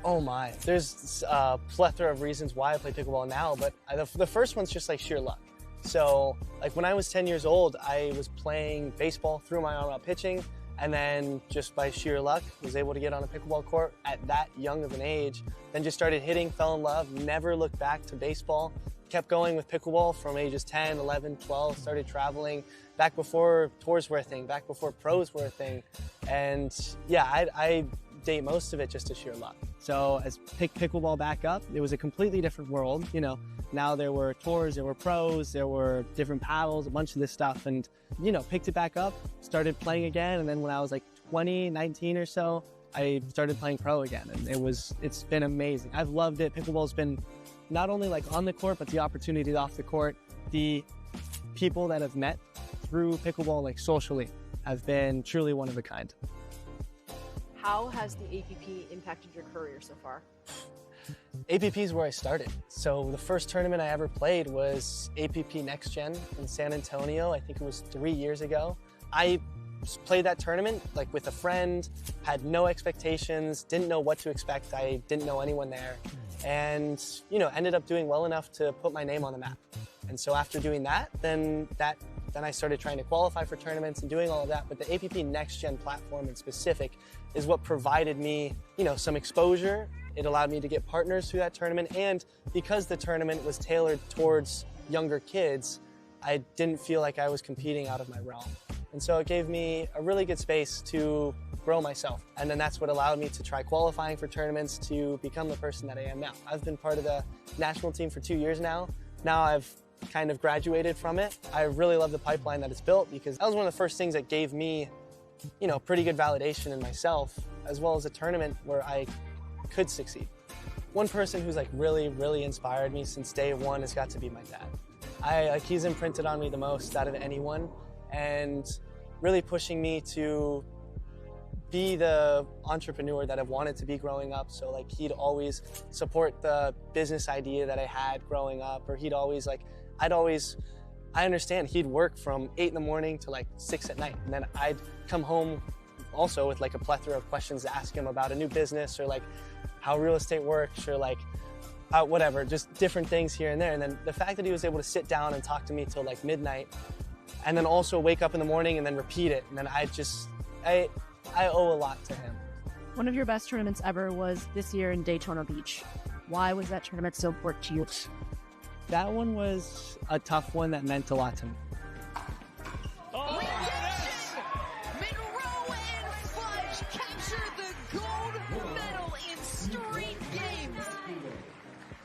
Oh my, there's a plethora of reasons why I play pickleball now, but the first one's just like sheer luck. So like when I was 10 years old, I was playing baseball, threw my arm out pitching, and then just by sheer luck was able to get on a pickleball court at that young of an age. Then just started hitting, fell in love, never looked back to baseball. Kept going with pickleball from ages 10, 11, 12, started traveling back before tours were a thing, back before pros were a thing. And yeah, I date most of it just to sheer luck. So as picked pickleball back up, it was a completely different world. You know, now there were tours, there were pros, there were different paddles, a bunch of this stuff, and you know, picked it back up, started playing again, and then when I was like 20, 19 or so, I started playing pro again, and it's been amazing. I've loved it. Pickleball's been not only like on the court, but the opportunities off the court. The people that I've met through pickleball, like socially, have been truly one of a kind. How has the APP impacted your career so far? APP is where I started. So the first tournament I ever played was APP Next Gen in San Antonio. I think it was 3 years ago. I played that tournament like with a friend, had no expectations, didn't know what to expect. I didn't know anyone there, and you know, ended up doing well enough to put my name on the map. And so after doing that, then I started trying to qualify for tournaments and doing all of that. But the APP Next Gen platform in specific is what provided me, you know, some exposure. It allowed me to get partners through that tournament, and because the tournament was tailored towards younger kids, I didn't feel like I was competing out of my realm. And so it gave me a really good space to grow myself. And then that's what allowed me to try qualifying for tournaments to become the person that I am now. I've been part of the national team for 2 years now. Now I've kind of graduated from it. I really love the pipeline that it's built, because that was one of the first things that gave me, you know, pretty good validation in myself, as well as a tournament where I could succeed. One person who's like really inspired me since day one has got to be my dad. He's imprinted on me the most out of anyone, and really pushing me to be the entrepreneur that I've wanted to be growing up. So like he'd always support the business idea that I had growing up, or he'd always like, I understand he'd work from 8 in the morning to like 6 at night, and then I'd come home also with like a plethora of questions to ask him about a new business, or like how real estate works, or like whatever, just different things here and there. And then the fact that he was able to sit down and talk to me till like midnight, and then also wake up in the morning and then repeat it, and then I owe a lot to him. One of your best tournaments ever was this year in Daytona Beach. Why was that tournament so important to you? That one was a tough one that meant a lot to me. Oh, yes! Monroe and Fudge capture the gold medal in street games.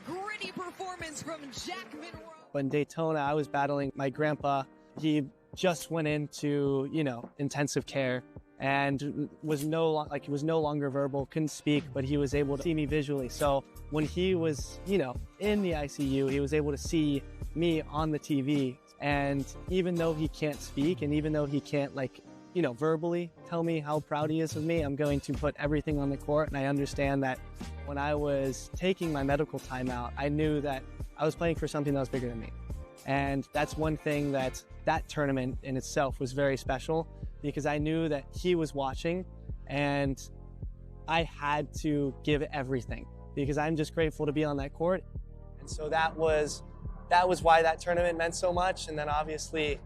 Gritty performance from Jack Monroe. When Daytona, I was battling my grandpa. He just went into, you know, intensive care, and was no longer verbal, couldn't speak, but he was able to see me visually. So when he was, you know, in the ICU, he was able to see me on the TV. And even though he can't speak, and even though he can't, like, you know, verbally tell me how proud he is of me, I'm going to put everything on the court. And I understand that when I was taking my medical time out, I knew that I was playing for something that was bigger than me. And that's one thing that tournament in itself was very special, because I knew that he was watching, and I had to give everything, because I'm just grateful to be on that court. And so that was why that tournament meant so much. And then obviously,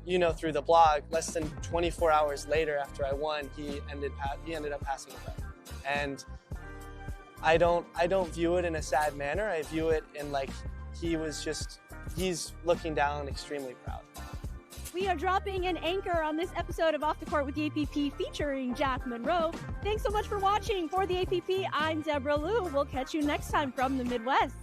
you know, through the blog, less than 24 hours later after I won, he ended up passing away. And I don't view it in a sad manner. I view it in like, he's looking down extremely proud. We are dropping an anchor on this episode of Off the Court with the APP featuring Jack Monroe. Thanks so much for watching. For the APP, I'm Deborah Liu. We'll catch you next time from the Midwest.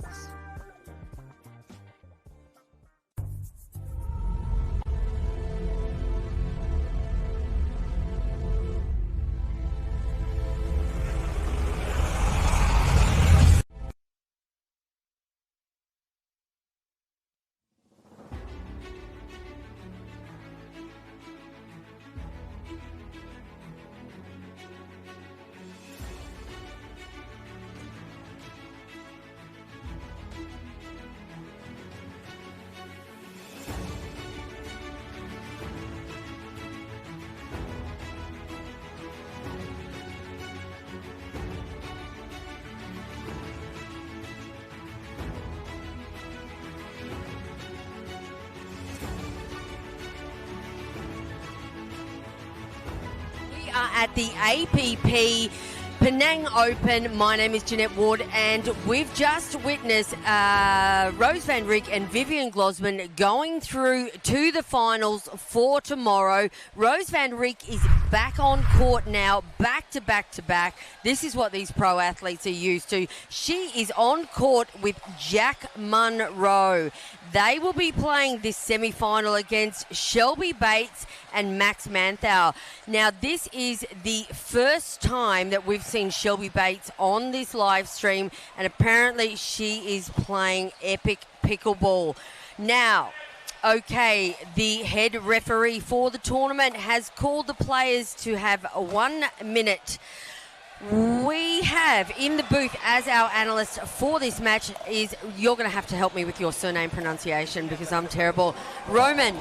at the APP Penang Open. My name is Jeanette Ward, and we've just witnessed Rose van Rijk and Vivian Glosman going through to the finals for tomorrow. Rose van Rijk is back on court now, back to back to back. This is what these pro athletes are used to. She is on court with Jack Munro. They will be playing this semi-final against Shelby Bates and Max Manthau. Now, this is the first time that we've seen Shelby Bates on this live stream, and apparently she is playing epic pickleball. Now, okay, the head referee for the tournament has called the players to have 1 minute. We have in the booth as our analyst for this match is, you're going to have to help me with your surname pronunciation because I'm terrible. Roman.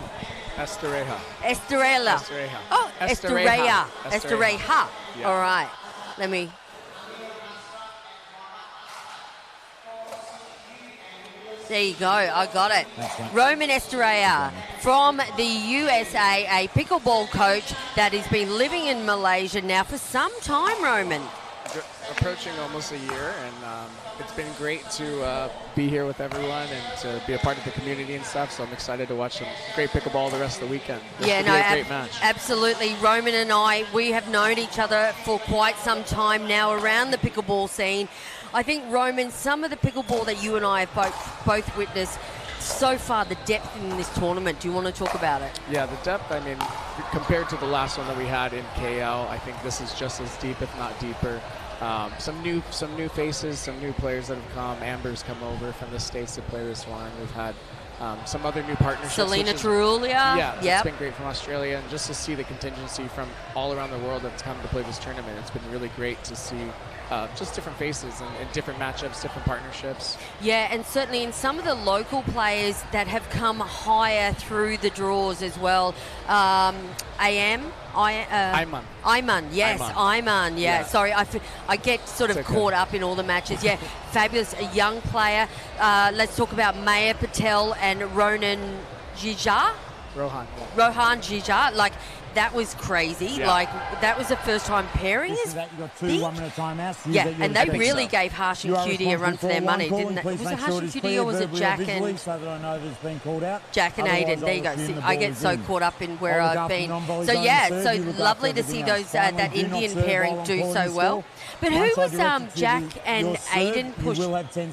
Estrella. Estrella. Oh, Estrella. Estrella. Yeah. All right. Let me. There you go. I got it. Roman Estrella from the USA, a pickleball coach that has been living in Malaysia now for some time, Roman. Approaching almost a year, and it's been great to be here with everyone and to be a part of the community and stuff, so I'm excited to watch some great pickleball the rest of the weekend. This should be a great match. Absolutely. Roman and I, we have known each other for quite some time now around the pickleball scene. I think, Roman, some of the pickleball that you and I have both witnessed so far, the depth in this tournament, do you want to talk about it? Yeah, the depth, I mean, compared to the last one that we had in KL, I think this is just as deep, if not deeper. Some new faces, some new players that have come. Amber's come over from the States to play this one. We've had some other new partnerships. Selena Trulia. Yeah, it's been great from Australia. And just to see the contingency from all around the world that's come to play this tournament, it's been really great to see just different faces and different matchups, different partnerships. Yeah, and certainly in some of the local players that have come higher through the draws as well. Ayman, yes, Ayman, yeah. Sorry, I get sort of caught up in all the matches. Yeah, fabulous, a young player. Let's talk about Maya Patel and Rohan Jija. Rohan Jija, like, that was crazy. Yeah. Like, that was the first time pairing. You got 2 1-minute timeouts. Yeah, and they really gave Harsh and QD a run for their money, didn't they? Was it Harsh and QD or was it Jack and... So that I know there's been called out. Jack and Aiden, there you go. See, I get so caught up in where I've been. So yeah, so lovely to see those that Indian pairing do so well. But who was Jack and Aiden pushed?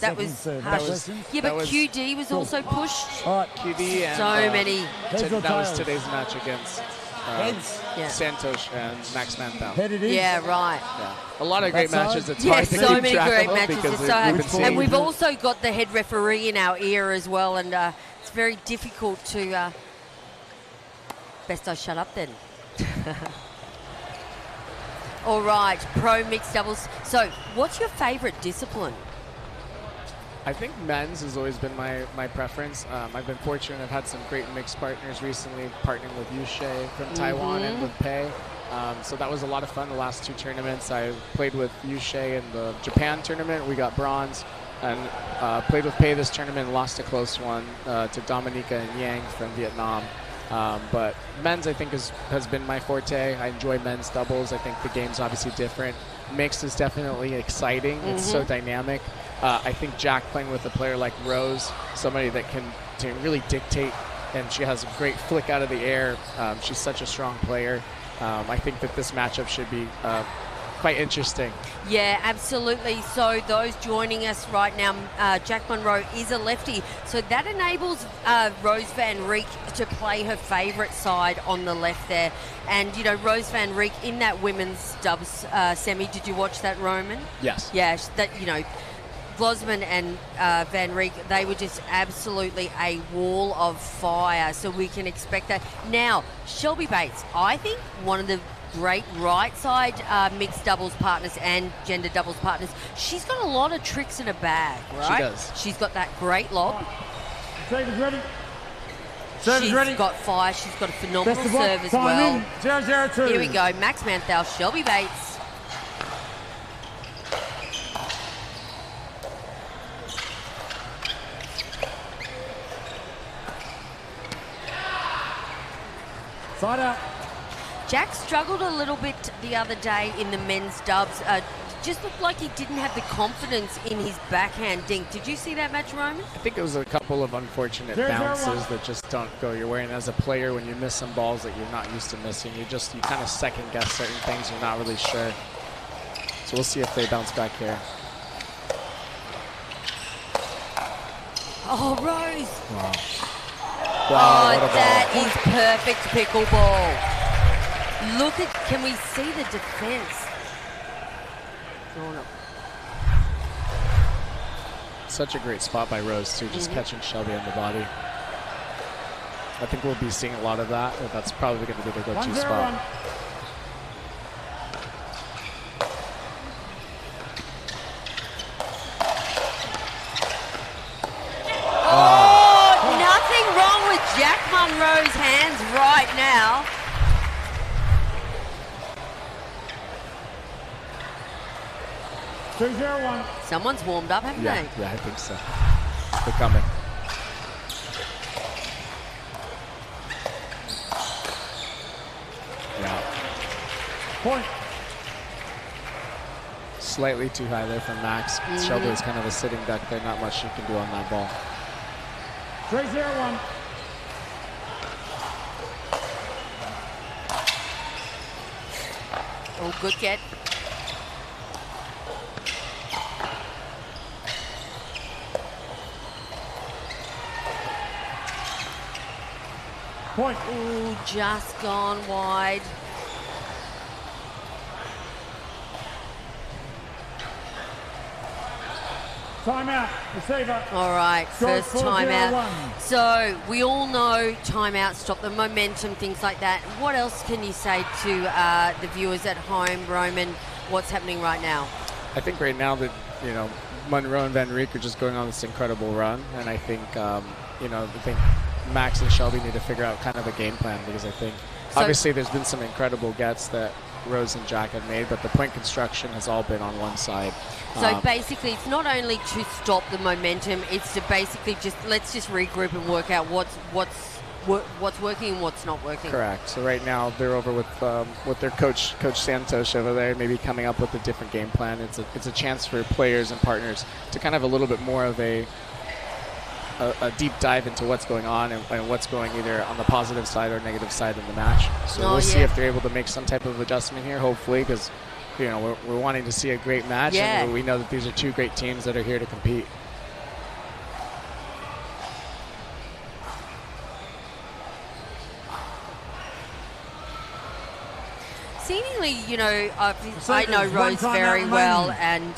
That was Harsh. Yeah, but QD was also pushed. QD and so many. That was today's match against Santosh and Max Manthau. Yeah, right. Yeah. A lot of great matches. It's hard to so keep many track great of matches. because It's so hard. And we've been also got the head referee in our ear as well, and it's very difficult to. Best I shut up then. All right, pro mixed doubles. So, what's your favourite discipline? I think men's has always been my preference. I've been fortunate. I've had some great mixed partners recently, partnering with Yushe from Taiwan and with Pei. So that was a lot of fun the last 2 tournaments. I played with Yushe in the Japan tournament. We got bronze. And played with Pei this tournament and lost a close one to Dominica and Yang from Vietnam. But men's, I think, has been my forte. I enjoy men's doubles. I think the game's obviously different. Mixed is definitely exciting. It's so dynamic. I think Jack playing with a player like Rose, somebody that can really dictate, and she has a great flick out of the air. She's such a strong player. I think that this matchup should be quite interesting. Yeah, absolutely. So those joining us right now, Jack Munro is a lefty, so that enables Rose van Rijk to play her favourite side on the left there. And, you know, Rose van Rijk in that women's dubs semi, did you watch that, Roman? Yes. Yeah, that, you know, Glosman and Van Rijk, they were just absolutely a wall of fire, so we can expect that. Now, Shelby Bates, I think one of the great right side mixed doubles partners and gender doubles partners. She's got a lot of tricks in her bag, right? She does. She's got that great lob. Serve is ready. She's got fire. She's got a phenomenal serve as well. 0-0-2. Here we go. Max Manthau, Shelby Bates. Side out. Jack struggled a little bit the other day in the men's dubs. Just looked like he didn't have the confidence in his backhand dink. Did you see that match, Roman? I think it was a couple of unfortunate bounces that just don't go your way. And as a player, when you miss some balls that you're not used to missing, you kind of second guess certain things. You're not really sure. So we'll see if they bounce back here. Oh, Rose. Wow. Oh, that is perfect pickleball. Look at, can we see the defense? Such a great spot by Rose, too, just catching Shelby on the body. I think we'll be seeing a lot of that. That's probably going to be the go-to spot. Oh, nothing wrong with Jack Monroe's hands right now. Someone's warmed up, haven't they? Yeah, I think so. They're coming. Yeah. Point. Slightly too high there from Max. Shelby is kind of a sitting duck there. Not much you can do on that ball. 3-0-1. Oh, good get. Point. Ooh, just gone wide. Timeout. Receiver. All right, first Score timeout. 4-0-1. So we all know timeout, stop the momentum, things like that. What else can you say to the viewers at home, Roman? What's happening right now? I think right now that, you know, Monroe and Van Rieck are just going on this incredible run, and I think, you know, I think Max and Shelby need to figure out kind of a game plan, because I think obviously there's been some incredible gets that Rose and Jack have made, but the point construction has all been on one side. So basically, it's not only to stop the momentum; it's to basically let's just regroup and work out what's working and what's not working. Correct. So right now they're over with their coach Santosh over there, maybe coming up with a different game plan. It's a chance for players and partners to kind of have a little bit more of a deep dive into what's going on and what's going either on the positive side or negative side in the match. So we'll see if they're able to make some type of adjustment here, hopefully, because, you know, we're wanting to see a great match, and we know that these are two great teams that are here to compete. Seemingly, you know, I know Rose very well, and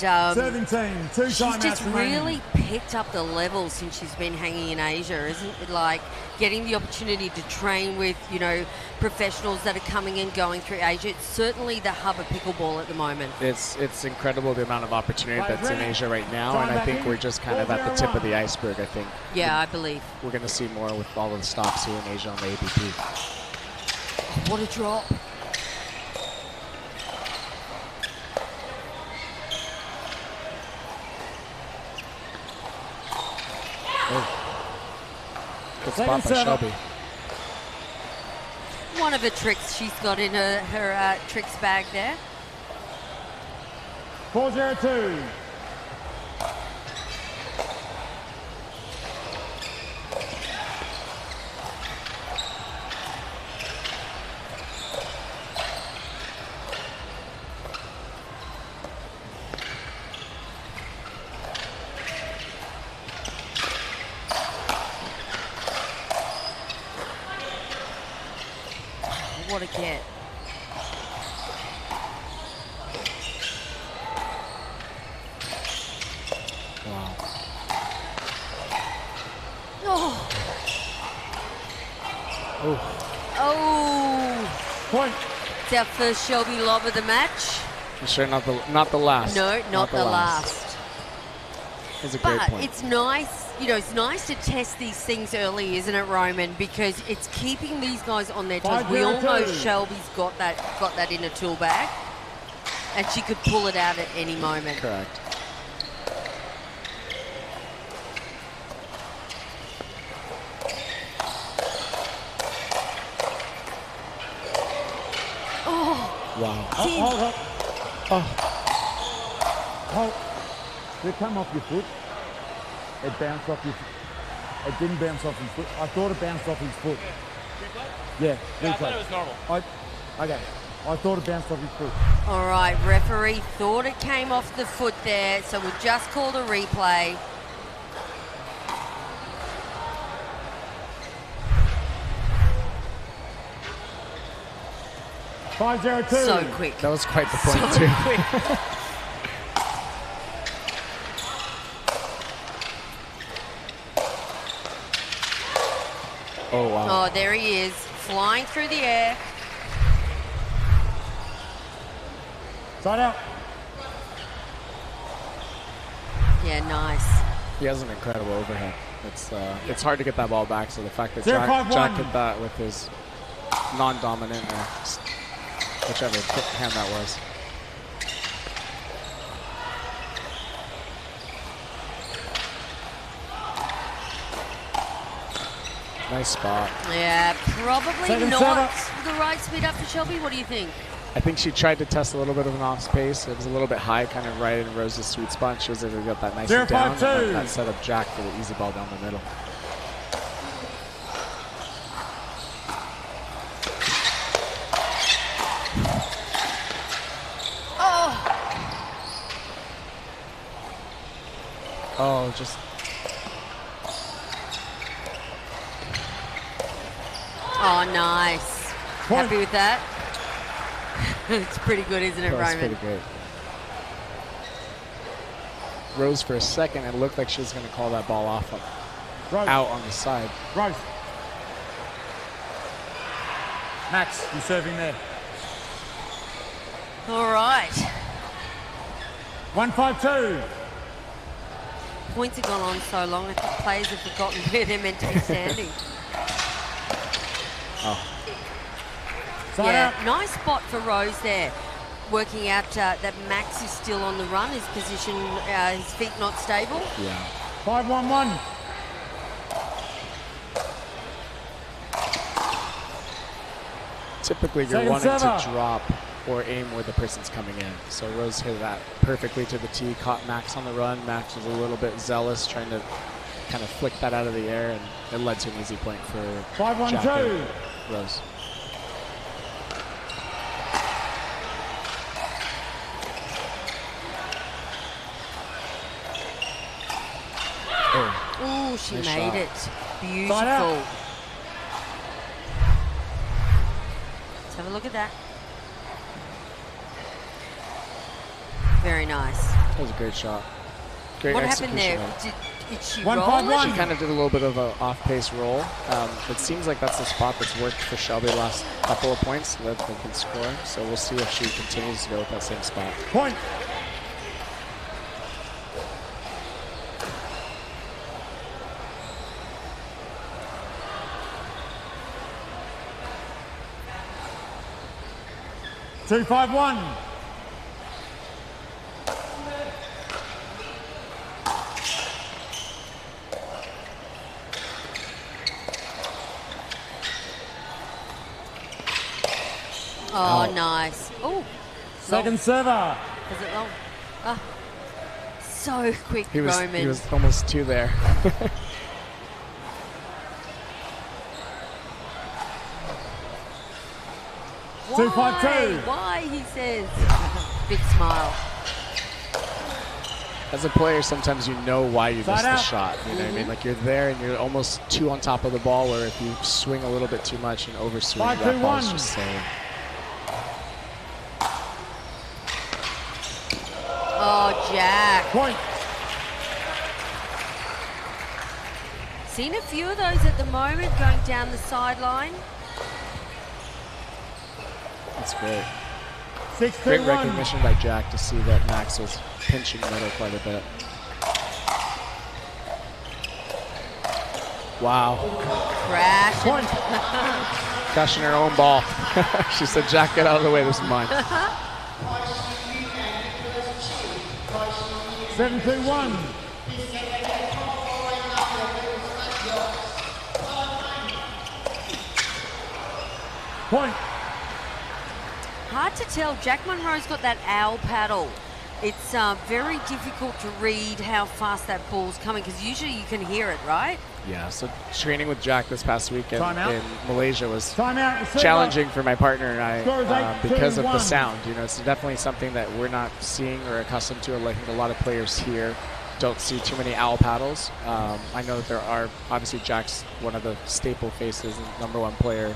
she's just really picked up the level since she's been hanging in Asia, isn't it? Like getting the opportunity to train with, you know, professionals that are coming and going through Asia. It's certainly the hub of pickleball at the moment. It's incredible the amount of opportunity that's in Asia right now, and I think we're just kind of at the tip of the iceberg, I think. Yeah, I believe. We're going to see more with all of the stops here in Asia on the APP. Oh, what a drop. Good spot by Shelby. One of the tricks she's got in her tricks bag there. 4-0-2. What a get. Wow. Oh. Oh. Point. It's our first Shelby lob of the match. I'm sure not the last. No, not the last. It's a great point. But it's nice, you know, it's nice to test these things early, isn't it, Roman? Because it's keeping these guys on their toes. We all know Shelby's got that in a tool bag, and she could pull it out at any moment. Correct. in. Hold. Hold. Did it come off your foot? It bounced off your foot. It didn't bounce off his foot. I thought it bounced off his foot. Yeah, I thought it was normal. Okay. I thought it bounced off his foot. All right, referee thought it came off the foot there, so we'll just call the replay. $5-0-2. So quick. That was quite the point, so too. Quick. Oh, wow. Oh, there he is, flying through the air. Side out. Yeah, nice. He has an incredible overhead. It's hard to get that ball back, so the fact that 0-5-1. Jack did that with his non-dominant or whichever hand that was. Nice spot. Yeah, probably Second not setup. the right speed up for Shelby. What do you think? I think she tried to test a little bit of an off pace. It was a little bit high, kind of right in Rose's sweet spot. She was able to get that nice and down. And then that set up Jack for the easy ball down the middle. Oh, just. Oh, nice. Happy with that? It's pretty good, isn't it, That's Roman? pretty good. Rose for a second, it looked like she was going to call that ball off out on the side. Rose. Max, you're serving there. All right. 1-5-2. Points have gone on so long, I think players have forgotten where they're meant to be standing. Oh. Yeah, nice spot for Rose there. Working out that Max is still on the run, his position, his feet not stable. Yeah. 5-1-1. Typically, you're Second wanting server. to drop or aim where the person's coming in. So Rose hit that perfectly to the tee, caught Max on the run. Max was a little bit zealous, trying to kind of flick that out of the air, and it led to an easy point for 5-1-2. Jack and Rose. Oh, she nice made shot. it. Beautiful. out. Let's have a look at that. Very nice. That was a great shot. Great What happened there? execution. Did she 1-5-1. roll She it? kind of did a little bit of an off-pace roll. It seems like that's the spot that's worked for Shelby the last couple of points that they can score. So we'll see if she continues to go with that same spot. Point. Two, 5-1. Oh, nice. Oh, Second server. is it long? Ah, so quick, He was Roman. almost two there. Why? 2-5-2. Why, he says. Big smile. As a player, sometimes you know why you Side missed the out. shot. You know what I mean? Like you're there and you're almost two on top of the ball, where if you swing a little bit too much and overswing, 5-2-1. that ball's just saying. Oh, Jack. Point. Seen a few of those at the moment going down the sideline. That's great. 6-2-1. Great recognition by Jack to see that Max was pinching the middle quite a bit. Wow. Crash. Point. Crashing her own ball. She said, Jack, get out of the way, this is mine. 7-2-1. Point. Hard to tell. Jack Monroe's got that owl paddle. It's very difficult to read how fast that ball's coming because usually you can hear it, right? Yeah, so training with Jack this past weekend in Malaysia was Timeout. challenging for my partner and Score is I 8-2-1. because of the sound. You know, it's definitely something that we're not seeing or accustomed to. Like a lot of players here don't see too many owl paddles. I know that there are, obviously Jack's one of the staple faces and #1 player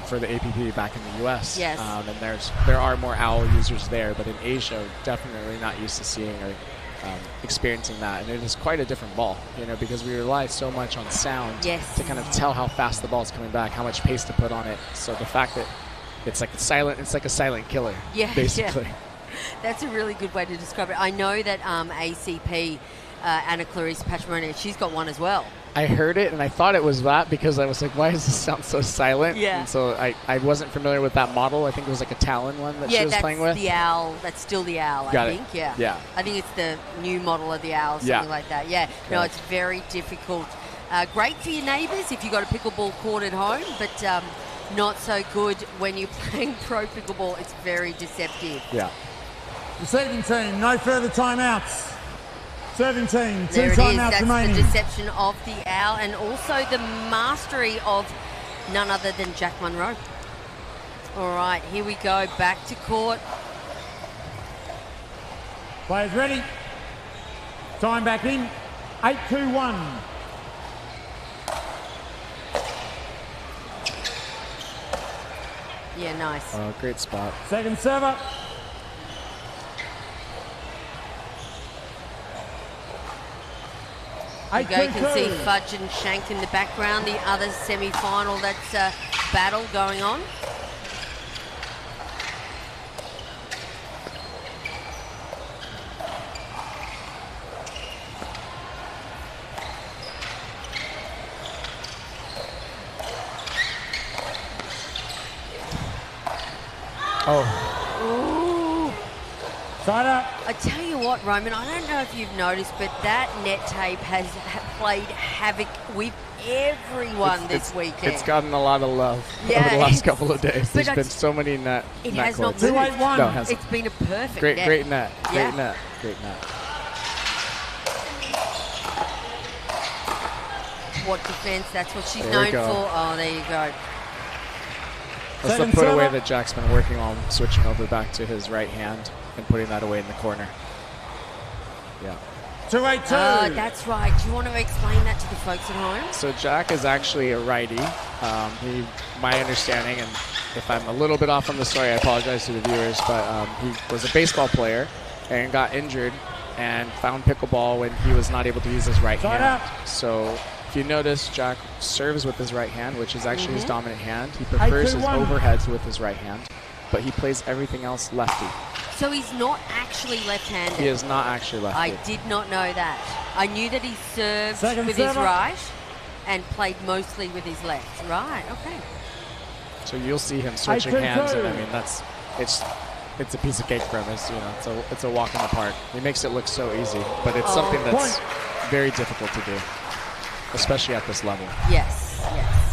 for the APP back in the U.S. Yes. And there are more owl users there, but in Asia, definitely not used to seeing or experiencing that. And it is quite a different ball, you know, because we rely so much on sound Yes. to kind of tell how fast the ball is coming back, how much pace to put on it. So the fact that it's like a silent killer, basically. Yeah. That's a really good way to describe it. I know that ACP, Anna Clarice Patrimony, she's got one as well. I heard it and I thought it was that because I was like, why does this sound so silent? Yeah. And so I wasn't familiar with that model. I think it was like a Talon one that she was playing with. Yeah, that's the owl. That's still the owl, Got I it. think. Yeah. Yeah. I think it's the new model of the owl, something like that. Yeah. No, Got it's very difficult. Great for your neighbours if you've got a pickleball court at home, but not so good when you're playing pro pickleball. It's very deceptive. Yeah. Receiving team, no further timeouts. Serving team, 2 There it is. timeouts That's remaining. the deception of the owl and also the mastery of none other than Jack Monroe. All right, here we go. Back to court. Players ready. Time back in. 8-2-1. Yeah, nice. Great spot. Second server. You go, you can see Fudge and Shank in the background, the other semi-final, that's a battle going on. Side up. I tell you what, Roman, I don't know if you've noticed, but that net tape has played havoc with everyone this weekend. It's gotten a lot of love Yeah, over the last it's- couple of days. but There's been so many net It net has not courts. moved. No, it hasn't. It's been a perfect Great net. Great net. Yeah. Great net. Great net. What defense? That's what she's There known we go. for. Oh, there you go. That's the put away that Jack's been working on, switching over back to his right hand and putting that away in the corner. Yeah. 2-8-2. That's right. Do you want to explain that to the folks at home? So Jack is actually a righty. My understanding, and if I'm a little bit off on the story, I apologize to the viewers, but he was a baseball player and got injured and found pickleball when he was not able to use his right hand. So if you notice, Jack serves with his right hand, which is actually his dominant hand. He prefers his 8-2-1. overheads with his right hand, but he plays everything else lefty. So he's not actually left-handed. He is not actually lefty. I did not know that. I knew that he served Second with his server. right and played mostly with his left. Right, okay. So you'll see him switching 8-2-2. hands, and I mean it's a piece of cake for him. It's a walk in the park. He makes it look so easy, but it's something that's very difficult to do, especially at this level. Yes, yes.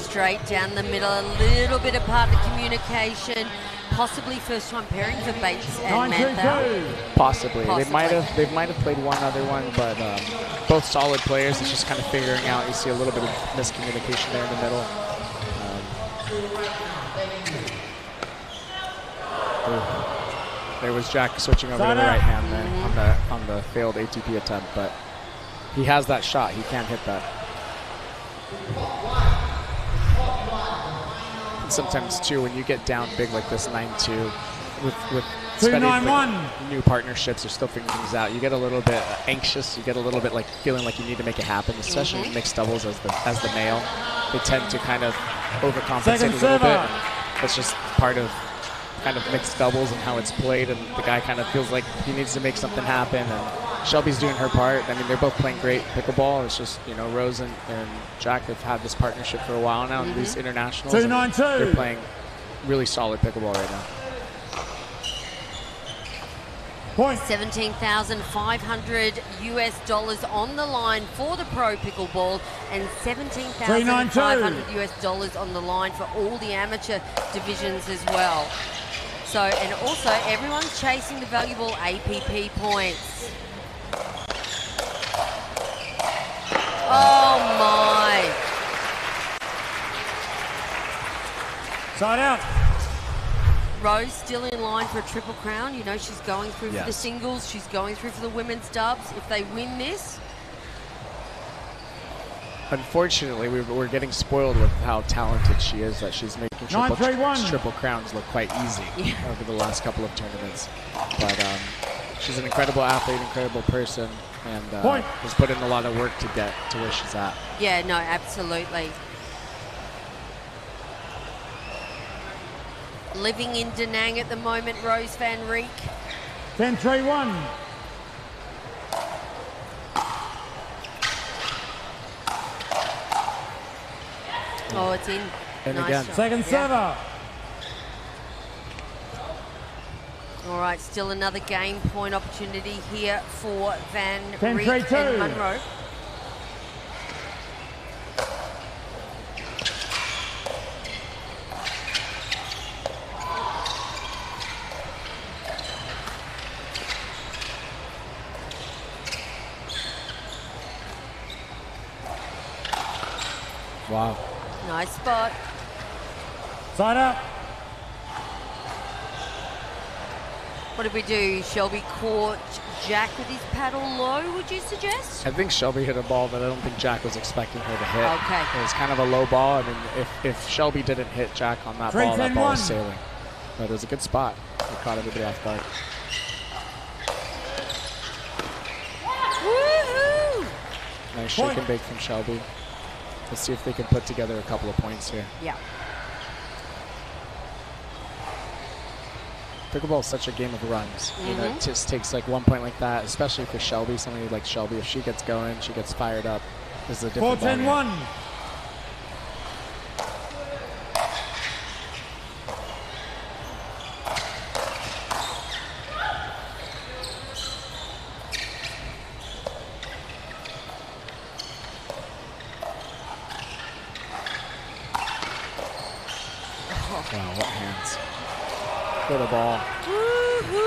Straight down the middle, a little bit of partner communication, possibly first time pairing for Bates and Manthal. Possibly. They might have played one other one, but both solid players. It's just kind of figuring out. You see a little bit of miscommunication there in the middle. There was Jack switching over to the right hand there on the failed ATP attempt, but he has that shot. He can't hit that. And sometimes too, when you get down big like this 9-2, with spending new partnerships or still figuring things out, you get a little bit anxious. You get a little bit like feeling like you need to make it happen, especially in mixed doubles as the male. They tend to kind of overcompensate a little bit. And that's just part of kind of mixed doubles and how it's played, and the guy kind of feels like he needs to make something happen, and Shelby's doing her part. I mean, they're both playing great pickleball. It's just, you know, Rose and Jack have had this partnership for a while now in these internationals. 2-9-2. They're playing really solid pickleball right now. Point. $17,500 US on the line for the pro pickleball, and $17,500 US on the line for all the amateur divisions as well. So, and also everyone's chasing the valuable APP points. Oh my. Side out. Rose still in line for a triple crown. You know, she's going through for the singles. She's going through for the women's dubs. If they win this. Unfortunately, we're getting spoiled with how talented she is, that she's making triple crowns look quite easy over the last couple of tournaments. But she's an incredible athlete, incredible person, and has put in a lot of work to get to where she's at. Yeah, no, absolutely. Living in Da Nang at the moment, Rose van Rijk. 10-3-1. Oh, it's in. And nice again. shot. Second server. All right, still another game point opportunity here for Van 10-3-2. Rijk and Munro. Wow. Nice spot. Side up. What did we do? Shelby caught Jack with his paddle low, would you suggest? I think Shelby hit a ball that I don't think Jack was expecting her to hit. Okay. It was kind of a low ball. I mean, if Shelby didn't hit Jack on that ball, that ball was sailing. But it was a good spot. It caught everybody off guard. Woohoo! Nice shake and bake from Shelby. Let's see if they can put together a couple of points here. Yeah. Pickleball is such a game of runs. You know, it just takes like 1 point like that, especially for Shelby, somebody like Shelby. If she gets going, she gets fired up. This is a different ball game. 4-10-1. Wow, what hands. Good ball.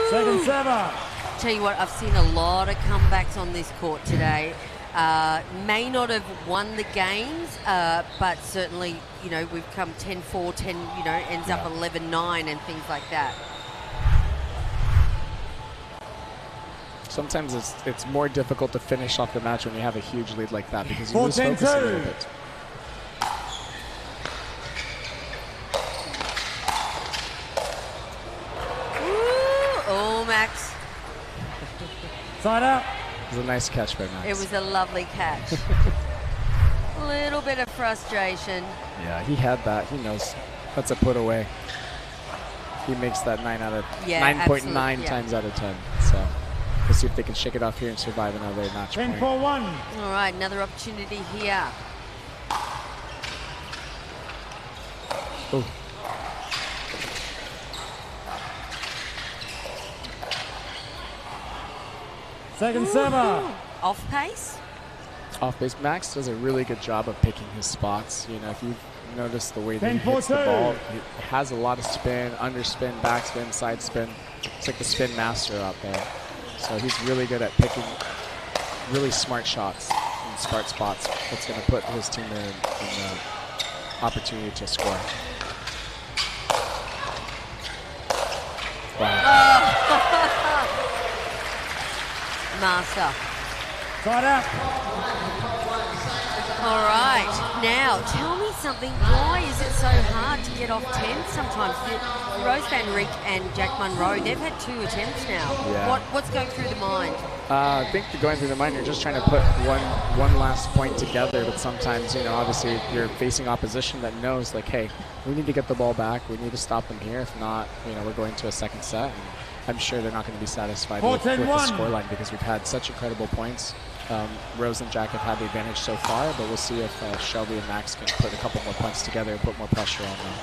Second server. Tell you what, I've seen a lot of comebacks on this court today. May not have won the games, but certainly, you know, we've come 10-4, 10, you know, ends up 11-9 and things like that. Sometimes it's more difficult to finish off the match when you have a huge lead like that because you lose focus a little bit. Oh, Max. Side up. It was a nice catch by Max. It was a lovely catch. A little bit of frustration. Yeah, he had that. He knows. That's a put away. He makes that 9.9 times out of 10. So we'll see if they can shake it off here and survive another match point. 10-4-1. All right, another opportunity here. Ooh. Second server. Off pace. Off base. Max does a really good job of picking his spots. You know, if you've noticed the way that he hits the ball, he has a lot of spin, underspin, backspin, side spin. It's like the spin master out there. So he's really good at picking really smart shots and smart spots. That's going to put his team in the opportunity to score. Wow. Master. Side out. All right. Now, tell me something. Why is it so hard to get off 10 sometimes? Rose van Rijk and Jack Munro, they've had 2 attempts now. Yeah. What's going through the mind? I think going through the mind, you're just trying to put one last point together, but sometimes, you know, obviously you're facing opposition that knows, like, hey, we need to get the ball back. We need to stop them here. If not, you know, we're going to a second set. And I'm sure they're not going to be satisfied with the scoreline because we've had such incredible points. Rose and Jack have had the advantage so far, but we'll see if Shelby and Max can put a couple more points together and put more pressure on them.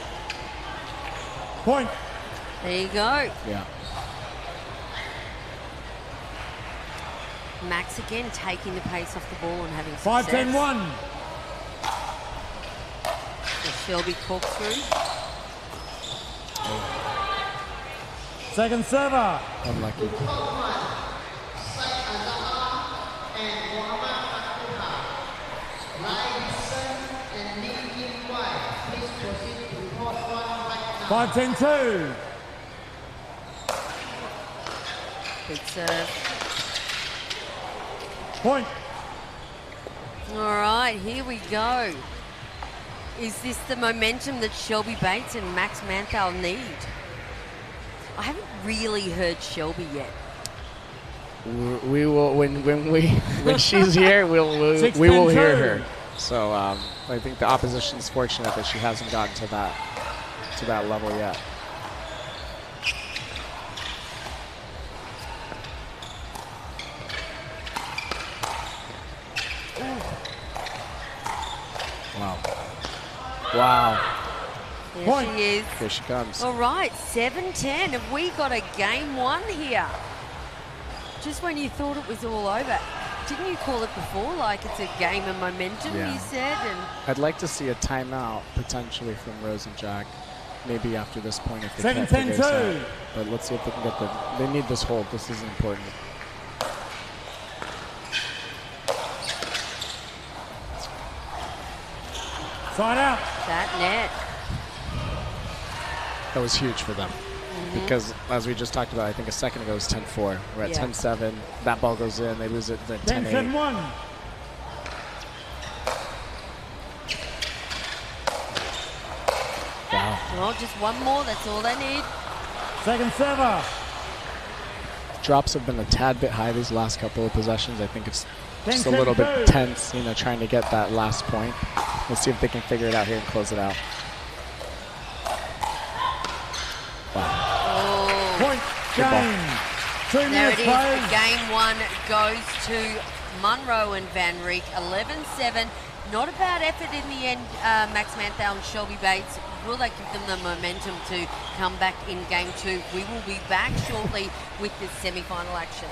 Point. There you go. Yeah. Max again taking the pace off the ball and having success. 5-10-1. The Shelby corkscrew. Second server. Unlucky. Five, 10-2. Good serve. Point. All right, here we go. Is this the momentum that Shelby Bates and Max Manthal need? I haven't really heard Shelby yet. We will when she's here. We will hear her. So I think the opposition's fortunate that she hasn't gotten to that level yet. Wow. There Point. she is. Here she comes. All right, 7-10. Have we got a game one here? Just when you thought it was all over. Didn't you call it before, like it's a game of momentum, Yeah. you said? And I'd like to see a timeout potentially from Rose and Jack. Maybe after this point if they 7, can't 10, figure this 2. out. But let's see if they can get they need this hold. This is important. Side out. that net. That was huge for them. Because as we just talked about, I think a second ago it was 10-4. We're at Yeah. 10-7. That ball goes in. They lose it. They're 10-8. 10-7-1. Wow. Well, just one more. That's all they need. Second server. Drops have been a tad bit high these last couple of possessions. I think it's just a 10-2. little bit tense, trying to get that last point. Let's see if they can figure it out here and close it out. Oh. Point. Good ball. Game. 2 There minutes it is. played. Game one goes to Munro and Van Rieck. 11-7. Not a bad effort in the end, Max Manthal and Shelby Bates. Will they give them the momentum to come back in game two? We will be back shortly with this semi-final action.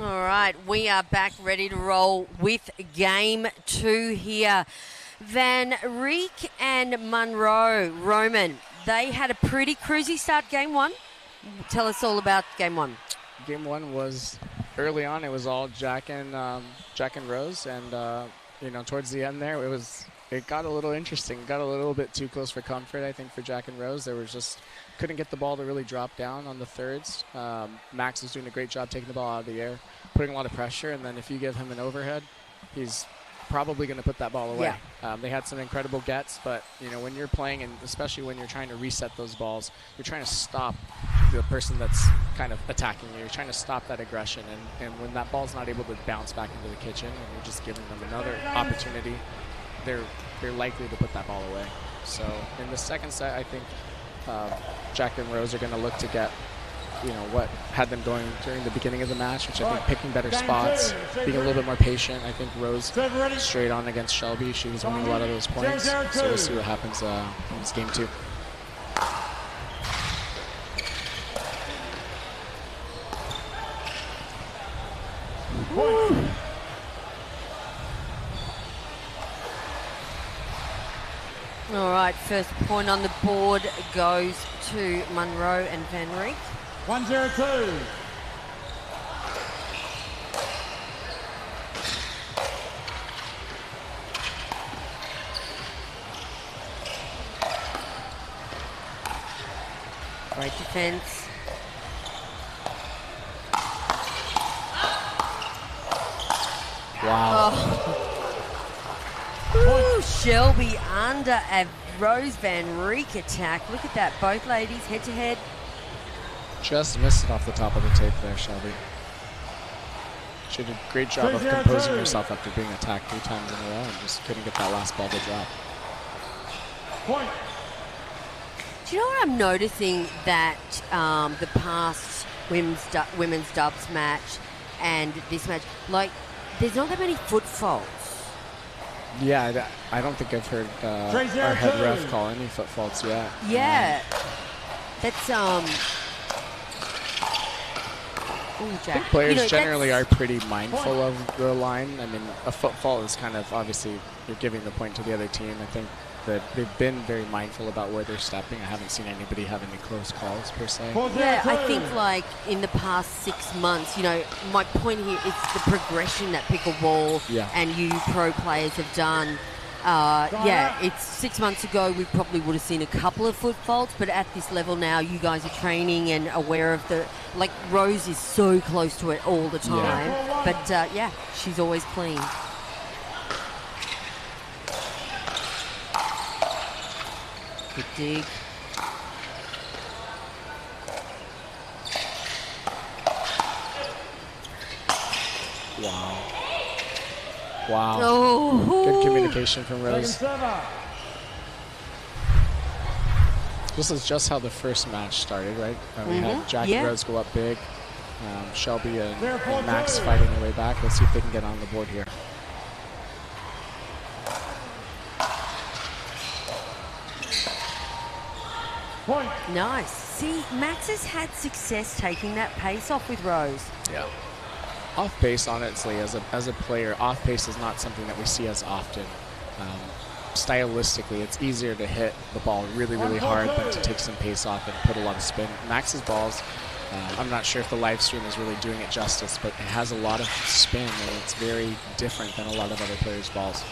All right, we are back ready to roll with game two here. Van Rieck and Munro, Roman, they had a pretty cruisy start game one. Tell us all about game one. Game one was early on. It was all Jack and Rose, and towards the end there, it got a little interesting. Got a little bit too close for comfort, I think, for Jack and Rose. They were just couldn't get the ball to really drop down on the thirds. Max was doing a great job taking the ball out of the air, putting a lot of pressure, and then if you give him an overhead, he's probably going to put that ball away. Yeah. They had some incredible gets, but when you're playing, and especially when you're trying to reset those balls, you're trying to stop the person that's kind of attacking you. You're trying to stop that aggression, and when that ball's not able to bounce back into the kitchen, and you're just giving them another opportunity, they're likely to put that ball away. So in the second set, I think Jack and Rose are going to look to get what had them going during the beginning of the match, which I think picking better spots, being a little bit more patient. I think Rose straight on against Shelby. She was winning a lot of those points. So we'll see what happens in this game two. Woo. All right, first point on the board goes to Munro and Van Rieck. 1-0-2. Great defense. Wow. Oh. Ooh, Shelby under a Rose Van Rieck attack. Look at that, both ladies head to head. Just missed it off the top of the tape there, Shelby. She did a great job of composing herself after being attacked 3 times in a row and just couldn't get that last ball to drop. Point. Do you know what I'm noticing? That the past women's dubs match and this match, like, there's not that many foot faults. Yeah, I don't think I've heard our head ref call any foot faults yet. Yeah. That's Ooh, Jack. I think players generally are pretty mindful of the line. I mean, a foot fault is kind of, obviously, you're giving the point to the other team. I think that they've been very mindful about where they're stepping. I haven't seen anybody have any close calls, per se. Yeah, I think, like, in the past 6 months, you know, my point here is the progression that pickleball and you pro players have done. Yeah, it's 6 months ago we probably would have seen a couple of foot faults, but at this level now you guys are training and aware of the, like, Rose is so close to it all the time, but yeah, she's always clean. Good dig. Wow. Wow. Oh. Good communication from Rose. This is just how the first match started, right? We had Jack and Rose go up big. Shelby and Max fighting their way back. Let's see if they can get on the board here. Point. Nice. See, Max has had success taking that pace off with Rose. Yeah. Off pace, honestly, as a player, off pace is not something that we see as often. Stylistically, it's easier to hit the ball really, really hard than to take some pace off and put a lot of spin. Max's balls, I'm not sure if the live stream is really doing it justice, but it has a lot of spin, and it's very different than a lot of other players' balls.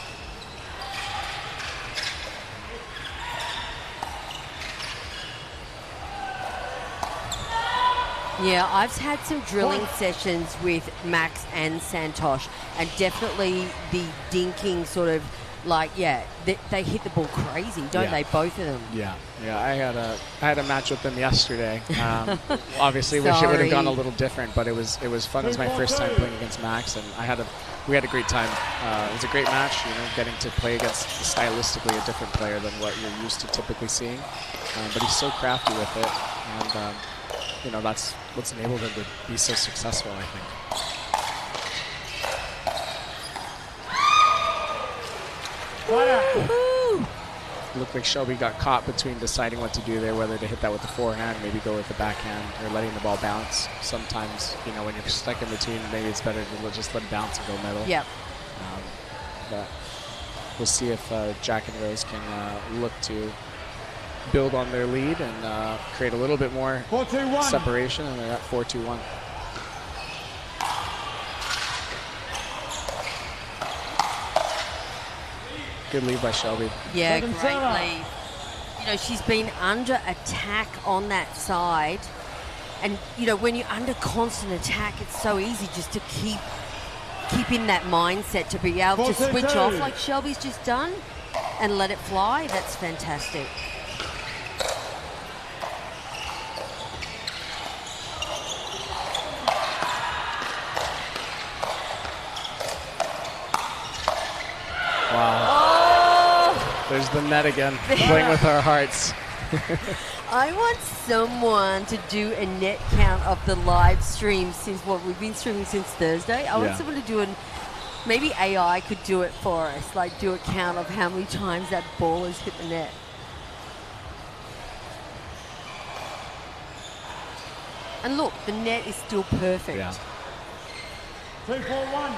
Yeah, I've had some drilling sessions with Max and Santosh, and definitely the dinking sort of, like, yeah, they hit the ball crazy, don't they, both of them? Yeah, I had a match with them yesterday. Obviously, wish it would have gone a little different, but it was fun. It was my first time playing against Max, and we had a great time. It was a great match, you know, getting to play against stylistically a different player than what you're used to typically seeing. But he's so crafty with it, and you know, that's what's enabled him to be so successful, I think. Looked like Shelby got caught between deciding what to do there, whether to hit that with the forehand, maybe go with the backhand, or letting the ball bounce. Sometimes, you know, when you're stuck in between, maybe it's better to just let it bounce and go middle. Yep. But we'll see if Jack and Rose can look to build on their lead and create a little bit more separation, and they're at 4-2-1. Good lead by Shelby. Yeah, great lead. You know, she's been under attack on that side, and you know, when you're under constant attack, it's so easy just to keep in that mindset to be able to switch off like Shelby's just done and let it fly. That's fantastic. Wow. Oh! There's the net again, playing with our hearts. I want someone to do a net count of the live stream since we've been streaming since Thursday. I want someone to do maybe AI could do it for us, like do a count of how many times that ball has hit the net. And look, the net is still perfect. Yeah. 2-4-1.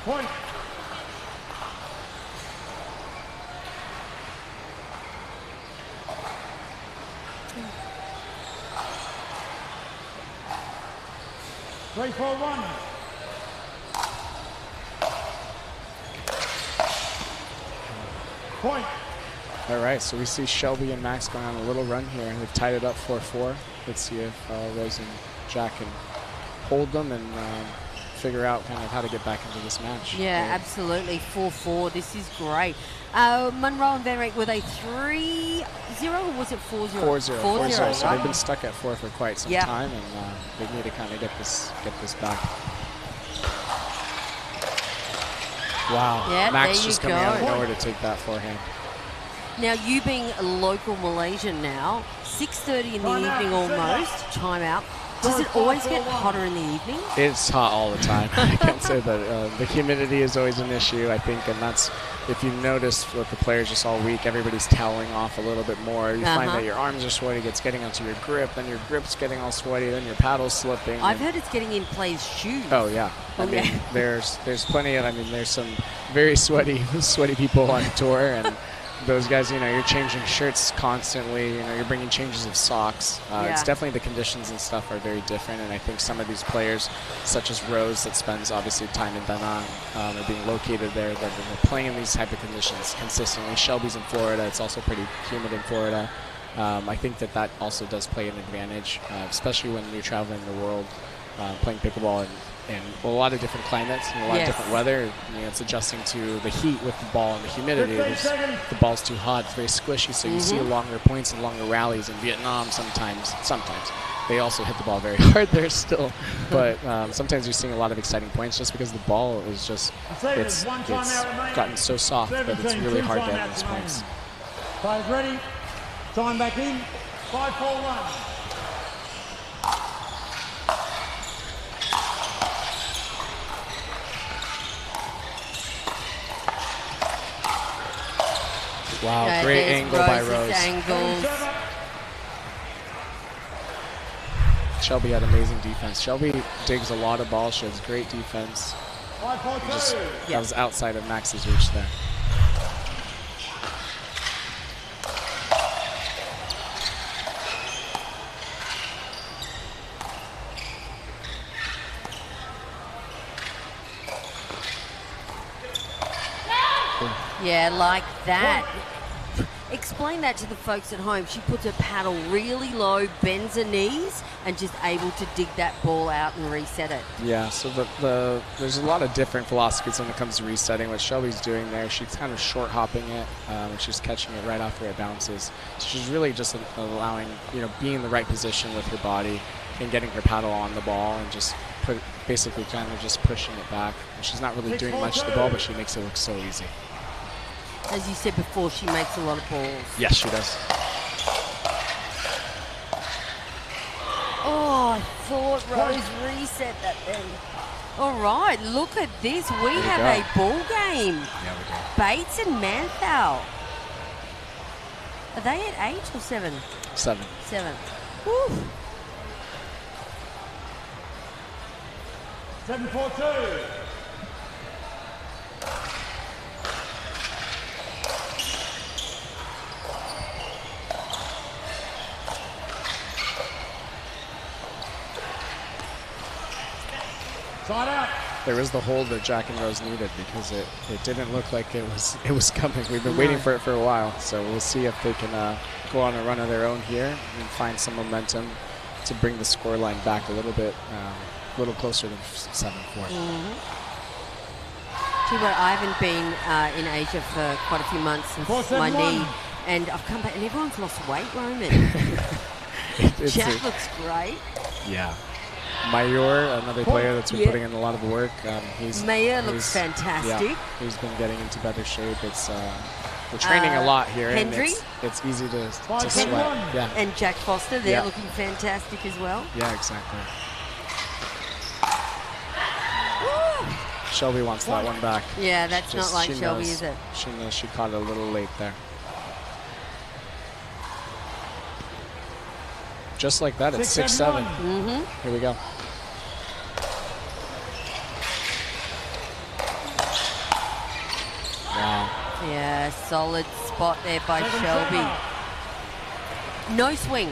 Point. Three, 4, 1. Point. All right, so we see Shelby and Max going on a little run here. They've tied it up 4-4. Let's see if Rose and Jack can hold them and figure out kind of how to get back into this match. Yeah, absolutely. 4-4. This is great. Monroe and Van Reyk, were they 3-0 or was it 4-0? 4-0. 4-0. So they've been stuck at 4 for quite some Yeah. time, and they need to kind of get this back. Wow. Yeah, Max there just you coming out of go. nowhere to take that forehand. Now, you being a local Malaysian now, 6:30 in the evening almost, time out. Does it always get hotter in the evening? It's hot all the time. I can't say that. The humidity is always an issue, I think, and that's, if you notice with the players just all week, everybody's toweling off a little bit more. You find that your arms are sweaty, it's getting onto your grip, then your grip's getting all sweaty, then your paddle's slipping. I've heard it's getting in players' shoes. Oh yeah, I mean, there's plenty of. I mean, there's some very sweaty people on tour, and those guys, you know, you're changing shirts constantly. You know, you're bringing changes of socks. It's definitely the conditions and stuff are very different, and I think some of these players, such as Rose, that spends obviously time in Penang, are being located there. They're playing in these type of conditions consistently. Shelby's in Florida. It's also pretty humid in Florida. I think that also does play an advantage, especially when you're traveling the world, playing pickleball and a lot of different climates and a lot of different weather. You know, it's adjusting to the heat with the ball and the humidity. The ball's too hot, it's very squishy, so you see longer points and longer rallies in Vietnam sometimes. They also hit the ball very hard there still, but sometimes you're seeing a lot of exciting points just because the ball is just, it's gotten so soft that it's really hard to end these points. Players ready, time back in, 5-4-1. Wow, great angle by Rose. Shelby had amazing defense. Shelby digs a lot of balls. She has great defense. That was outside of Max's reach there. Yeah, like that. Explain that to the folks at home. She puts her paddle really low, bends her knees, and just able to dig that ball out and reset it. Yeah, so there's a lot of different philosophies when it comes to resetting. What Shelby's doing there, she's kind of short hopping it, and she's catching it right after it bounces. So she's really just allowing, being in the right position with her body and getting her paddle on the ball and just basically kind of just pushing it back. And she's not really doing much to the ball, but she makes it look so easy. As you said before, she makes a lot of balls. Yes, she does. Oh, I thought Rose reset that then. All right, look at this. We have a ball game. Yeah, we do. Bates and Manthal. Are they at 8 or 7? 7. 7. Woo. 7-4-2. There was the hold that Jack and Rose needed because it didn't look like it was coming. We've been waiting for it for a while, so we'll see if they can go on a run of their own here and find some momentum to bring the scoreline back a little bit, a little closer than 7-4. But I haven't been in Asia for quite a few months since my knee, and I've come back and everyone's lost weight, Roman. Jack looks great. Yeah. Mayor, another player that's been putting in a lot of work. Mayor looks fantastic. Yeah, he's been getting into better shape. We're training a lot here. Henry? And it's easy to sweat. Yeah. And Jack Foster, they're looking fantastic as well. Yeah, exactly. Shelby wants that one back. Yeah, that's not like she Shelby, knows, is it? She knows she caught it a little late there. Just like that, it's 6-7. Here we go. Wow. Yeah, solid spot there by Shelby. No swing.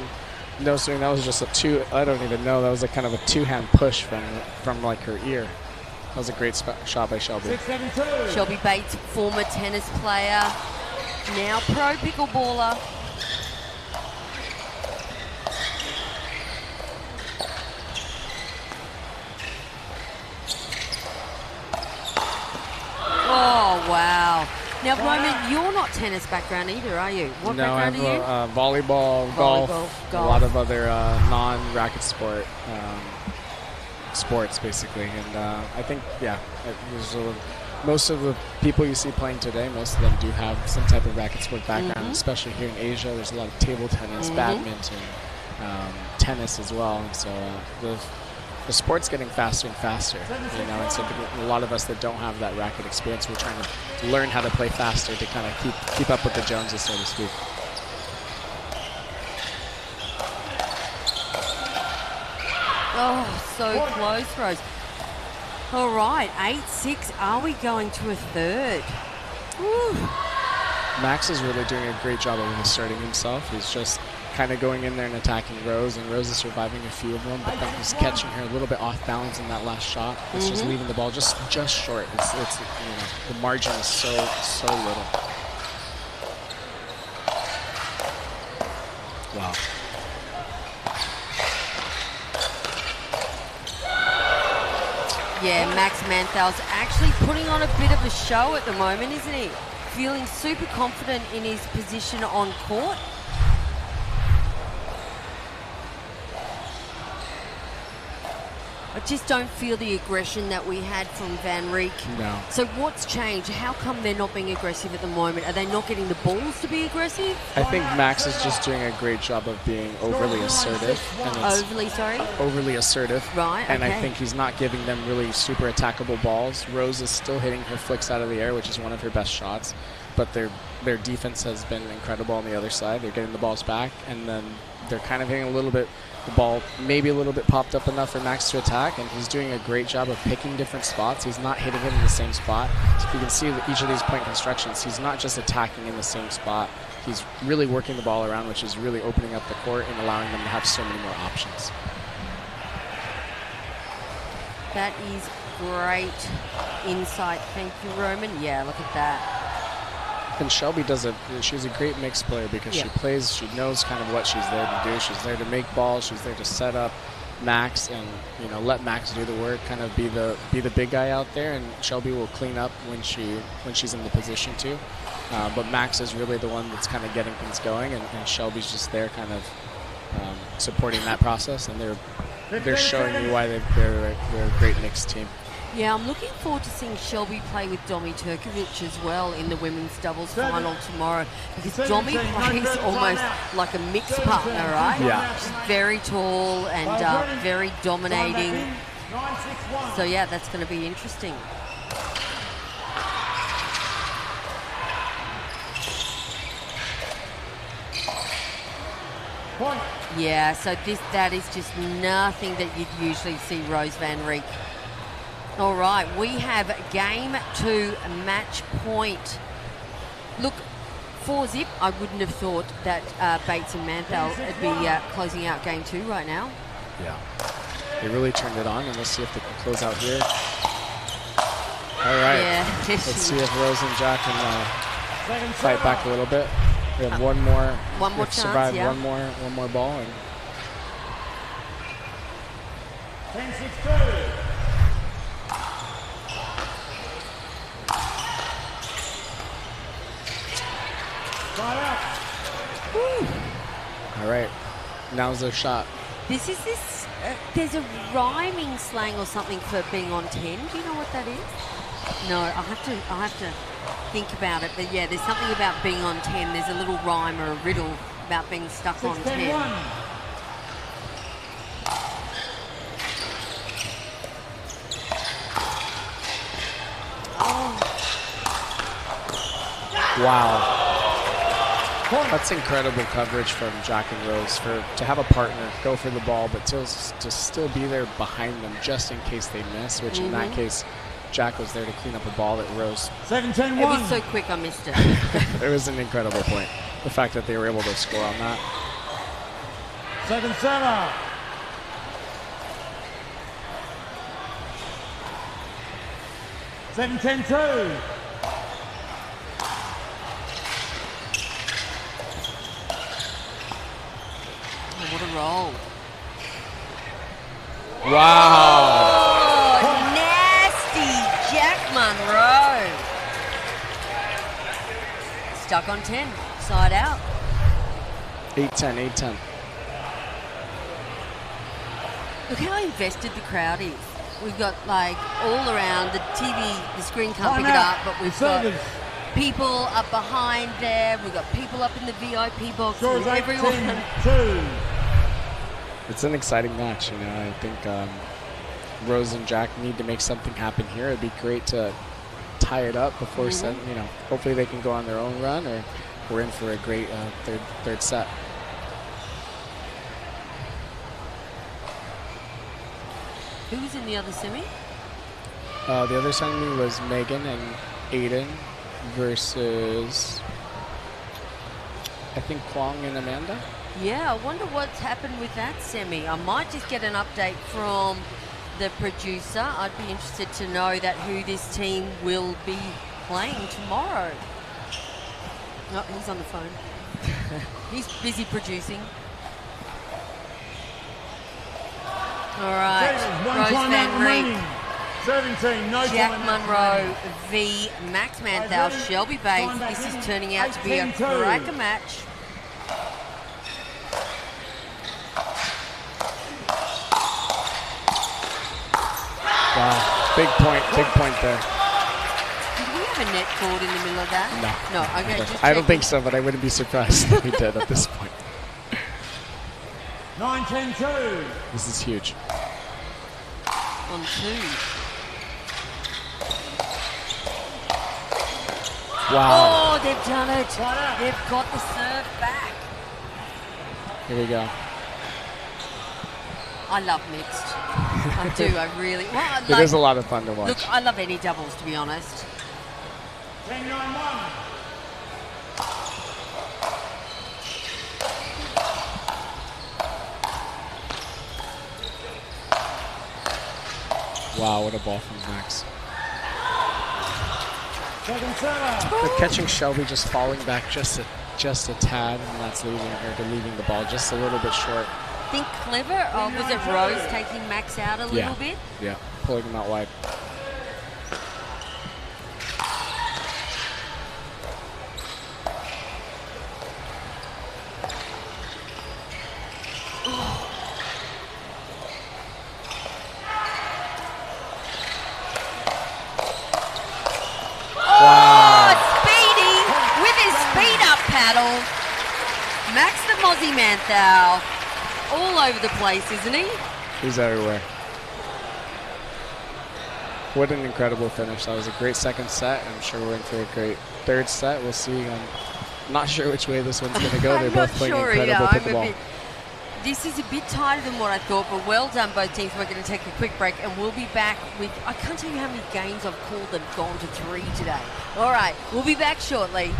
No swing. That was just a two. I don't even know. That was a kind of a two-hand push from like her ear. That was a great shot by Shelby. Shelby Bates, former tennis player, now pro pickleballer. Oh, wow. Now, Roman, you're not tennis background either, are you? What background are you? No, I have volleyball, golf, a lot of other non-racket sports, basically. And I think, yeah, most of the people you see playing today, most of them do have some type of racket sport background, especially here in Asia. There's a lot of table tennis, badminton, tennis as well. And so the sport's getting faster and faster, and so a lot of us that don't have that racket experience, we're trying to learn how to play faster to kind of keep up with the Joneses, so to speak. Oh, so close, Rose. All right, 8-6. Are we going to a third? Woo. Max is really doing a great job of asserting himself. He's just kind of going in there and attacking Rose, and Rose is surviving a few of them, but then he's catching her a little bit off balance in that last shot. It's just leaving the ball just short. It's the margin is so little. Wow. Yeah, Max Manthal's actually putting on a bit of a show at the moment, isn't he? Feeling super confident in his position on court. I just don't feel the aggression that we had from Van Rijk. No. So what's changed? How come they're not being aggressive at the moment? Are they not getting the balls to be aggressive? I think Max is just doing a great job of being overly assertive. Overly assertive. Right, And okay. I think he's not giving them really super attackable balls. Rose is still hitting her flicks out of the air, which is one of her best shots. But their defense has been incredible on the other side. They're getting the balls back, and then they're kind of hitting a little bit, the ball maybe a little bit popped up enough for Max to attack, and he's doing a great job of picking different spots. He's not hitting it in the same spot. So you can see that each of these point constructions, he's not just attacking in the same spot. He's really working the ball around, which is really opening up the court and allowing them to have so many more options. That is great insight. Thank you, Roman. Yeah, look at that. And Shelby she's a great mixed player because she knows kind of what she's there to do. She's there to make balls. She's there to set up Max and, let Max do the work, kind of be the big guy out there, and Shelby will clean up when she's in the position to. But Max is really the one that's kind of getting things going, and Shelby's just there kind of supporting that process, and they're showing you why they're a great mixed team. Yeah, I'm looking forward to seeing Shelby play with Domi Turkovic as well in the women's doubles final tomorrow, because Domi plays almost like a mixed partner, right? Yeah. She's very tall and very dominating. So yeah, that's going to be interesting. Yeah, so that is just nothing that you'd usually see Rose Van Rijk. All right, we have game 2, match point. Look, 4-zip, I wouldn't have thought that Bates and Manthal would be closing out game 2 right now. Yeah, they really turned it on, and let's see if they can close out here. All right, let's see if Rose and Jack can fight back a little bit. We have one more chance, survive yeah. one more ball. And 10-6-2. all right, now's their shot. There's a rhyming slang or something for being on 10. Do you know what that is? No, I have to think about it. But yeah, there's something about being on 10. There's a little rhyme or a riddle about being stuck on 10. Wow. That's incredible coverage from Jack and Rose to have a partner go for the ball, but to still be there behind them just in case they miss, which in that case, Jack was there to clean up a ball that Rose. 7-10-1. It was so quick I missed it. It was an incredible point. The fact that they were able to score on that. 7-7. 7-10-2. What a roll. Wow. Oh, nasty Jack Munro. Stuck on 10. Side out. 8-10, 8-10. Look how invested the crowd is. We've got like all around the TV, the screen can't pick it up, but we've got people up behind there. We've got people up in the VIP box. Everyone. It's an exciting match, you know. I think Rose and Jack need to make something happen here. It'd be great to tie it up before set. You know, hopefully they can go on their own run, or we're in for a great third set. Who was in the other semi? The other semi was Megan and Aiden versus, I think, Kwong and Amanda. Yeah, I wonder what's happened with that semi. I might just get an update from the producer. I'd be interested to know that who this team will be playing tomorrow. Oh, he's on the phone. He's busy producing. All right, Rose Van Reek, 17, no Jack time. Munro v. Max Manthal, Shelby Bates. This is turning out to be a cracker match. Wow, big point there. Did we have a net cord in the middle of that? No. No, okay, just I don't think so, but I wouldn't be surprised if we did at this point. 9-10-2. This is huge. On 2. Wow. Oh, they've done it. They've got the serve back. Here we go. I love mixed. I do, I really. Well, It is a lot of fun to watch. Look, I love any doubles, to be honest. 10-9-1. Wow, what a ball from Max. 7-7. But catching Shelby just falling back just a tad, and that's leaving the ball just a little bit short. Think clever, or was it Rose taking Max out a little bit? Yeah, pulling him out wide. Paddle. Max the Mozzie Manthal. All over the place, isn't he? He's everywhere. What an incredible finish. That was a great second set. I'm sure we're in for a great third set. We'll see. I'm not sure which way this one's going to go. They're both playing incredible pickleball. This is a bit tighter than what I thought, but well done both teams. We're going to take a quick break and we'll be back with, I can't tell you how many games I've called that have gone to 3 today. All right, we'll be back shortly.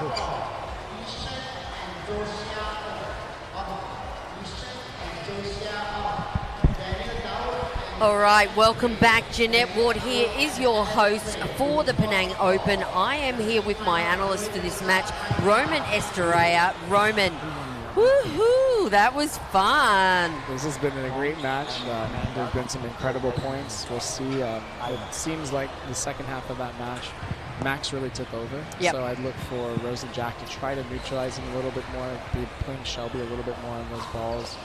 6. All right, welcome back. Jeanette Ward here is your host for the Penang Open. I am here with my analyst for this match, Roman Estrella. Roman, woohoo, that was fun. This has been a great match. There's been some incredible points. We'll see. It seems like the second half of that match, Max really took over. Yep. So I'd look for Rose and Jack to try to neutralize him a little bit more, be playing Shelby a little bit more on those balls.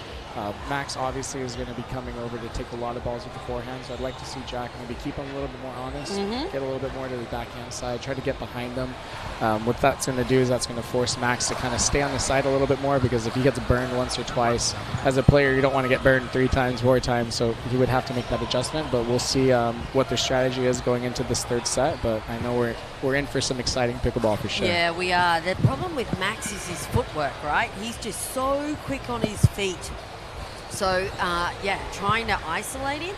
Max obviously is going to be coming over to take a lot of balls with the forehand, so I'd like to see Jack maybe keep him a little bit more honest, get a little bit more to the backhand side, try to get behind him. What that's going to do is that's going to force Max to kind of stay on the side a little bit more, because if he gets burned once or twice, as a player you don't want to get burned 3 times, 4 times, so he would have to make that adjustment. But we'll see what their strategy is going into this third set, but I know we're in for some exciting pickleball for sure. Yeah, we are. The problem with Max is his footwork, right? He's just so quick on his feet. So, yeah, trying to isolate him,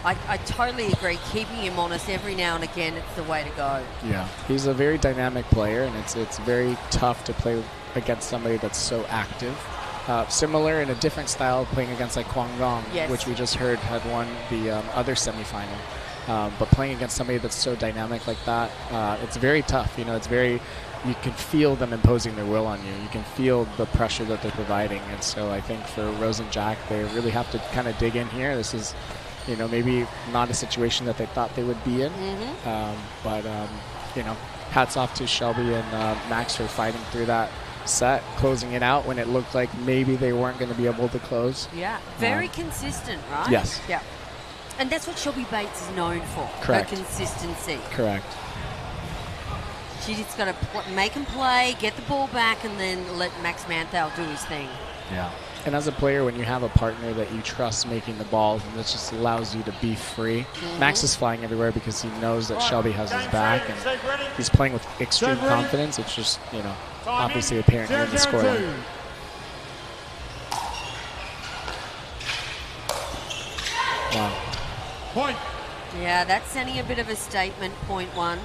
I totally agree. Keeping him honest every now and again, it's the way to go. Yeah, he's a very dynamic player, and it's very tough to play against somebody that's so active. Similar in a different style, playing against like Kwang Gong, Yes. which we just heard had won the other semifinal. But playing against somebody that's so dynamic like that, it's very tough. You know, it's very... You can feel them imposing their will on you. You can feel the pressure that they're providing. And so I think for Rose and Jack, they really have to kind of dig in here. This is, you know, maybe not a situation that they thought they would be in. But, you know, hats off to Shelby and Max for fighting through that set, closing it out when it looked like maybe they weren't going to be able to close. Yeah, very consistent, right? Yes. Yeah. And that's what Shelby Bates is known for. Correct. Her consistency. Correct. She just got to make him play, get the ball back, and then let Max Manthal do his thing. Yeah. And as a player, when you have a partner that you trust making the balls, and this just allows you to be free. Max is flying everywhere because he knows that Shelby has his back, and he's playing with extreme confidence. It's just, you know, obviously apparent here in the scoreline. Wow. Point. Yeah, that's sending a bit of a statement, point 1.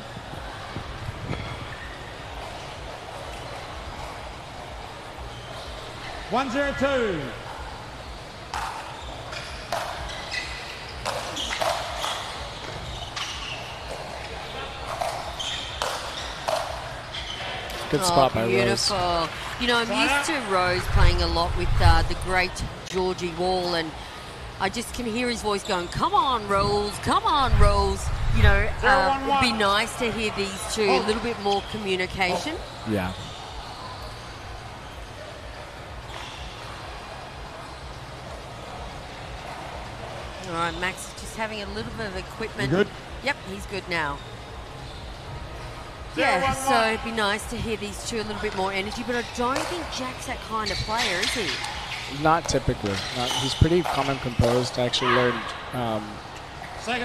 One 0-2. Good spot by Rose. Beautiful. You know, I'm used to Rose playing a lot with the great Georgie Wall, and I just can hear his voice going, come on, Rose, come on, Rose. You know, it'd be nice to hear these two, a little bit more communication. Yeah. All right, Max is just having a little bit of equipment. You good? Yep, he's good now. Yeah, so it'd be nice to hear these two a little bit more energy, but I don't think Jack's that kind of player, is he? Not typically. He's pretty calm and composed. I actually learned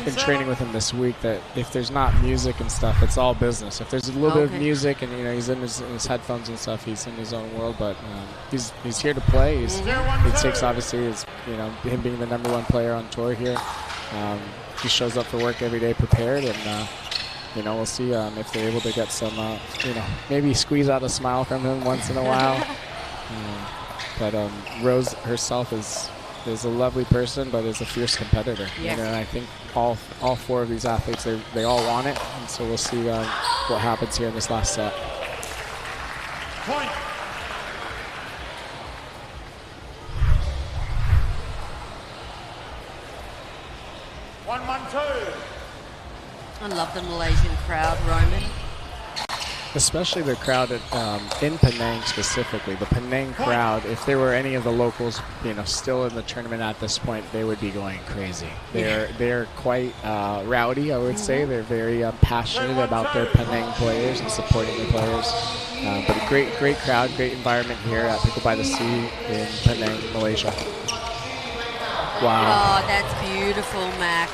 in training with him this week that if there's not music and stuff, it's all business. If there's a little bit of music and, you know, he's in his headphones and stuff, he's in his own world, but he's here to play. He takes, obviously, you know, him being the #1 player on tour here. He shows up for work every day prepared, and you know, we'll see if they're able to get some, you know, maybe squeeze out a smile from him once in a while. But Rose herself is a lovely person, but is a fierce competitor. Yes. You know, and I think all 4 of these athletes, they all want it, and so we'll see what happens here in this last set. Point. One 2. I love the Malaysian crowd, Roman. Especially the crowd in Penang specifically. The Penang crowd, if there were any of the locals, you know, still in the tournament at this point, they would be going crazy. They're quite rowdy, I would say. They're very passionate about their Penang players and supporting the players. But a great crowd, great environment here at Pickle by the Sea in Penang, Malaysia. Wow. Oh, that's beautiful, Max.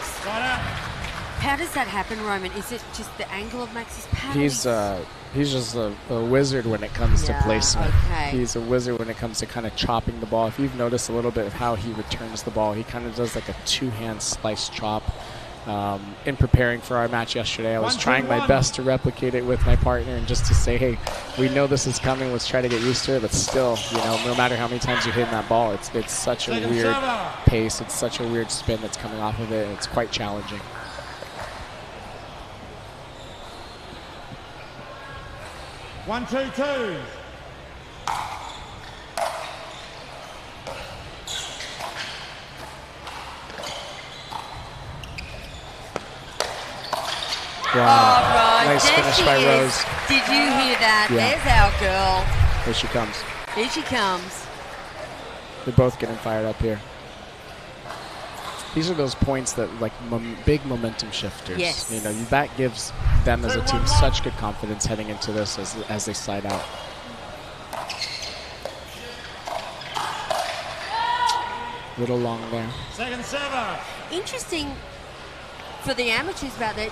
How does that happen, Roman? Is it just the angle of Max's paddle? He's just a wizard when it comes to placement. Okay. He's a wizard when it comes to kind of chopping the ball. If you've noticed a little bit of how he returns the ball, he kind of does like a 2-hand slice chop. in preparing for our match yesterday. I was trying my best to replicate it with my partner and just to say, hey, we know this is coming. Let's try to get used to it. But still, no matter how many times you're hitting that ball, it's such a weird pace. It's such a weird spin that's coming off of it. It's quite challenging. One, two, two. Wow. Nice finish by Rose. Did you hear that? Yeah. There's our girl. Here she comes. Here she comes. They're both getting fired up here. These are those points that, like, big momentum shifters. Yes. That gives them as a team such good confidence heading into this as they slide out. Little long there. Second server. Interesting for the amateurs about that.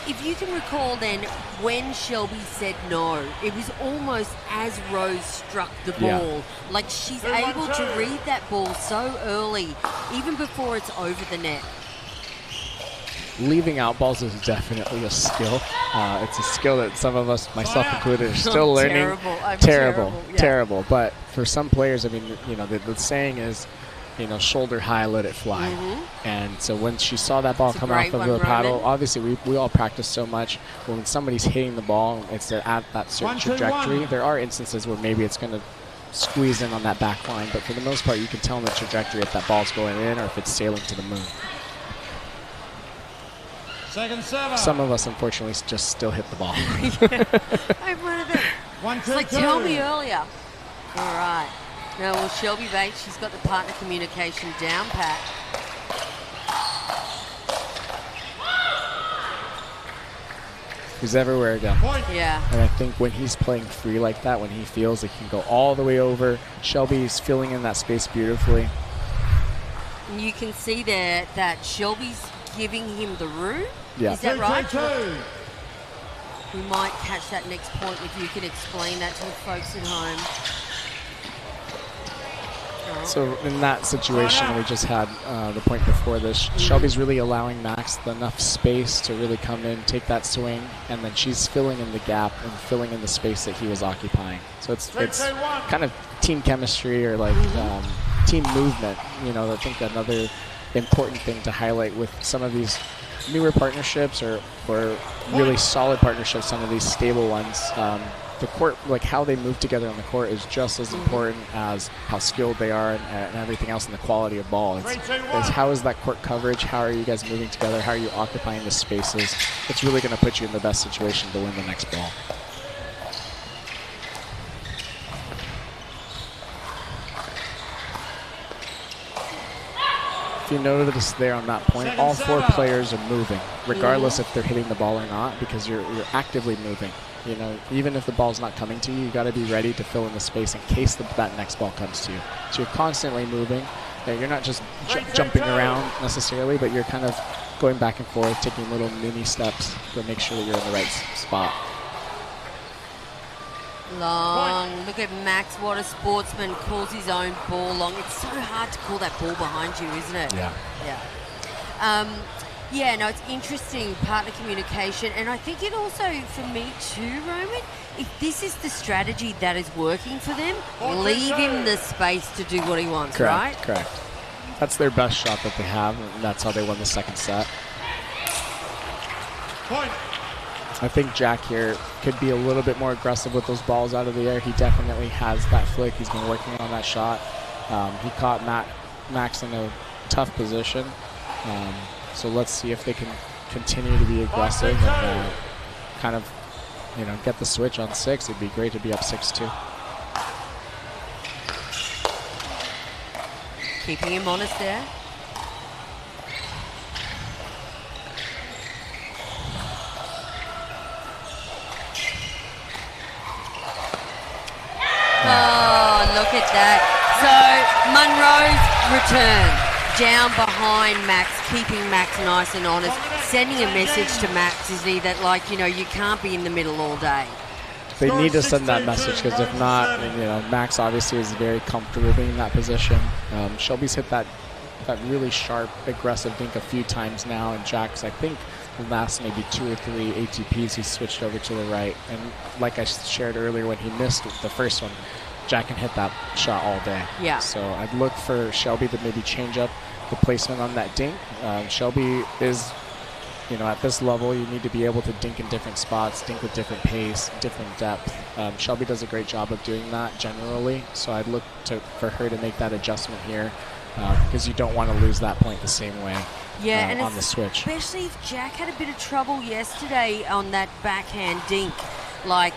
If you can recall then, when Shelby said no, it was almost as Rose struck the ball. Yeah. Like she's able to read that ball so early, even before it's over the net. Leaving out balls is definitely a skill. It's a skill that some of us, myself included, are still learning. Terrible. But for some players, I mean, the saying is, shoulder high, let it fly. And so when she saw that ball come off of the paddle, obviously we all practice so much. When somebody's hitting the ball, it's at that certain trajectory. There are instances where maybe it's going to squeeze in on that back line, but for the most part, you can tell in the trajectory if that ball's going in or if it's sailing to the moon. Second server. Some of us, unfortunately, just still hit the ball. I'm one of them. One, two, it's like, tell me earlier. All right. Now, well, Shelby Bates, she's got the partner communication down pat. He's everywhere again. Yeah. And I think when he's playing free like that, when he feels like he can go all the way over, Shelby's filling in that space beautifully. And you can see there that Shelby's giving him the room. Yeah. Is that right? We might catch that next point if you can explain that to the folks at home. So in that situation we just had the point before this, Shelby's really allowing Max enough space to really come in, take that swing, and then she's filling in the gap and filling in the space that he was occupying. So it's kind of team chemistry or like team movement. I think another important thing to highlight with some of these newer partnerships or really solid partnerships, some of these stable ones, the court, like how they move together on the court is just as important as how skilled they are and everything else in the quality of ball. It's how is that court coverage, how are you guys moving together, how are you occupying the spaces. It's really going to put you in the best situation to win the next ball. If you notice there on that point, all four players are moving, regardless if they're hitting the ball or not, because you're actively moving. Even if the ball's not coming to you, you got to be ready to fill in the space in case that next ball comes to you. So you're constantly moving. You're not just jumping around necessarily, but you're kind of going back and forth, taking little mini steps to make sure that you're in the right spot. Long. Look at Max. What a sportsman. Calls his own ball long. It's so hard to call that ball behind you, isn't it? Yeah. Yeah, no, it's interesting, partner communication. And I think it also, for me too, Roman, if this is the strategy that is working for them, leave him the space to do what he wants, right? Correct. That's their best shot that they have, and that's how they won the second set. Point. I think Jack here could be a little bit more aggressive with those balls out of the air. He definitely has that flick. He's been working on that shot. He caught Max in a tough position. So let's see if they can continue to be aggressive and kind of, get the switch on 6. It'd be great to be up 6-2. Keeping him honest there. Oh, look at that. So, Munro's return. Down behind Max, keeping Max nice and honest, sending a message to Max, is he, that you can't be in the middle all day. They need to send that message, because if not, Max obviously is very comfortable being in that position. Shelby's hit that really sharp, aggressive dink a few times now, and Jack's, I think, the last maybe 2 or 3 ATPs, he switched over to the right. And like I shared earlier, when he missed the first one, Jack can hit that shot all day. Yeah. So I'd look for Shelby to maybe change up the placement on that dink. Shelby is, you know, at this level, you need to be able to dink in different spots, dink with different pace, different depth. Shelby does a great job of doing that generally, so I'd look for her to make that adjustment here, because you don't want to lose that point the same way. Yeah, and on the switch. Especially if Jack had a bit of trouble yesterday on that backhand dink, like,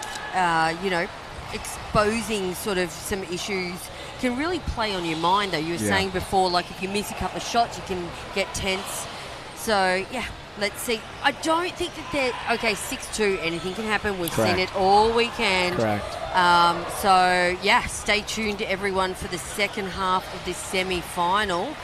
you know, exposing sort of some issues can really play on your mind, though. You were saying before, like, if you miss a couple of shots, you can get tense. So, yeah, let's see. I don't think that they're... Okay, 6-2, anything can happen. We've seen it all weekend. Correct. So, yeah, stay tuned to everyone for the second half of this semi-final.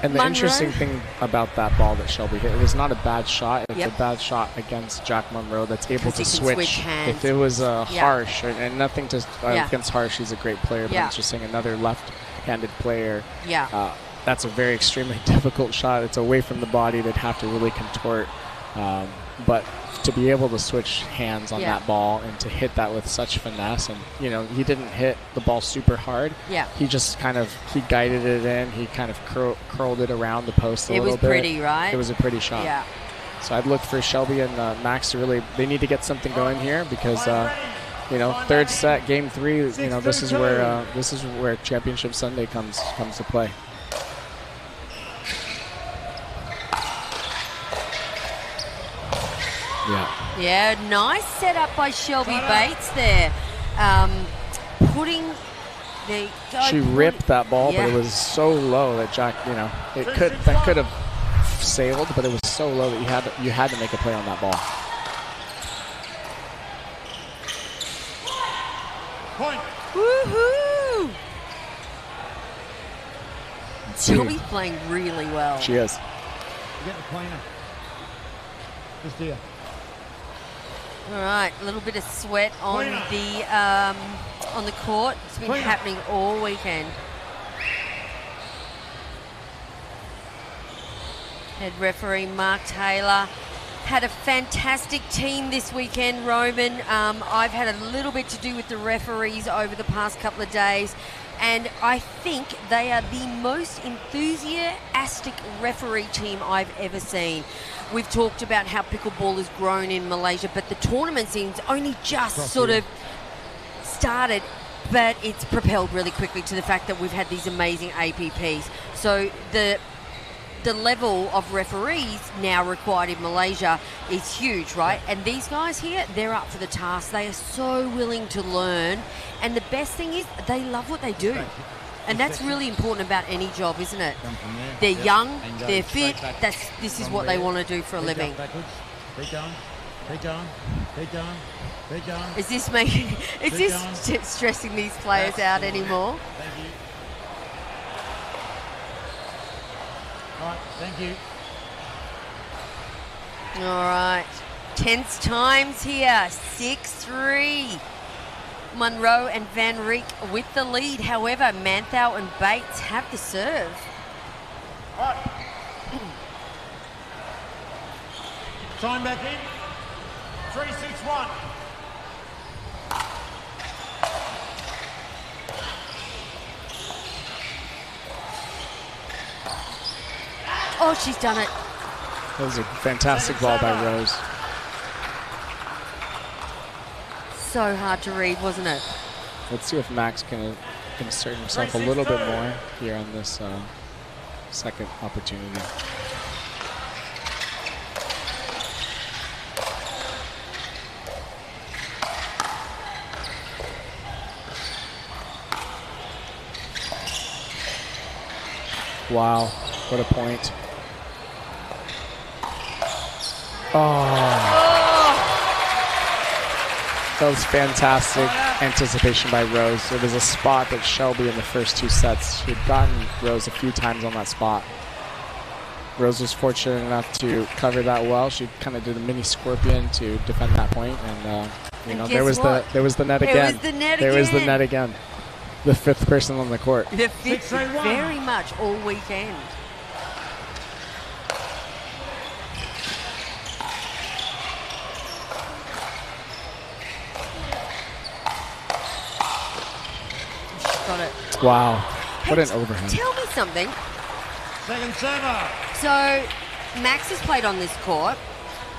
And the interesting thing about that ball that Shelby hit, it was not a bad shot. It's a bad shot against Jack Monroe that's able to switch. If it was harsh, and nothing to against harsh, he's a great player, but it's just saying another left-handed player. Yeah. That's a very extremely difficult shot. It's away from the body. They'd have to really contort. But to be able to switch hands on that ball and to hit that with such finesse, and you know, he didn't hit the ball super hard. Yeah. He just kind of, he guided it in. He kind of curled it around the post a little bit. It was pretty, right? It was a pretty shot. Yeah. So I'd look for Shelby and Max to really, they need to get something going here, because you know, third set, game 3, you know, this is where Championship Sunday comes to play. Yeah. Yeah, nice setup by Shelby Bates there. Putting the... She ripped that ball, but it was so low that Jack, you know, that could have sailed, but it was so low that you had to make a play on that ball. Point. Woohoo! Shelby's playing really well. She is. Get the planer. Just here. All right, a little bit of sweat on the court. It's been happening all weekend. Head referee Mark Taylor had a fantastic team this weekend, Roman. I've had a little bit to do with the referees over the past couple of days, and I think they are the most enthusiastic referee team I've ever seen. We've talked about how pickleball has grown in Malaysia, but the tournament seems only just sort of started, but it's propelled really quickly to the fact that we've had these amazing APPs. So the level of referees now required in Malaysia is huge, right? And these guys here, they're up for the task. They are so willing to learn. And the best thing is they love what they do. And that's really important about any job, isn't it? They're young, they're fit, this is what they want to do for a living. Keep going, keep going, keep going, keep going. Is this stressing these players out anymore? Thank you. All right, thank you. All right, tense times here, 6-3. Monroe and Van Rieck with the lead. However, Manthau and Bates have the serve. Time back in. 3-6-1. Oh, she's done it. That was a fantastic ball by Rose. So hard to read, wasn't it? Let's see if Max can insert himself a little bit more here on this second opportunity. Wow, what a point. Oh. That was fantastic anticipation by Rose. It was a spot that Shelby in the first 2 sets, she had gotten Rose a few times on that spot. Rose was fortunate enough to cover that well. She kind of did a mini scorpion to defend that point, and you know, there was the net again. There was the net again. The 5th person on the court. The 5th very much all weekend. Wow. What an overhand. Tell me something. Second server. So, Max has played on this court.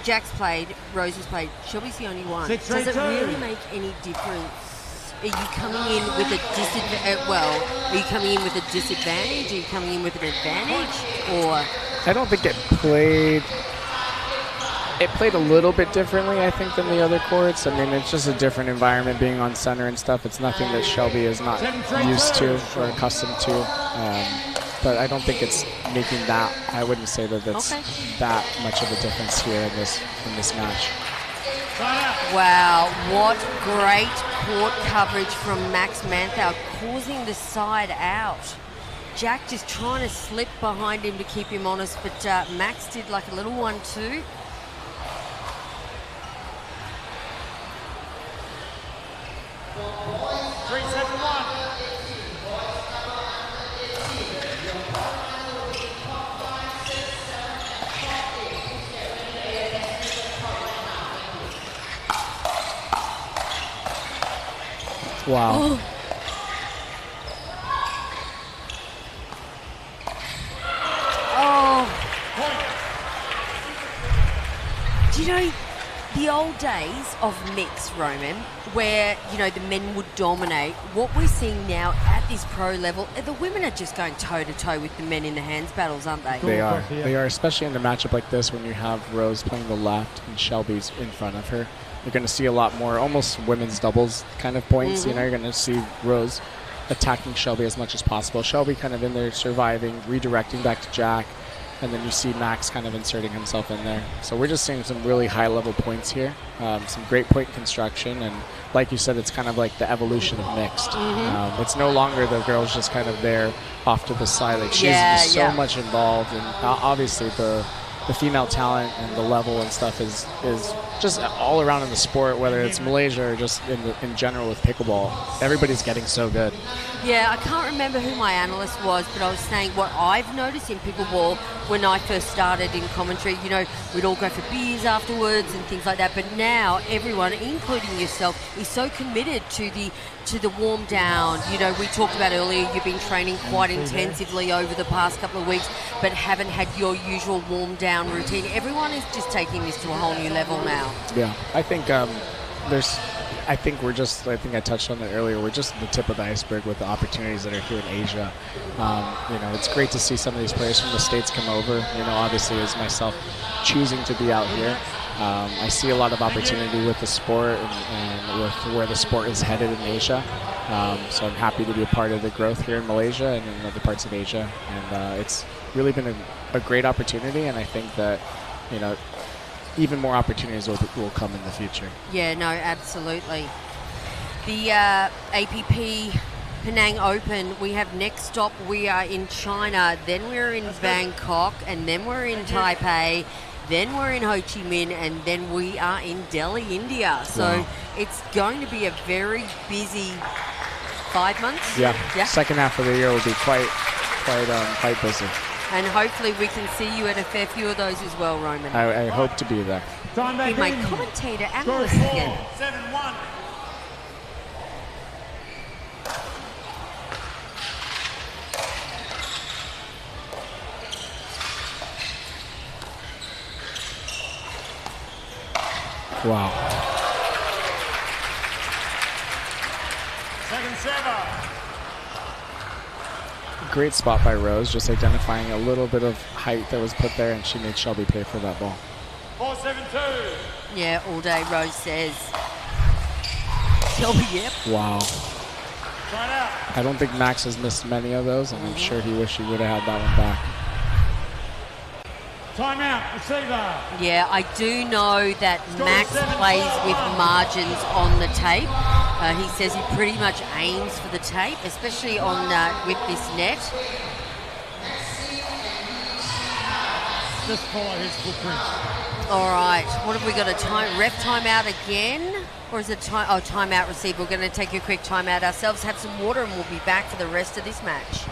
Jack's played. Rose has played. Shelby's the only one. 6-3-2. Does it really make any difference? Are you coming in with a disadvantage? Are you coming in with a disadvantage? Are you coming in with an advantage? Or I don't think it played a little bit differently, I think, than the other courts. I mean, it's just a different environment being on center and stuff. It's nothing that Shelby is not used to or accustomed to. But I don't think it's making that. I wouldn't say that it's that much of a difference here in this match. wow, what great court coverage from Max Manthau, causing the side out. Jack just trying to slip behind him to keep him honest, but Max did like a little 1-2. Wow. Oh. Do you know the old days of mix, Roman, where, you know, the men would dominate? What we're seeing now at this pro level, the women are just going toe-to-toe with the men in the hands battles, aren't they? They are. They are, especially in a matchup like this when you have Rose playing the left and Shelby's in front of her. You're going to see a lot more almost women's doubles kind of points. You know, you're going to see Rose attacking Shelby as much as possible. Shelby kind of in there surviving, redirecting back to Jack, and then you see Max kind of inserting himself in there. So we're just seeing some really high-level points here, some great point construction, and like you said, it's kind of like the evolution of mixed. It's no longer the girls just kind of there off to the side. Like she's so much involved, and obviously the female talent and the level and stuff is just all around in the sport, whether it's Malaysia or just in general with pickleball. Everybody's getting so good. Yeah, I can't remember who my analyst was, but I was saying what I've noticed in pickleball when I first started in commentary, you know, we'd all go for beers afterwards and things like that, but now everyone, including yourself, is so committed to the warm down. You know, we talked about earlier, you've been training quite intensively over the past couple of weeks, but haven't had your usual warm down routine. Everyone is just taking this to a whole new level now. Yeah, I think I think I touched on it earlier. We're just the tip of the iceberg with the opportunities that are here in Asia. You know, it's great to see some of these players from the States come over. You know, obviously as myself choosing to be out here. I see a lot of opportunity with the sport and with where the sport is headed in Asia. So I'm happy to be a part of the growth here in Malaysia and in other parts of Asia. And it's really been a great opportunity, and I think that, you know, even more opportunities will come in the future. Yeah, no, absolutely. The APP Penang Open, we have next stop, we are in China, then we're in Bangkok, and then we're in Taipei, then we're in Ho Chi Minh, and then we are in Delhi, India. So it's going to be a very busy 5 months. Yeah. Second half of the year will be quite busy. And hopefully we can see you at a fair few of those as well, Roman. I hope to be there. Be my commentator analyst again. 7-1. Wow. Second server. Great spot by Rose, just identifying a little bit of height that was put there, and she made Shelby pay for that ball. 4-7-2. Yeah, all day Rose says. Shelby, yep. Wow. Try it out. I don't think Max has missed many of those, and I'm sure he wished he would have had that one back. Timeout, receiver. Yeah, I do know that Max plays with margins on the tape. He says he pretty much aims for the tape, especially on with this net. Just follow his footprint. All right, what have we got? A ref timeout again? Or is it timeout receiver? We're going to take a quick timeout ourselves, have some water, and we'll be back for the rest of this match.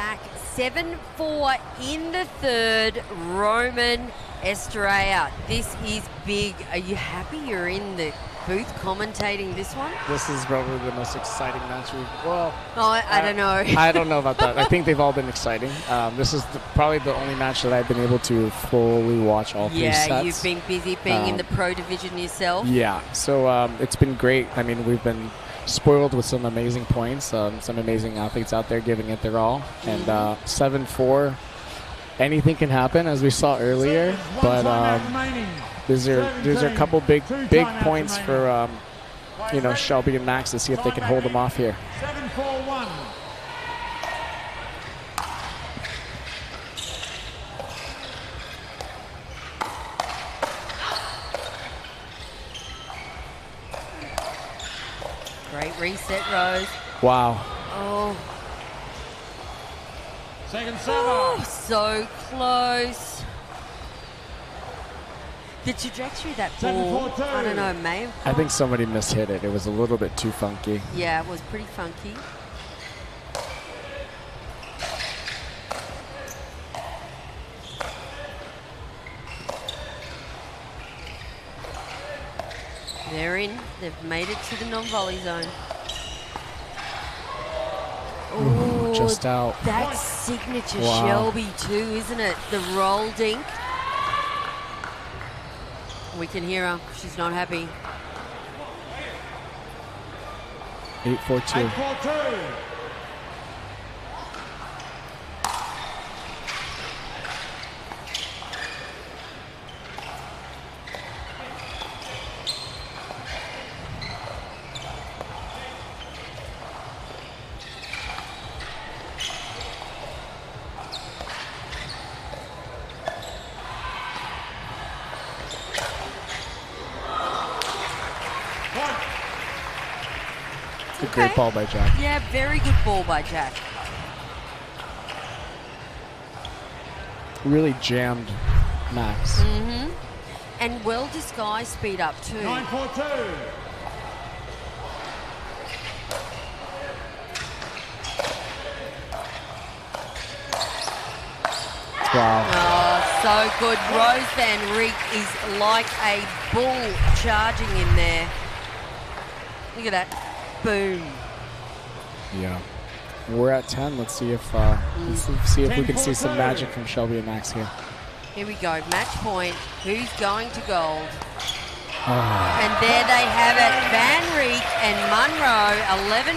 back. 7-4 in the third. Roman Estrella. This is big. Are you happy you're in the booth commentating this one? This is probably the most exciting match we've... Well... Oh, I don't know. I don't know about that. I think they've all been exciting. This is probably the only match that I've been able to fully watch all three sets. Yeah, you've been busy being in the pro division yourself. Yeah, so it's been great. I mean, we've been spoiled with some amazing points, some amazing athletes out there giving it their all. And 7-4, anything can happen, as we saw earlier. But these are a couple big points for Shelby and Max to see if they can hold them off here. 7-4-1. Great reset, Rose. Wow. Oh. Second server. Oh, so close. The trajectory of that ball, I don't know, may have... I think somebody mishit it. It was a little bit too funky. Yeah, it was pretty funky. They're in. They've made it to the non-volley zone. Ooh, just out. That's signature Wow. Shelby too, isn't it? The roll dink. We can hear her. She's not happy. 8-4-2. 8-4-2. Great ball by Jack. Yeah, very good ball by Jack. Really jammed Max. Mm-hmm. And well disguised speed up too. 9-4-2. Wow. Oh, so good. Rose Van Reek is like a bull charging in there. Look at that. Boom. Yeah. We're at 10. Let's see if we can see some magic from Shelby and Max here. Here we go. Match point. Who's going to gold? And there they have it. Van Reek and Munro, 11-4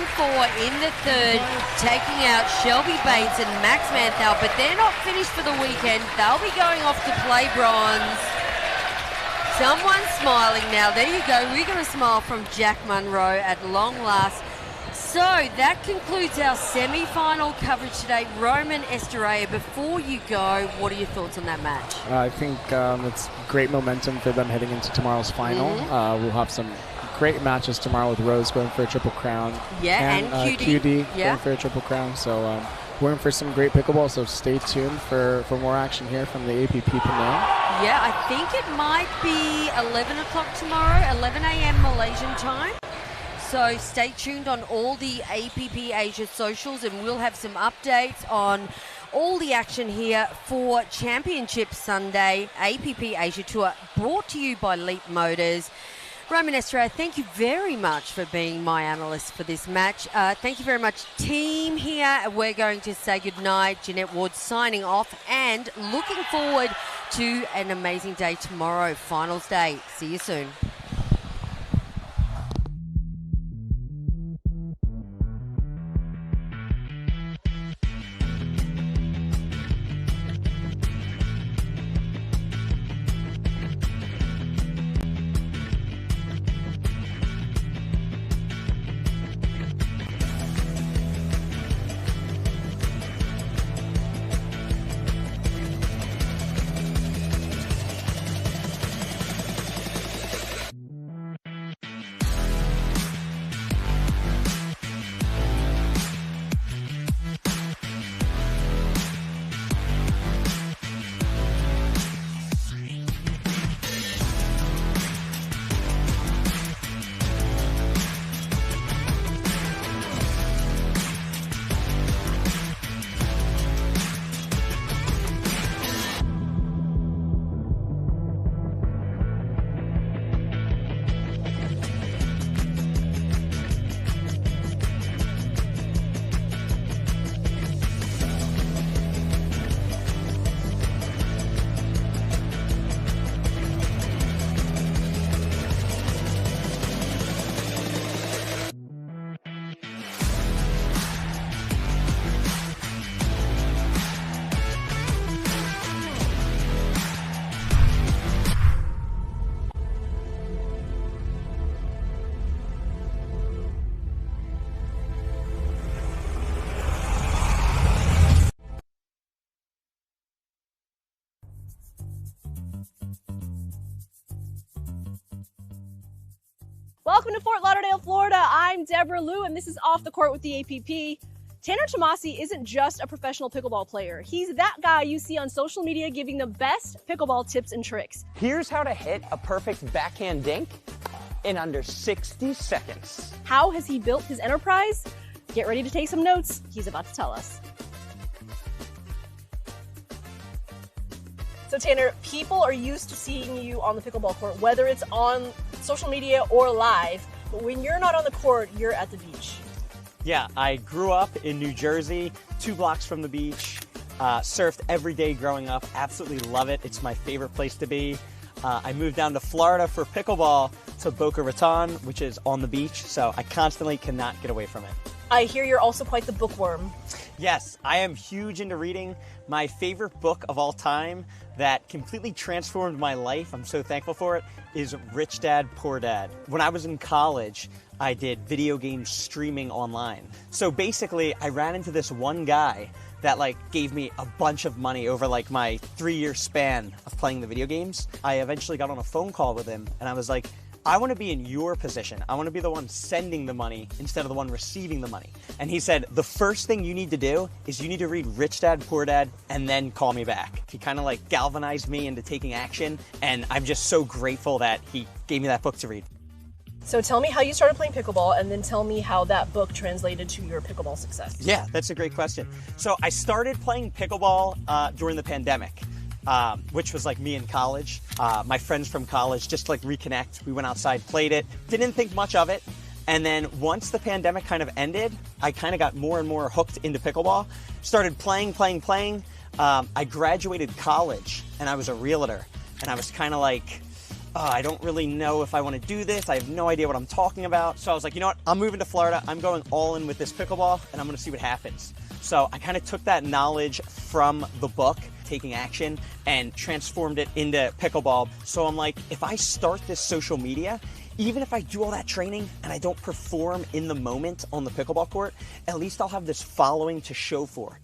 in the third, taking out Shelby Bates and Max Manthal, but they're not finished for the weekend. They'll be going off to play bronze. Someone's smiling now. There you go. We're going to smile from Jack Munro at long last. So that concludes our semi-final coverage today. Roman Estrella, before you go, what are your thoughts on that match? I think it's great momentum for them heading into tomorrow's final. We'll have some great matches tomorrow with Rose going for a Triple Crown. Yeah, and QD. Going for a Triple Crown. So we're in for some great pickleball, so stay tuned for more action here from the APP Penang. Yeah, I think it might be 11 o'clock tomorrow, 11 a.m. Malaysian time. So stay tuned on all the APP Asia socials, and we'll have some updates on all the action here for Championship Sunday, APP Asia Tour, brought to you by Leapmotor. Roman Estrella, thank you very much for being my analyst for this match. Thank you very much, team here. We're going to say goodnight. Jeanette Ward signing off and looking forward to an amazing day tomorrow, finals day. See you soon. Welcome to Fort Lauderdale, Florida. I'm Deborah Liu, and this is Off the Court with the APP. Tanner Tomasi isn't just a professional pickleball player. He's that guy you see on social media giving the best pickleball tips and tricks. Here's how to hit a perfect backhand dink in under 60 seconds. How has he built his enterprise? Get ready to take some notes. He's about to tell us. So Tanner, people are used to seeing you on the pickleball court, whether it's on social media or live, but when you're not on the court, you're at the beach. Yeah, I grew up in New Jersey, 2 blocks from the beach, surfed every day growing up, absolutely love it. It's my favorite place to be. I moved down to Florida for pickleball to Boca Raton, which is on the beach, so I constantly cannot get away from it. I hear you're also quite the bookworm. Yes, I am huge into reading. My favorite book of all time that completely transformed my life, I'm so thankful for it, is Rich Dad, Poor Dad. When I was in college, I did video game streaming online. So basically, I ran into this one guy that gave me a bunch of money over my 3-year span of playing the video games. I eventually got on a phone call with him and I was like, I want to be in your position. I want to be the one sending the money instead of the one receiving the money. And he said, the first thing you need to do is you need to read Rich Dad, Poor Dad, and then call me back. He kind of galvanized me into taking action, and I'm just so grateful that he gave me that book to read. So tell me how you started playing pickleball, and then tell me how that book translated to your pickleball success. Yeah, that's a great question. So I started playing pickleball during the pandemic. Which was me in college. My friends from college, just reconnect. We went outside, played it, didn't think much of it. And then once the pandemic kind of ended, I kind of got more and more hooked into pickleball. Started playing. I graduated college and I was a realtor. And I was kind of I don't really know if I want to do this. I have no idea what I'm talking about. So I was like, you know what? I'm moving to Florida. I'm going all in with this pickleball and I'm going to see what happens. So I kind of took that knowledge from the book, Taking Action, and transformed it into pickleball. So I'm like, if I start this social media, even if I do all that training and I don't perform in the moment on the pickleball court, at least I'll have this following to show for.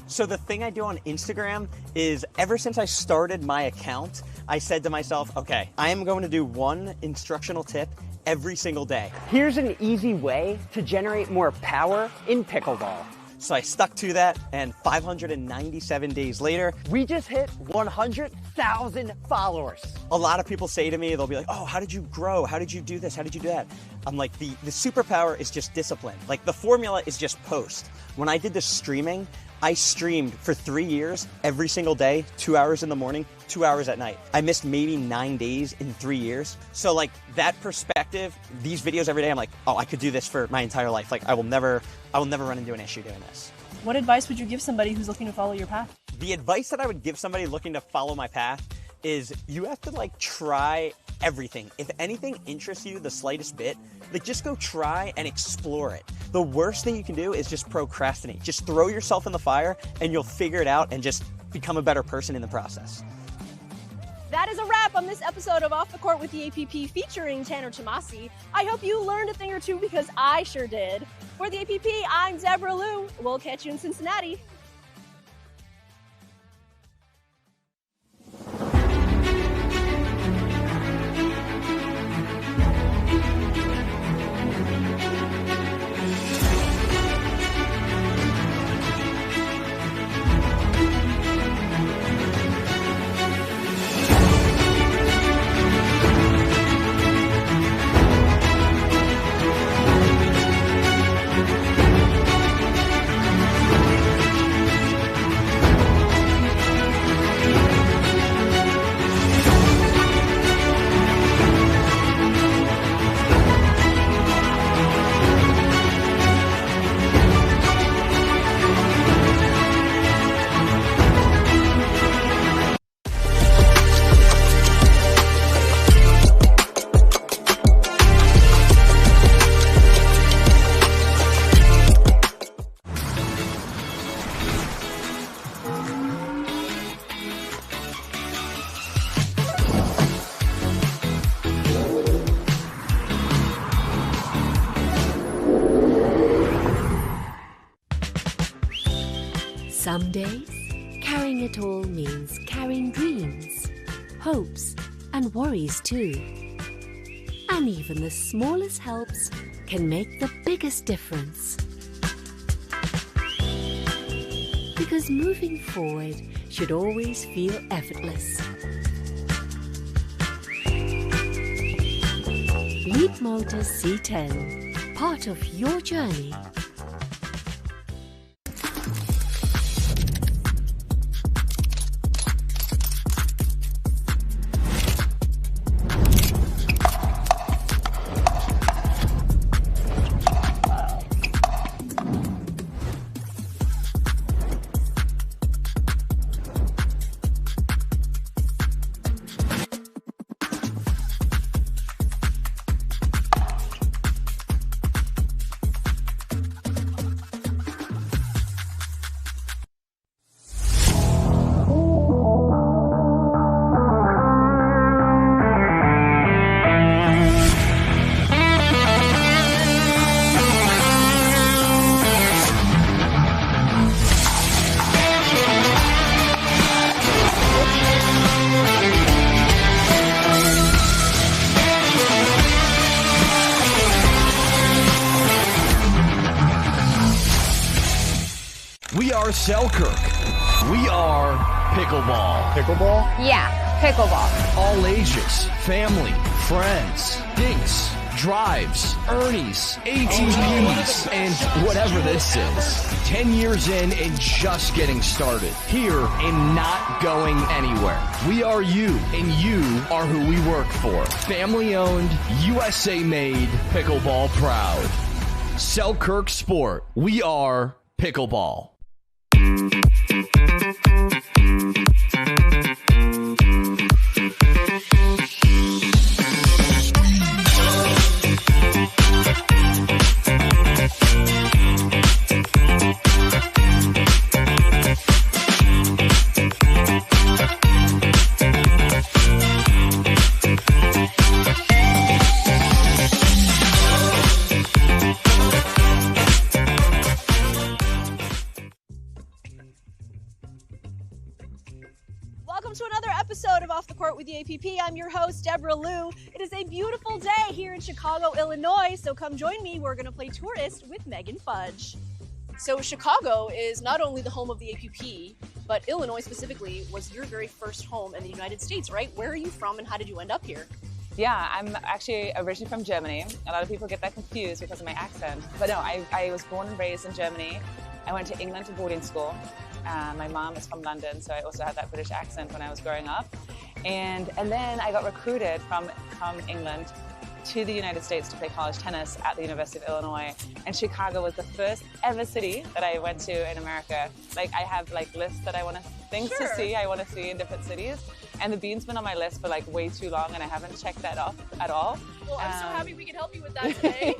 So the thing I do on Instagram is ever since I started my account, I said to myself, okay, I am going to do one instructional tip every single day. Here's an easy way to generate more power in pickleball. So I stuck to that, and 597 days later, we just hit 100,000 followers. A lot of people say to me, they'll be like, oh, how did you grow? How did you do this? How did you do that? I'm like, the superpower is just discipline. The formula is just post. When I did the streaming, I streamed for 3 years, every single day, 2 hours in the morning, 2 hours at night. I missed maybe 9 days in 3 years. So that perspective, these videos every day, I'm like, oh, I could do this for my entire life. I will never run into an issue doing this. What advice would you give somebody who's looking to follow your path? The advice that I would give somebody looking to follow my path is you have to try everything. If anything interests you the slightest bit, just go try and explore it. The worst thing you can do is just procrastinate. Just throw yourself in the fire and you'll figure it out and just become a better person in the process. That is a wrap on this episode of Off the Court with the APP featuring Tanner Tomasi. I hope you learned a thing or two because I sure did. For the APP, I'm Deborah Liu. We'll catch you in Cincinnati. Some days, carrying it all means carrying dreams, hopes, and worries too. And even the smallest helps can make the biggest difference. Because moving forward should always feel effortless. Leapmotor C10, part of your journey. We are Selkirk. We are pickleball. Pickleball? Yeah, pickleball. All ages, family, friends, dinks, drives, Ernies, ATVs, and whatever this is. 10 years in and just getting started. Here and not going anywhere. We are you, and you are who we work for. Family owned, USA made, pickleball proud. Selkirk Sport. We are pickleball. Welcome to another episode of Off the Court with the APP. I'm your host, Deborah Liu. It is a beautiful day here in Chicago, Illinois, so come join me. We're going to play tourist with Megan Fudge. So Chicago is not only the home of the APP, but Illinois specifically was your very first home in the United States, right? Where are you from and how did you end up here? Yeah, I'm actually originally from Germany. A lot of people get that confused because of my accent. But no, I was born and raised in Germany. I went to England to boarding school. My mom is from London, so I also had that British accent when I was growing up. And then I got recruited from England to the United States to play college tennis at the University of Illinois. And Chicago was the first ever city that I went to in America. Like, I have like lists that I want to, things to see, I want to see in different cities. And the bean's been on my list for like way too long and I haven't checked that off at all. Well, I'm so happy we can help you with that today.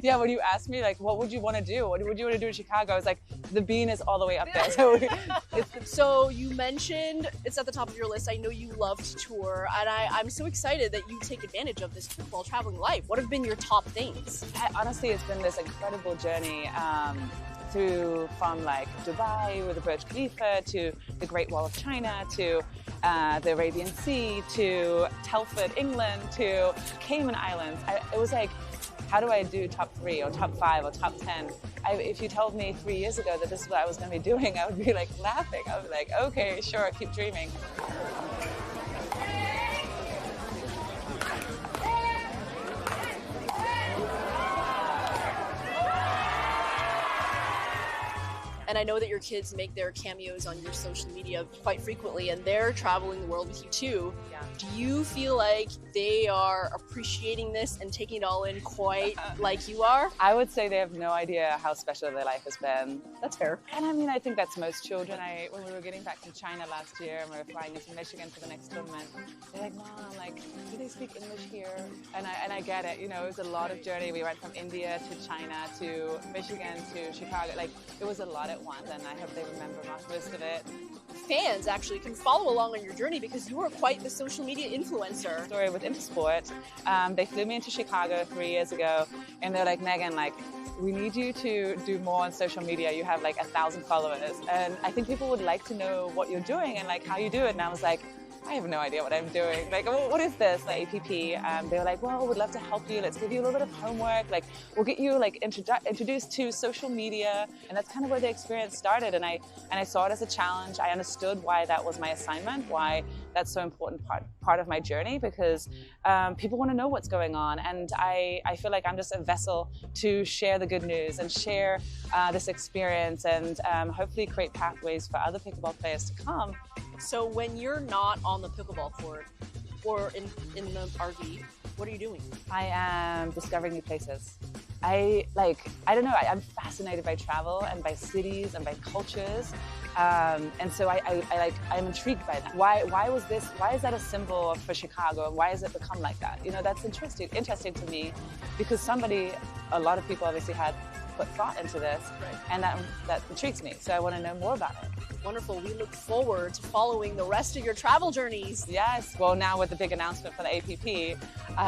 Yeah, when you asked me like, what would you want to do? What would you want to do in Chicago? I was like, the bean is all the way up there. So you mentioned it's at the top of your list. I know you love to tour, and I'm so excited that you take advantage of this pickleball traveling life. What have been your top things? Honestly, it's been this incredible journey from like Dubai with the Burj Khalifa to the Great Wall of China to the Arabian Sea to Telford, England to Cayman Islands. It was like, how do I do top 3 or top 5 or top 10? If you told me 3 years ago that this is what I was going to be doing, I would be like laughing. I would be like, okay, sure, keep dreaming. And I know that your kids make their cameos on your social media quite frequently, and they're traveling the world with you too. Yeah. Do you feel like they are appreciating this and taking it all in quite like you are? I would say they have no idea how special their life has been. That's fair. And I mean, I think that's most children. When we were getting back from China last year and we were flying into Michigan for the next tournament, they're like, Mom, like, do they speak English here? And I get it. You know, it was a lot of journey. We went from India to China to Michigan to Chicago. Like, it was a lot at once, and I hope they remember most of it. Fans actually can follow along on your journey because you are quite the social media influencer. Story with Intersport. They flew me into Chicago 3 years ago, and they're like, Megan, like, we need you to do more on social media. You have like 1,000 followers, and I think people would like to know what you're doing and like how you do it. And I was like, I have no idea what I'm doing. Like, what is this, the APP? They were like, well, we'd love to help you. Let's give you a little bit of homework. Like, we'll get you like introduced to social media. And that's kind of where the experience started. And I saw it as a challenge. I understood why that was my assignment, why that's so important part of my journey, because people want to know what's going on. And I feel like I'm just a vessel to share the good news and share this experience and hopefully create pathways for other pickleball players to come. So when you're not on the pickleball court or in the RV, what are you doing? I am discovering new places. I don't know, I'm fascinated by travel and by cities and by cultures. And so I'm intrigued by that. Why is that a symbol for Chicago? Why has it become like that? You know, that's interesting to me, because a lot of people obviously had put thought into this, and that intrigues me. So I want to know more about it. Wonderful. We look forward to following the rest of your travel journeys. Yes. Well, now with the big announcement for the APP,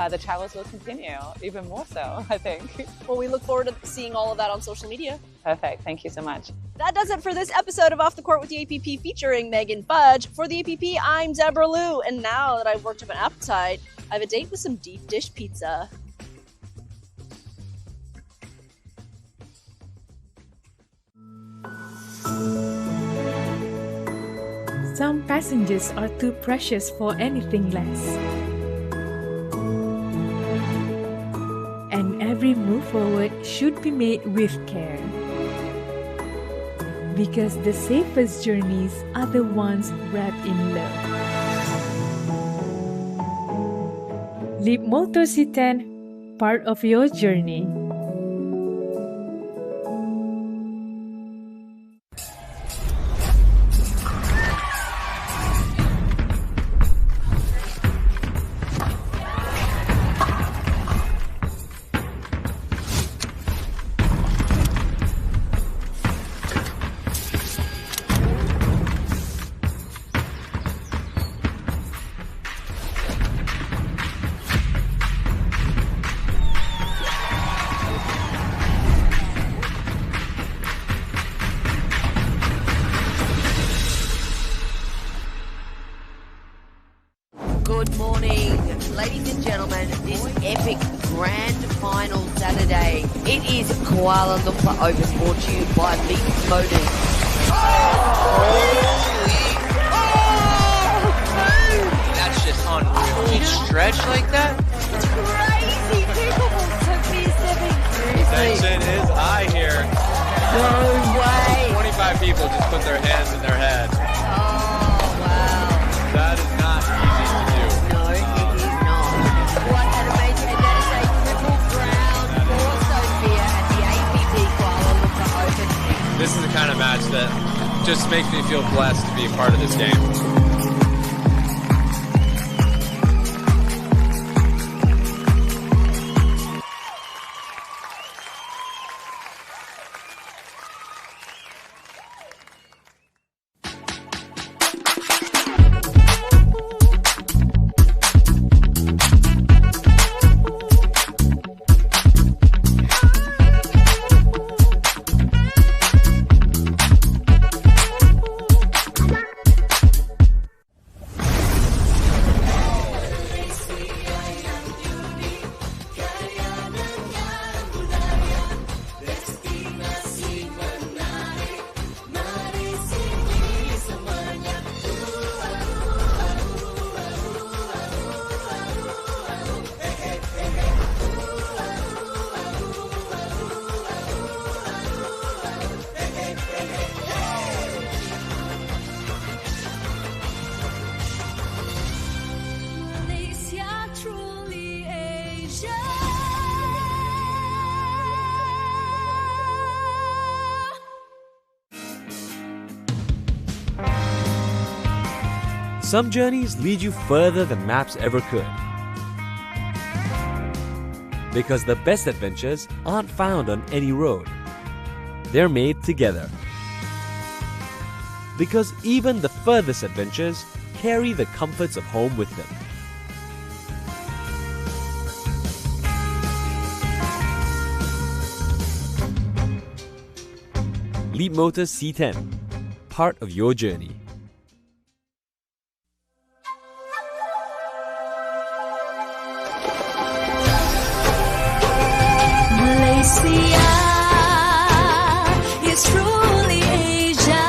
the travels will continue even more so, I think. Well, we look forward to seeing all of that on social media. Perfect. Thank you so much. That does it for this episode of Off the Court with the APP featuring Megan Fudge. For the APP, I'm Deborah Liu, and now that I've worked up an appetite, I have a date with some deep dish pizza. Some passengers are too precious for anything less. And every move forward should be made with care. Because the safest journeys are the ones wrapped in love. Leapmotor C10, part of your journey. Good morning, ladies and gentlemen. This epic grand final Saturday. It is Kuala Lumpur Open, brought to you by Leapmotor. That's just unreal. Each stretch like that? It's crazy. Pickleball took me stepping seriously. Tension is high here. No way. 25 people just put their hands in their head. Oh, wow. That is not easy to do. No, it is not. What an amazing, and that is a triple crown for Sophia at the APP Kuala Lumpur Open. This is the kind of match that just makes me feel blessed to be a part of this game. Some journeys lead you further than maps ever could. Because the best adventures aren't found on any road. They're made together. Because even the furthest adventures carry the comforts of home with them. Leapmotor C10, part of your journey. Malaysia is truly Asia.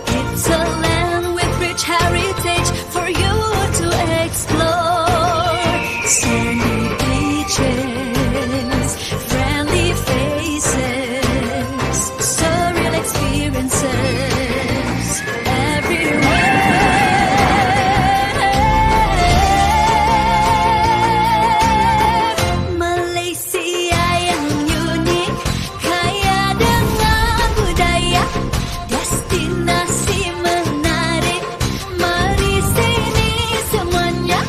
It's a land with rich heritage for you to explore. Sandy beaches, friendly faces, surreal experiences everywhere. Malaysia yang unik, kaya dengan budaya, destinasi menarik. Mari sini semuanya.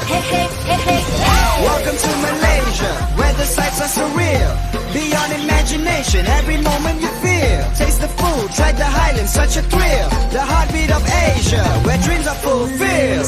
Hey, hey, hey, hey. Welcome to Malaysia, where the sights are surreal. Beyond imagination, every moment you feel. Taste the food, try the highlands, such a thrill. The heartbeat of Asia, where dreams are fulfilled.